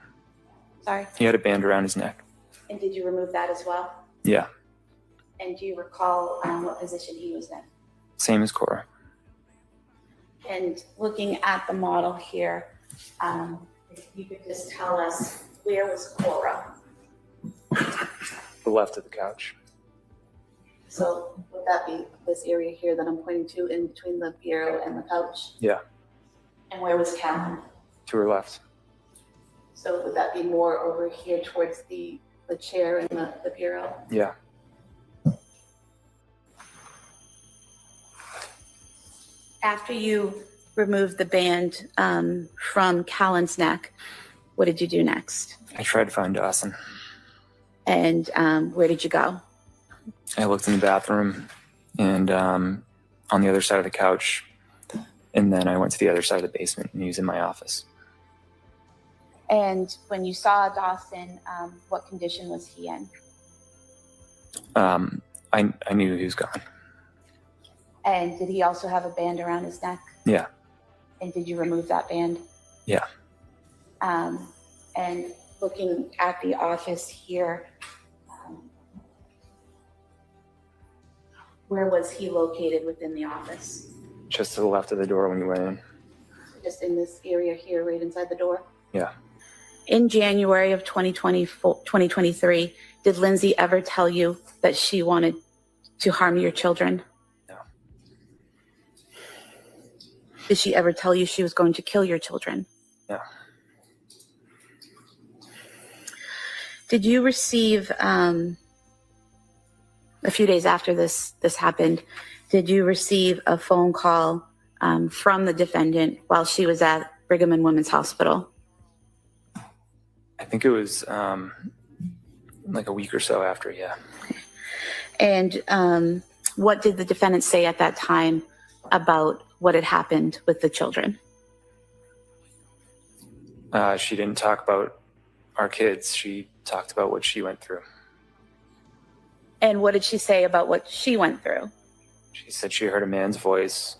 Sorry? He had a band around his neck. And did you remove that as well? Yeah. And do you recall what position he was in? Same as Cora. And looking at the model here, if you could just tell us, where was Cora? The left of the couch. So would that be this area here that I'm pointing to in between the bureau and the couch? Yeah. And where was Callan? To her left. So would that be more over here towards the chair and the bureau? Yeah. After you removed the band from Callan's neck, what did you do next? I tried to find Dawson. And where did you go? I looked in the bathroom and on the other side of the couch. And then I went to the other side of the basement and he was in my office. And when you saw Dawson, what condition was he in? I knew he was gone. And did he also have a band around his neck? Yeah. And did you remove that band? Yeah. And looking at the office here, where was he located within the office? Just to the left of the door when you went in. Just in this area here, right inside the door? Yeah. In January of 2023, did Lindsay ever tell you that she wanted to harm your children? No. Did she ever tell you she was going to kill your children? No. Did you receive, a few days after this happened, did you receive a phone call from the defendant while she was at Brigham and Women's Hospital? I think it was like a week or so after, yeah. And what did the defendant say at that time about what had happened with the children? She didn't talk about our kids. She talked about what she went through. And what did she say about what she went through? She said she heard a man's voice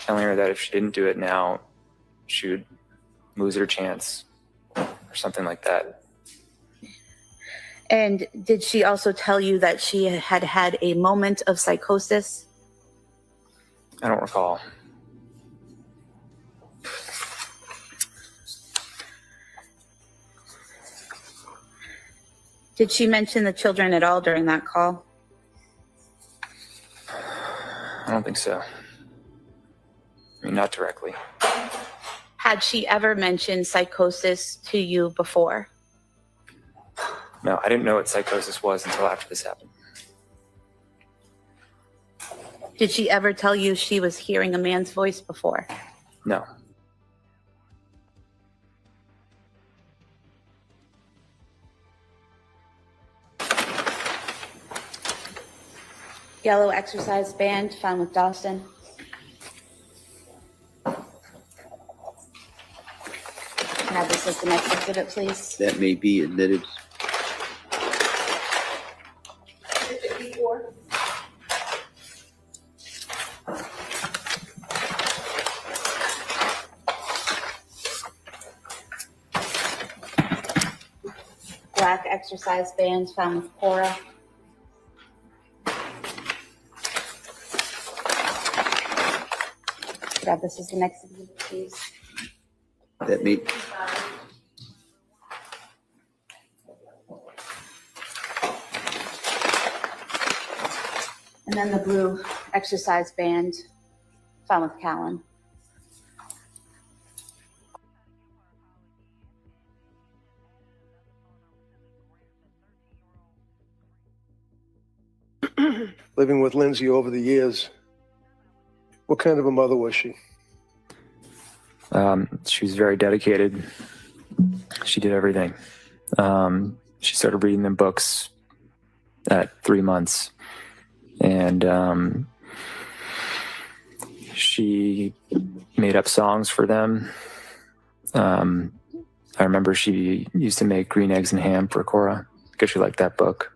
telling her that if she didn't do it now, she would lose her chance or something like that. And did she also tell you that she had had a moment of psychosis? I don't recall. Did she mention the children at all during that call? I don't think so. I mean, not directly. Had she ever mentioned psychosis to you before? No, I didn't know what psychosis was until after this happened. Did she ever tell you she was hearing a man's voice before? No. Yellow exercise band found with Dawson. Can I have this as the next exhibit, please? That may be admitted. Black exercise band found with Cora. Grab this as the next exhibit, please. That may. And then the blue exercise band found with Callan. Living with Lindsay over the years, what kind of a mother was she? She was very dedicated. She did everything. She started reading them books at 3 months. And she made up songs for them. I remember she used to make green eggs and ham for Cora because she liked that book.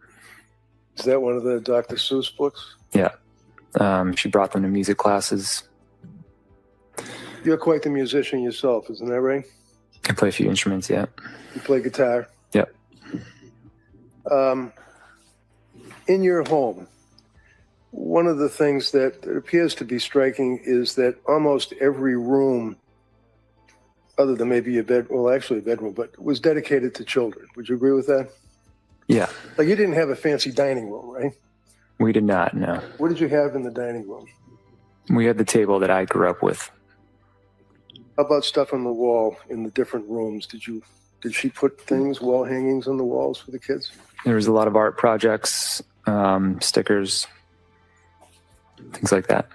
Is that one of the Dr. Seuss books? Yeah. She brought them to music classes. You're quite the musician yourself, isn't that right? I play a few instruments, yeah. You play guitar? Yep. In your home, one of the things that appears to be striking is that almost every room, other than maybe a bed, well, actually a bedroom, but was dedicated to children. Would you agree with that? Yeah. Like you didn't have a fancy dining room, right? We did not, no. What did you have in the dining room? We had the table that I grew up with. How about stuff on the wall in the different rooms? Did she put things, wall hangings on the walls for the kids? There was a lot of art projects, stickers, things like that.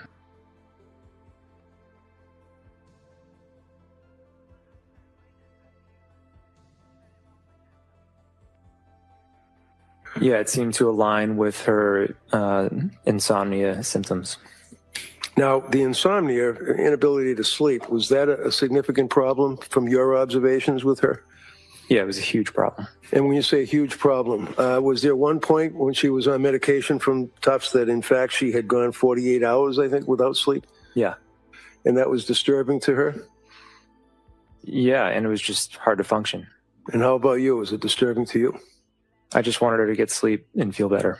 Yeah, it seemed to align with her insomnia symptoms. Now, the insomnia, inability to sleep, was that a significant problem from your observations with her? Yeah, it was a huge problem. And when you say huge problem, was there one point when she was on medication from Tufts that, in fact, she had gone 48 hours, I think, without sleep? Yeah. And that was disturbing to her? Yeah, and it was just hard to function. And how about you? Was it disturbing to you? I just wanted her to get sleep and feel better.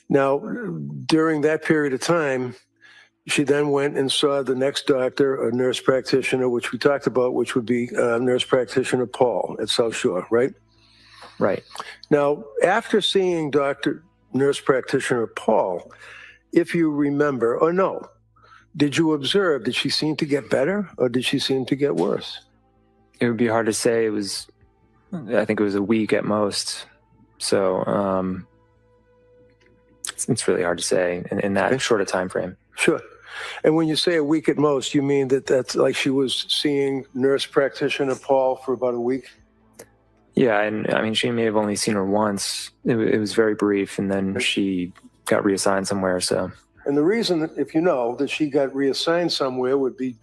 Now, during that period of time, she then went and saw the next doctor, a nurse practitioner, which we talked about, which would be nurse practitioner Paul at South Shore, right? Right. Now, after seeing nurse practitioner Paul, if you remember, or no, did you observe, did she seem to get better or did she seem to get worse? It would be hard to say. I think it was a week at most. So it's really hard to say in that short a time frame. Sure. And when you say a week at most, you mean that's like she was seeing nurse practitioner Paul for about a week? Yeah, and I mean, she may have only seen her once. It was very brief, and then she got reassigned somewhere, so. And the reason, if you know, that she got reassigned somewhere would be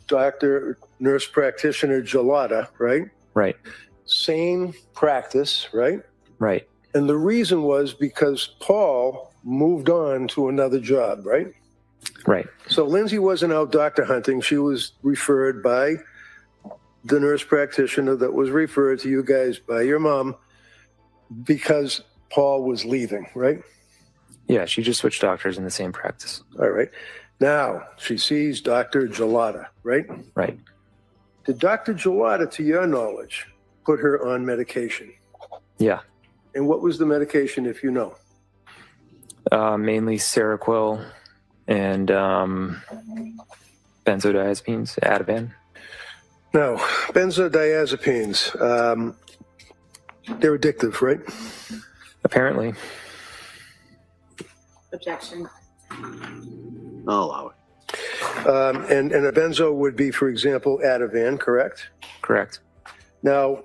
nurse practitioner Gelada, right? Right. Same practice, right? Right. And the reason was because Paul moved on to another job, right? Right. So Lindsay wasn't out doctor hunting. She was referred by the nurse practitioner that was referred to you guys by your mom because Paul was leaving, right? Yeah, she just switched doctors in the same practice. All right. Now she sees Dr. Gelada, right? Right. Did Dr. Gelada, to your knowledge, put her on medication? Yeah. And what was the medication, if you know? Mainly Seroquel and benzodiazepines, Ativan. No, benzodiazepines, they're addictive, right? Apparently. Objection. I'll allow it. And a benzo would be, for example, Ativan, correct? Correct. Now,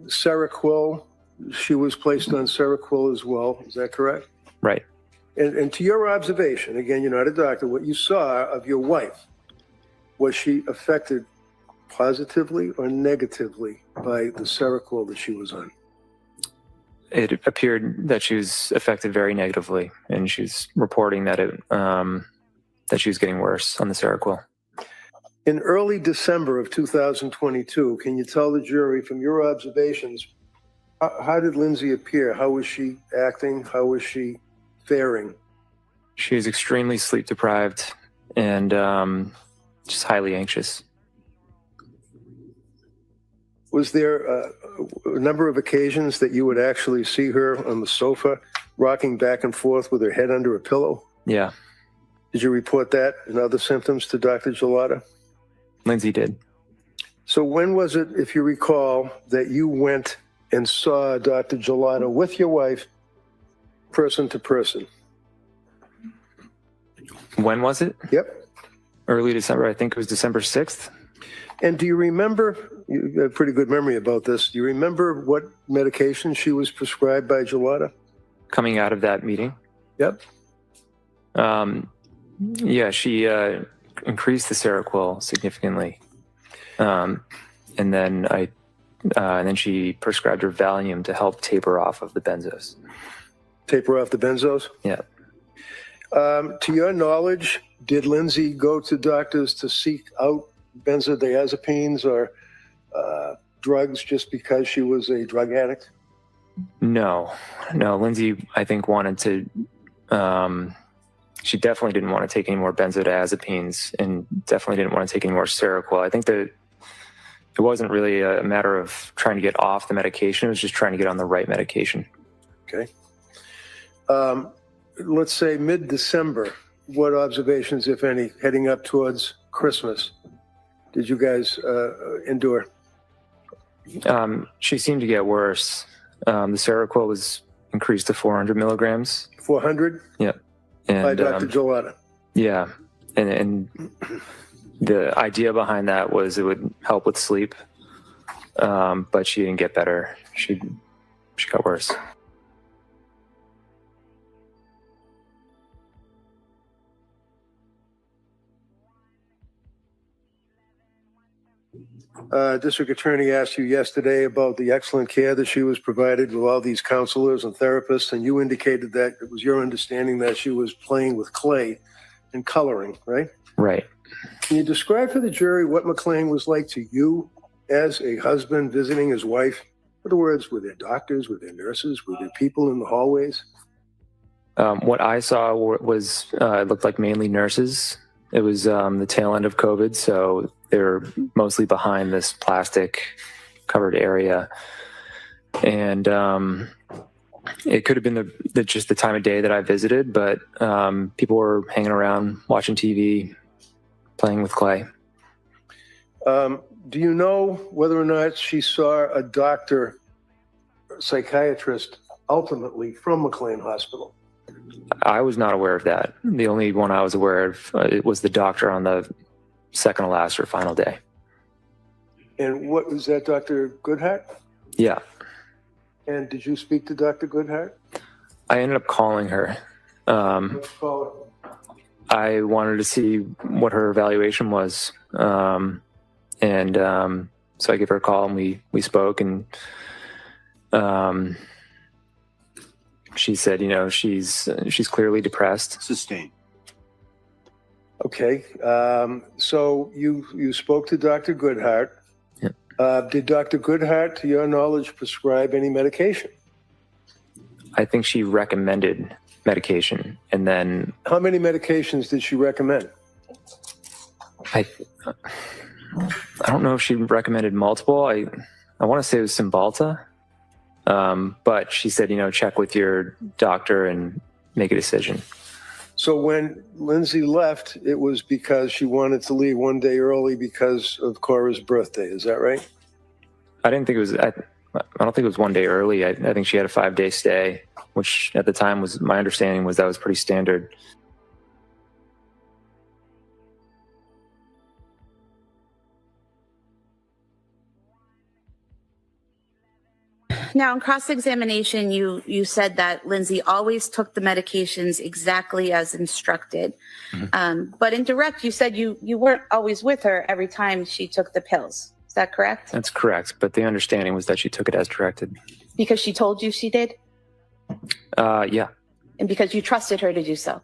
Seroquel, she was placed on Seroquel as well. Is that correct? Right. And to your observation, again, you're not a doctor, what you saw of your wife, was she affected positively or negatively by the Seroquel that she was on? It appeared that she was affected very negatively, and she's reporting that that she was getting worse on the Seroquel. In early December of 2022, can you tell the jury from your observations, how did Lindsay appear? How was she acting? How was she faring? She was extremely sleep deprived and just highly anxious. Was there a number of occasions that you would actually see her on the sofa rocking back and forth with her head under a pillow? Yeah. Did you report that and other symptoms to Dr. Gelada? Lindsay did. So when was it, if you recall, that you went and saw Dr. Gelada with your wife, person to person? When was it? Yep. Early December. I think it was December 6th. And do you remember, you have a pretty good memory about this, do you remember what medication she was prescribed by Gelada? Coming out of that meeting? Yep. Yeah, she increased the Seroquel significantly. And then she prescribed her Valium to help taper off of the benzos. Taper off the benzos? Yeah. To your knowledge, did Lindsay go to doctors to seek out benzodiazepines or drugs just because she was a drug addict? No. Lindsay, I think, wanted to, she definitely didn't want to take any more benzodiazepines and definitely didn't want to take any more Seroquel. I think that it wasn't really a matter of trying to get off the medication. It was just trying to get on the right medication. Okay. Let's say mid-December, what observations, if any, heading up towards Christmas, did you guys endure? She seemed to get worse. The Seroquel was increased to 400 milligrams. 400? Yeah. And, by Dr. Gelada? Yeah. And the idea behind that was it would help with sleep, but she didn't get better. She got worse. District Attorney asked you yesterday about the excellent care that she was provided with all these counselors and therapists, and you indicated that it was your understanding that she was playing with clay and coloring, right? Right. Can you describe for the jury what McLean was like to you as a husband visiting his wife? In other words, were there doctors, were there nurses, were there people in the hallways? What I saw was it looked like mainly nurses. It was the tail end of COVID, so they were mostly behind this plastic covered area. And it could have been just the time of day that I visited, but people were hanging around, watching TV, playing with clay. Do you know whether or not she saw a doctor, or psychiatrist, ultimately from McLean Hospital? I was not aware of that. The only one I was aware of it was the doctor on the second to last or final day. And what was that, Dr. Goodhart? Yeah. And did you speak to Dr. Goodhart? I ended up calling her. Let's call I wanted to see what her evaluation was. So I gave her a call and we spoke, and she said, she's clearly depressed. Sustained. Okay. So you spoke to Dr. Goodhart. Yeah. Did Dr. Goodhart, to your knowledge, prescribe any medication? I think she recommended medication, and then how many medications did she recommend? I don't know if she recommended multiple. I want to say it was Cymbalta, but she said, check with your doctor and make a decision. So when Lindsay left, it was because she wanted to leave one day early because of Cora's birthday. Is that right? I didn't think it was. I don't think it was one day early. I think she had a 5-day stay, which at the time was my understanding was that was pretty standard. Now, in cross-examination, you said that Lindsay always took the medications exactly as instructed. Mm-hmm. But in direct, you said you weren't always with her every time she took the pills. Is that correct? That's correct. But the understanding was that she took it as directed. Because she told you she did? Yeah. And because you trusted her to do so?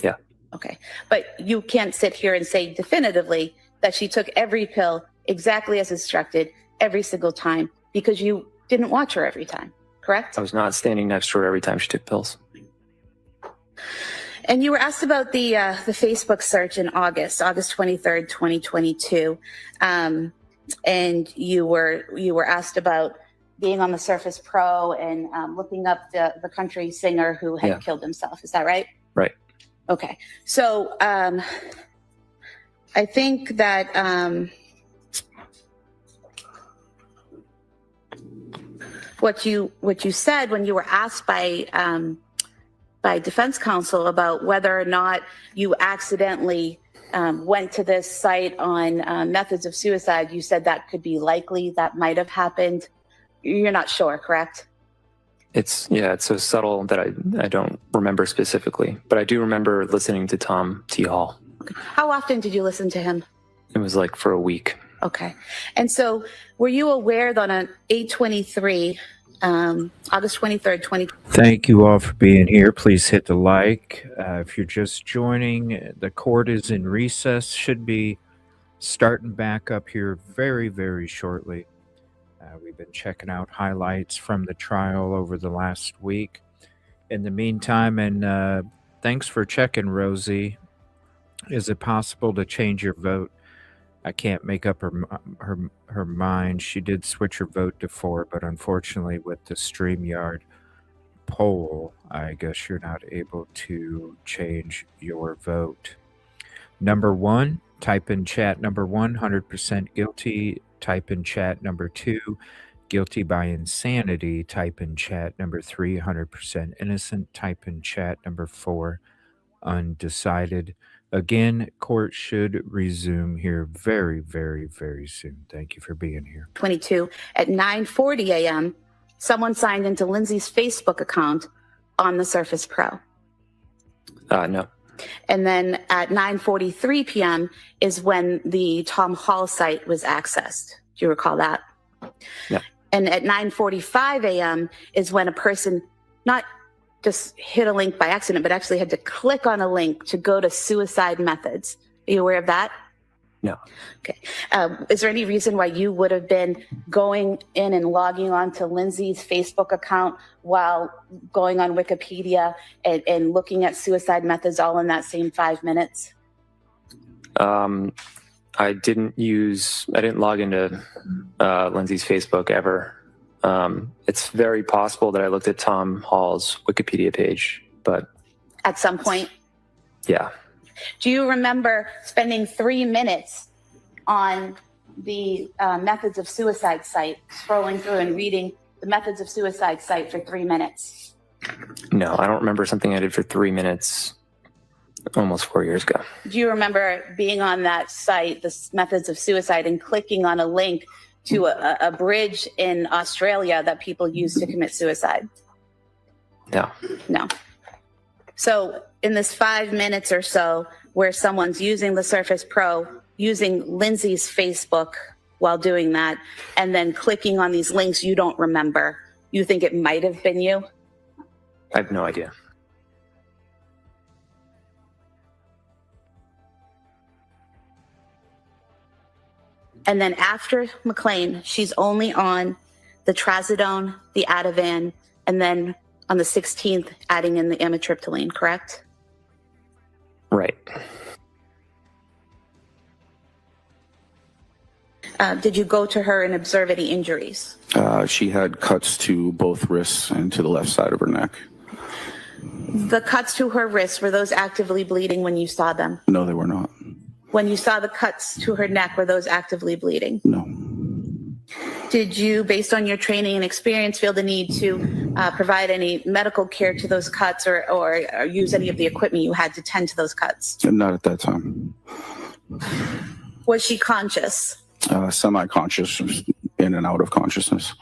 Yeah. Okay. But you can't sit here and say definitively that she took every pill exactly as instructed every single time, because you didn't watch her every time, correct? I was not standing next to her every time she took pills. And you were asked about the Facebook search in August 23rd, 2022. And you were asked about being on the Surface Pro and looking up the country singer who had killed himself. Is that right? Right. Okay. So I think that what you said when you were asked by defense counsel about whether or not you accidentally went to this site on methods of suicide, you said that could be likely, that might have happened. You're not sure, correct? It's so subtle that I don't remember specifically, but I do remember listening to Tom T. Hall. Okay. How often did you listen to him? It was like for a week. Okay. And so were you aware that on 8/23, August 23rd, 2020. Thank you all for being here. Please hit the like. If you're just joining, the court is in recess. Should be starting back up here very, very shortly. We've been checking out highlights from the trial over the last week. In the meantime, and thanks for checking, Rosie. Is it possible to change your vote? I can't make up her mind. She did switch her vote to 4, but unfortunately with the StreamYard poll, I guess you're not able to change your vote. Number 1, type in chat number 1, 100% guilty. Type in chat number 2, guilty by insanity. Type in chat number 3, 100% innocent. Type in chat number 4, undecided. Again, court should resume here very, very, very soon. Thank you for being here. 22 at 9:40 a.m. Someone signed into Lindsay's Facebook account on the Surface Pro. No. And then at 9:43 p.m. is when the Tom Hall site was accessed. Do you recall that? Yeah. And at 9:45 a.m. is when a person not just hit a link by accident, but actually had to click on a link to go to suicide methods. Are you aware of that? No. Okay. Is there any reason why you would have been going in and logging on to Lindsay's Facebook account while going on Wikipedia and looking at suicide methods all in that same 5 minutes? I didn't log into Lindsay's Facebook ever. It's very possible that I looked at Tom Hall's Wikipedia page, but At some point? yeah. Do you remember spending 3 minutes on the methods of suicide site, scrolling through and reading the methods of suicide site for 3 minutes? No, I don't remember something I did for 3 minutes almost 4 years ago. Do you remember being on that site, the methods of suicide, and clicking on a link to a bridge in Australia that people use to commit suicide? No. No. So in this 5 minutes or so where someone's using the Surface Pro, using Lindsay's Facebook while doing that, and then clicking on these links you don't remember, you think it might have been you? I have no idea. And then after McLean, she's only on the trazodone, the Ativan, and then on the 16th, adding in the amitriptyline, correct? Right. Did you go to her and observe any injuries? She had cuts to both wrists and to the left side of her neck. The cuts to her wrists, were those actively bleeding when you saw them? No, they were not. When you saw the cuts to her neck, were those actively bleeding? No. Did you, based on your training and experience, feel the need to provide any medical care to those cuts or use any of the equipment you had to tend to those cuts? Not at that time. Was she conscious? Semi-conscious, in and out of consciousness.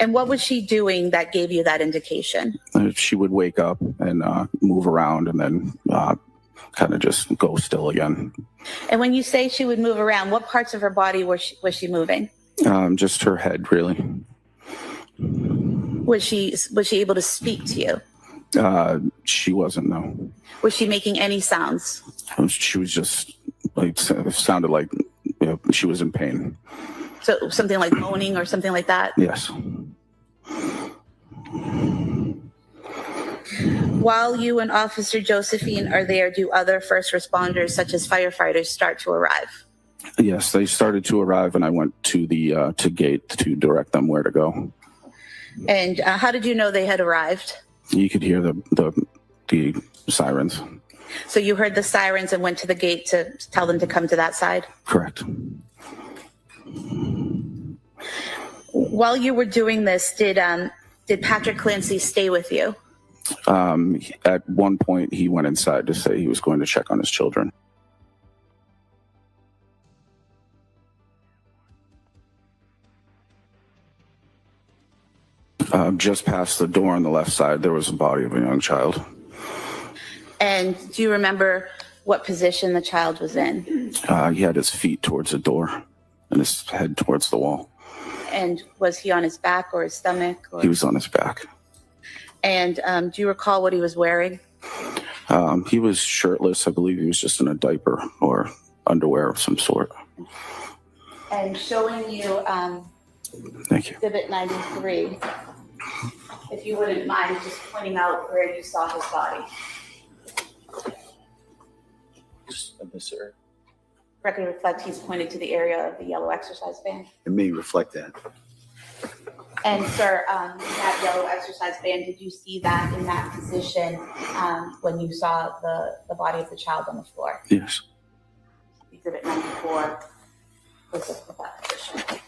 And what was she doing that gave you that indication? She would wake up and move around and then kind of just go still again. And when you say she would move around, what parts of her body was she moving? Just her head, really. Was she able to speak to you? She wasn't, no. Was she making any sounds? She was just, like, it sounded like she was in pain. So something like moaning or something like that? Yes. While you and Officer Josephine are there, do other first responders, such as firefighters, start to arrive? Yes, they started to arrive, and I went to the to gate to direct them where to go. And how did you know they had arrived? You could hear the sirens. So you heard the sirens and went to the gate to tell them to come to that side? Correct. While you were doing this, did Patrick Clancy stay with you? At one point, he went inside to say he was going to check on his children. Just past the door on the left side, there was a body of a young child. And do you remember what position the child was in? He had his feet towards the door and his head towards the wall. And was he on his back or his stomach? Or... He was on his back. And do you recall what he was wearing? He was shirtless. I believe he was just in a diaper or underwear of some sort. And showing you Thank you. Exhibit 93, if you wouldn't mind just pointing out where you saw his body. Just in this area. Record reflect he's pointed to the area of the yellow exercise band. It may reflect that. And sir, that yellow exercise band, did you see that in that position when you saw the body of the child on the floor? Yes. Exhibit 94 was of that position.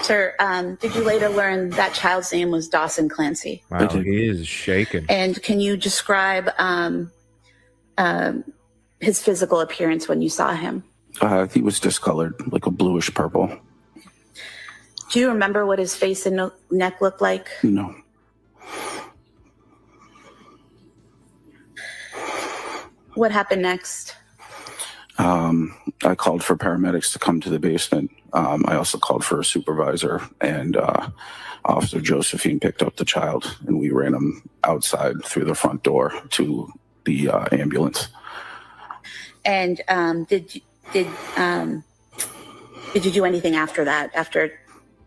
Sir, did you later learn that child's name was Dawson Clancy? Wow, he is shaking. And can you describe his physical appearance when you saw him? He was discolored, like a bluish purple. Do you remember what his face and neck looked like? No. What happened next? I called for paramedics to come to the basement. I also called for a supervisor, and Officer Josephine picked up the child, and we ran him outside through the front door to the ambulance. And did you do anything after that, after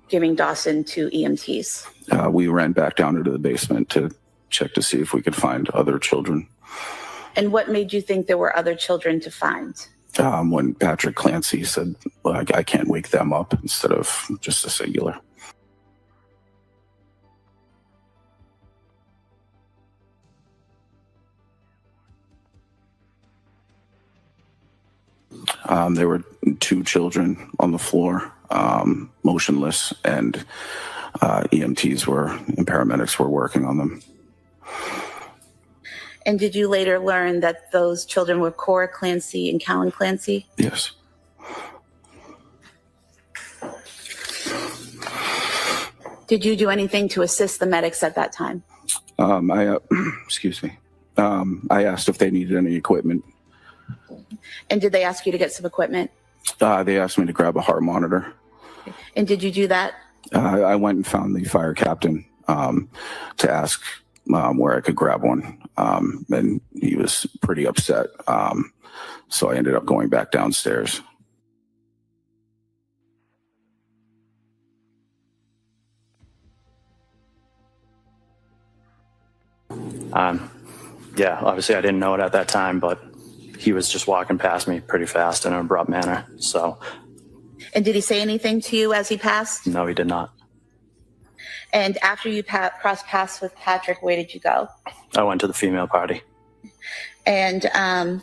giving Dawson to EMTs? We ran back down into the basement to check to see if we could find other children. And what made you think there were other children to find? When Patrick Clancy said, like, I can't wake them up, instead of just a singular. There were 2 children on the floor, motionless, and EMTs and paramedics were working on them. And did you later learn that those children were Cora Clancy and Callan Clancy? Yes. Did you do anything to assist the medics at that time? Excuse me. I asked if they needed any equipment. And did they ask you to get some equipment? They asked me to grab a heart monitor. And did you do that? I went and found the fire captain to ask where I could grab one. And he was pretty upset. So I ended up going back downstairs. Yeah, obviously I didn't know it at that time, but he was just walking past me pretty fast in an abrupt manner. So. And did he say anything to you as he passed? No, he did not. And after you crossed paths with Patrick, where did you go? I went to the female party. And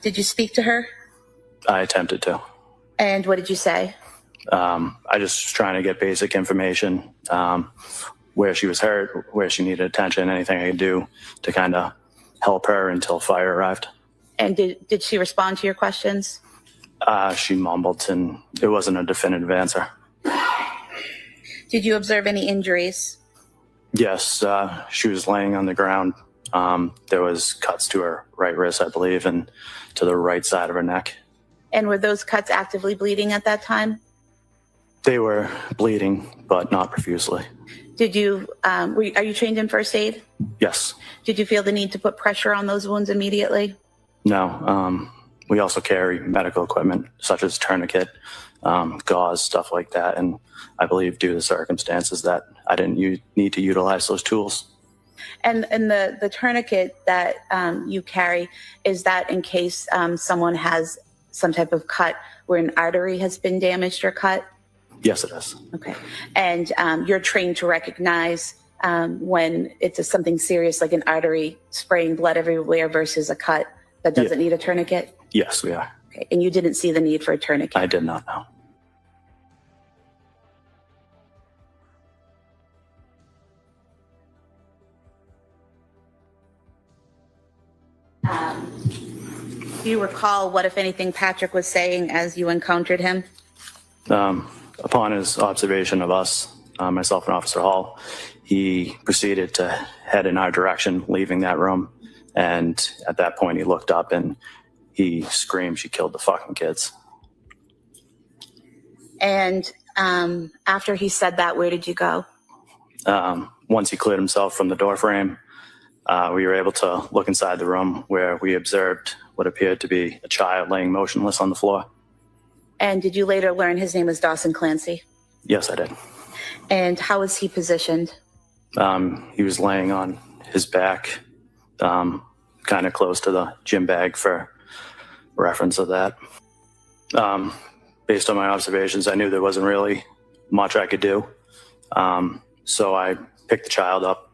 did you speak to her? I attempted to. And what did you say? I just was trying to get basic information, where she was hurt, where she needed attention, anything I could do to kind of help her until fire arrived. And did she respond to your questions? She mumbled, and it wasn't a definitive answer. Did you observe any injuries? Yes, she was laying on the ground. There was cuts to her right wrist, I believe, and to the right side of her neck. And were those cuts actively bleeding at that time? They were bleeding, but not profusely. Did you, are you trained in first aid? Yes. Did you feel the need to put pressure on those wounds immediately? No. We also carry medical equipment such as tourniquet, gauze, stuff like that. And I believe due to the circumstances that I didn't need to utilize those tools. And the tourniquet that you carry, is that in case someone has some type of cut where an artery has been damaged or cut? Yes, it is. Okay. And you're trained to recognize when it's something serious like an artery spraying blood everywhere versus a cut that doesn't need a tourniquet? Yes, we are. Okay. And you didn't see the need for a tourniquet? I did not know. Do you recall what, if anything, Patrick was saying as you encountered him? Upon his observation of us, myself and Officer Hall. He proceeded to head in our direction, leaving that room. And at that point, he looked up and he screamed, "She killed the fucking kids." And after he said that, where did you go? Once he cleared himself from the door frame, we were able to look inside the room where we observed what appeared to be a child laying motionless on the floor. And did you later learn his name was Dawson Clancy? Yes, I did. And how was he positioned? He was laying on his back, kind of close to the gym bag for reference of that. Based on my observations, I knew there wasn't really much I could do. So I picked the child up,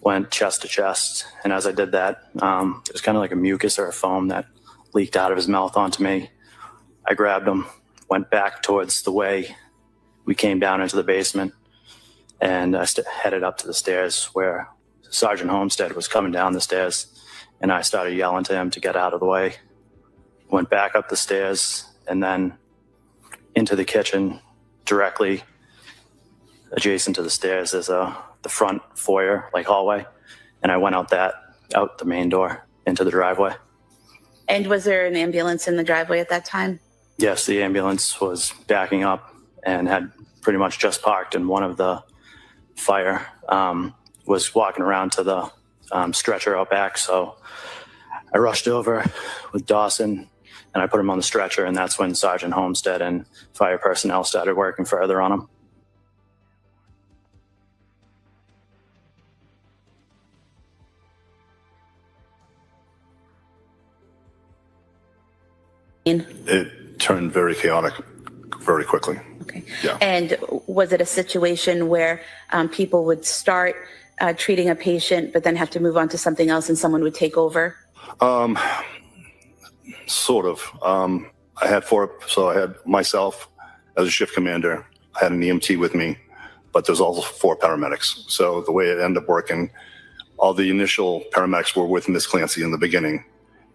went chest to chest, and as I did that, it was kind of like a mucus or a foam that leaked out of his mouth onto me. I grabbed him, went back towards the way we came down into the basement, and I headed up to the stairs where Sergeant Homestead was coming down the stairs, and I started yelling to him to get out of the way. Went back up the stairs and then into the kitchen, directly adjacent to the stairs is the front foyer, like hallway, and I went out the main door into the driveway. And was there an ambulance in the driveway at that time? Yes, the ambulance was backing up and had pretty much just parked, and one of the fire was walking around to the stretcher out back. So I rushed over with Dawson and I put him on the stretcher, and that's when Sergeant Homestead and fire personnel started working further on him. It turned very chaotic very quickly. Okay. Yeah. And was it a situation where people would start treating a patient, but then have to move on to something else and someone would take over? Sort of. I had myself as a shift commander. I had an EMT with me, but there's also 4 paramedics. So the way it ended up working, all the initial paramedics were with Miss Clancy in the beginning.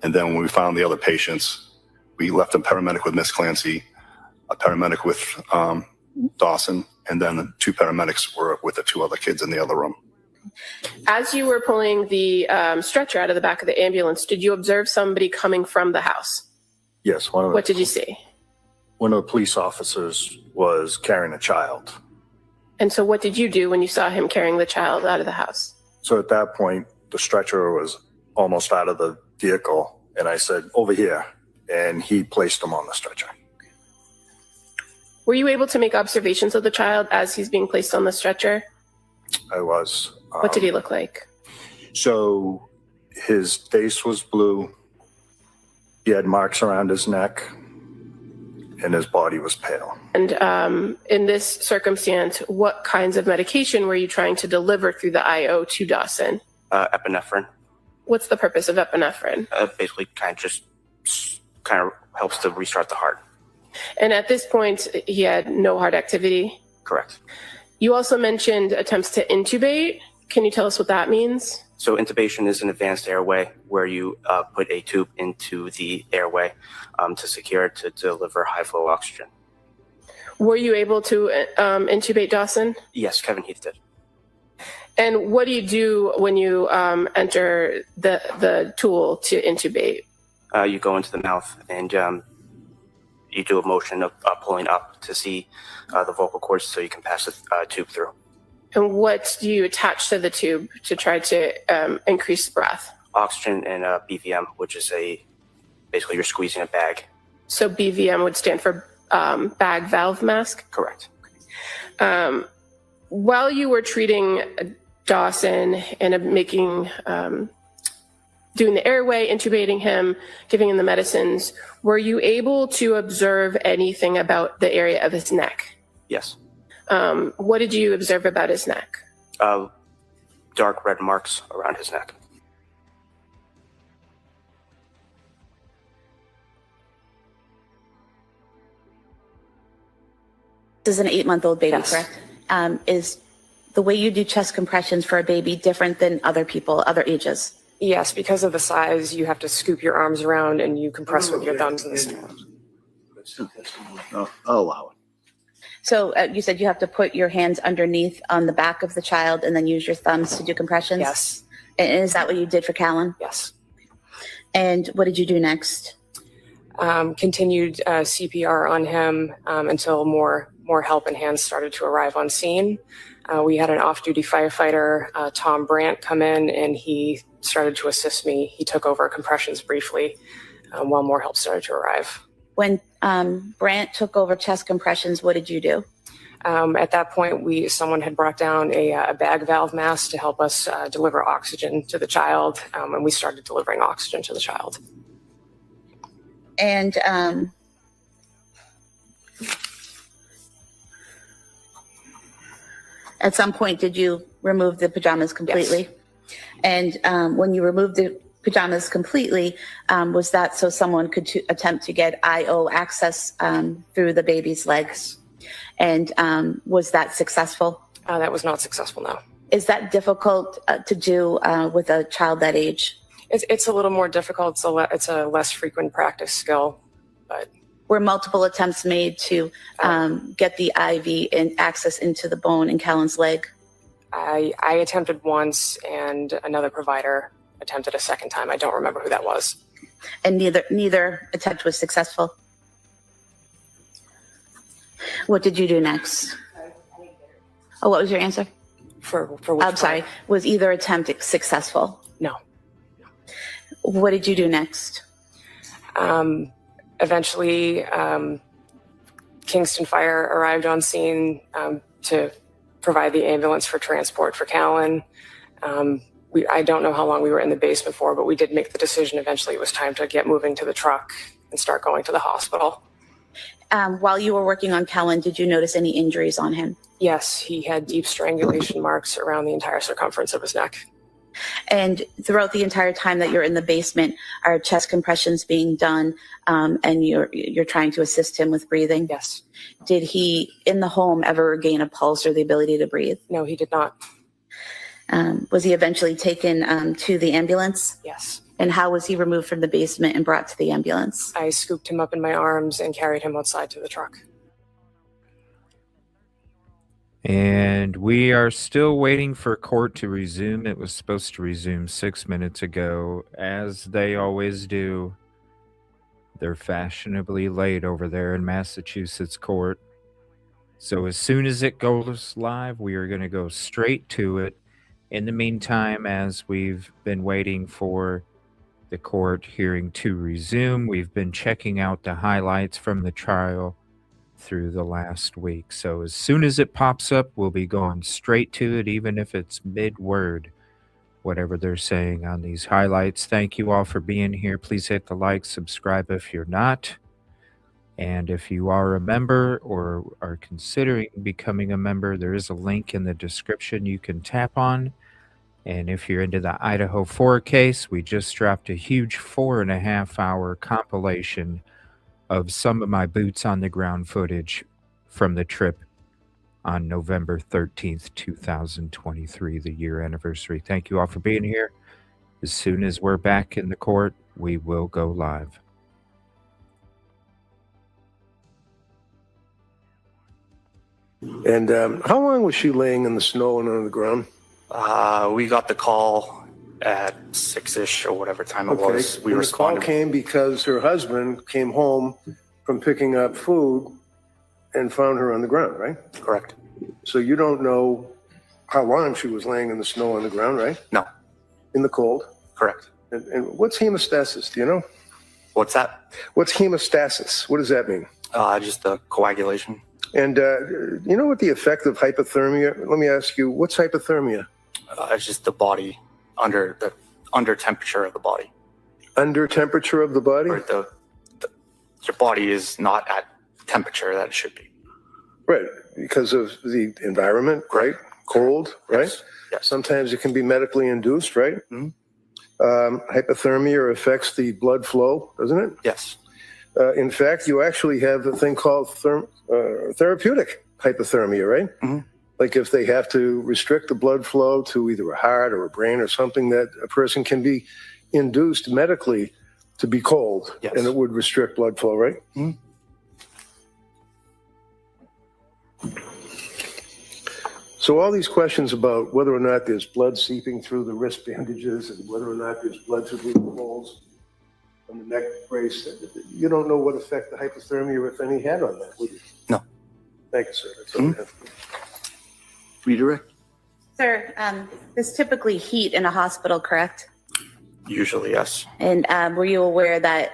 And then when we found the other patients, we left a paramedic with Miss Clancy, a paramedic with Dawson, and then 2 paramedics were with the 2 other kids in the other room. As you were pulling the stretcher out of the back of the ambulance, did you observe somebody coming from the house? Yes. What did you see? One of the police officers was carrying a child. And so what did you do when you saw him carrying the child out of the house? So at that point, the stretcher was almost out of the vehicle, and I said, "Over here." And he placed him on the stretcher. Were you able to make observations of the child as he's being placed on the stretcher? I was. What did he look like? So his face was blue. He had marks around his neck, and his body was pale. And in this circumstance, what kinds of medication were you trying to deliver through the IO to Dawson? Epinephrine. What's the purpose of epinephrine? Basically kind of helps to restart the heart. And at this point, he had no heart activity? Correct. You also mentioned attempts to intubate. Can you tell us what that means? So intubation is an advanced airway where you put a tube into the airway to secure it to deliver high flow oxygen. Were you able to intubate Dawson? Yes, Kevin Heath did. And what do you do when you enter the tool to intubate? You go into the mouth and you do a motion of pulling up to see the vocal cords so you can pass the tube through. And what do you attach to the tube to try to increase breath? Oxygen and BVM, which is basically you're squeezing a bag. So BVM would stand for bag valve mask? Correct. While you were treating Dawson and doing the airway, intubating him, giving him the medicines, were you able to observe anything about the area of his neck? Yes. What did you observe about his neck? Dark red marks around his neck. This is an 8-month-old baby, Yes. correct? Is the way you do chest compressions for a baby different than other people, other ages? Yes, because of the size, you have to scoop your arms around and you compress with your thumbs and stuff. I'll allow it. So you said you have to put your hands underneath on the back of the child and then use your thumbs to do compressions? Yes. And is that what you did for Callan? Yes. And what did you do next? Continued CPR on him until more help and hands started to arrive on scene. We had an off-duty firefighter, Tom Brandt, come in, and he started to assist me. He took over compressions briefly while more help started to arrive. When Brandt took over chest compressions, what did you do? At that point, someone had brought down a bag valve mask to help us deliver oxygen to the child, and we started delivering oxygen to the child. And at some point, did you remove the pajamas completely? Yes. And when you removed the pajamas completely, was that so someone could attempt to get IO access through the baby's legs? And was that successful? That was not successful, no. Is that difficult to do with a child that age? It's a little more difficult. It's a less frequent practice skill, but. Were multiple attempts made to get the IV and access into the bone in Callan's leg? I attempted once, and another provider attempted a second time. I don't remember who that was. And neither attempt was successful? What did you do next? Oh, what was your answer? For which I'm sorry. Was either attempt successful? No. What did you do next? Eventually, Kingston Fire arrived on scene to provide the ambulance for transport for Callan. I don't know how long we were in the basement for, but we did make the decision eventually it was time to get moving to the truck and start going to the hospital. While you were working on Callan, did you notice any injuries on him? Yes, he had deep strangulation marks around the entire circumference of his neck. And throughout the entire time that you're in the basement, are chest compressions being done, and you're trying to assist him with breathing? Yes. Did he, in the home, ever gain a pulse or the ability to breathe? No, he did not. Was he eventually taken to the ambulance? Yes. And how was he removed from the basement and brought to the ambulance? I scooped him up in my arms and carried him outside to the truck. And we are still waiting for court to resume. It was supposed to resume 6 minutes ago. As they always do, they're fashionably late over there in Massachusetts court. So as soon as it goes live, we are going to go straight to it. In the meantime, as we've been waiting for the court hearing to resume, we've been checking out the highlights from the trial through the last week. So as soon as it pops up, we'll be going straight to it, even if it's mid-word, whatever they're saying on these highlights. Thank you all for being here. Please hit the like, subscribe if you're not. And if you are a member or are considering becoming a member, there is a link in the description you can tap on. And if you're into the Idaho 4 case, we just dropped a huge 4.5-hour compilation of some of my boots on the ground footage from the trip on November 13th, 2023, the year anniversary. Thank you all for being here. As soon as we're back in the court, we will go live. And how long was she laying in the snow and on the ground? We got the call at 6-ish or whatever time it was. We And the call responded. came because her husband came home from picking up food and found her on the ground, right? Correct. So you don't know how long she was laying in the snow on the ground, right? No. In the cold? Correct. And what's hemostasis? Do you know? What's that? What's hemostasis? What does that mean? Just the coagulation. And you know what the effect of hypothermia? Let me ask you, what's hypothermia? It's just the body under temperature of the body. Under temperature of the body? Or your body is not at temperature that it should be. Right, because of the environment, right? Cold, right? Yes. Sometimes it can be medically induced, right? Mm-hmm. Hypothermia affects the blood flow, doesn't it? Yes. In fact, you actually have a thing called therapeutic hypothermia, right? Mm-hmm. Like if they have to restrict the blood flow to either a heart or a brain or something, that a person can be induced medically to be cold, and it would restrict blood flow, right? Mm-hmm. So all these questions about whether or not there's blood seeping through the wrist bandages and whether or not there's blood through the holes on the neck brace, you don't know what effect the hypothermia, if any, had on that, would you? No. Thank you, sir. That's all I have. Redirect. Sir, there's typically heat in a hospital, correct? Usually, yes. And were you aware that,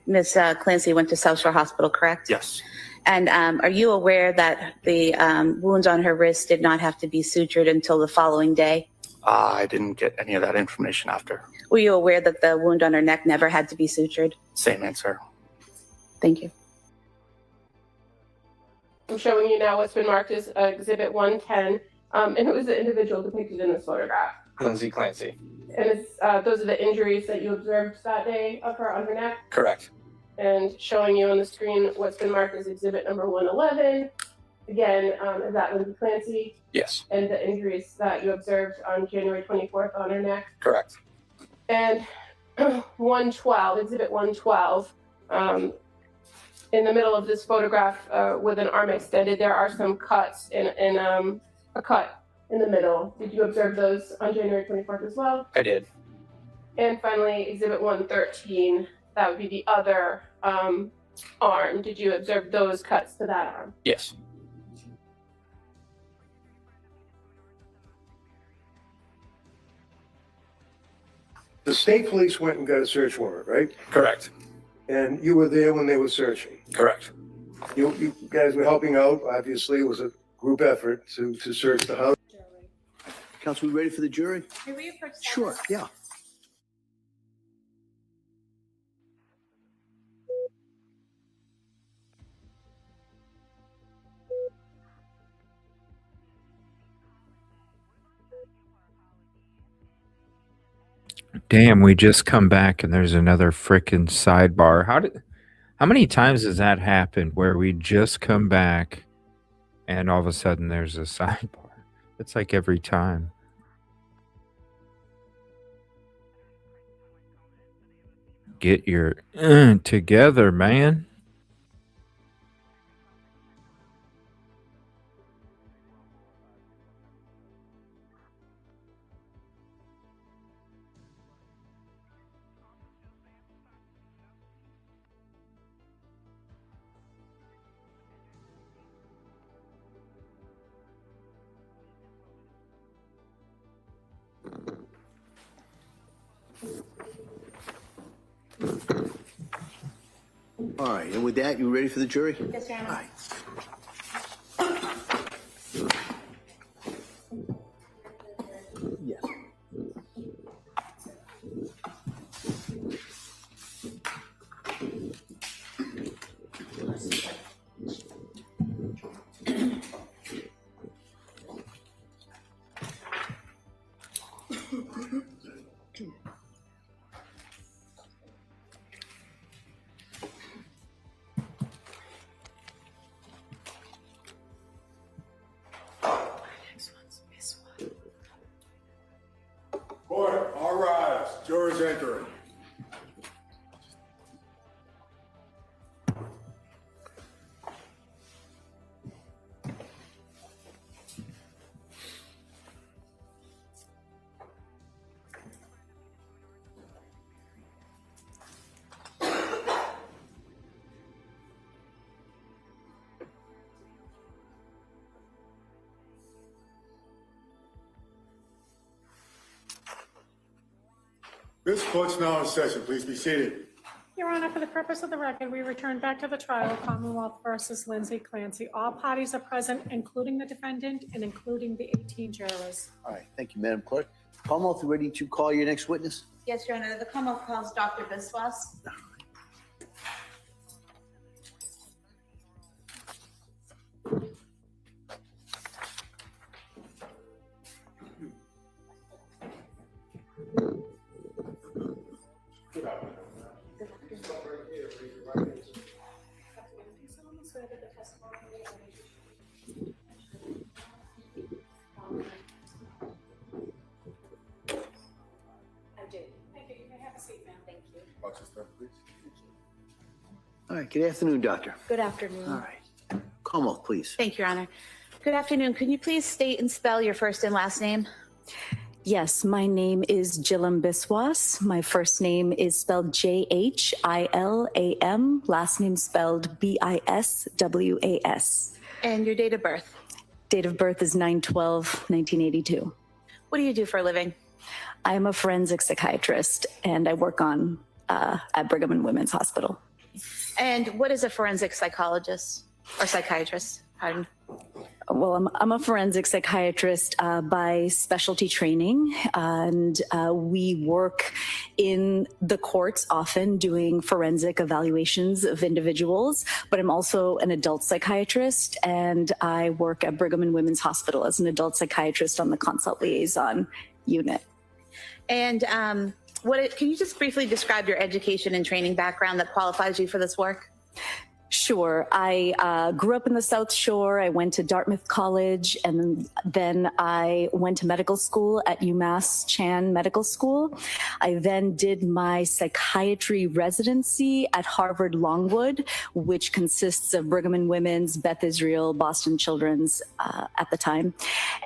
Ms. Clancy went to South Shore Hospital, correct? Yes. And are you aware that the wounds on her wrist did not have to be sutured until the following day? I didn't get any of that information after. Were you aware that the wound on her neck never had to be sutured? Same answer. Thank you. I'm showing you now what's been marked as Exhibit 110, and it was the individual depicted in this photograph. Lindsay Clancy. And it's those are the injuries that you observed that day of her on her neck. Correct. And showing you on the screen what's been marked as Exhibit number 111. Again, is that Lindsay Clancy? Yes. And the injuries that you observed on January 24th on her neck. Correct. And 112, Exhibit 112. In the middle of this photograph with an arm extended, there are some cuts in a cut in the middle. Did you observe those on January 24th as well? I did. And finally, Exhibit 113, that would be the other arm. Did you observe those cuts to that arm? Yes. The state police went and got a search warrant, right? Correct. And you were there when they were searching. Correct. You guys were helping out. Obviously, it was a group effort to search the house. Counsel, we ready for the jury? Sure, yeah. Damn, we just come back and there's another frickin' sidebar. How many times has that happened where we just come back and all of a sudden there's a sidebar? It's like every time. Get your together, man. All right, and with that, you ready for the jury? Yes, Your Honor. All right. Yes. Court, all rise. Jurors entering. This court's now in session. Please be seated. Your Honor, for the purpose of the record, we return back to the trial of Commonwealth versus Lindsay Clancy. All parties are present, including the defendant and including the 18 jurors. All right, thank you, Madam Clerk. Commonwealth, ready to call your next witness? Yes, Your Honor. The Commonwealth calls Dr. Biswas. All right, good afternoon, doctor. Good afternoon. All right. Commonwealth, please. Thank you, Your Honor. Good afternoon. Can you please state and spell your first and last name? Yes, my name is Jillam Biswas. My first name is spelled Jhilam, last name spelled Biswas. And your date of birth? Date of birth is 9/12/1982. What do you do for a living? I am a forensic psychiatrist and I work at Brigham and Women's Hospital. And what is a forensic psychologist or psychiatrist? Pardon. Well, I'm a forensic psychiatrist by specialty training, and we work in the courts often doing forensic evaluations of individuals, but I'm also an adult psychiatrist, and I work at Brigham and Women's Hospital as an adult psychiatrist on the consult liaison unit. And can you just briefly describe your education and training background that qualifies you for this work? Sure. I grew up in the South Shore. I went to Dartmouth College, and then I went to medical school at UMass Chan Medical School. I then did my psychiatry residency at Harvard Longwood, which consists of Brigham and Women's, Beth Israel, Boston Children's at the time.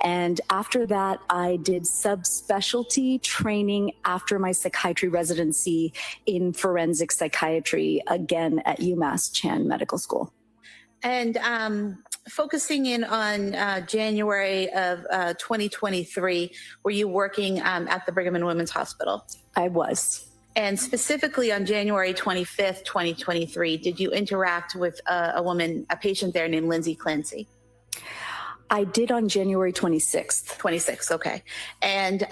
And after that, I did subspecialty training after my psychiatry residency in forensic psychiatry, again at UMass Chan Medical School. And focusing in on January of 2023, were you working at the Brigham and Women's Hospital? I was. And specifically on January 25th, 2023, did you interact with a patient there named Lindsay Clancy? I did on January 26th. 26th, okay. And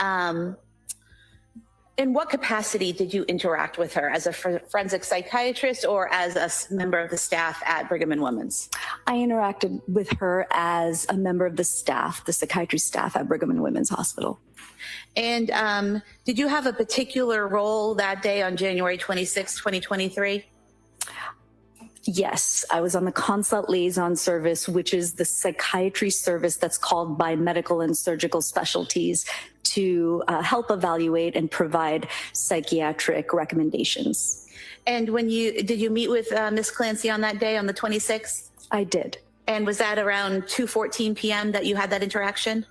in what capacity did you interact with her? As a forensic psychiatrist or as a member of the staff at Brigham and Women's? I interacted with her as a member of the staff, the psychiatry staff at Brigham and Women's Hospital. And did you have a particular role that day on January 26, 2023? Yes, I was on the consult liaison service, which is the psychiatry service that's called by medical and surgical specialties to help evaluate and provide psychiatric recommendations. And did you meet with Ms. Clancy on that day, on the 26th? I did. And was that around 2:14 p.m. that you had that interaction?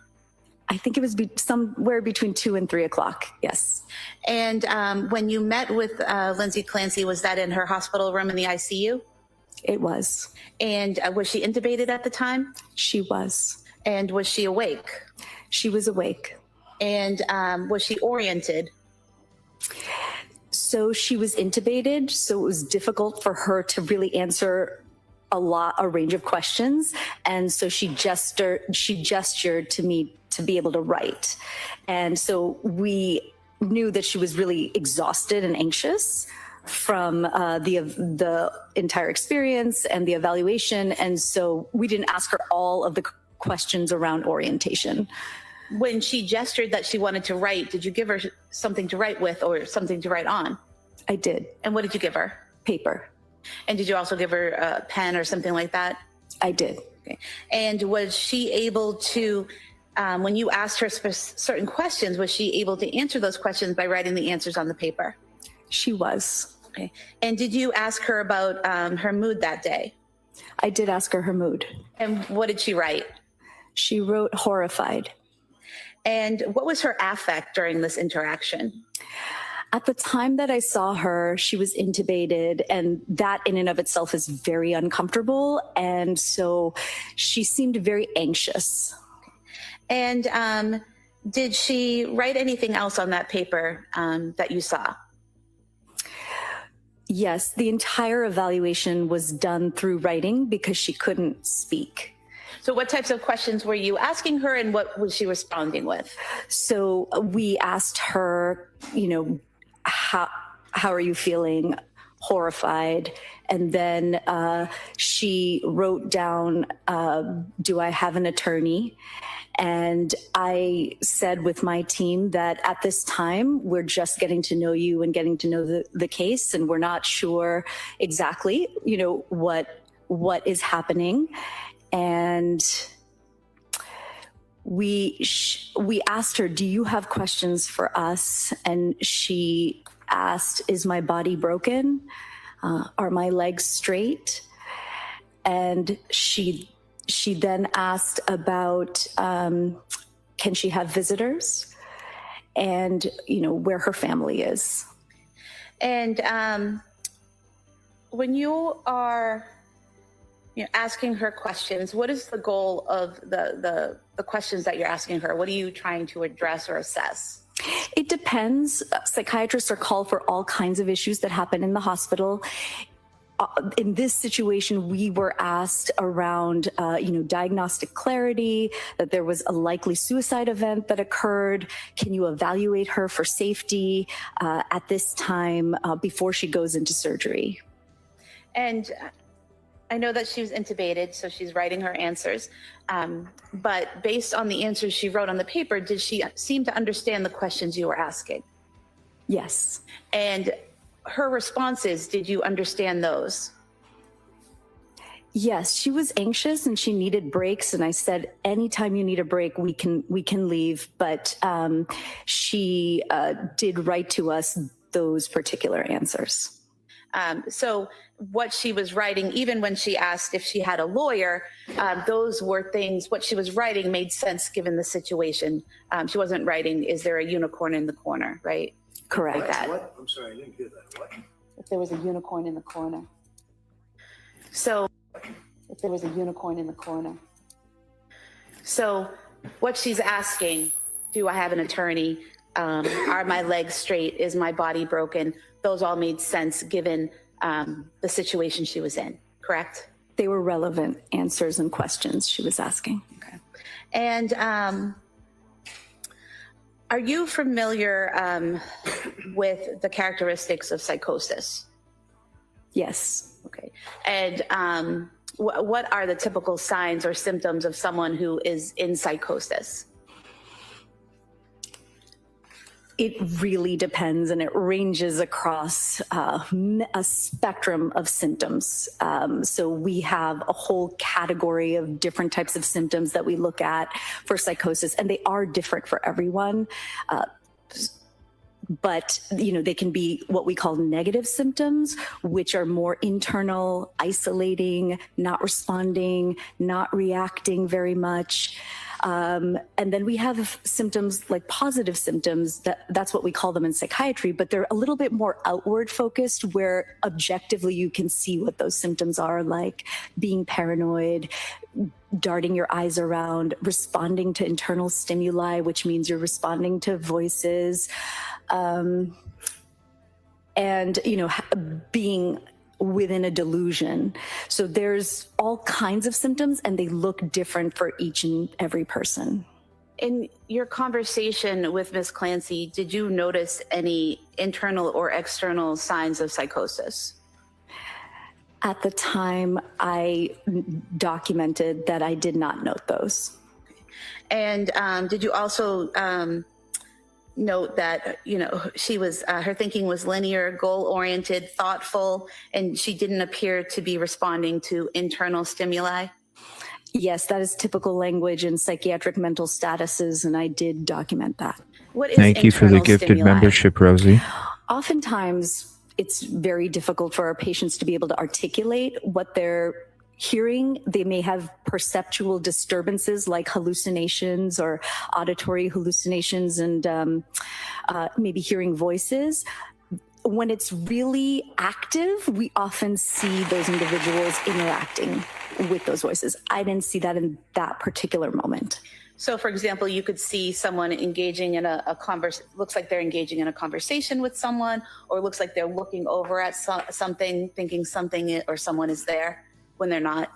I think it was somewhere between 2 and 3 o'clock, yes. And when you met with Lindsay Clancy, was that in her hospital room in the ICU? It was. And was she intubated at the time? She was. And was she awake? She was awake. And was she oriented? So she was intubated, so it was difficult for her to really answer a range of questions. And so she gestured to me to be able to write. And so we knew that she was really exhausted and anxious from the entire experience and the evaluation. And so we didn't ask her all of the questions around orientation. When she gestured that she wanted to write, did you give her something to write with or something to write on? I did. And what did you give her? Paper. And did you also give her a pen or something like that? I did. Okay. And was she able to, when you asked her certain questions, was she able to answer those questions by writing the answers on the paper? She was. Okay. And did you ask her about her mood that day? I did ask her her mood. And what did she write? She wrote horrified. And what was her affect during this interaction? At the time that I saw her, she was intubated, and that in and of itself is very uncomfortable. And so she seemed very anxious. And did she write anything else on that paper that you saw? Yes, the entire evaluation was done through writing because she couldn't speak. So what types of questions were you asking her and what was she responding with? So we asked her, how are you feeling? Horrified. And then she wrote down, do I have an attorney? And I said with my team that at this time, we're just getting to know you and getting to know the case, and we're not sure exactly, what is happening. And we asked her, do you have questions for us? And she asked, is my body broken? Are my legs straight? And she She then asked about can she have visitors and, where her family is. And when you are asking her questions, what is the goal of the questions that you're asking her? What are you trying to address or assess? It depends. Psychiatrists are called for all kinds of issues that happen in the hospital. In this situation, we were asked around, diagnostic clarity, that there was a likely suicide event that occurred. Can you evaluate her for safety at this time before she goes into surgery? And I know that she was intubated, so she's writing her answers. But based on the answers she wrote on the paper, did she seem to understand the questions you were asking? Yes. And her responses, did you understand those? Yes, she was anxious and she needed breaks. And I said, anytime you need a break, we can leave. But she did write to us those particular answers. So what she was writing, even when she asked if she had a lawyer, those were things, what she was writing made sense given the situation. She wasn't writing, is there a unicorn in the corner, right? Correct. Like that. What? I'm sorry, I didn't hear that. What? If there was a unicorn in the corner. So if there was a unicorn in the corner. So what she's asking, do I have an attorney? Are my legs straight? Is my body broken? Those all made sense given the situation she was in, correct? They were relevant answers and questions she was asking. Okay. And are you familiar with the characteristics of psychosis? Yes. Okay. And what are the typical signs or symptoms of someone who is in psychosis? It really depends, and it ranges across a spectrum of symptoms. So we have a whole category of different types of symptoms that we look at for psychosis, and they are different for everyone. But, they can be what we call negative symptoms, which are more internal, isolating, not responding, not reacting very much. And then we have symptoms like positive symptoms, that's what we call them in psychiatry, but they're a little bit more outward focused, where objectively you can see what those symptoms are, like being paranoid, darting your eyes around, responding to internal stimuli, which means you're responding to voices, and, being within a delusion. So there's all kinds of symptoms, and they look different for each and every person. In your conversation with Ms. Clancy, did you notice any internal or external signs of psychosis? At the time, I documented that I did not note those. And did you also note that, she was, her thinking was linear, goal-oriented, thoughtful, and she didn't appear to be responding to internal stimuli? Yes, that is typical language in psychiatric mental statuses, and I did document that. What is Thank you for the gifted stimuli? membership, Rosie. Oftentimes, it's very difficult for our patients to be able to articulate what they're hearing. They may have perceptual disturbances like hallucinations or auditory hallucinations, and maybe hearing voices. When it's really active, we often see those individuals interacting with those voices. I didn't see that in that particular moment. So, for example, you could see someone engaging in a looks like they're engaging in a conversation with someone, or looks like they're looking over at something, thinking something or someone is there when they're not.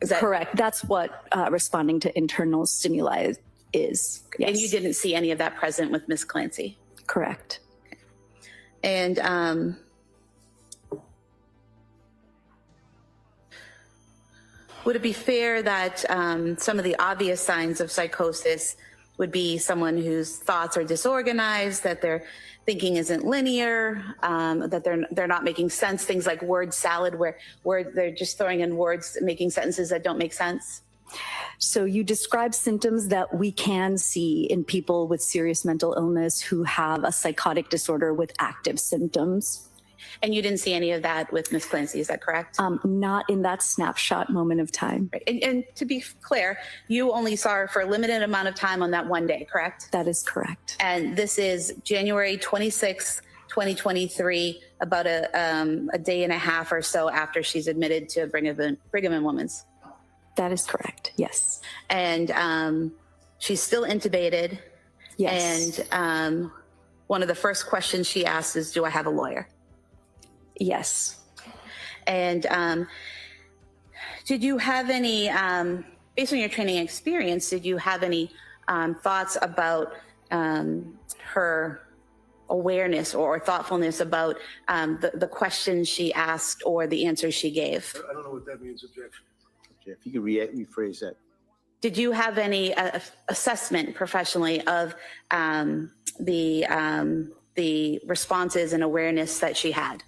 Is that correct? That's what responding to internal stimuli is. Yes. And you didn't see any of that present with Ms. Clancy? Correct. Okay. And would it be fair that some of the obvious signs of psychosis would be someone whose thoughts are disorganized, that their thinking isn't linear, that they're not making sense, things like word salad, where they're just throwing in words, making sentences that don't make sense? So you describe symptoms that we can see in people with serious mental illness who have a psychotic disorder with active symptoms. And you didn't see any of that with Ms. Clancy, is that correct? Not in that snapshot moment of time. Right. And to be clear, you only saw her for a limited amount of time on that one day, correct? That is correct. And this is January 26th, 2023, about a day and a half or so after she's admitted to Brigham and Women's. That is correct, yes. And she's still intubated. Yes. And one of the first questions she asked is, do I have a lawyer? Yes. And did you have any, based on your training experience, did you have any thoughts about her awareness or thoughtfulness about the questions she asked or the answers she gave? I don't know what that means, objection. Jeff, you can rephrase that. Did you have any assessment professionally of the responses and awareness that she had?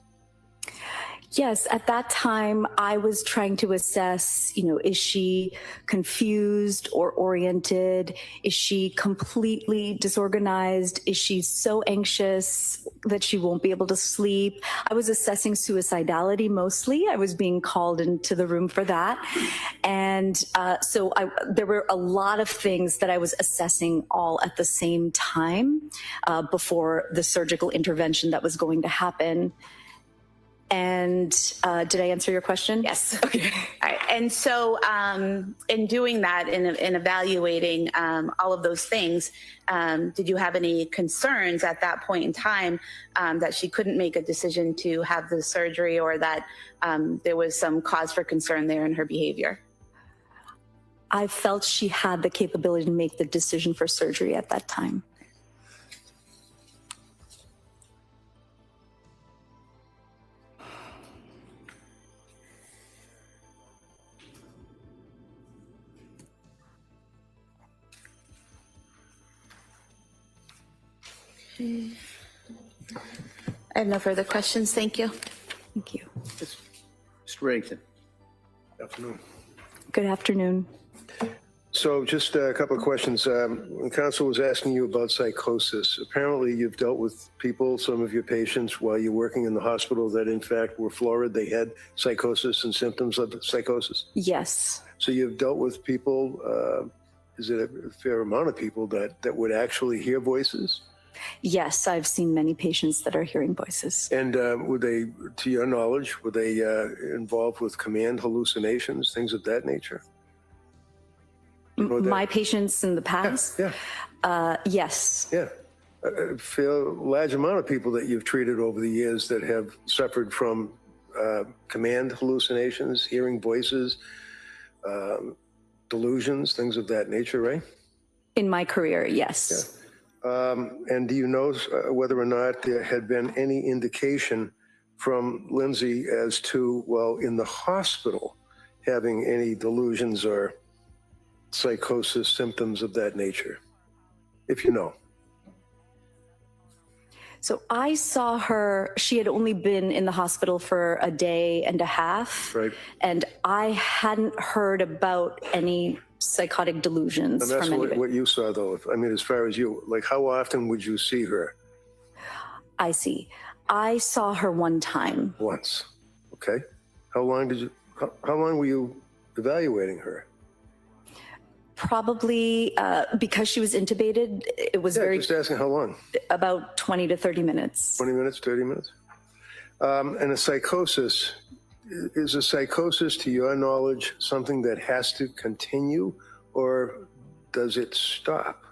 Yes, at that time, I was trying to assess, is she confused or oriented? Is she completely disorganized? Is she so anxious that she won't be able to sleep? I was assessing suicidality mostly. I was being called into the room for that. And so there were a lot of things that I was assessing all at the same time before the surgical intervention that was going to happen. And did I answer your question? Yes. Okay. All right. And so in doing that, in evaluating all of those things, did you have any concerns at that point in time that she couldn't make a decision to have the surgery, or that there was some cause for concern there in her behavior? I felt she had the capability to make the decision for surgery at that time. I have no further questions. Thank you. Thank you. Mr. Reddington. Good afternoon. Good afternoon. So just a couple of questions. When counsel was asking you about psychosis, apparently you've dealt with people, some of your patients, while you're working in the hospital that in fact were florid. They had psychosis and symptoms of psychosis. Yes. So you've dealt with people, is it a fair amount of people that would actually hear voices? Yes, I've seen many patients that are hearing voices. And were they, to your knowledge, were they involved with command hallucinations, things of that nature? My patients in the past? Yeah. Yes. Yeah. A fair large amount of people that you've treated over the years that have suffered from command hallucinations, hearing voices, delusions, things of that nature, right? In my career, yes. Yeah. And do you know whether or not there had been any indication from Lindsay as to, well, in the hospital, having any delusions or psychosis symptoms of that nature, if you know? So I saw her, she had only been in the hospital for a day and a half. Right. And I hadn't heard about any psychotic delusions And that's from anybody. what you saw, though. I mean, as far as you, like, how often would you see her? I see. I saw her one time. Once. Okay. How long were you evaluating her? Probably because she was intubated, it was just asking how long? About 20 to 30 minutes. 20 minutes, 30 minutes? And a psychosis, is a psychosis, to your knowledge, something that has to continue, or does it stop?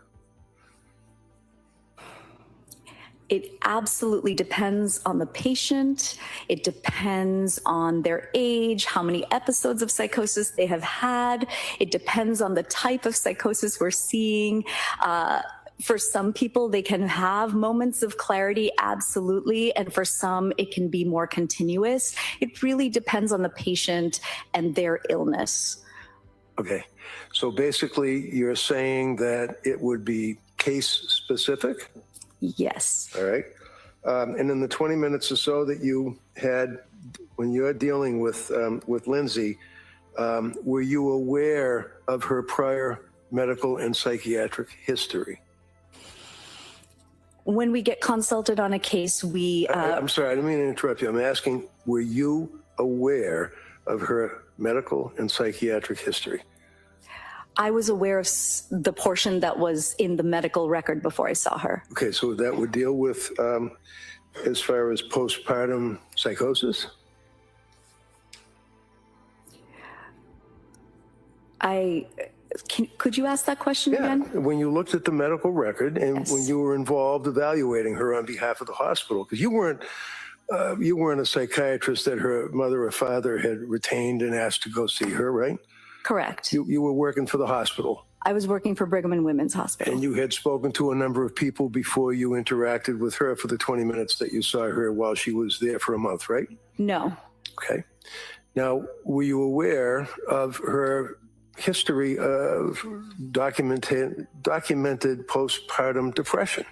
It absolutely depends on the patient. It depends on their age, how many episodes of psychosis they have had. It depends on the type of psychosis we're seeing. For some people, they can have moments of clarity, absolutely. And for some, it can be more continuous. It really depends on the patient and their illness. Okay. So basically, you're saying that it would be case specific? Yes. All right. And in the 20 minutes or so that you had when you're dealing with Lindsay, were you aware of her prior medical and psychiatric history? When we get consulted on a case, we... I'm sorry, I didn't mean to interrupt you. I'm asking, were you aware of her medical and psychiatric history? I was aware of the portion that was in the medical record before I saw her. Okay, so that would deal with, as far as postpartum psychosis? Could you ask that question again? When you looked at the medical record and when you were involved evaluating her on behalf of the hospital, because you weren't a psychiatrist that her mother or father had retained and asked to go see her, right? Correct. You were working for the hospital. I was working for Brigham and Women's Hospital. And you had spoken to a number of people before you interacted with her for the 20 minutes that you saw her while she was there for a month, right? No. Okay. Now, were you aware of her history of documented postpartum depression?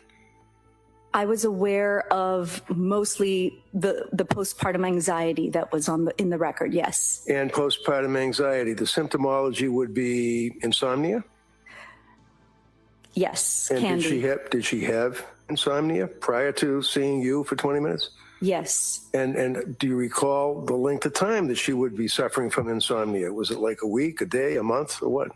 I was aware of mostly the postpartum anxiety that was in the record, yes. And postpartum anxiety, the symptomology would be insomnia? Yes, and can be. Did she have insomnia prior to seeing you for 20 minutes? Yes. And do you recall the length of time that she would be suffering from insomnia? Was it like a week, a day, a month, or what?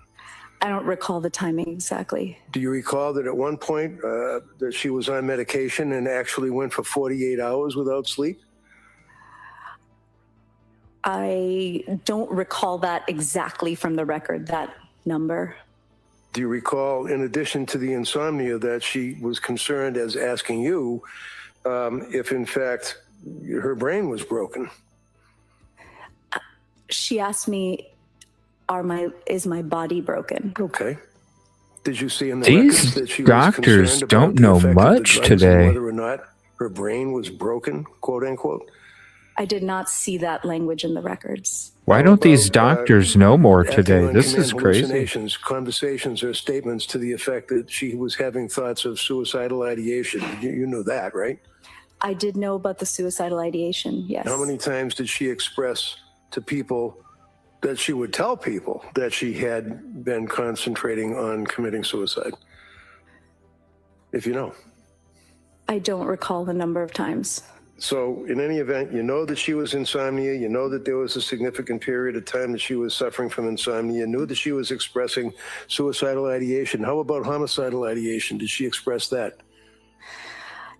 I don't recall the timing exactly. Do you recall that at one point that she was on medication and actually went for 48 hours without sleep? I don't recall that exactly from the record, that number. Do you recall, in addition to the insomnia, that she was concerned as asking you if, in fact, her brain was broken? She asked me, is my body broken? Okay. Did you see in the These records that she doctors was concerned don't about know the effect of the much drugs and today. whether or not her brain was broken, quote unquote? I did not see that language in the records. Why don't these doctors know more acting today? on This command is crazy. hallucinations, conversations, or statements to the effect that she was having thoughts of suicidal ideation. You knew that, right? I did know about the suicidal ideation, yes. How many times did she express to people that she would tell people that she had been concentrating on committing suicide? If you know. I don't recall the number of times. So in any event, you know that she was insomnia. You know that there was a significant period of time that she was suffering from insomnia. You knew that she was expressing suicidal ideation. How about homicidal ideation? Did she express that?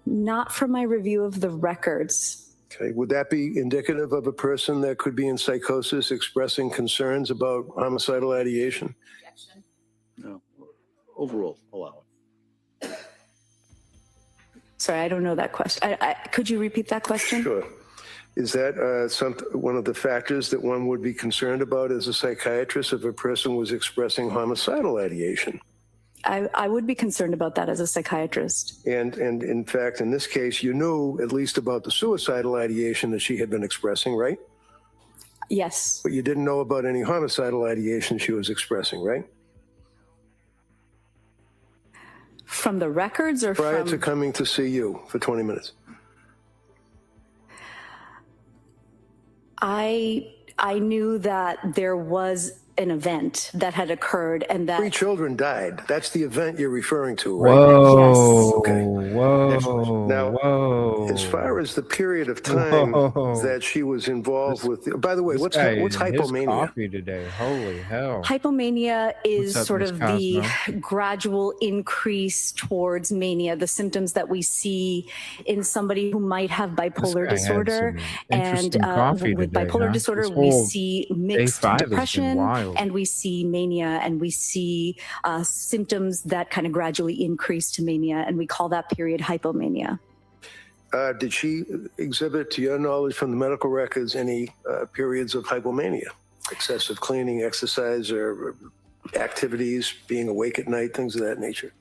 Not from my review of the records. Okay. Would that be indicative of a person that could be in psychosis expressing concerns about homicidal ideation? No. Overall, allow it. Sorry, I don't know that question. Could you repeat that question? Sure. Is that one of the factors that one would be concerned about as a psychiatrist if a person was expressing homicidal ideation? I would be concerned about that as a psychiatrist. And in fact, in this case, you knew at least about the suicidal ideation that she had been expressing, right? Yes. But you didn't know about any homicidal ideation she was expressing, right? From the records or prior to coming to see you for 20 minutes? I knew that there was an event that had occurred and that 3 children died. That's the event you're referring to, right? Whoa. Yes. Okay. Whoa. Now, whoa. as far as the period of time that she was involved with, by the way, what's hypomania? Coffee today. Holy hell. Hypomania is What's up, sort Miss of Cosmo? the gradual increase towards mania, the symptoms that we see in somebody who might have bipolar This guy had disorder. some And interesting coffee with today, bipolar huh? disorder, This we whole see day mixed 5 has been depression, wild. and we see mania, and we see symptoms that kind of gradually increase to mania, and we call that period hypomania. Did she exhibit, to your knowledge from the medical records, any periods of hypomania? Excessive cleaning, exercise, or activities, being awake at night, things of that nature?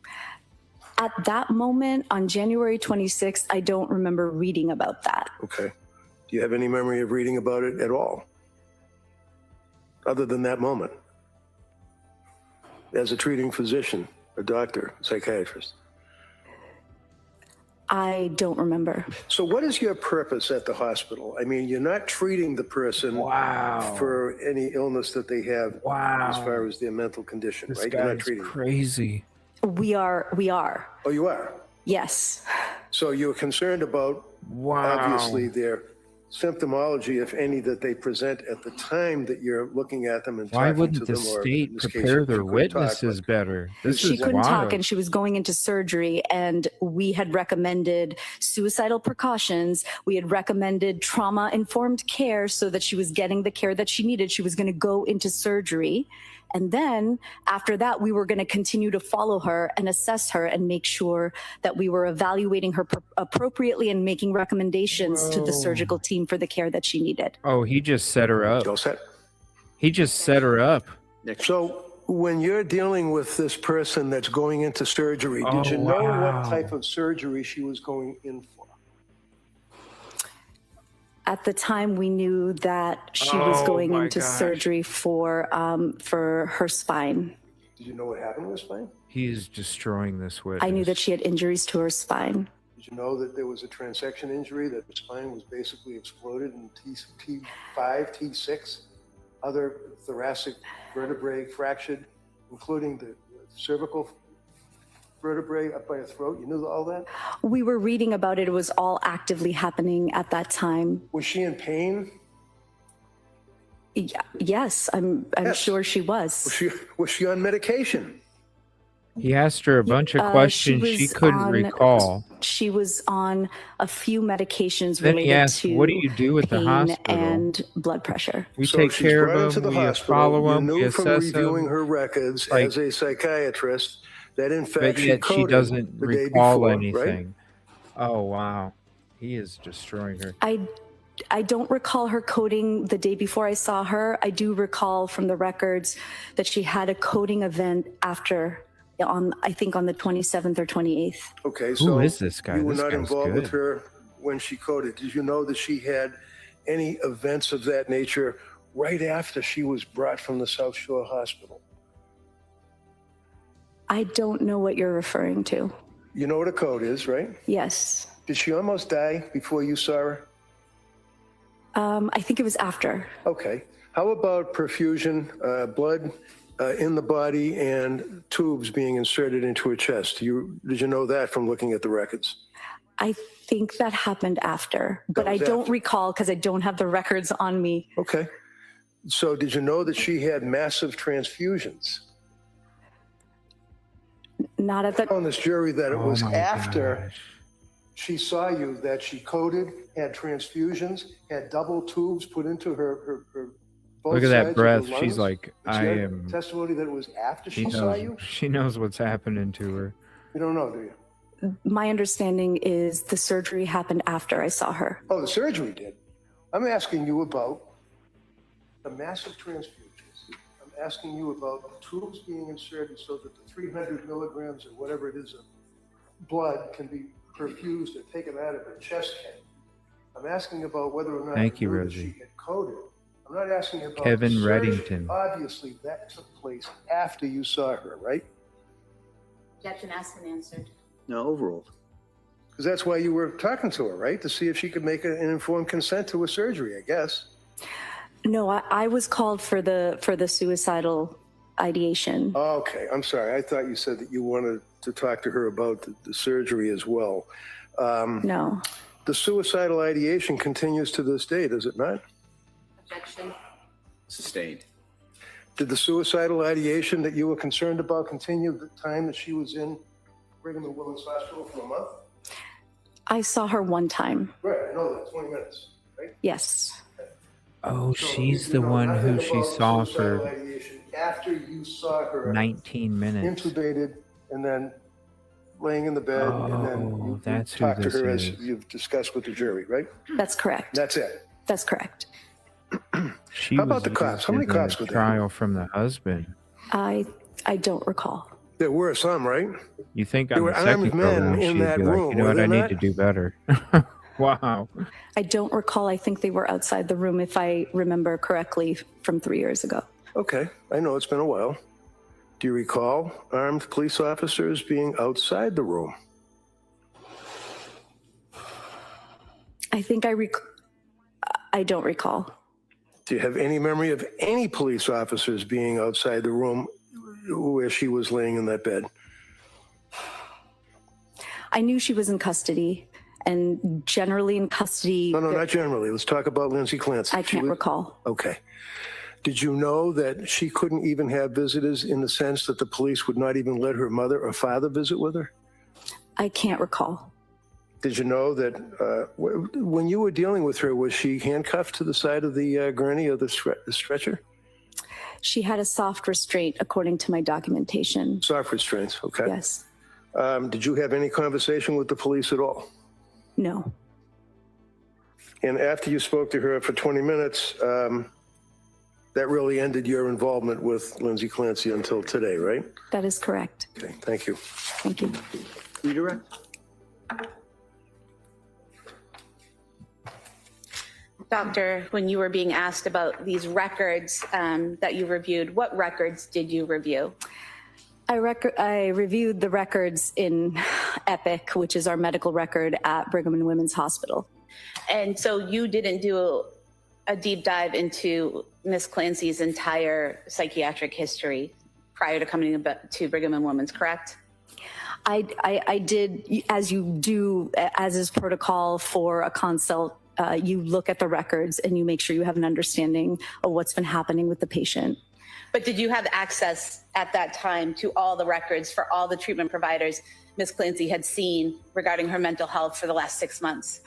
At that moment, on January 26th, I don't remember reading about that. Okay. Do you have any memory of reading about it at all? Other than that moment? As a treating physician, a doctor, psychiatrist? I don't remember. So what is your purpose at the hospital? I mean, you're not treating the person for any illness that they have as far as their mental condition, This right? guy You're not is treating them. crazy. We are. Oh, you are? Yes. So you're concerned about, obviously, their symptomology, if any, that they present at the time that you're looking at them and Why talking to wouldn't the them, or in state this case, prepare if their you couldn't talk, witnesses but better? This She is couldn't talk wild. and she was going into surgery, and we had recommended suicidal precautions. We had recommended trauma-informed care so that she was getting the care that she needed. She was going to go into surgery. And then after that, we were going to continue to follow her and assess her and make sure that we were evaluating her appropriately and making recommendations to the surgical team for the care that she needed. Oh, he just set her up. All set? He just set her up. So when you're dealing with this person that's going into surgery, did you know what type of surgery she was going in for? At the time, we knew that she was going into surgery for her spine. Did you know what happened to her spine? He is destroying this witness. I knew that she had injuries to her spine. Did you know that there was a transection injury, that the spine was basically exploded in T5, T6, other thoracic vertebrae fractured, including the cervical vertebrae up by her throat? You knew all that? We were reading about it. It was all actively happening at that time. Was she in pain? Yes, I'm sure she was. Was she on medication? He asked her a bunch of questions she couldn't recall. She was on a few medications Then he related asked, to what do you do with the pain hospital? and blood pressure. We So take she's care brought of into them, the we hospital. follow You them, we knew from assess reviewing them. her records Like- as a psychiatrist that in But fact she yet she coded doesn't the day recall before, anything. right? Oh, wow. He is destroying her. I don't recall her coding the day before I saw her. I do recall from the records that she had a coding event after, I think on the 27th or 28th. Okay, so Who is this guy? you were This not guy's involved with good. her when she coded. Did you know that she had any events of that nature right after she was brought from the South Shore Hospital? I don't know what you're referring to. You know what a code is, right? Yes. Did she almost die before you saw her? I think it was after. Okay. How about perfusion, blood in the body and tubes being inserted into her chest? Did you know that from looking at the records? I think that happened after, but I was don't after. recall because I don't have the records on me. Okay. So did you know that she had massive transfusions? Not at the... On this jury that it Oh was my after she saw you that she coded, had transfusions, had double tubes put into her both Look at sides that of breath. her lungs? She's like, Did she I have am. testimony that it was after she saw knows, you? she knows what's happening to her. You don't know, do you? My understanding is the surgery happened after I saw her. Oh, the surgery did. I'm asking you about the massive transfusions. I'm asking you about the tubes being inserted so that the 300 milligrams or whatever it is of blood can be perfused or taken out of her chest cavity. I'm asking about whether or not Thank you, knew that Rosie. she had coded. I'm not asking about Kevin the surgery. Reddington. Obviously, that took place after you saw her, right? Objection asked and answered. No, overruled. Because that's why you were talking to her, right? To see if she could make an informed consent to a surgery, I guess. No, I was called for the suicidal ideation. Okay, I'm sorry. I thought you said that you wanted to talk to her about the surgery as well. No. The suicidal ideation continues to this day, does it not? Objection. Sustained. Did the suicidal ideation that you were concerned about continue the time that she was in Brigham and Women's Hospital for a month? I saw her one time. Right, I know that, 20 minutes, right? Yes. Oh, So she's you the know one who nothing she about saw suicidal for ideation after you saw her 19 minutes. intubated and then laying in the bed, and then Oh, you that's who talked to this her as is. you've discussed with the jury, right? That's correct. That's it. That's correct. She How about was the cops? used How many in the cops were there? trial from the husband. I don't recall. There were some, right? You think There on were the second armed men program, in she'd that be like, room, you know were what, there I need not? to do better. Wow. I don't recall. I think they were outside the room, if I remember correctly, from 3 years ago. Okay, I know it's been a while. Do you recall armed police officers being outside the room? I think I don't recall. Do you have any memory of any police officers being outside the room where she was laying in that bed? I knew she was in custody, and generally in custody. No, not generally. Let's talk about Lindsay Clancy. I can't recall. Okay. Did you know that she couldn't even have visitors in the sense that the police would not even let her mother or father visit with her? I can't recall. Did you know that when you were dealing with her, was she handcuffed to the side of the gurney or the stretcher? She had a soft restraint, according to my documentation. Soft restraints, okay. Yes. Did you have any conversation with the police at all? No. And after you spoke to her for 20 minutes, that really ended your involvement with Lindsay Clancy until today, right? That is correct. Okay, thank you. Thank you. Redirect. Doctor, when you were being asked about these records that you reviewed, what records did you review? I reviewed the records in EPIC, which is our medical record at Brigham and Women's Hospital. And so you didn't do a deep dive into Ms. Clancy's entire psychiatric history prior to coming to Brigham and Women's, correct? I did, as you do, as is protocol for a consult, you look at the records and you make sure you have an understanding of what's been happening with the patient. But did you have access at that time to all the records for all the treatment providers Ms. Clancy had seen regarding her mental health for the last 6 months?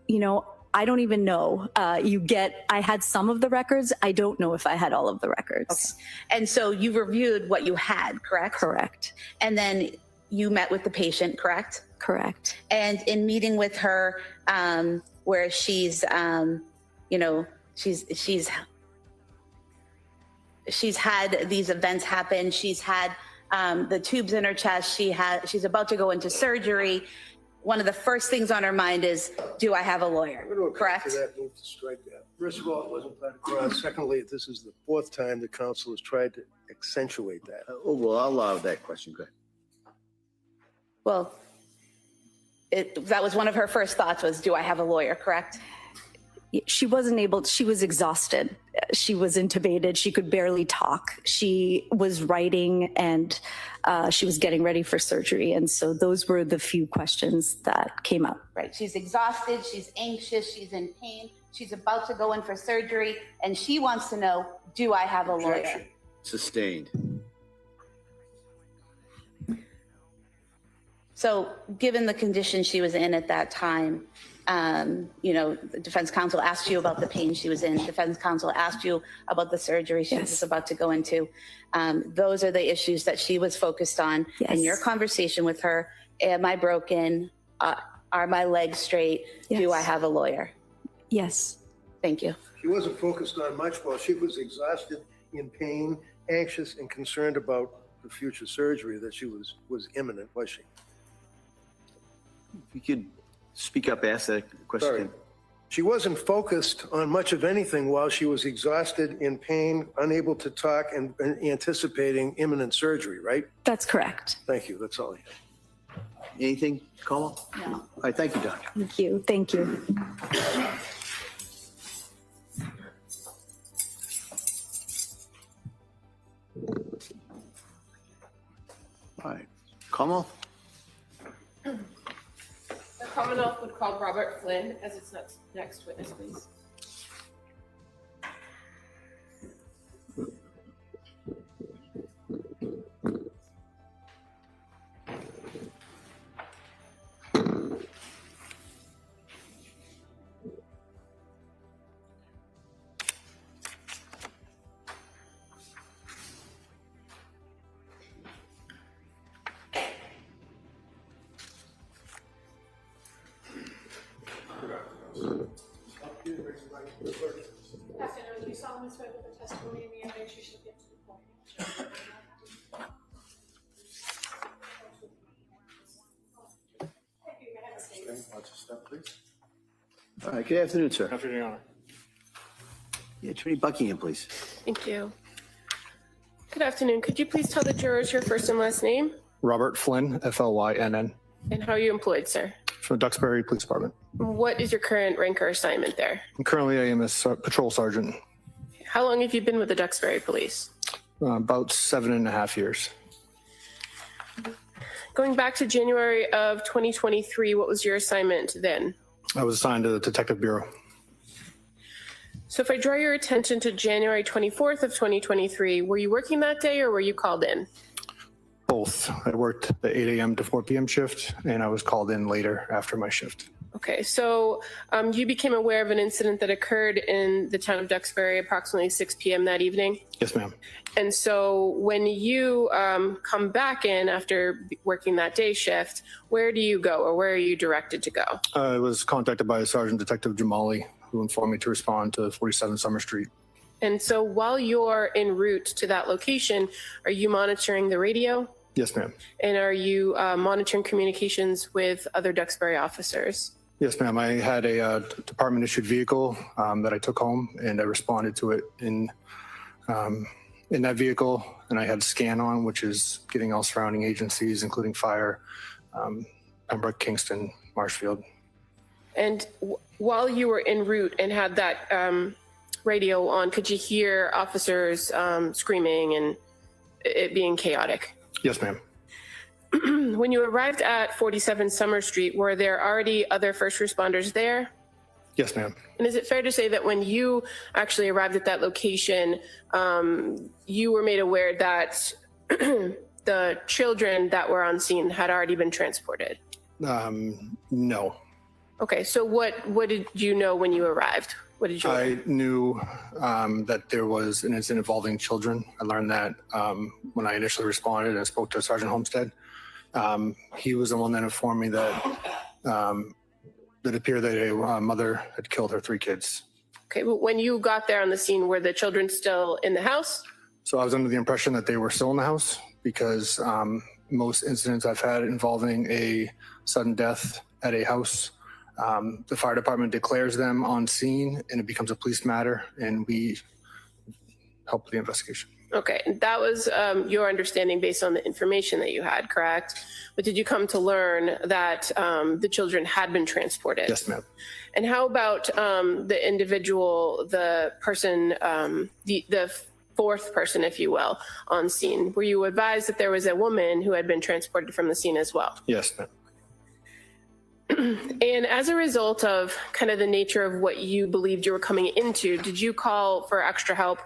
You know, I don't even know. I had some of the records. I don't know if I had all of the records. Okay. And so you reviewed what you had, correct? Correct. And then you met with the patient, correct? Correct. And in meeting with her, where she's, she's had these events happen. She's had the tubes in her chest. She's about to go into surgery. One of the first things on her mind is, do I have a lawyer? Correct? To that, move to strike that. First of all, it wasn't planned across. Secondly, this is the fourth time the council has tried to accentuate that. Well, I'll allow that question. Go ahead. Well, that was one of her first thoughts was, do I have a lawyer, correct? She wasn't able, she was exhausted. She was intubated. She could barely talk. She was writing and she was getting ready for surgery. And so those were the few questions that came up. Right. She's exhausted. She's anxious. She's in pain. She's about to go in for surgery. And she wants to know, do I have a lawyer? Sustained. So given the condition she was in at that time, the defense counsel asked you about the pain she was in. Defense counsel asked you about the surgery she was about to go into. Those are the issues that she was focused on. Yes. In your conversation with her, am I broken? Are my legs straight? Yes. Do I have a lawyer? Yes. Thank you. She wasn't focused on much while she was exhausted, in pain, anxious, and concerned about the future surgery that she was imminent, was she? If you could speak up, ask that question. Sorry. She wasn't focused on much of anything while she was exhausted, in pain, unable to talk, and anticipating imminent surgery, right? That's correct. Thank you. That's all I have. Anything, Kamal? No. All right, thank you, Doctor. Thank you. Thank you. All right, Kamal? The Commonwealth would call Robert Flynn as its next witness, please. Afternoon, do you solemnly swear that the testimony in the evidence you shall give to the court? All right, good afternoon, sir. Afternoon, Your Honor. Yeah, Attorney Buckingham, please. Thank you. Good afternoon. Could you please tell the jurors your first and last name Robert Flynn, Flynn, and how are you employed, sir? from the Duxbury Police Department. What is your current rank or assignment there? Currently, I am a patrol sergeant. How long have you been with the Duxbury Police? About 7.5 years. Going back to January of 2023, what was your assignment then? I was assigned to the Detective Bureau. So if I draw your attention to January 24th of 2023, were you working that day or were you called in? Both. I worked the 8 a.m. to 4 p.m. shift, and I was called in later after my shift. Okay, so you became aware of an incident that occurred in the town of Duxbury approximately 6 p.m. that evening? Yes, ma'am. And so when you come back in after working that day shift, where do you go or where are you directed to go? I was contacted by Sergeant Detective Jamali, who informed me to respond to 47 Summer Street. And so while you're en route to that location, are you monitoring the radio? Yes, ma'am. And are you monitoring communications with other Duxbury officers? Yes, ma'am. I had a department-issued vehicle that I took home, and I responded to it in that vehicle. And I had scan on, which is getting all surrounding agencies, including fire, Pembroke, Kingston, Marshfield. And while you were en route and had that radio on, could you hear officers screaming and it being chaotic? Yes, ma'am. When you arrived at 47 Summer Street, were there already other first responders there? Yes, ma'am. And is it fair to say that when you actually arrived at that location, you were made aware that the children that were on scene had already been transported? No. Okay, so what did you know when you arrived? What did you learn? I knew that there was an incident involving children. I learned that when I initially responded and spoke to Sergeant Homestead. He was the one that informed me that it appeared that a mother had killed her 3 kids. Okay, but when you got there on the scene, were the children still in the house? So I was under the impression that they were still in the house because most incidents I've had involving a sudden death at a house, the fire department declares them on scene and it becomes a police matter and we help with the investigation. Okay, that was your understanding based on the information that you had, correct? But did you come to learn that the children had been transported? Yes, ma'am. And how about the individual, the person, the fourth person, if you will, on scene? Were you advised that there was a woman who had been transported from the scene as well? Yes, ma'am. And as a result of kind of the nature of what you believed you were coming into, did you call for extra help?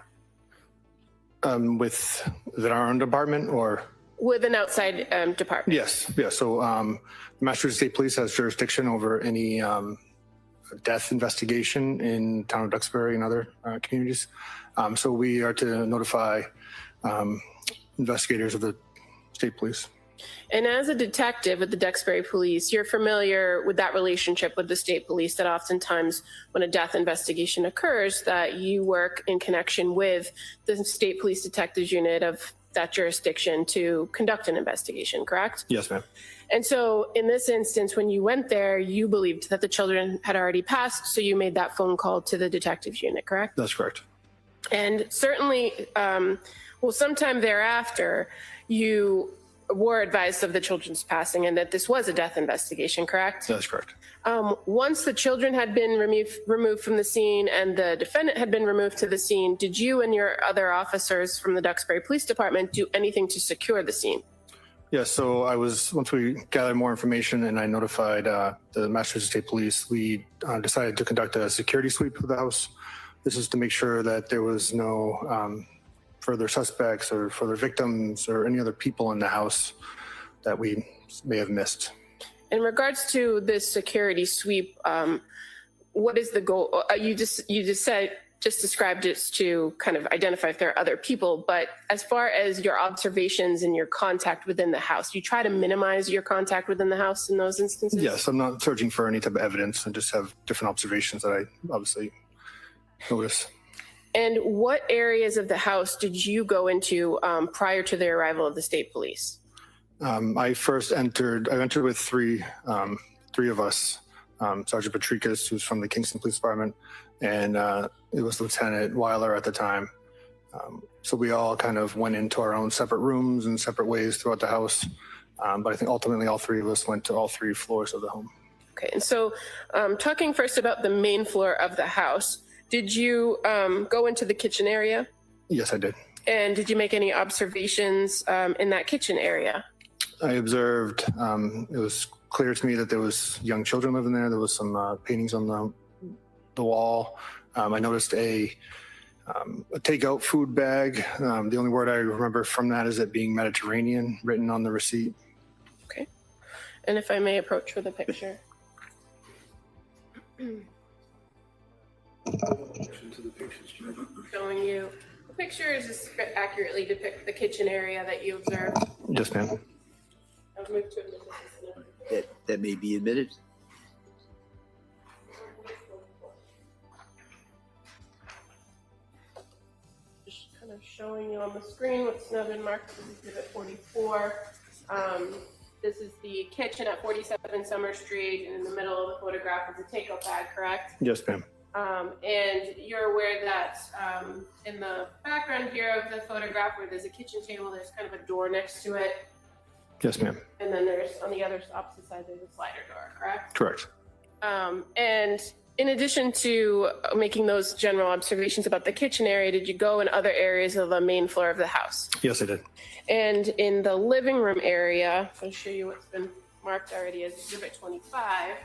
With our own department or? With an outside department? Yes. So the Massachusetts State Police has jurisdiction over any death investigation in town of Duxbury and other communities. So we are to notify investigators of the state police. And as a detective with the Duxbury Police, you're familiar with that relationship with the state police, that oftentimes when a death investigation occurs, that you work in connection with the state police detectives unit of that jurisdiction to conduct an investigation, correct? Yes, ma'am. And so in this instance, when you went there, you believed that the children had already passed, so you made that phone call to the detectives unit, correct? That's correct. And certainly, sometime thereafter, you were advised of the children's passing and that this was a death investigation, correct? That's correct. Once the children had been removed from the scene and the defendant had been removed to the scene, did you and your other officers from the Duxbury Police Department do anything to secure the scene? Yes, so once we gathered more information and I notified the Massachusetts State Police, we decided to conduct a security sweep of the house. This is to make sure that there was no further suspects or further victims or any other people in the house that we may have missed. In regards to this security sweep, what is the goal? You just described it to kind of identify if there are other people, but as far as your observations and your contact within the house, you try to minimize your contact within the house in those instances? Yes, I'm not searching for any type of evidence and just have different observations that I obviously notice. And what areas of the house did you go into prior to the arrival of the state police? I entered with three of us, Sergeant Patricus, who's from the Kingston Police Department, and it was Lieutenant Weiler at the time. So we all kind of went into our own separate rooms and separate ways throughout the house. But I think ultimately all three of us went to all 3 floors of the home. Okay, and so talking first about the main floor of the house, did you go into the kitchen area? Yes, I did. And did you make any observations in that kitchen area? I observed, it was clear to me that there was young children living there. There was some paintings on the wall. I noticed a takeout food bag. The only word I remember from that is it being Mediterranean written on the receipt. Okay. And if I may approach with a picture. Showing you the pictures just accurately depict the kitchen area that you observed. Yes, ma'am. I've moved to That may be admitted. Just kind of showing you on the screen what's now been marked as Exhibit 44. This is the kitchen at 47 Summer Street, and in the middle of the photograph is a takeout bag, correct? Yes, ma'am. And you're aware that in the background here of the photograph where there's a kitchen table, there's kind of a door next to it. Yes, ma'am. And then there's, on the other opposite side, there's a slider door, correct? Correct. And in addition to making those general observations about the kitchen area, did you go in other areas of the main floor of the house? Yes, I did. And in the living room area, I'll show you what's been marked already as Exhibit 25.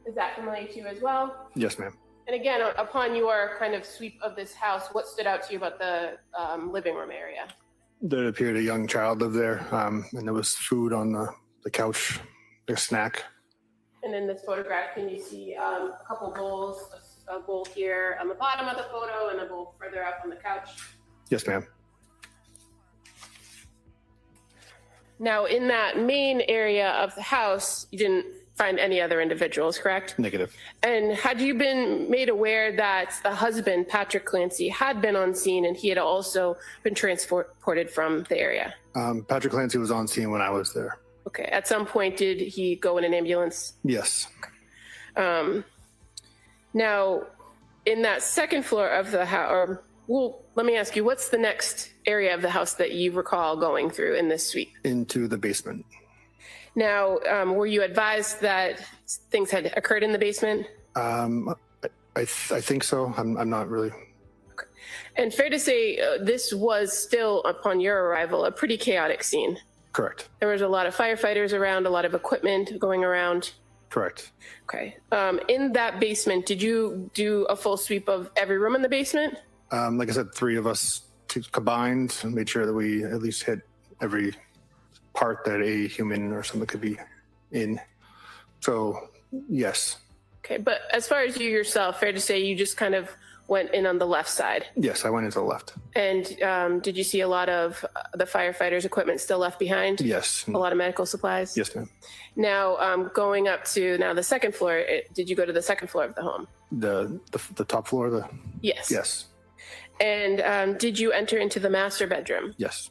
Is that familiar to you as well? Yes, ma'am. And again, upon your kind of sweep of this house, what stood out to you about the living room area? There appeared a young child lived there, and there was food on the couch, a snack. And in this photograph, can you see a couple bowls, a bowl here on the bottom of the photo and a bowl further up on the couch? Yes, ma'am. Now, in that main area of the house, you didn't find any other individuals, correct? Negative. And had you been made aware that the husband, Patrick Clancy, had been on scene and he had also been transported from the area? Patrick Clancy was on scene when I was there. Okay. At some point, did he go in an ambulance? Yes. Now, in that second floor of the house, or well, let me ask you, what's the next area of the house that you recall going through in this sweep? Into the basement. Now, were you advised that things had occurred in the basement? I think so. I'm not really. Okay. And fair to say, this was still, upon your arrival, a pretty chaotic scene. Correct. There was a lot of firefighters around, a lot of equipment going around. Correct. Okay. In that basement, did you do a full sweep of every room in the basement? Like I said, three of us combined and made sure that we at least hit every part that a human or something could be in. So, yes. Okay, but as far as you yourself, fair to say you just kind of went in on the left side? Yes, I went into the left. And did you see a lot of the firefighters' equipment still left behind? Yes. A lot of medical supplies? Yes, ma'am. Now, going up to now the second floor, did you go to the second floor of the home? The top floor? Yes. Yes. And did you enter into the master bedroom? Yes.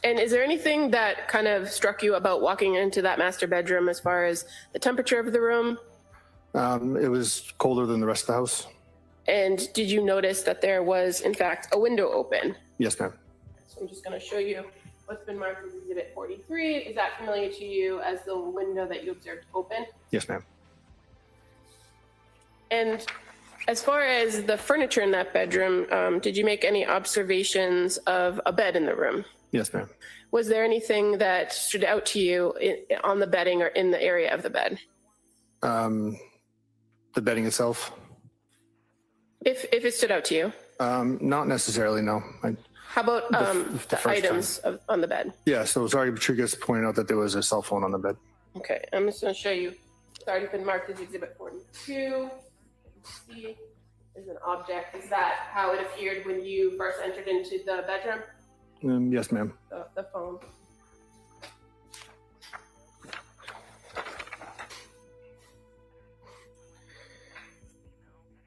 And is there anything that kind of struck you about walking into that master bedroom as far as the temperature of the room? It was colder than the rest of the house. And did you notice that there was, in fact, a window open? Yes, ma'am. So I'm just going to show you what's been marked as Exhibit 43. Is that familiar to you as the window that you observed open? Yes, ma'am. And as far as the furniture in that bedroom, did you make any observations of a bed in the room? Yes, ma'am. Was there anything that stood out to you on the bedding or in the area of the bed? The bedding itself? If it stood out to you? Not necessarily, no. How about the items on the bed? Yeah, so Sergeant Patrikas pointed out that there was a cell phone on the bed. Okay, I'm just going to show you. It's already been marked as Exhibit 42. See, is an object. Is that how it appeared when you first entered into the bedroom? Yes, ma'am. The phone.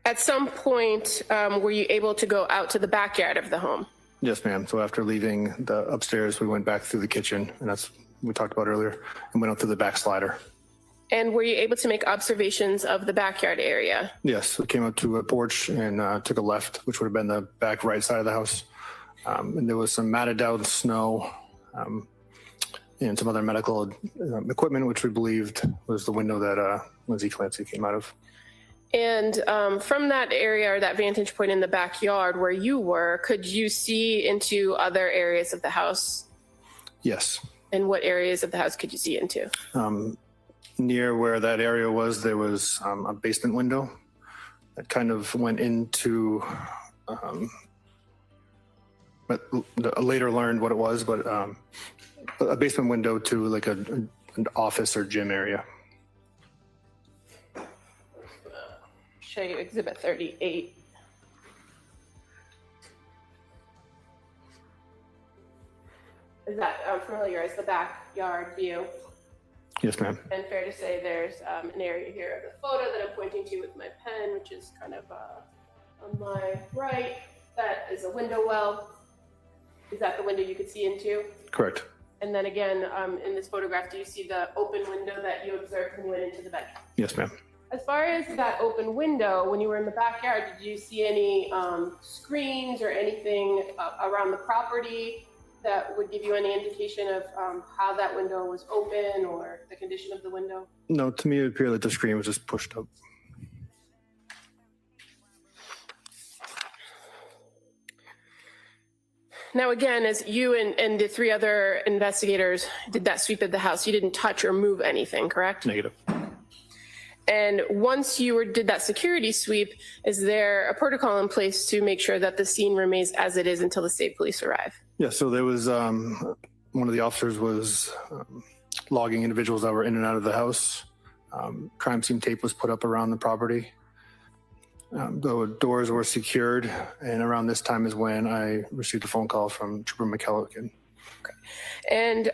At some point, were you able to go out to the backyard of the home? Yes, ma'am. So after leaving the upstairs, we went back through the kitchen, and that's what we talked about earlier, and went out to the back slider. And were you able to make observations of the backyard area? Yes, we came up to a porch and took a left, which would have been the back right side of the house. And there was some matted down snow and some other medical equipment, which we believed was the window that Lindsay Clancy came out of. And from that area or that vantage point in the backyard where you were, could you see into other areas of the house? Yes. And what areas of the house could you see into? Near where that area was, there was a basement window that kind of went into, but I later learned what it was, but a basement window to like an office or gym area. Show you Exhibit 38. Is that familiar as the backyard view? Yes, ma'am. And fair to say there's an area here of the photo that I'm pointing to with my pen, which is kind of on my right. That is a window well. Is that the window you could see into? Correct. And then again, in this photograph, do you see the open window that you observed when you went into the bedroom? Yes, ma'am. As far as that open window, when you were in the backyard, did you see any screens or anything around the property that would give you any indication of how that window was open or the condition of the window? No, to me, it appeared that the screen was just pushed up. Now, again, as you and the three other investigators did that sweep of the house, you didn't touch or move anything, correct? Negative. And once you did that security sweep, is there a protocol in place to make sure that the scene remains as it is until the state police arrive? Yeah, so there was one of the officers was logging individuals that were in and out of the house. Crime scene tape was put up around the property. The doors were secured, and around this time is when I received a phone call from Trooper McKellican. Okay. And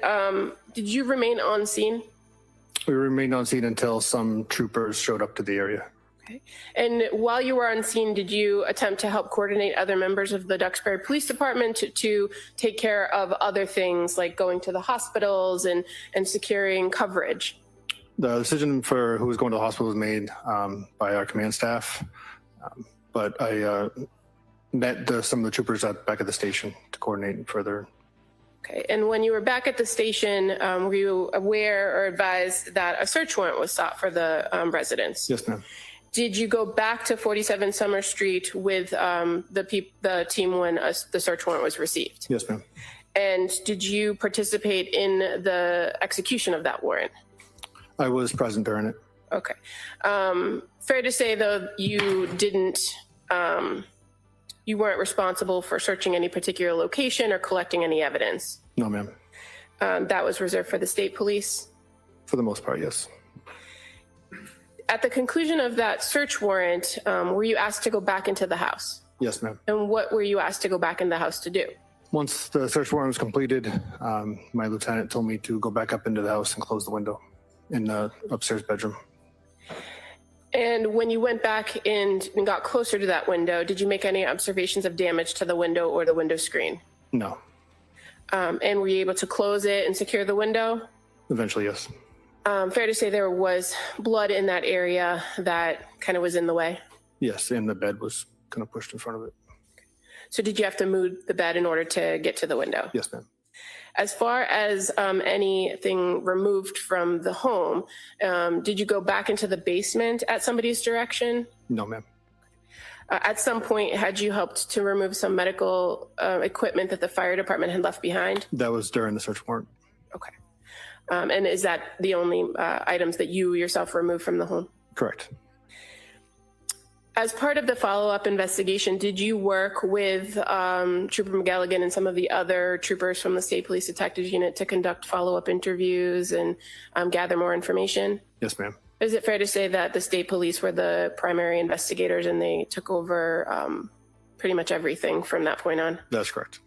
did you remain on scene? We remained on scene until some troopers showed up to the area. Okay. And while you were on scene, did you attempt to help coordinate other members of the Duxbury Police Department to take care of other things like going to the hospitals and securing coverage? The decision for who was going to the hospital was made by our command staff, but I met some of the troopers back at the station to coordinate further. Okay, and when you were back at the station, were you aware or advised that a search warrant was sought for the residence? Yes, ma'am. Did you go back to 47 Summer Street with the team when the search warrant was received? Yes, ma'am. And did you participate in the execution of that warrant? I was present during it. Okay. Fair to say, though, you didn't, you weren't responsible for searching any particular location or collecting any evidence? No, ma'am. That was reserved for the state police? For the most part, yes. At the conclusion of that search warrant, were you asked to go back into the house? Yes, ma'am. And what were you asked to go back in the house to do? Once the search warrant was completed, my lieutenant told me to go back up into the house and close the window in the upstairs bedroom. And when you went back and got closer to that window, did you make any observations of damage to the window or the window screen? No. And were you able to close it and secure the window? Eventually, yes. Fair to say there was blood in that area that kind of was in the way? Yes, and the bed was kind of pushed in front of it. So did you have to move the bed in order to get to the window? Yes, ma'am. As far as anything removed from the home, did you go back into the basement at somebody's direction? No, ma'am. At some point, had you helped to remove some medical equipment that the fire department had left behind? That was during the search warrant. Okay. And is that the only items that you yourself removed from the home? Correct. As part of the follow-up investigation, did you work with Trooper McGilligan and some of the other troopers from the State Police Detectives Unit to conduct follow-up interviews and gather more information? Yes, ma'am. Is it fair to say that the state police were the primary investigators and they took over pretty much everything from that point on? That's correct.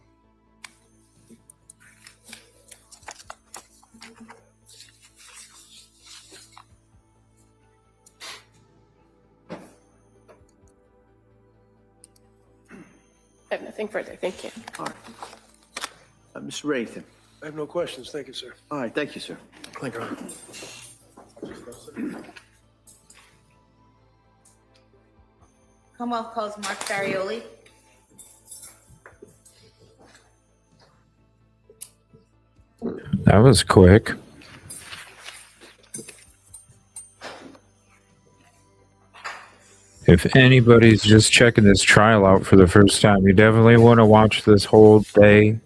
I have nothing further. Thank you. All right. Mr. Rathan. I have no questions. Thank you, sir. All right, thank you, sir. Thank you. Commonwealth calls Mark Farioli. That was quick. If anybody's just checking this trial out for the first time, you definitely want to watch this whole day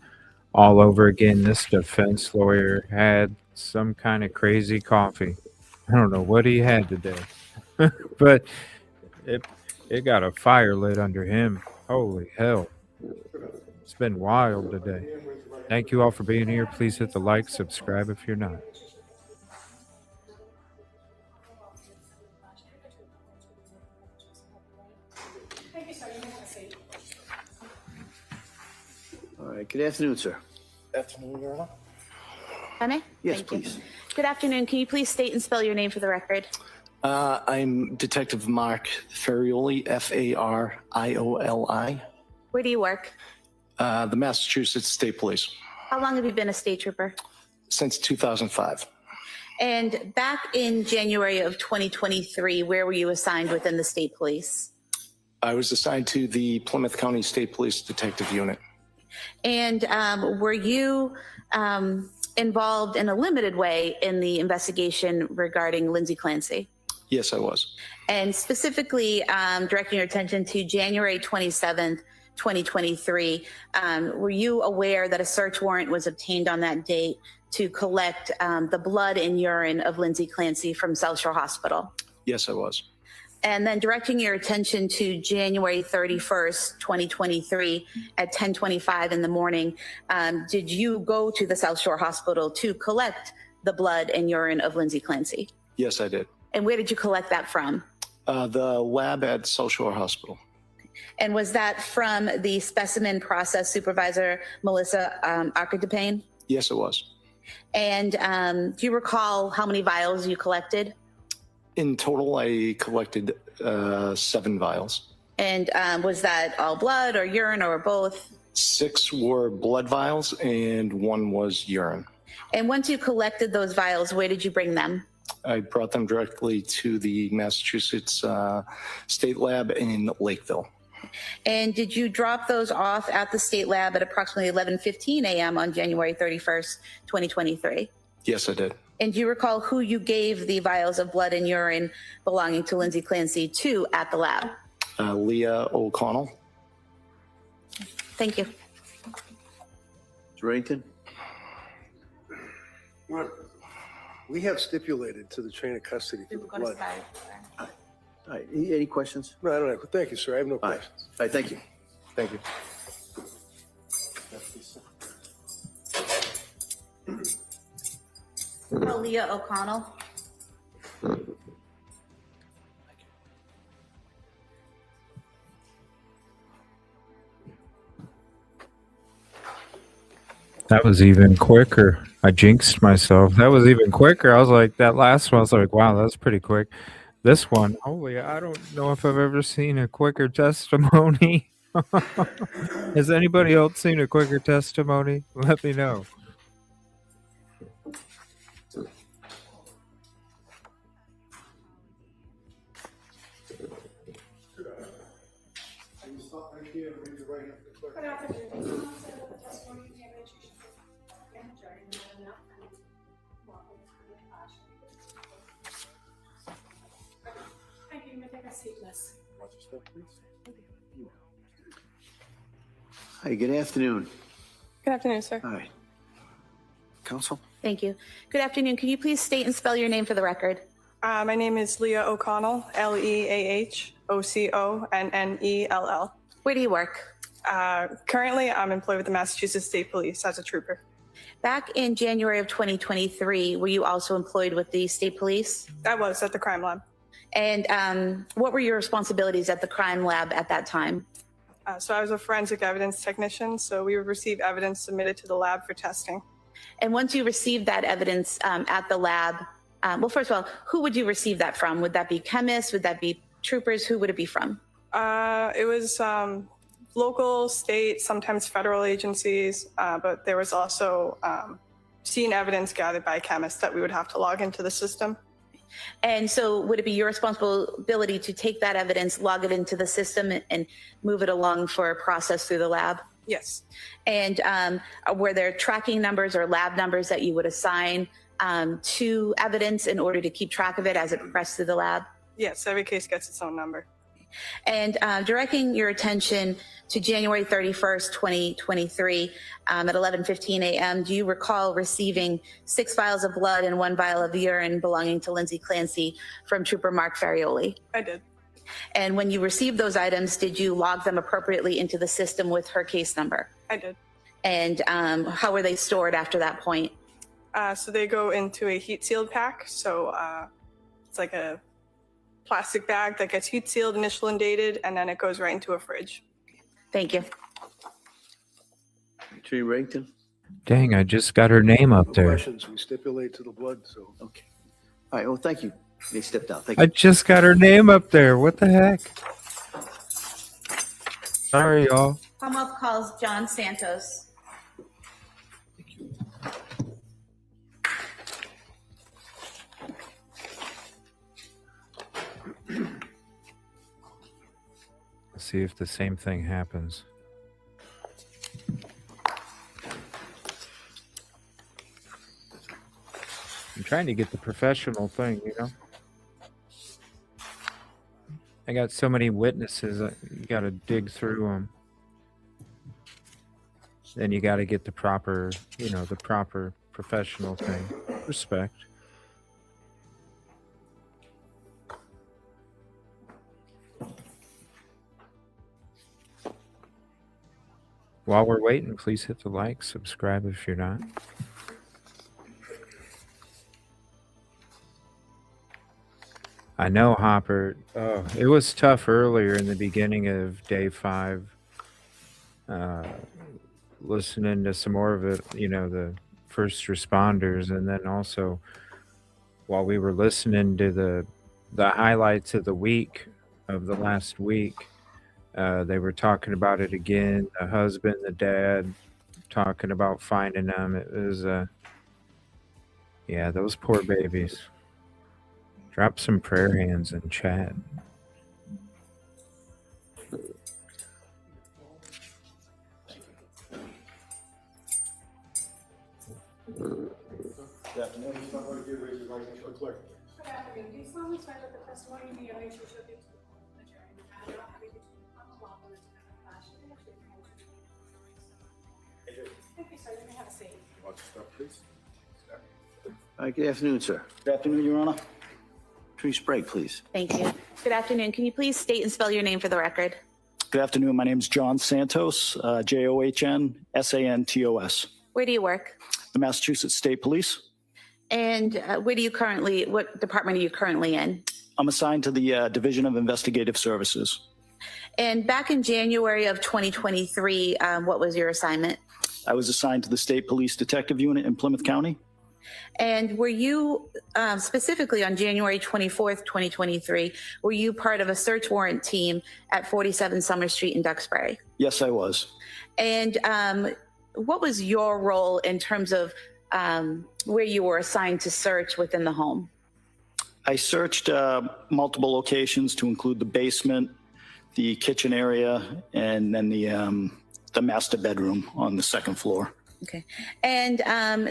all over again. This defense lawyer had some kind of crazy coffee. I don't know what he had today, but it got a fire lit under him. Holy hell. It's been wild today. Thank you all for being here. Please hit the like, subscribe if you're not. All right, good afternoon, sir. Afternoon, Your Honor. Honey? Yes, Thank you. please. Good afternoon. Can you please state and spell your name for the record? I'm Detective Mark Farioli, Farioli. Where do you work? The Massachusetts State Police How long have you been a state trooper? since 2005. And back in January of 2023, where were you assigned within the state police? I was assigned to the Plymouth County State Police Detective Unit. And were you involved in a limited way in the investigation regarding Lindsay Clancy? Yes, I was. And specifically directing your attention to January 27th, 2023, were you aware that a search warrant was obtained on that date to collect the blood and urine of Lindsay Clancy from South Shore Hospital? Yes, I was. And then directing your attention to January 31st, 2023 at 10:25 in the morning, did you go to the South Shore Hospital to collect the blood and urine of Lindsay Clancy? Yes, I did. And where did you collect that from? The lab at South Shore Hospital. And was that from the specimen process supervisor, Melissa Akadepane? Yes, it was. And do you recall how many vials you collected? In total, I collected 7 vials. And was that all blood or urine or both? 6 were blood vials and 1 was urine. And once you collected those vials, where did you bring them? I brought them directly to the Massachusetts State Lab in Lakeville. And did you drop those off at the state lab at approximately 11:15 a.m. on January 31st, 2023? Yes, I did. And do you recall who you gave the vials of blood and urine belonging to Lindsay Clancy to at the lab? Leah O'Connell. Thank you. Mr. Remington? We have stipulated to the chain of custody for the blood. All right, any questions? No, I don't have. Thank you, sir. I have no All right, questions. all right, thank you. Thank you. Leah O'Connell. That was even quicker. I jinxed myself. That was even quicker. I was like, that last one, I was like, wow, that's pretty quick. This one, holy, I don't know if I've ever seen a quicker testimony. Has anybody else seen a quicker testimony? Let me know. Hi, good afternoon. Good afternoon, sir. All right. Counsel? Thank you. Good afternoon. Can you please state and spell your name for the record? My name is Leah O'Connell, Leahoconnell. Where do you work? Currently, I'm employed with the Massachusetts State Police as a trooper. Back in January of 2023, were you also employed with the state police? I was at the crime lab. And what were your responsibilities at the crime lab at that time? So I was a forensic evidence technician, so we would receive evidence submitted to the lab for testing. And once you received that evidence at the lab, well, first of all, who would you receive that from? Would that be chemists? Would that be troopers? Who would it be from? It was local, state, sometimes federal agencies, but there was also scene evidence gathered by chemists that we would have to log into the system. And so would it be your responsibility to take that evidence, log it into the system, and move it along for a process through the lab? Yes. And were there tracking numbers or lab numbers that you would assign to evidence in order to keep track of it as it progressed through the lab? Yes, every case gets its own number. And directing your attention to January 31st, 2023 at 11:15 a.m., do you recall receiving 6 vials of blood and 1 vial of urine belonging to Lindsay Clancy from Trooper Mark Farioli? I did. And when you received those items, did you log them appropriately into the system with her case number? I did. And how were they stored after that point? So they go into a heat sealed pack. So it's like a plastic bag that gets heat sealed, initial and dated, and then it goes right into a fridge. Thank you. Attorney Reddington? Dang, I just got her name up there. Questions, we stipulate to the blood, so. Okay. All right, well, thank you. They stepped out. Thank you. I just got her name up there. What the heck? Sorry, y'all. Commonwealth calls John Santos. See if the same thing happens. I'm trying to get the professional thing, you know? I got so many witnesses, you got to dig through them. Then you got to get the proper, you know, the proper professional thing. Respect. While we're waiting, please hit the like, subscribe if you're not. I know, Hopper. Oh, it was tough earlier in the beginning of day 5. Listening to some more of it, you know, the first responders, and then also while we were listening to the highlights of the week, of the last week, they were talking about it again. The husband, the dad, talking about finding them. It was, yeah, those poor babies. Drop some prayer hands in chat. Good afternoon. Raise your right hand for the clerk. Good afternoon. Do you solemnly swear that the testimony you give answers shall be to the jury and the matter not having to do with Commonwealth and the fashion and the I do. Thank you, sir. You may have a seat. Want to start, please? All right, good afternoon, sir. Good afternoon, Your Honor. Attorney Sprague, please. Thank you. Good afternoon. Can you please state and spell your name for the record? Good afternoon. My name is John Santos, JOHN-SANTOS. Where do you work? The Massachusetts State Police. And what department are you currently in? I'm assigned to the Division of Investigative Services. And back in January of 2023, what was your assignment? I was assigned to the State Police Detective Unit in Plymouth County. And were you, specifically on January 24th, 2023, were you part of a search warrant team at 47 Summer Street in Duxbury? Yes, I was. And what was your role in terms of where you were assigned to search within the home? I searched multiple locations to include the basement, the kitchen area, and then the master bedroom on the second floor. Okay. And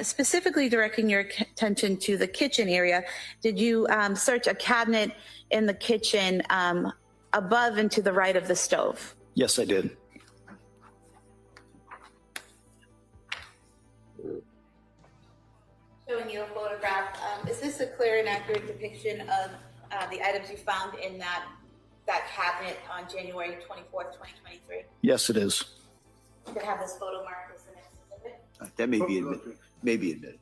specifically directing your attention to the kitchen area, did you search a cabinet in the kitchen above and to the right of the stove? Yes, I did. Showing you a photograph. Is this a clear and accurate depiction of the items you found in that cabinet on January 24th, 2023? Yes, it is. You could have this photo marked as the next exhibit. That may be admitted. Maybe admitted.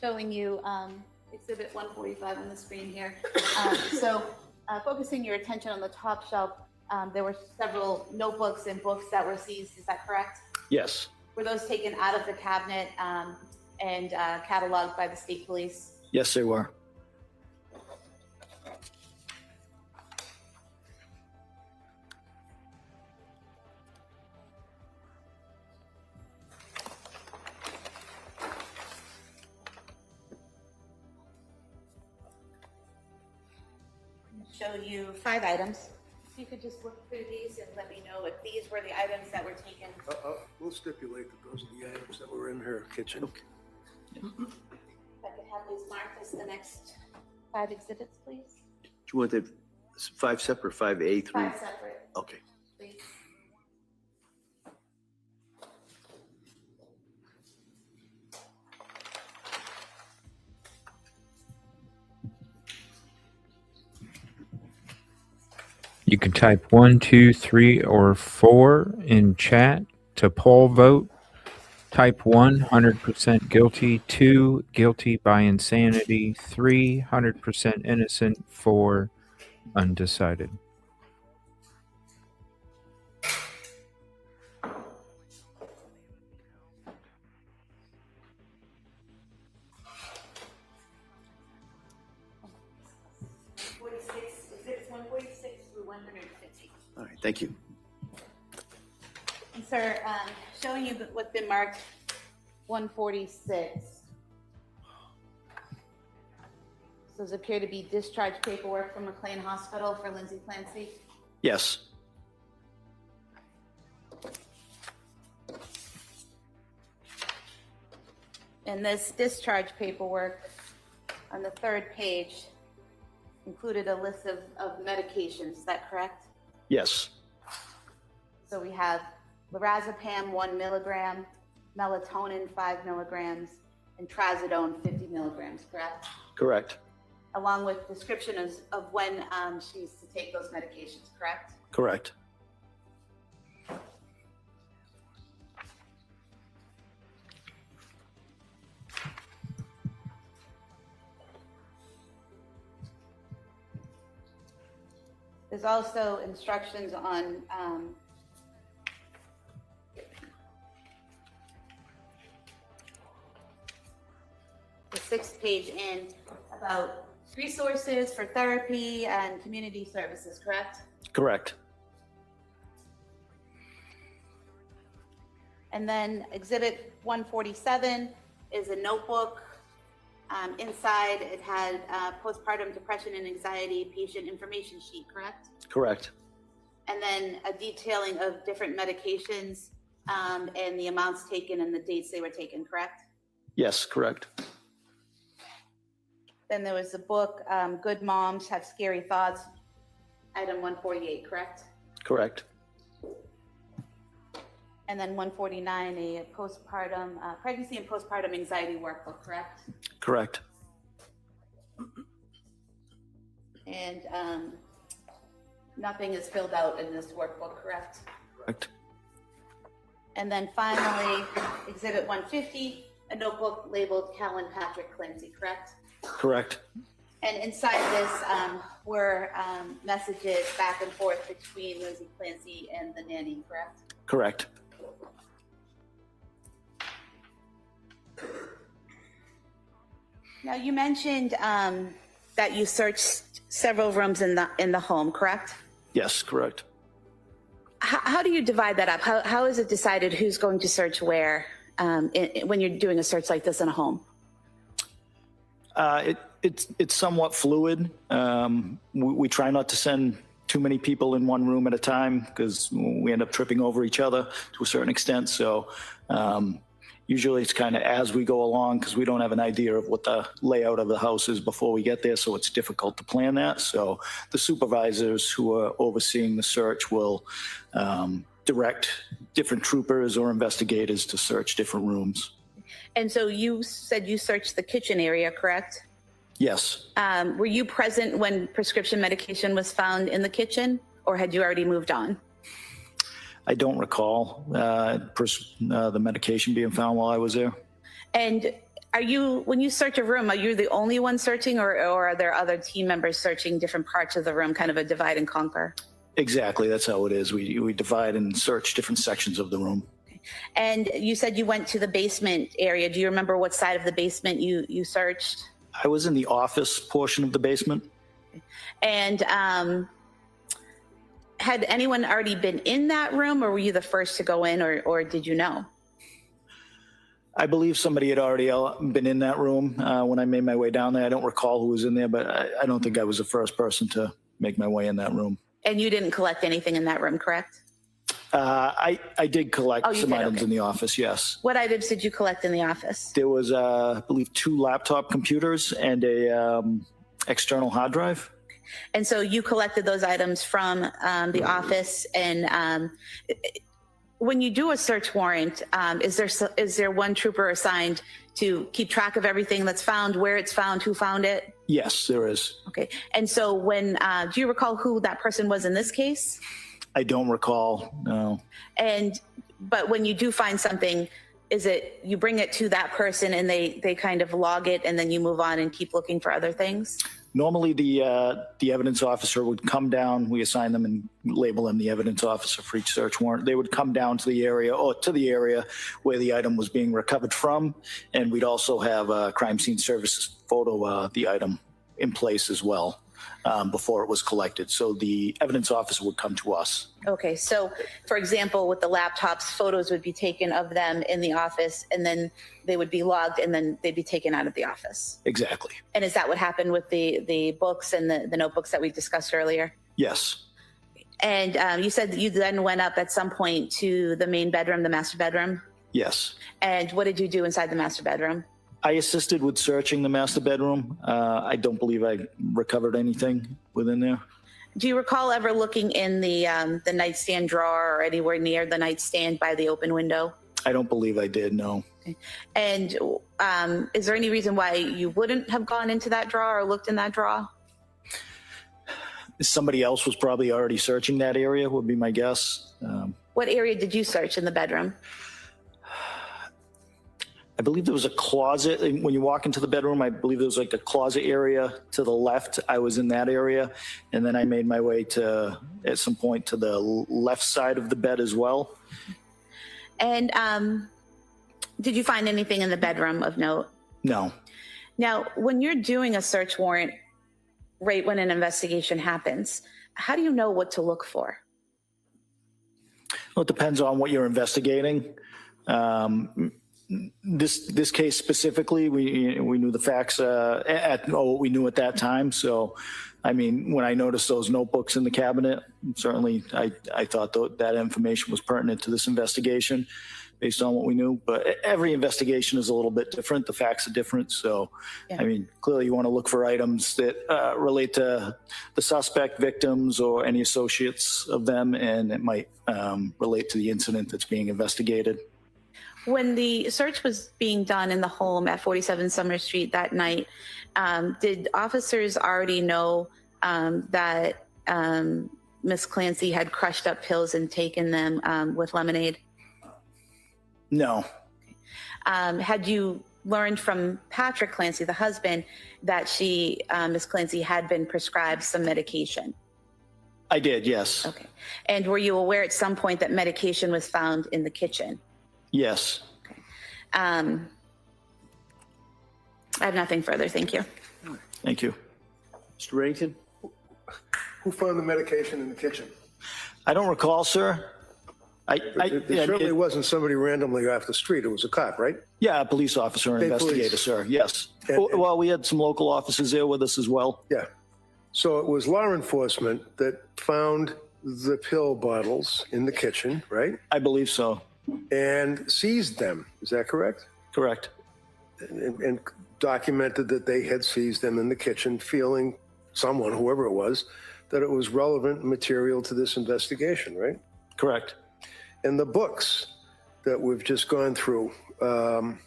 Showing you exhibit 145 on the screen here. Focusing your attention on the top shelf, there were several notebooks and books that were seized. Is that correct? Yes. Were those taken out of the cabinet and cataloged by the state police? Yes, they were. Show you 5 items. If you could just look through these and let me know if these were the items that were taken. We'll stipulate that those are the items that were in her kitchen. If I could have these marked as the next 5 exhibits, please. Do you want the 5 separate, 5A, 3? 5 separate, Okay. please. You can type 1, 2, 3, or 4 in chat to poll vote. Type 1, 100% guilty. 2, guilty by insanity. 3, 100% innocent. 4, undecided. Exhibits 146 through 150. All right, thank you. And sir, showing you what's been marked 146. Those appear to be discharge paperwork from McLean Hospital for Lindsay Clancy. Yes. And this discharge paperwork on the 3rd page included a list of medications. Is that correct? Yes. So we have lorazepam 1 milligram, melatonin 5 milligrams, and trazodone 50 milligrams, correct? Correct. Along with description of when she's to take those medications, correct? Correct. There's also instructions on the 6th page in about resources for therapy and community services, correct? Correct. And then exhibit 147 is a notebook. Inside it had postpartum depression and anxiety patient information sheet, correct? Correct. And then a detailing of different medications and the amounts taken and the dates they were taken, correct? Yes, correct. Then there was the book, Good Moms Have Scary Thoughts, item 148, correct? Correct. And then 149, a postpartum, pregnancy and postpartum anxiety workbook, correct? Correct. And nothing is filled out in this workbook, correct? Correct. And then finally, exhibit 150, a notebook labeled Callan Patrick Clancy, correct? Correct. And inside this were messages back and forth between Lindsay Clancy and the nanny, correct? Correct. Now you mentioned that you searched several rooms in the home, correct? Yes, correct. How do you divide that up? How is it decided who's going to search where when you're doing a search like this in a home? It's somewhat fluid. We try not to send too many people in one room at a time because we end up tripping over each other to a certain extent. So usually it's kind of as we go along because we don't have an idea of what the layout of the house is before we get there. So it's difficult to plan that. So the supervisors who are overseeing the search will direct different troopers or investigators to search different rooms. And so you said you searched the kitchen area, correct? Yes. Were you present when prescription medication was found in the kitchen, or had you already moved on? I don't recall the medication being found while I was there. And when you search a room, are you the only one searching, or are there other team members searching different parts of the room, kind of a divide and conquer? Exactly. That's how it is. We divide and search different sections of the room. And you said you went to the basement area. Do you remember what side of the basement you searched? I was in the office portion of the basement. And had anyone already been in that room, or were you the first to go in, or did you know? I believe somebody had already been in that room when I made my way down there. I don't recall who was in there, but I don't think I was the first person to make my way in that room. And you didn't collect anything in that room, correct? I did collect you some did, items okay. in the office, yes. What items did you collect in the office? There was, I believe, 2 laptop computers and a external hard drive. And so you collected those items from the office. And when you do a search warrant, is there one trooper assigned to keep track of everything that's found, where it's found, who found it? Yes, there is. Okay. And so do you recall who that person was in this case? I don't recall, no. But when you do find something, is it you bring it to that person and they kind of log it and then you move on and keep looking for other things? Normally, the evidence officer would come down. We assign them and label them the evidence officer for each search warrant. They would come down to the area where the item was being recovered from, and we'd also have a crime scene services photo the item in place as well before it was collected. So the evidence officer would come to us. Okay, so for example, with the laptops, photos would be taken of them in the office, and then they would be logged, and then they'd be taken out of the office. Exactly. And is that what happened with the books and the notebooks that we discussed earlier? Yes. And you said that you then went up at some point to the main bedroom, the master bedroom? Yes. And what did you do inside the master bedroom? I assisted with searching the master bedroom. I don't believe I recovered anything within there. Do you recall ever looking in the nightstand drawer or anywhere near the nightstand by the open window? I don't believe I did, no. Okay. And is there any reason why you wouldn't have gone into that drawer or looked in that drawer? Somebody else was probably already searching that area, would be my guess. What area did you search in the bedroom? I believe there was a closet. When you walk into the bedroom, I believe there was like a closet area to the left. I was in that area. And then I made my way at some point to the left side of the bed as well. And did you find anything in the bedroom of note? No. Now, when you're doing a search warrant, right when an investigation happens, how do you know what to look for? Well, it depends on what you're investigating. This case specifically, we knew the facts what we knew at that time. So, I mean, when I noticed those notebooks in the cabinet, certainly I thought that information was pertinent to this investigation based on what we knew. But every investigation is a little bit different. The facts are different. So, yeah. I mean, clearly you want to look for items that relate to the suspect, victims, or any associates of them, and it might relate to the incident that's being investigated. When the search was being done in the home at 47 Summer Street that night, did officers already know that Miss Clancy had crushed up pills and taken them with lemonade? No. Had you learned from Patrick Clancy, the husband, that Miss Clancy had been prescribed some medication? I did, yes. Okay. And were you aware at some point that medication was found in the kitchen? Yes. Okay. I have nothing further. Thank you. Thank you. Mr. Reddington? Who found the medication in the kitchen? I don't recall, sir. It certainly wasn't somebody randomly off the street. It was a cop, right? Yeah, a police officer and investigator, police. sir. Yes. And- Well, we had some local officers there with us as well. Yeah. So it was law enforcement that found the pill bottles in the kitchen, right? I believe so. And seized them. Is that correct? Correct. And documented that they had seized them in the kitchen, feeling someone, whoever it was, that it was relevant material to this investigation, right? Correct. And the books that we've just gone through, someone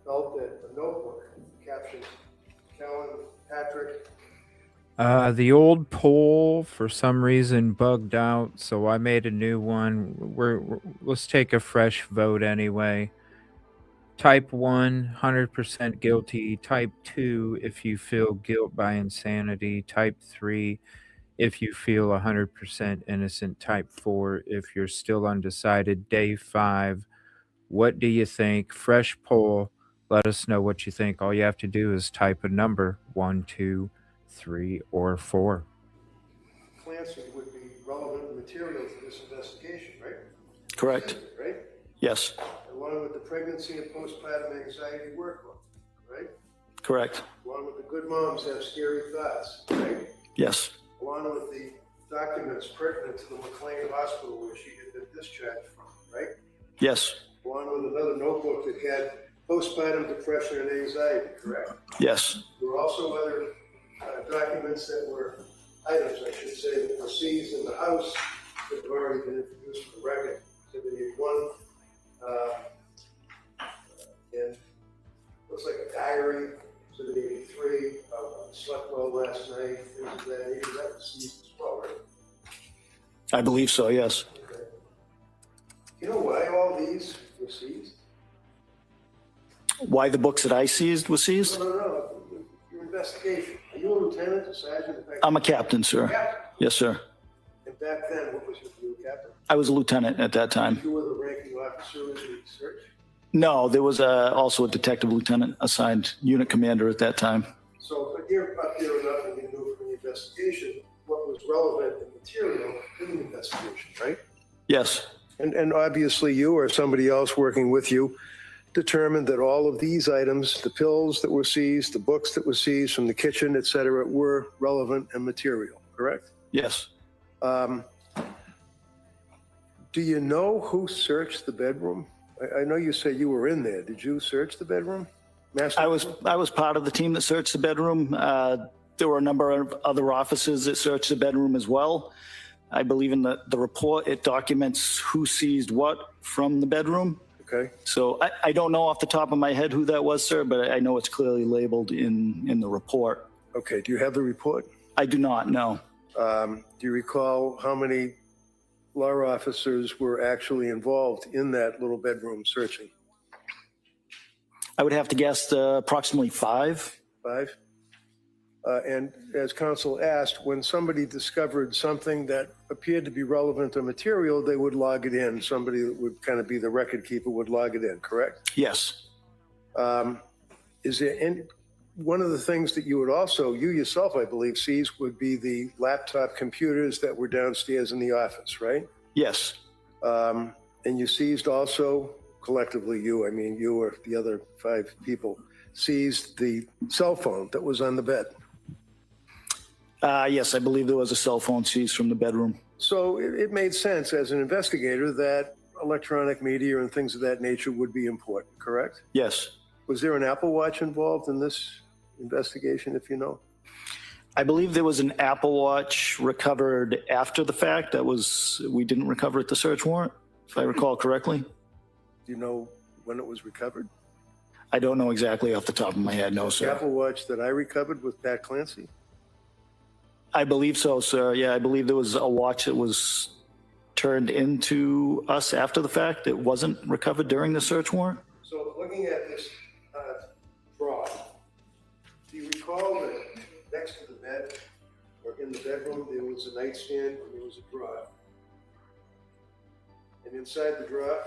felt that a notebook captioned Kellen Patrick. The old poll for some reason bugged out, so I made a new one. Let's take a fresh vote anyway. Type 1, 100% guilty. Type 2, if you feel guilt by insanity. Type 3, if you feel 100% innocent. Type 4, if you're still undecided. Day 5, what do you think? Fresh poll. Let us know what you think. All you have to do is type a number, 1, 2, 3, or 4. Clancy would be relevant material to this investigation, right? Correct. Right? Yes. Along with the pregnancy and postpartum anxiety workbook, right? Correct. Along with the good moms have scary thoughts, right? Yes. Along with the documents pertinent to the McLean Hospital where she had been discharged from, right? Yes. Along with another notebook that had postpartum depression and anxiety, correct? Yes. There were also other documents that were, items I should say, that were seized in the house that have already been introduced for the record. Exhibit 1, and looks like a diary. Exhibit 83, slept well last night, things of that nature. That was seized as well, right? I believe so, yes. Okay. You know why all these were seized? Why the books that I seized were seized? No. Your investigation. Are you a lieutenant, a sergeant? I'm a captain, sir. Captain. Yes, sir. And back then, what was your captain? I was a lieutenant at that time. You were the ranking officer in the search? No, there was also a detective lieutenant assigned unit commander at that time. So, but you're up there enough and you knew from the investigation what was relevant and material in the investigation, right? Yes. And obviously you or somebody else working with you determined that all of these items, the pills that were seized, the books that were seized from the kitchen, et cetera, were relevant and material, correct? Yes. Do you know who searched the bedroom? I know you said you were in there. Did you search the bedroom? I was part of the team that searched the bedroom. There were a number of other officers that searched the bedroom as well. I believe in the report, it documents who seized what from the bedroom. Okay. So I don't know off the top of my head who that was, sir, but I know it's clearly labeled in the report. Okay. Do you have the report? I do not, no. Do you recall how many law officers were actually involved in that little bedroom searching? I would have to guess approximately 5. 5? And as counsel asked, when somebody discovered something that appeared to be relevant or material, they would log it in. Somebody that would kind of be the record keeper would log it in, correct? Yes. Is there any, one of the things that you would also, you yourself, I believe, seize would be the laptop computers that were downstairs in the office, right? Yes. And you seized also, collectively you, I mean, you or the other 5 people, seized the cell phone that was on the bed. Yes, I believe there was a cell phone seized from the bedroom. So it made sense as an investigator that electronic media and things of that nature would be important, correct? Yes. Was there an Apple Watch involved in this investigation, if you know? I believe there was an Apple Watch recovered after the fact. We didn't recover at the search warrant, if I recall correctly. Do you know when it was recovered? I don't know exactly off the top of my head, no, sir. The Apple Watch that I recovered with Pat Clancy? I believe so, sir. Yeah, I believe there was a watch that was turned into us after the fact. It wasn't recovered during the search warrant. So looking at this drawer, do you recall that next to the bed or in the bedroom there was a nightstand and there was a drawer? And inside the drawer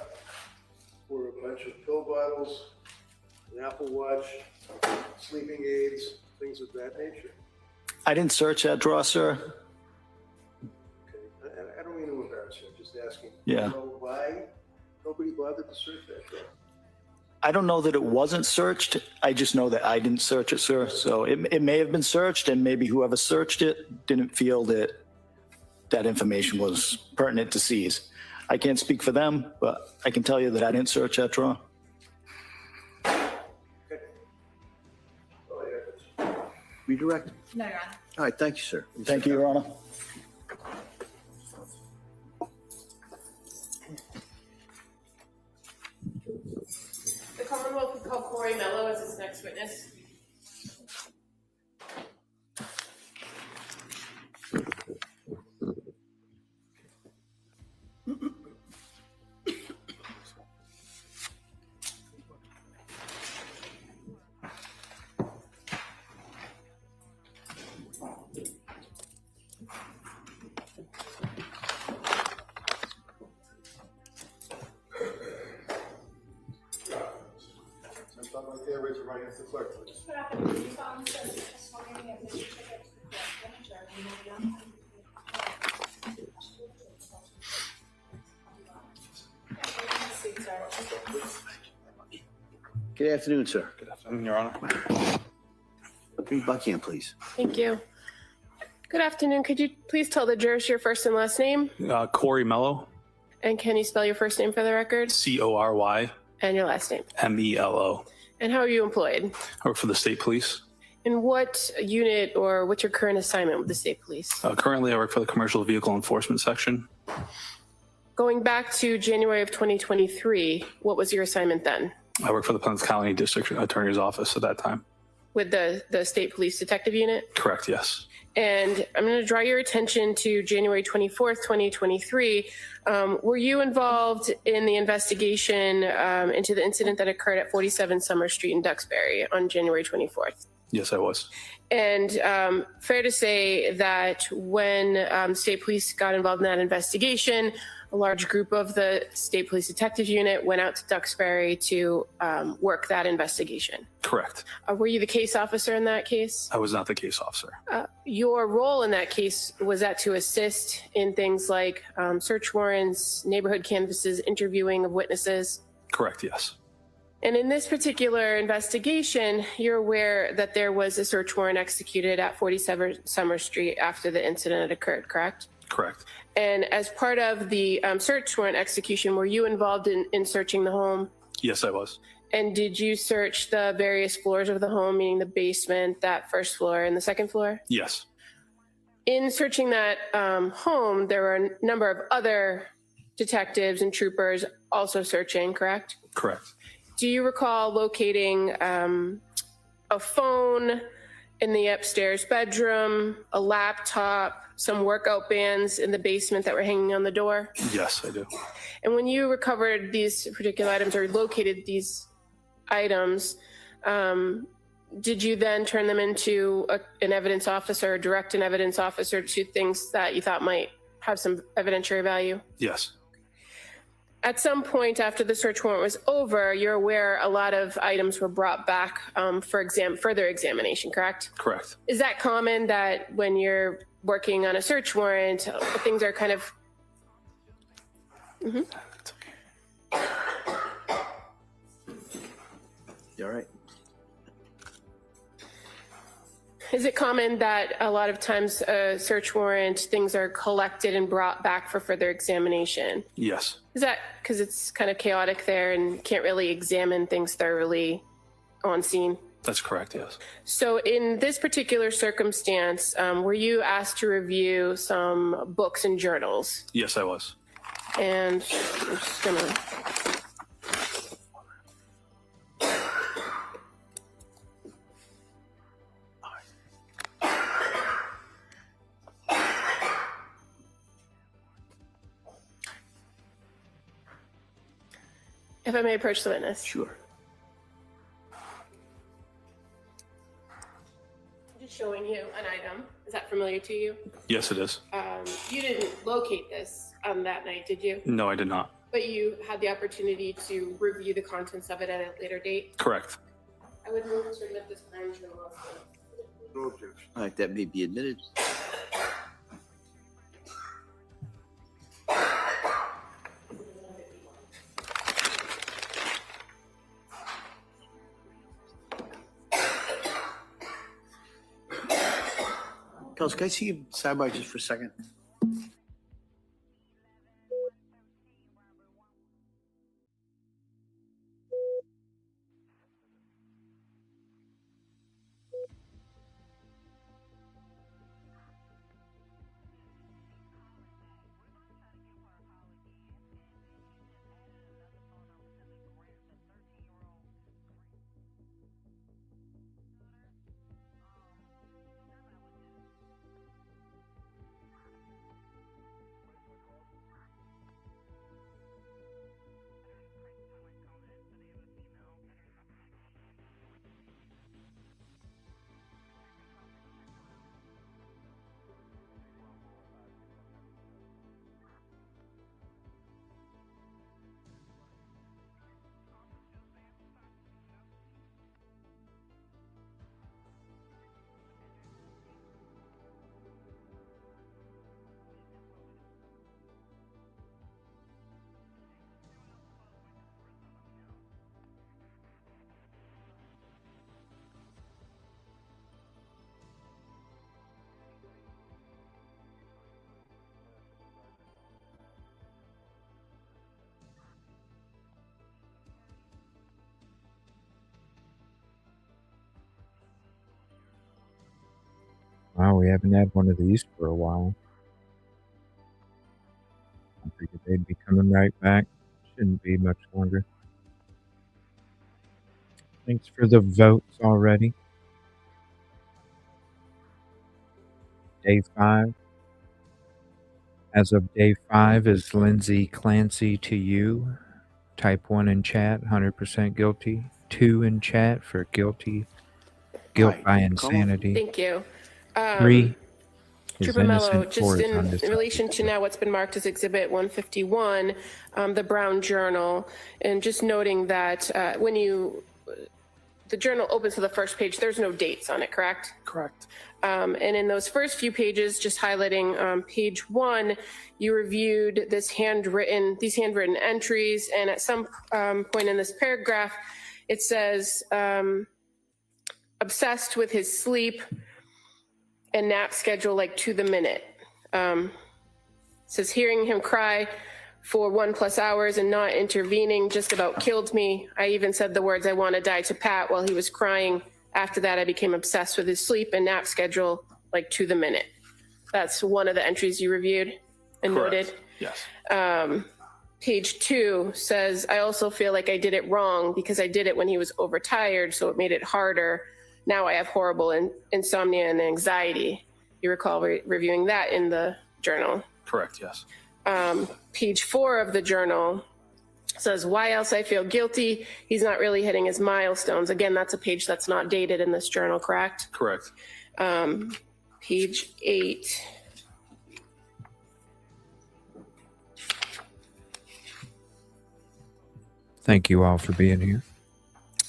were a bunch of pill bottles, an Apple Watch, sleeping aids, things of that nature. I didn't search that drawer, sir. Okay. I don't mean to embarrass you, I'm just asking. Yeah. Do you know why nobody bothered to search that drawer? I don't know that it wasn't searched. I just know that I didn't search it, sir. So it may have been searched, and maybe whoever searched it didn't feel that that information was pertinent to seize. I can't speak for them, but I can tell you that I didn't search that drawer. Redirect. No, Your Honor. All right, thank you, sir. Thank you, Your Honor. The Commonwealth would call Corey Mello as its next witness. Raise your right hand to the clerk, please. Good afternoon, sir. Good afternoon, Your Honor. Attorney Buckingham, please. Thank you. Good afternoon. Could you please tell the jurors your first and last name? Corey Mello, And can you spell your first name for the record? Cory And your last name? Melo. And how are you employed? I work for the state police. In what unit or what's your current assignment with the state police? Currently, I work for the commercial vehicle enforcement section. Going back to January of 2023, what was your assignment then? I work for the Plymouth County District Attorney's Office at that time. With the state police detective unit? Correct, yes. And I'm going to draw your attention to January 24th, 2023. Were you involved in the investigation into the incident that occurred at 47 Summer Street in Duxbury on January 24th? Yes, I was. And fair to say that when state police got involved in that investigation, a large group of the state police detective unit went out to Duxbury to work that investigation. Correct. Were you the case officer in that case? I was not the case officer. Your role in that case, was that to assist in things like search warrants, neighborhood canvasses, interviewing of witnesses? Correct, yes. And in this particular investigation, you're aware that there was a search warrant executed at 47 Summer Street after the incident had occurred, correct? Correct. And as part of the search warrant execution, were you involved in searching the home? Yes, I was. And did you search the various floors of the home, meaning the basement, that first floor, and the second floor? Yes. In searching that home, there were a number of other detectives and troopers also searching, correct? Correct. Do you recall locating a phone in the upstairs bedroom, a laptop, some workout bands in the basement that were hanging on the door? Yes, I do. And when you recovered these particular items or located these items, did you then turn them into an evidence officer or direct an evidence officer to things that you thought might have some evidentiary value? Yes. At some point after the search warrant was over, you're aware a lot of items were brought back for further examination, correct? Correct. Is that common that when you're working on a search warrant, things are kind of... You all right? Is it common that a lot of times a search warrant, things are collected and brought back for further examination? Yes. Is that because it's kind of chaotic there and can't really examine things thoroughly on scene? That's correct, yes. So in this particular circumstance, were you asked to review some books and journals? Yes, I was. And I'm just gonna... If I may approach the witness. Sure. Just showing you an item. Is that familiar to you? Yes, it is. You didn't locate this on that night, did you? No, I did not. But you had the opportunity to review the contents of it at a later date? Correct. I would move to admit this crime to a law school. No objection. All right, that may be admitted. Counsel, can I see you sidebar just for a second? Wow, we haven't had one of these for a while. I figured they'd be coming right back. Shouldn't be much longer. Thanks for the votes already. Day 5. As of day 5 is Lindsay Clancy to you. Type 1 in chat, 100% guilty. 2 in chat for guilty. Guilt by insanity. Thank you. 3 is Trooper Mello, innocent. 4 just is in undecided. relation to now what's been marked as Exhibit 151, the Brown Journal, and just noting that when the journal opens to the first page, there's no dates on it, correct? Correct. And in those first few pages, just highlighting page 1, you reviewed these handwritten entries, and at some point in this paragraph, it says, obsessed with his sleep and nap schedule like to the minute. It says, hearing him cry for 1+ hours and not intervening just about killed me. I even said the words, "I want to die" to Pat while he was crying. After that, I became obsessed with his sleep and nap schedule like to the minute. That's one of the entries you reviewed and noted. Yes. Page 2 says, I also feel like I did it wrong because I did it when he was overtired, so it made it harder. Now I have horrible insomnia and anxiety. You recall reviewing that in the journal? Correct, yes. Page 4 of the journal says, why else I feel guilty? He's not really hitting his milestones. Again, that's a page that's not dated in this journal, correct? Correct. Page 8. Thank you all for being here.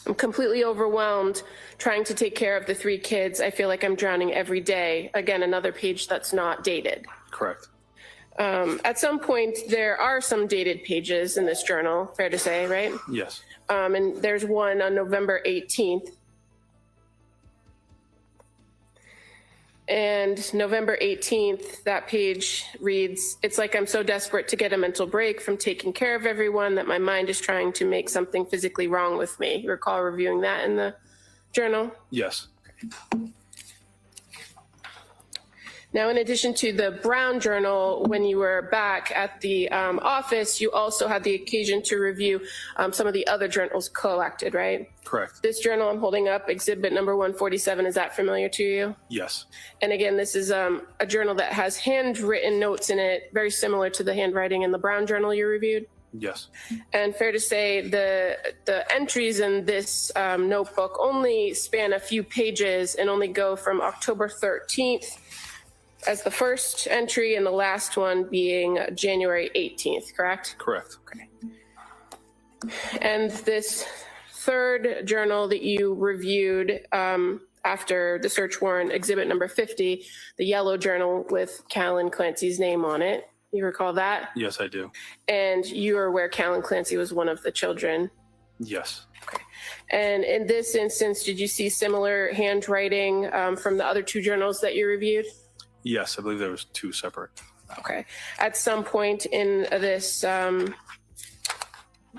I'm completely overwhelmed trying to take care of the 3 kids. I feel like I'm drowning every day. Again, another page that's not dated. Correct. At some point, there are some dated pages in this journal, fair to say, right? Yes. And there's one on November 18th. And November 18th, that page reads, it's like I'm so desperate to get a mental break from taking care of everyone that my mind is trying to make something physically wrong with me. You recall reviewing that in the journal? Yes. Now, in addition to the Brown Journal, when you were back at the office, you also had the occasion to review some of the other journals collected, right? Correct. This journal I'm holding up, exhibit number 147, is that familiar to you? Yes. And again, this is a journal that has handwritten notes in it, very similar to the handwriting in the Brown Journal you reviewed? Yes. And fair to say, the entries in this notebook only span a few pages and only go from October 13th as the first entry and the last one being January 18th, correct? Correct. Okay. And this third journal that you reviewed after the search warrant, exhibit number 50, the yellow journal with Callan Clancy's name on it. You recall that? Yes, I do. And you are aware Callan Clancy was one of the children? Yes. Okay. And in this instance, did you see similar handwriting from the other 2 journals that you reviewed? Yes, I believe there was 2 separate. Okay. At some point in this,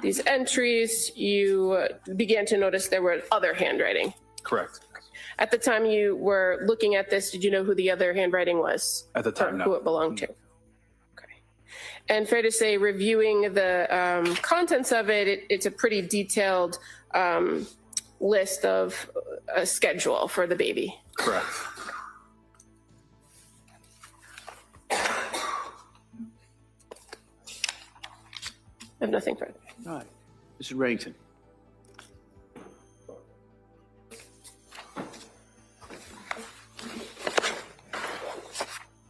these entries, you began to notice there were other handwriting. Correct. At the time you were looking at this, did you know who the other handwriting was? At the time, no. Who it belonged to? Okay. And fair to say, reviewing the contents of it, it's a pretty detailed list of a schedule for the baby. Correct. I have nothing further. All right. Mr. Reddington.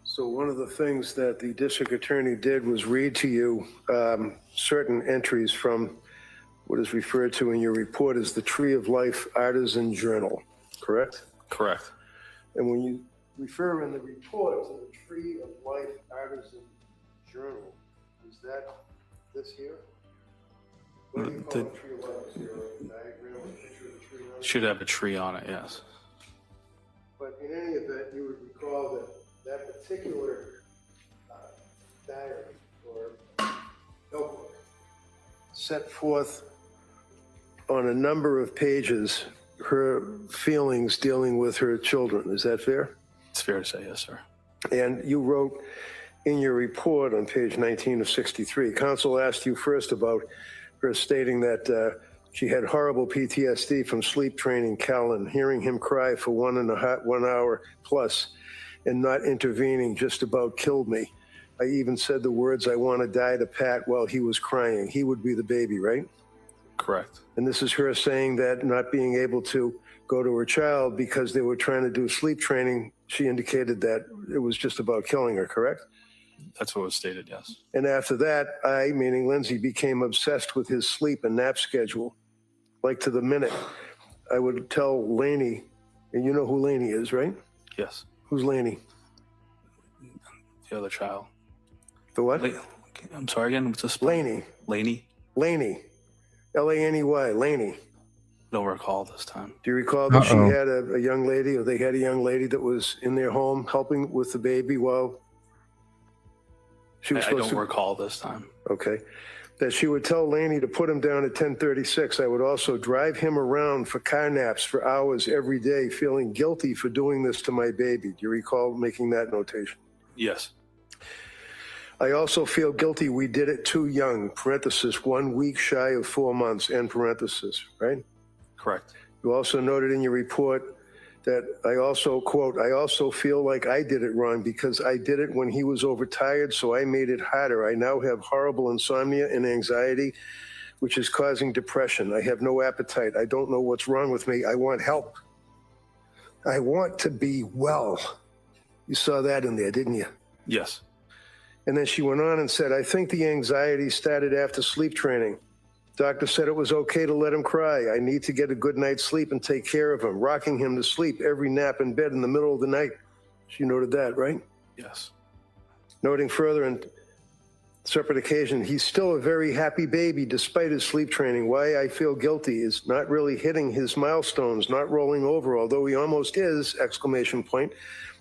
So one of the things that the district attorney did was read to you certain entries from what is referred to in your report as the Tree of Life Artisan Journal, correct? Correct. And when you refer in the report to the Tree of Life Artisan Journal, is that this here? What do you call the Tree of Life? Is there a diagram, a picture of the tree on it? Should have a tree on it, yes. But in any event, you would recall that that particular diary or notebook set forth on a number of pages her feelings dealing with her children. Is that fair? fair to say, yes, sir. And you wrote in your report on page 19 of 63, counsel asked you first about her stating that she had horrible PTSD from sleep training Callan, hearing him cry for 1 hour plus and not intervening just about killed me. I even said the words, "I want to die" to Pat while he was crying. He would be the baby, right? Correct. And this is her saying that not being able to go to her child because they were trying to do sleep training, she indicated that it was just about killing her, correct? That's what was stated, yes. And after that, I, meaning Lindsay, became obsessed with his sleep and nap schedule. Like to the minute, I would tell Laney, and you know who Laney is, right? Yes. Who's Laney? The other child. The what? I'm sorry again. What's this? Laney. Laney. Laney. Laney. Laney. Don't recall this time. Do you recall that she had a young lady, or they had a young lady that was in their home helping with the baby while she was supposed to? I don't recall this time. Okay. That she would tell Laney to put him down at 10:36. I would also drive him around for car naps for hours every day, feeling guilty for doing this to my baby. Do you recall making that notation? Yes. I also feel guilty we did it too young, parenthesis, 1 week shy of 4 months, end parenthesis, right? Correct. You also noted in your report that I also, quote, I also feel like I did it wrong because I did it when he was overtired, so I made it harder. I now have horrible insomnia and anxiety, which is causing depression. I have no appetite. I don't know what's wrong with me. I want help. I want to be well. You saw that in there, didn't you? Yes. And then she went on and said, I think the anxiety started after sleep training. Doctor said it was okay to let him cry. I need to get a good night's sleep and take care of him, rocking him to sleep every nap in bed in the middle of the night. She noted that, right? Yes. Noting further on separate occasion, he's still a very happy baby despite his sleep training. Why I feel guilty is not really hitting his milestones, not rolling over, although he almost is, exclamation point.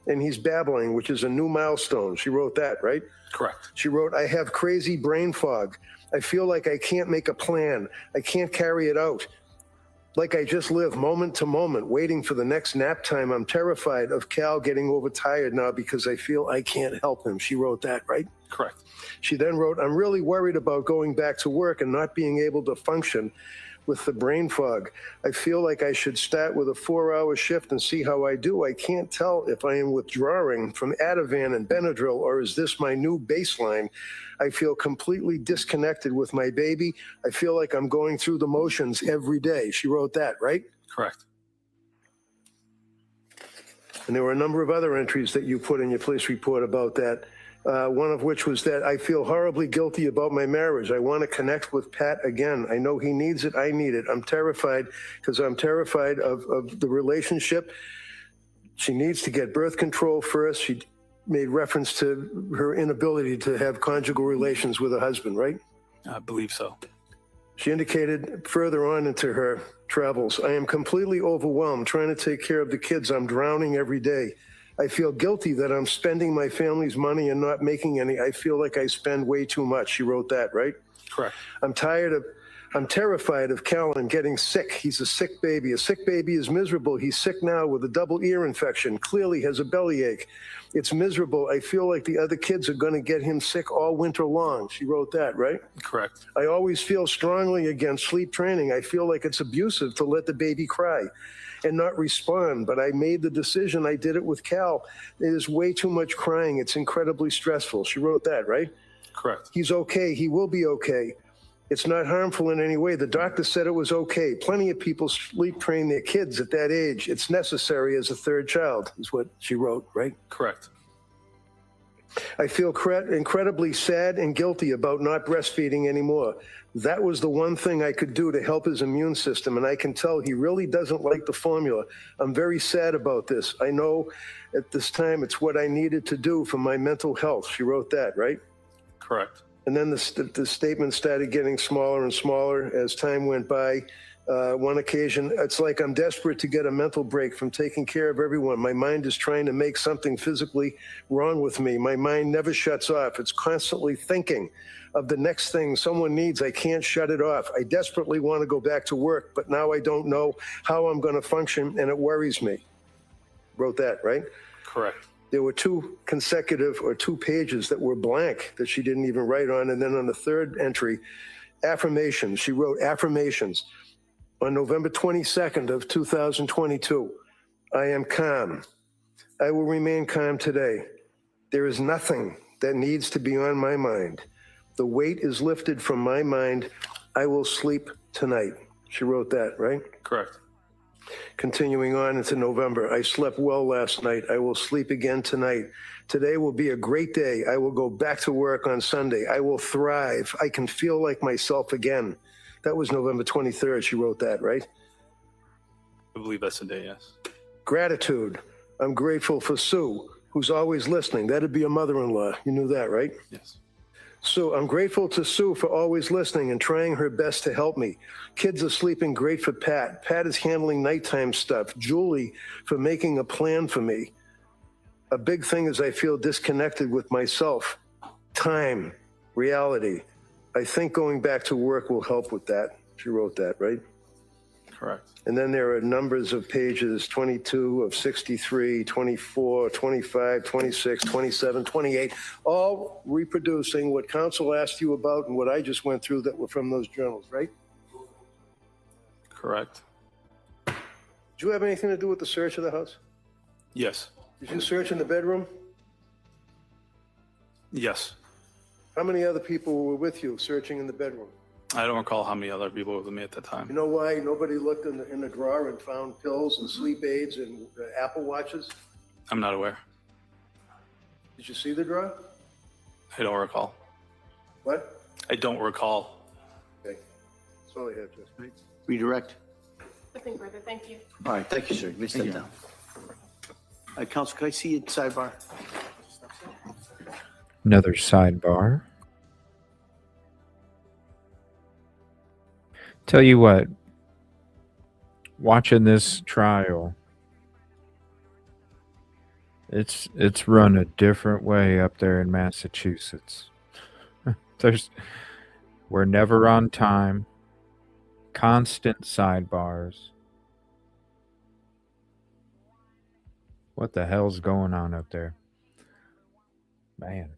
And he's babbling, which is a new milestone. She wrote that, right? Correct. She wrote, I have crazy brain fog. I feel like I can't make a plan. I can't carry it out. Like I just live moment to moment, waiting for the next nap time. I'm terrified of Cal getting overtired now because I feel I can't help him. She wrote that, right? Correct. She then wrote, I'm really worried about going back to work and not being able to function with the brain fog. I feel like I should start with a 4-hour shift and see how I do. I can't tell if I am withdrawing from Ativan and Benadryl, or is this my new baseline? I feel completely disconnected with my baby. I feel like I'm going through the motions every day. She wrote that, right? Correct. And there were a number of other entries that you put in your police report about that. One of which was that I feel horribly guilty about my marriage. I want to connect with Pat again. I know he needs it. I need it. I'm terrified because I'm terrified of the relationship. She needs to get birth control first. She made reference to her inability to have conjugal relations with her husband, right? I believe so. She indicated further on into her travels, I am completely overwhelmed trying to take care of the kids. I'm drowning every day. I feel guilty that I'm spending my family's money and not making any. I feel like I spend way too much. She wrote that, right? Correct. I'm terrified of Callan getting sick. He's a sick baby. A sick baby is miserable. He's sick now with a double ear infection. Clearly has a bellyache. It's miserable. I feel like the other kids are going to get him sick all winter long. She wrote that, right? Correct. I always feel strongly against sleep training. I feel like it's abusive to let the baby cry and not respond, but I made the decision. I did it with Cal. It is way too much crying. It's incredibly stressful. She wrote that, right? Correct. He's okay. He will be okay. It's not harmful in any way. The doctor said it was okay. Plenty of people sleep train their kids at that age. It's necessary as a third child, is what she wrote, right? Correct. I feel incredibly sad and guilty about not breastfeeding anymore. That was the one thing I could do to help his immune system, and I can tell he really doesn't like the formula. I'm very sad about this. I know at this time it's what I needed to do for my mental health. She wrote that, right? Correct. And then the statement started getting smaller and smaller as time went by. One occasion, it's like I'm desperate to get a mental break from taking care of everyone. My mind is trying to make something physically wrong with me. My mind never shuts off. It's constantly thinking of the next thing someone needs. I can't shut it off. I desperately want to go back to work, but now I don't know how I'm going to function, and it worries me. Wrote that, right? Correct. There were 2 consecutive or 2 pages that were blank that she didn't even write on. And then on the third entry, affirmations. She wrote affirmations. On November 22nd of 2022, I am calm. I will remain calm today. There is nothing that needs to be on my mind. The weight is lifted from my mind. I will sleep tonight. She wrote that, right? Correct. Continuing on into November, I slept well last night. I will sleep again tonight. Today will be a great day. I will go back to work on Sunday. I will thrive. I can feel like myself again. That was November 23rd. She wrote that, right? I believe that's the day, yes. Gratitude. I'm grateful for Sue, who's always listening. That'd be a mother-in-law. You knew that, right? Yes. Sue, I'm grateful to Sue for always listening and trying her best to help me. Kids are sleeping great for Pat. Pat is handling nighttime stuff. Julie for making a plan for me. A big thing is I feel disconnected with myself. Time, reality. I think going back to work will help with that. She wrote that, right? Correct. And then there are numbers of pages, 22 of 63, 24, 25, 26, 27, 28, all reproducing what council asked you about and what I just went through that were from those journals, right? Correct. Did you have anything to do with the search of the house? Yes. Did you search in the bedroom? Yes. How many other people were with you searching in the bedroom? I don't recall how many other people were with me at the time. You know why nobody looked in the drawer and found pills and sleep aids and Apple Watches? I'm not aware. Did you see the drawer? I don't recall. What? I don't recall. Okay. That's all I have, Jeff. Redirect. Nothing further. Thank you. All right, thank you, sir. You may step down. All right, Counsel, can I see you at sidebar? Another sidebar. Tell you what, watching this trial, it's run a different way up there in Massachusetts. We're never on time, constant sidebars. What the hell's going on up there? Man.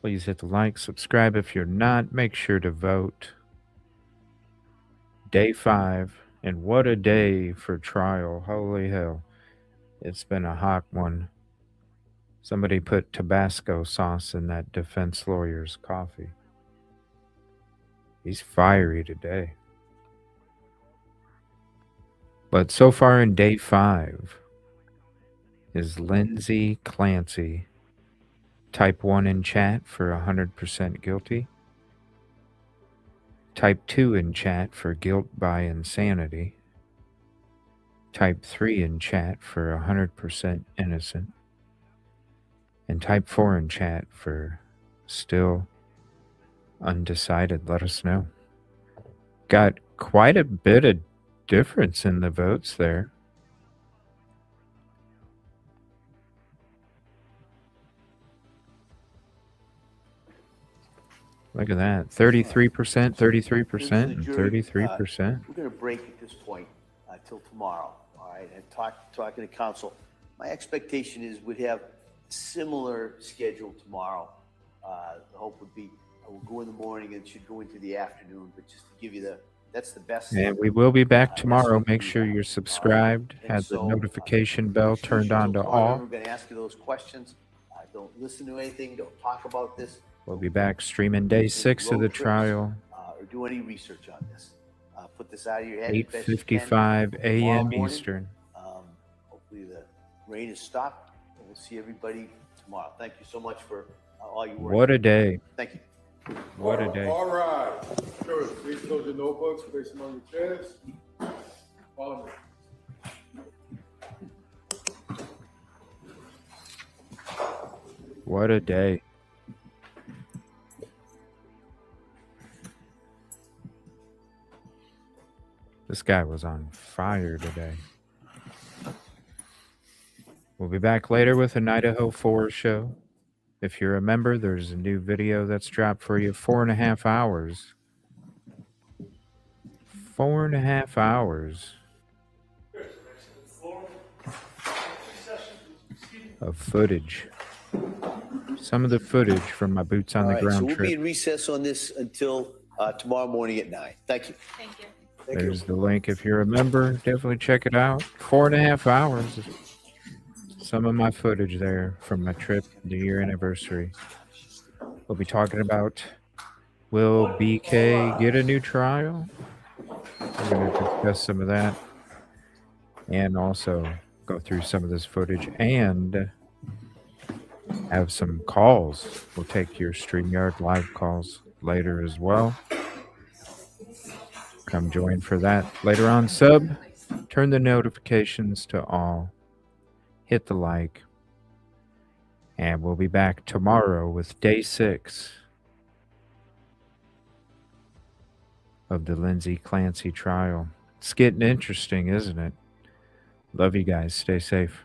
Please hit the like, subscribe if you're not. Make sure to vote. Day 5, and what a day for trial. Holy hell. It's been a hot one. Somebody put Tabasco sauce in that defense lawyer's coffee. He's fiery today. But so far in day 5 is Lindsay Clancy. Type 1 in chat for 100% guilty. Type 2 in chat for guilt by insanity. Type 3 in chat for 100% innocent. And type 4 in chat for still undecided. Let us know. Got quite a bit of difference in the votes there. Look at that. 33%, 33%, and 33%. We're going to break at this point till tomorrow, all right? And talking to counsel. My expectation is we'd have a similar schedule tomorrow. The hope would be we'll go in the morning and it should go into the afternoon, but just to give you that's the best. And we will be back tomorrow. Make sure you're subscribed, have the notification bell turned on to all. We're going to ask you those questions. Don't listen to anything. Don't talk about this. We'll be back streaming day 6 of the trial. Or do any research on this. Put this out of your head. 8:55 a.m. Eastern. Hopefully the rain has stopped. And we'll see everybody tomorrow. Thank you so much for all your work. What a day. Thank you. What a day. All right. Sure. Please close your notebooks, place them on your chairs. Follow me. What a day. This guy was on fire today. We'll be back later with an Idaho 4 show. If you're a member, there's a new video that's dropped for you. 4.5 hours. 4.5 hours of footage. Some of the footage from my boots on All the right, so ground we'll be trip. in recess on this until tomorrow morning at 9. Thank you. Thank you. There's the link if you're a member. Definitely check it out. 4.5 hours. Some of my footage there from my trip, the year anniversary. We'll be talking about, will BK get a new trial? We're going to discuss some of that and also go through some of this footage and have some calls. We'll take your StreamYard live calls later as well. Come join for that later on. Sub, turn the notifications to all. Hit the like. And we'll be back tomorrow with day 6 of the Lindsay Clancy trial. It's getting interesting, isn't it? Love you guys. Stay safe.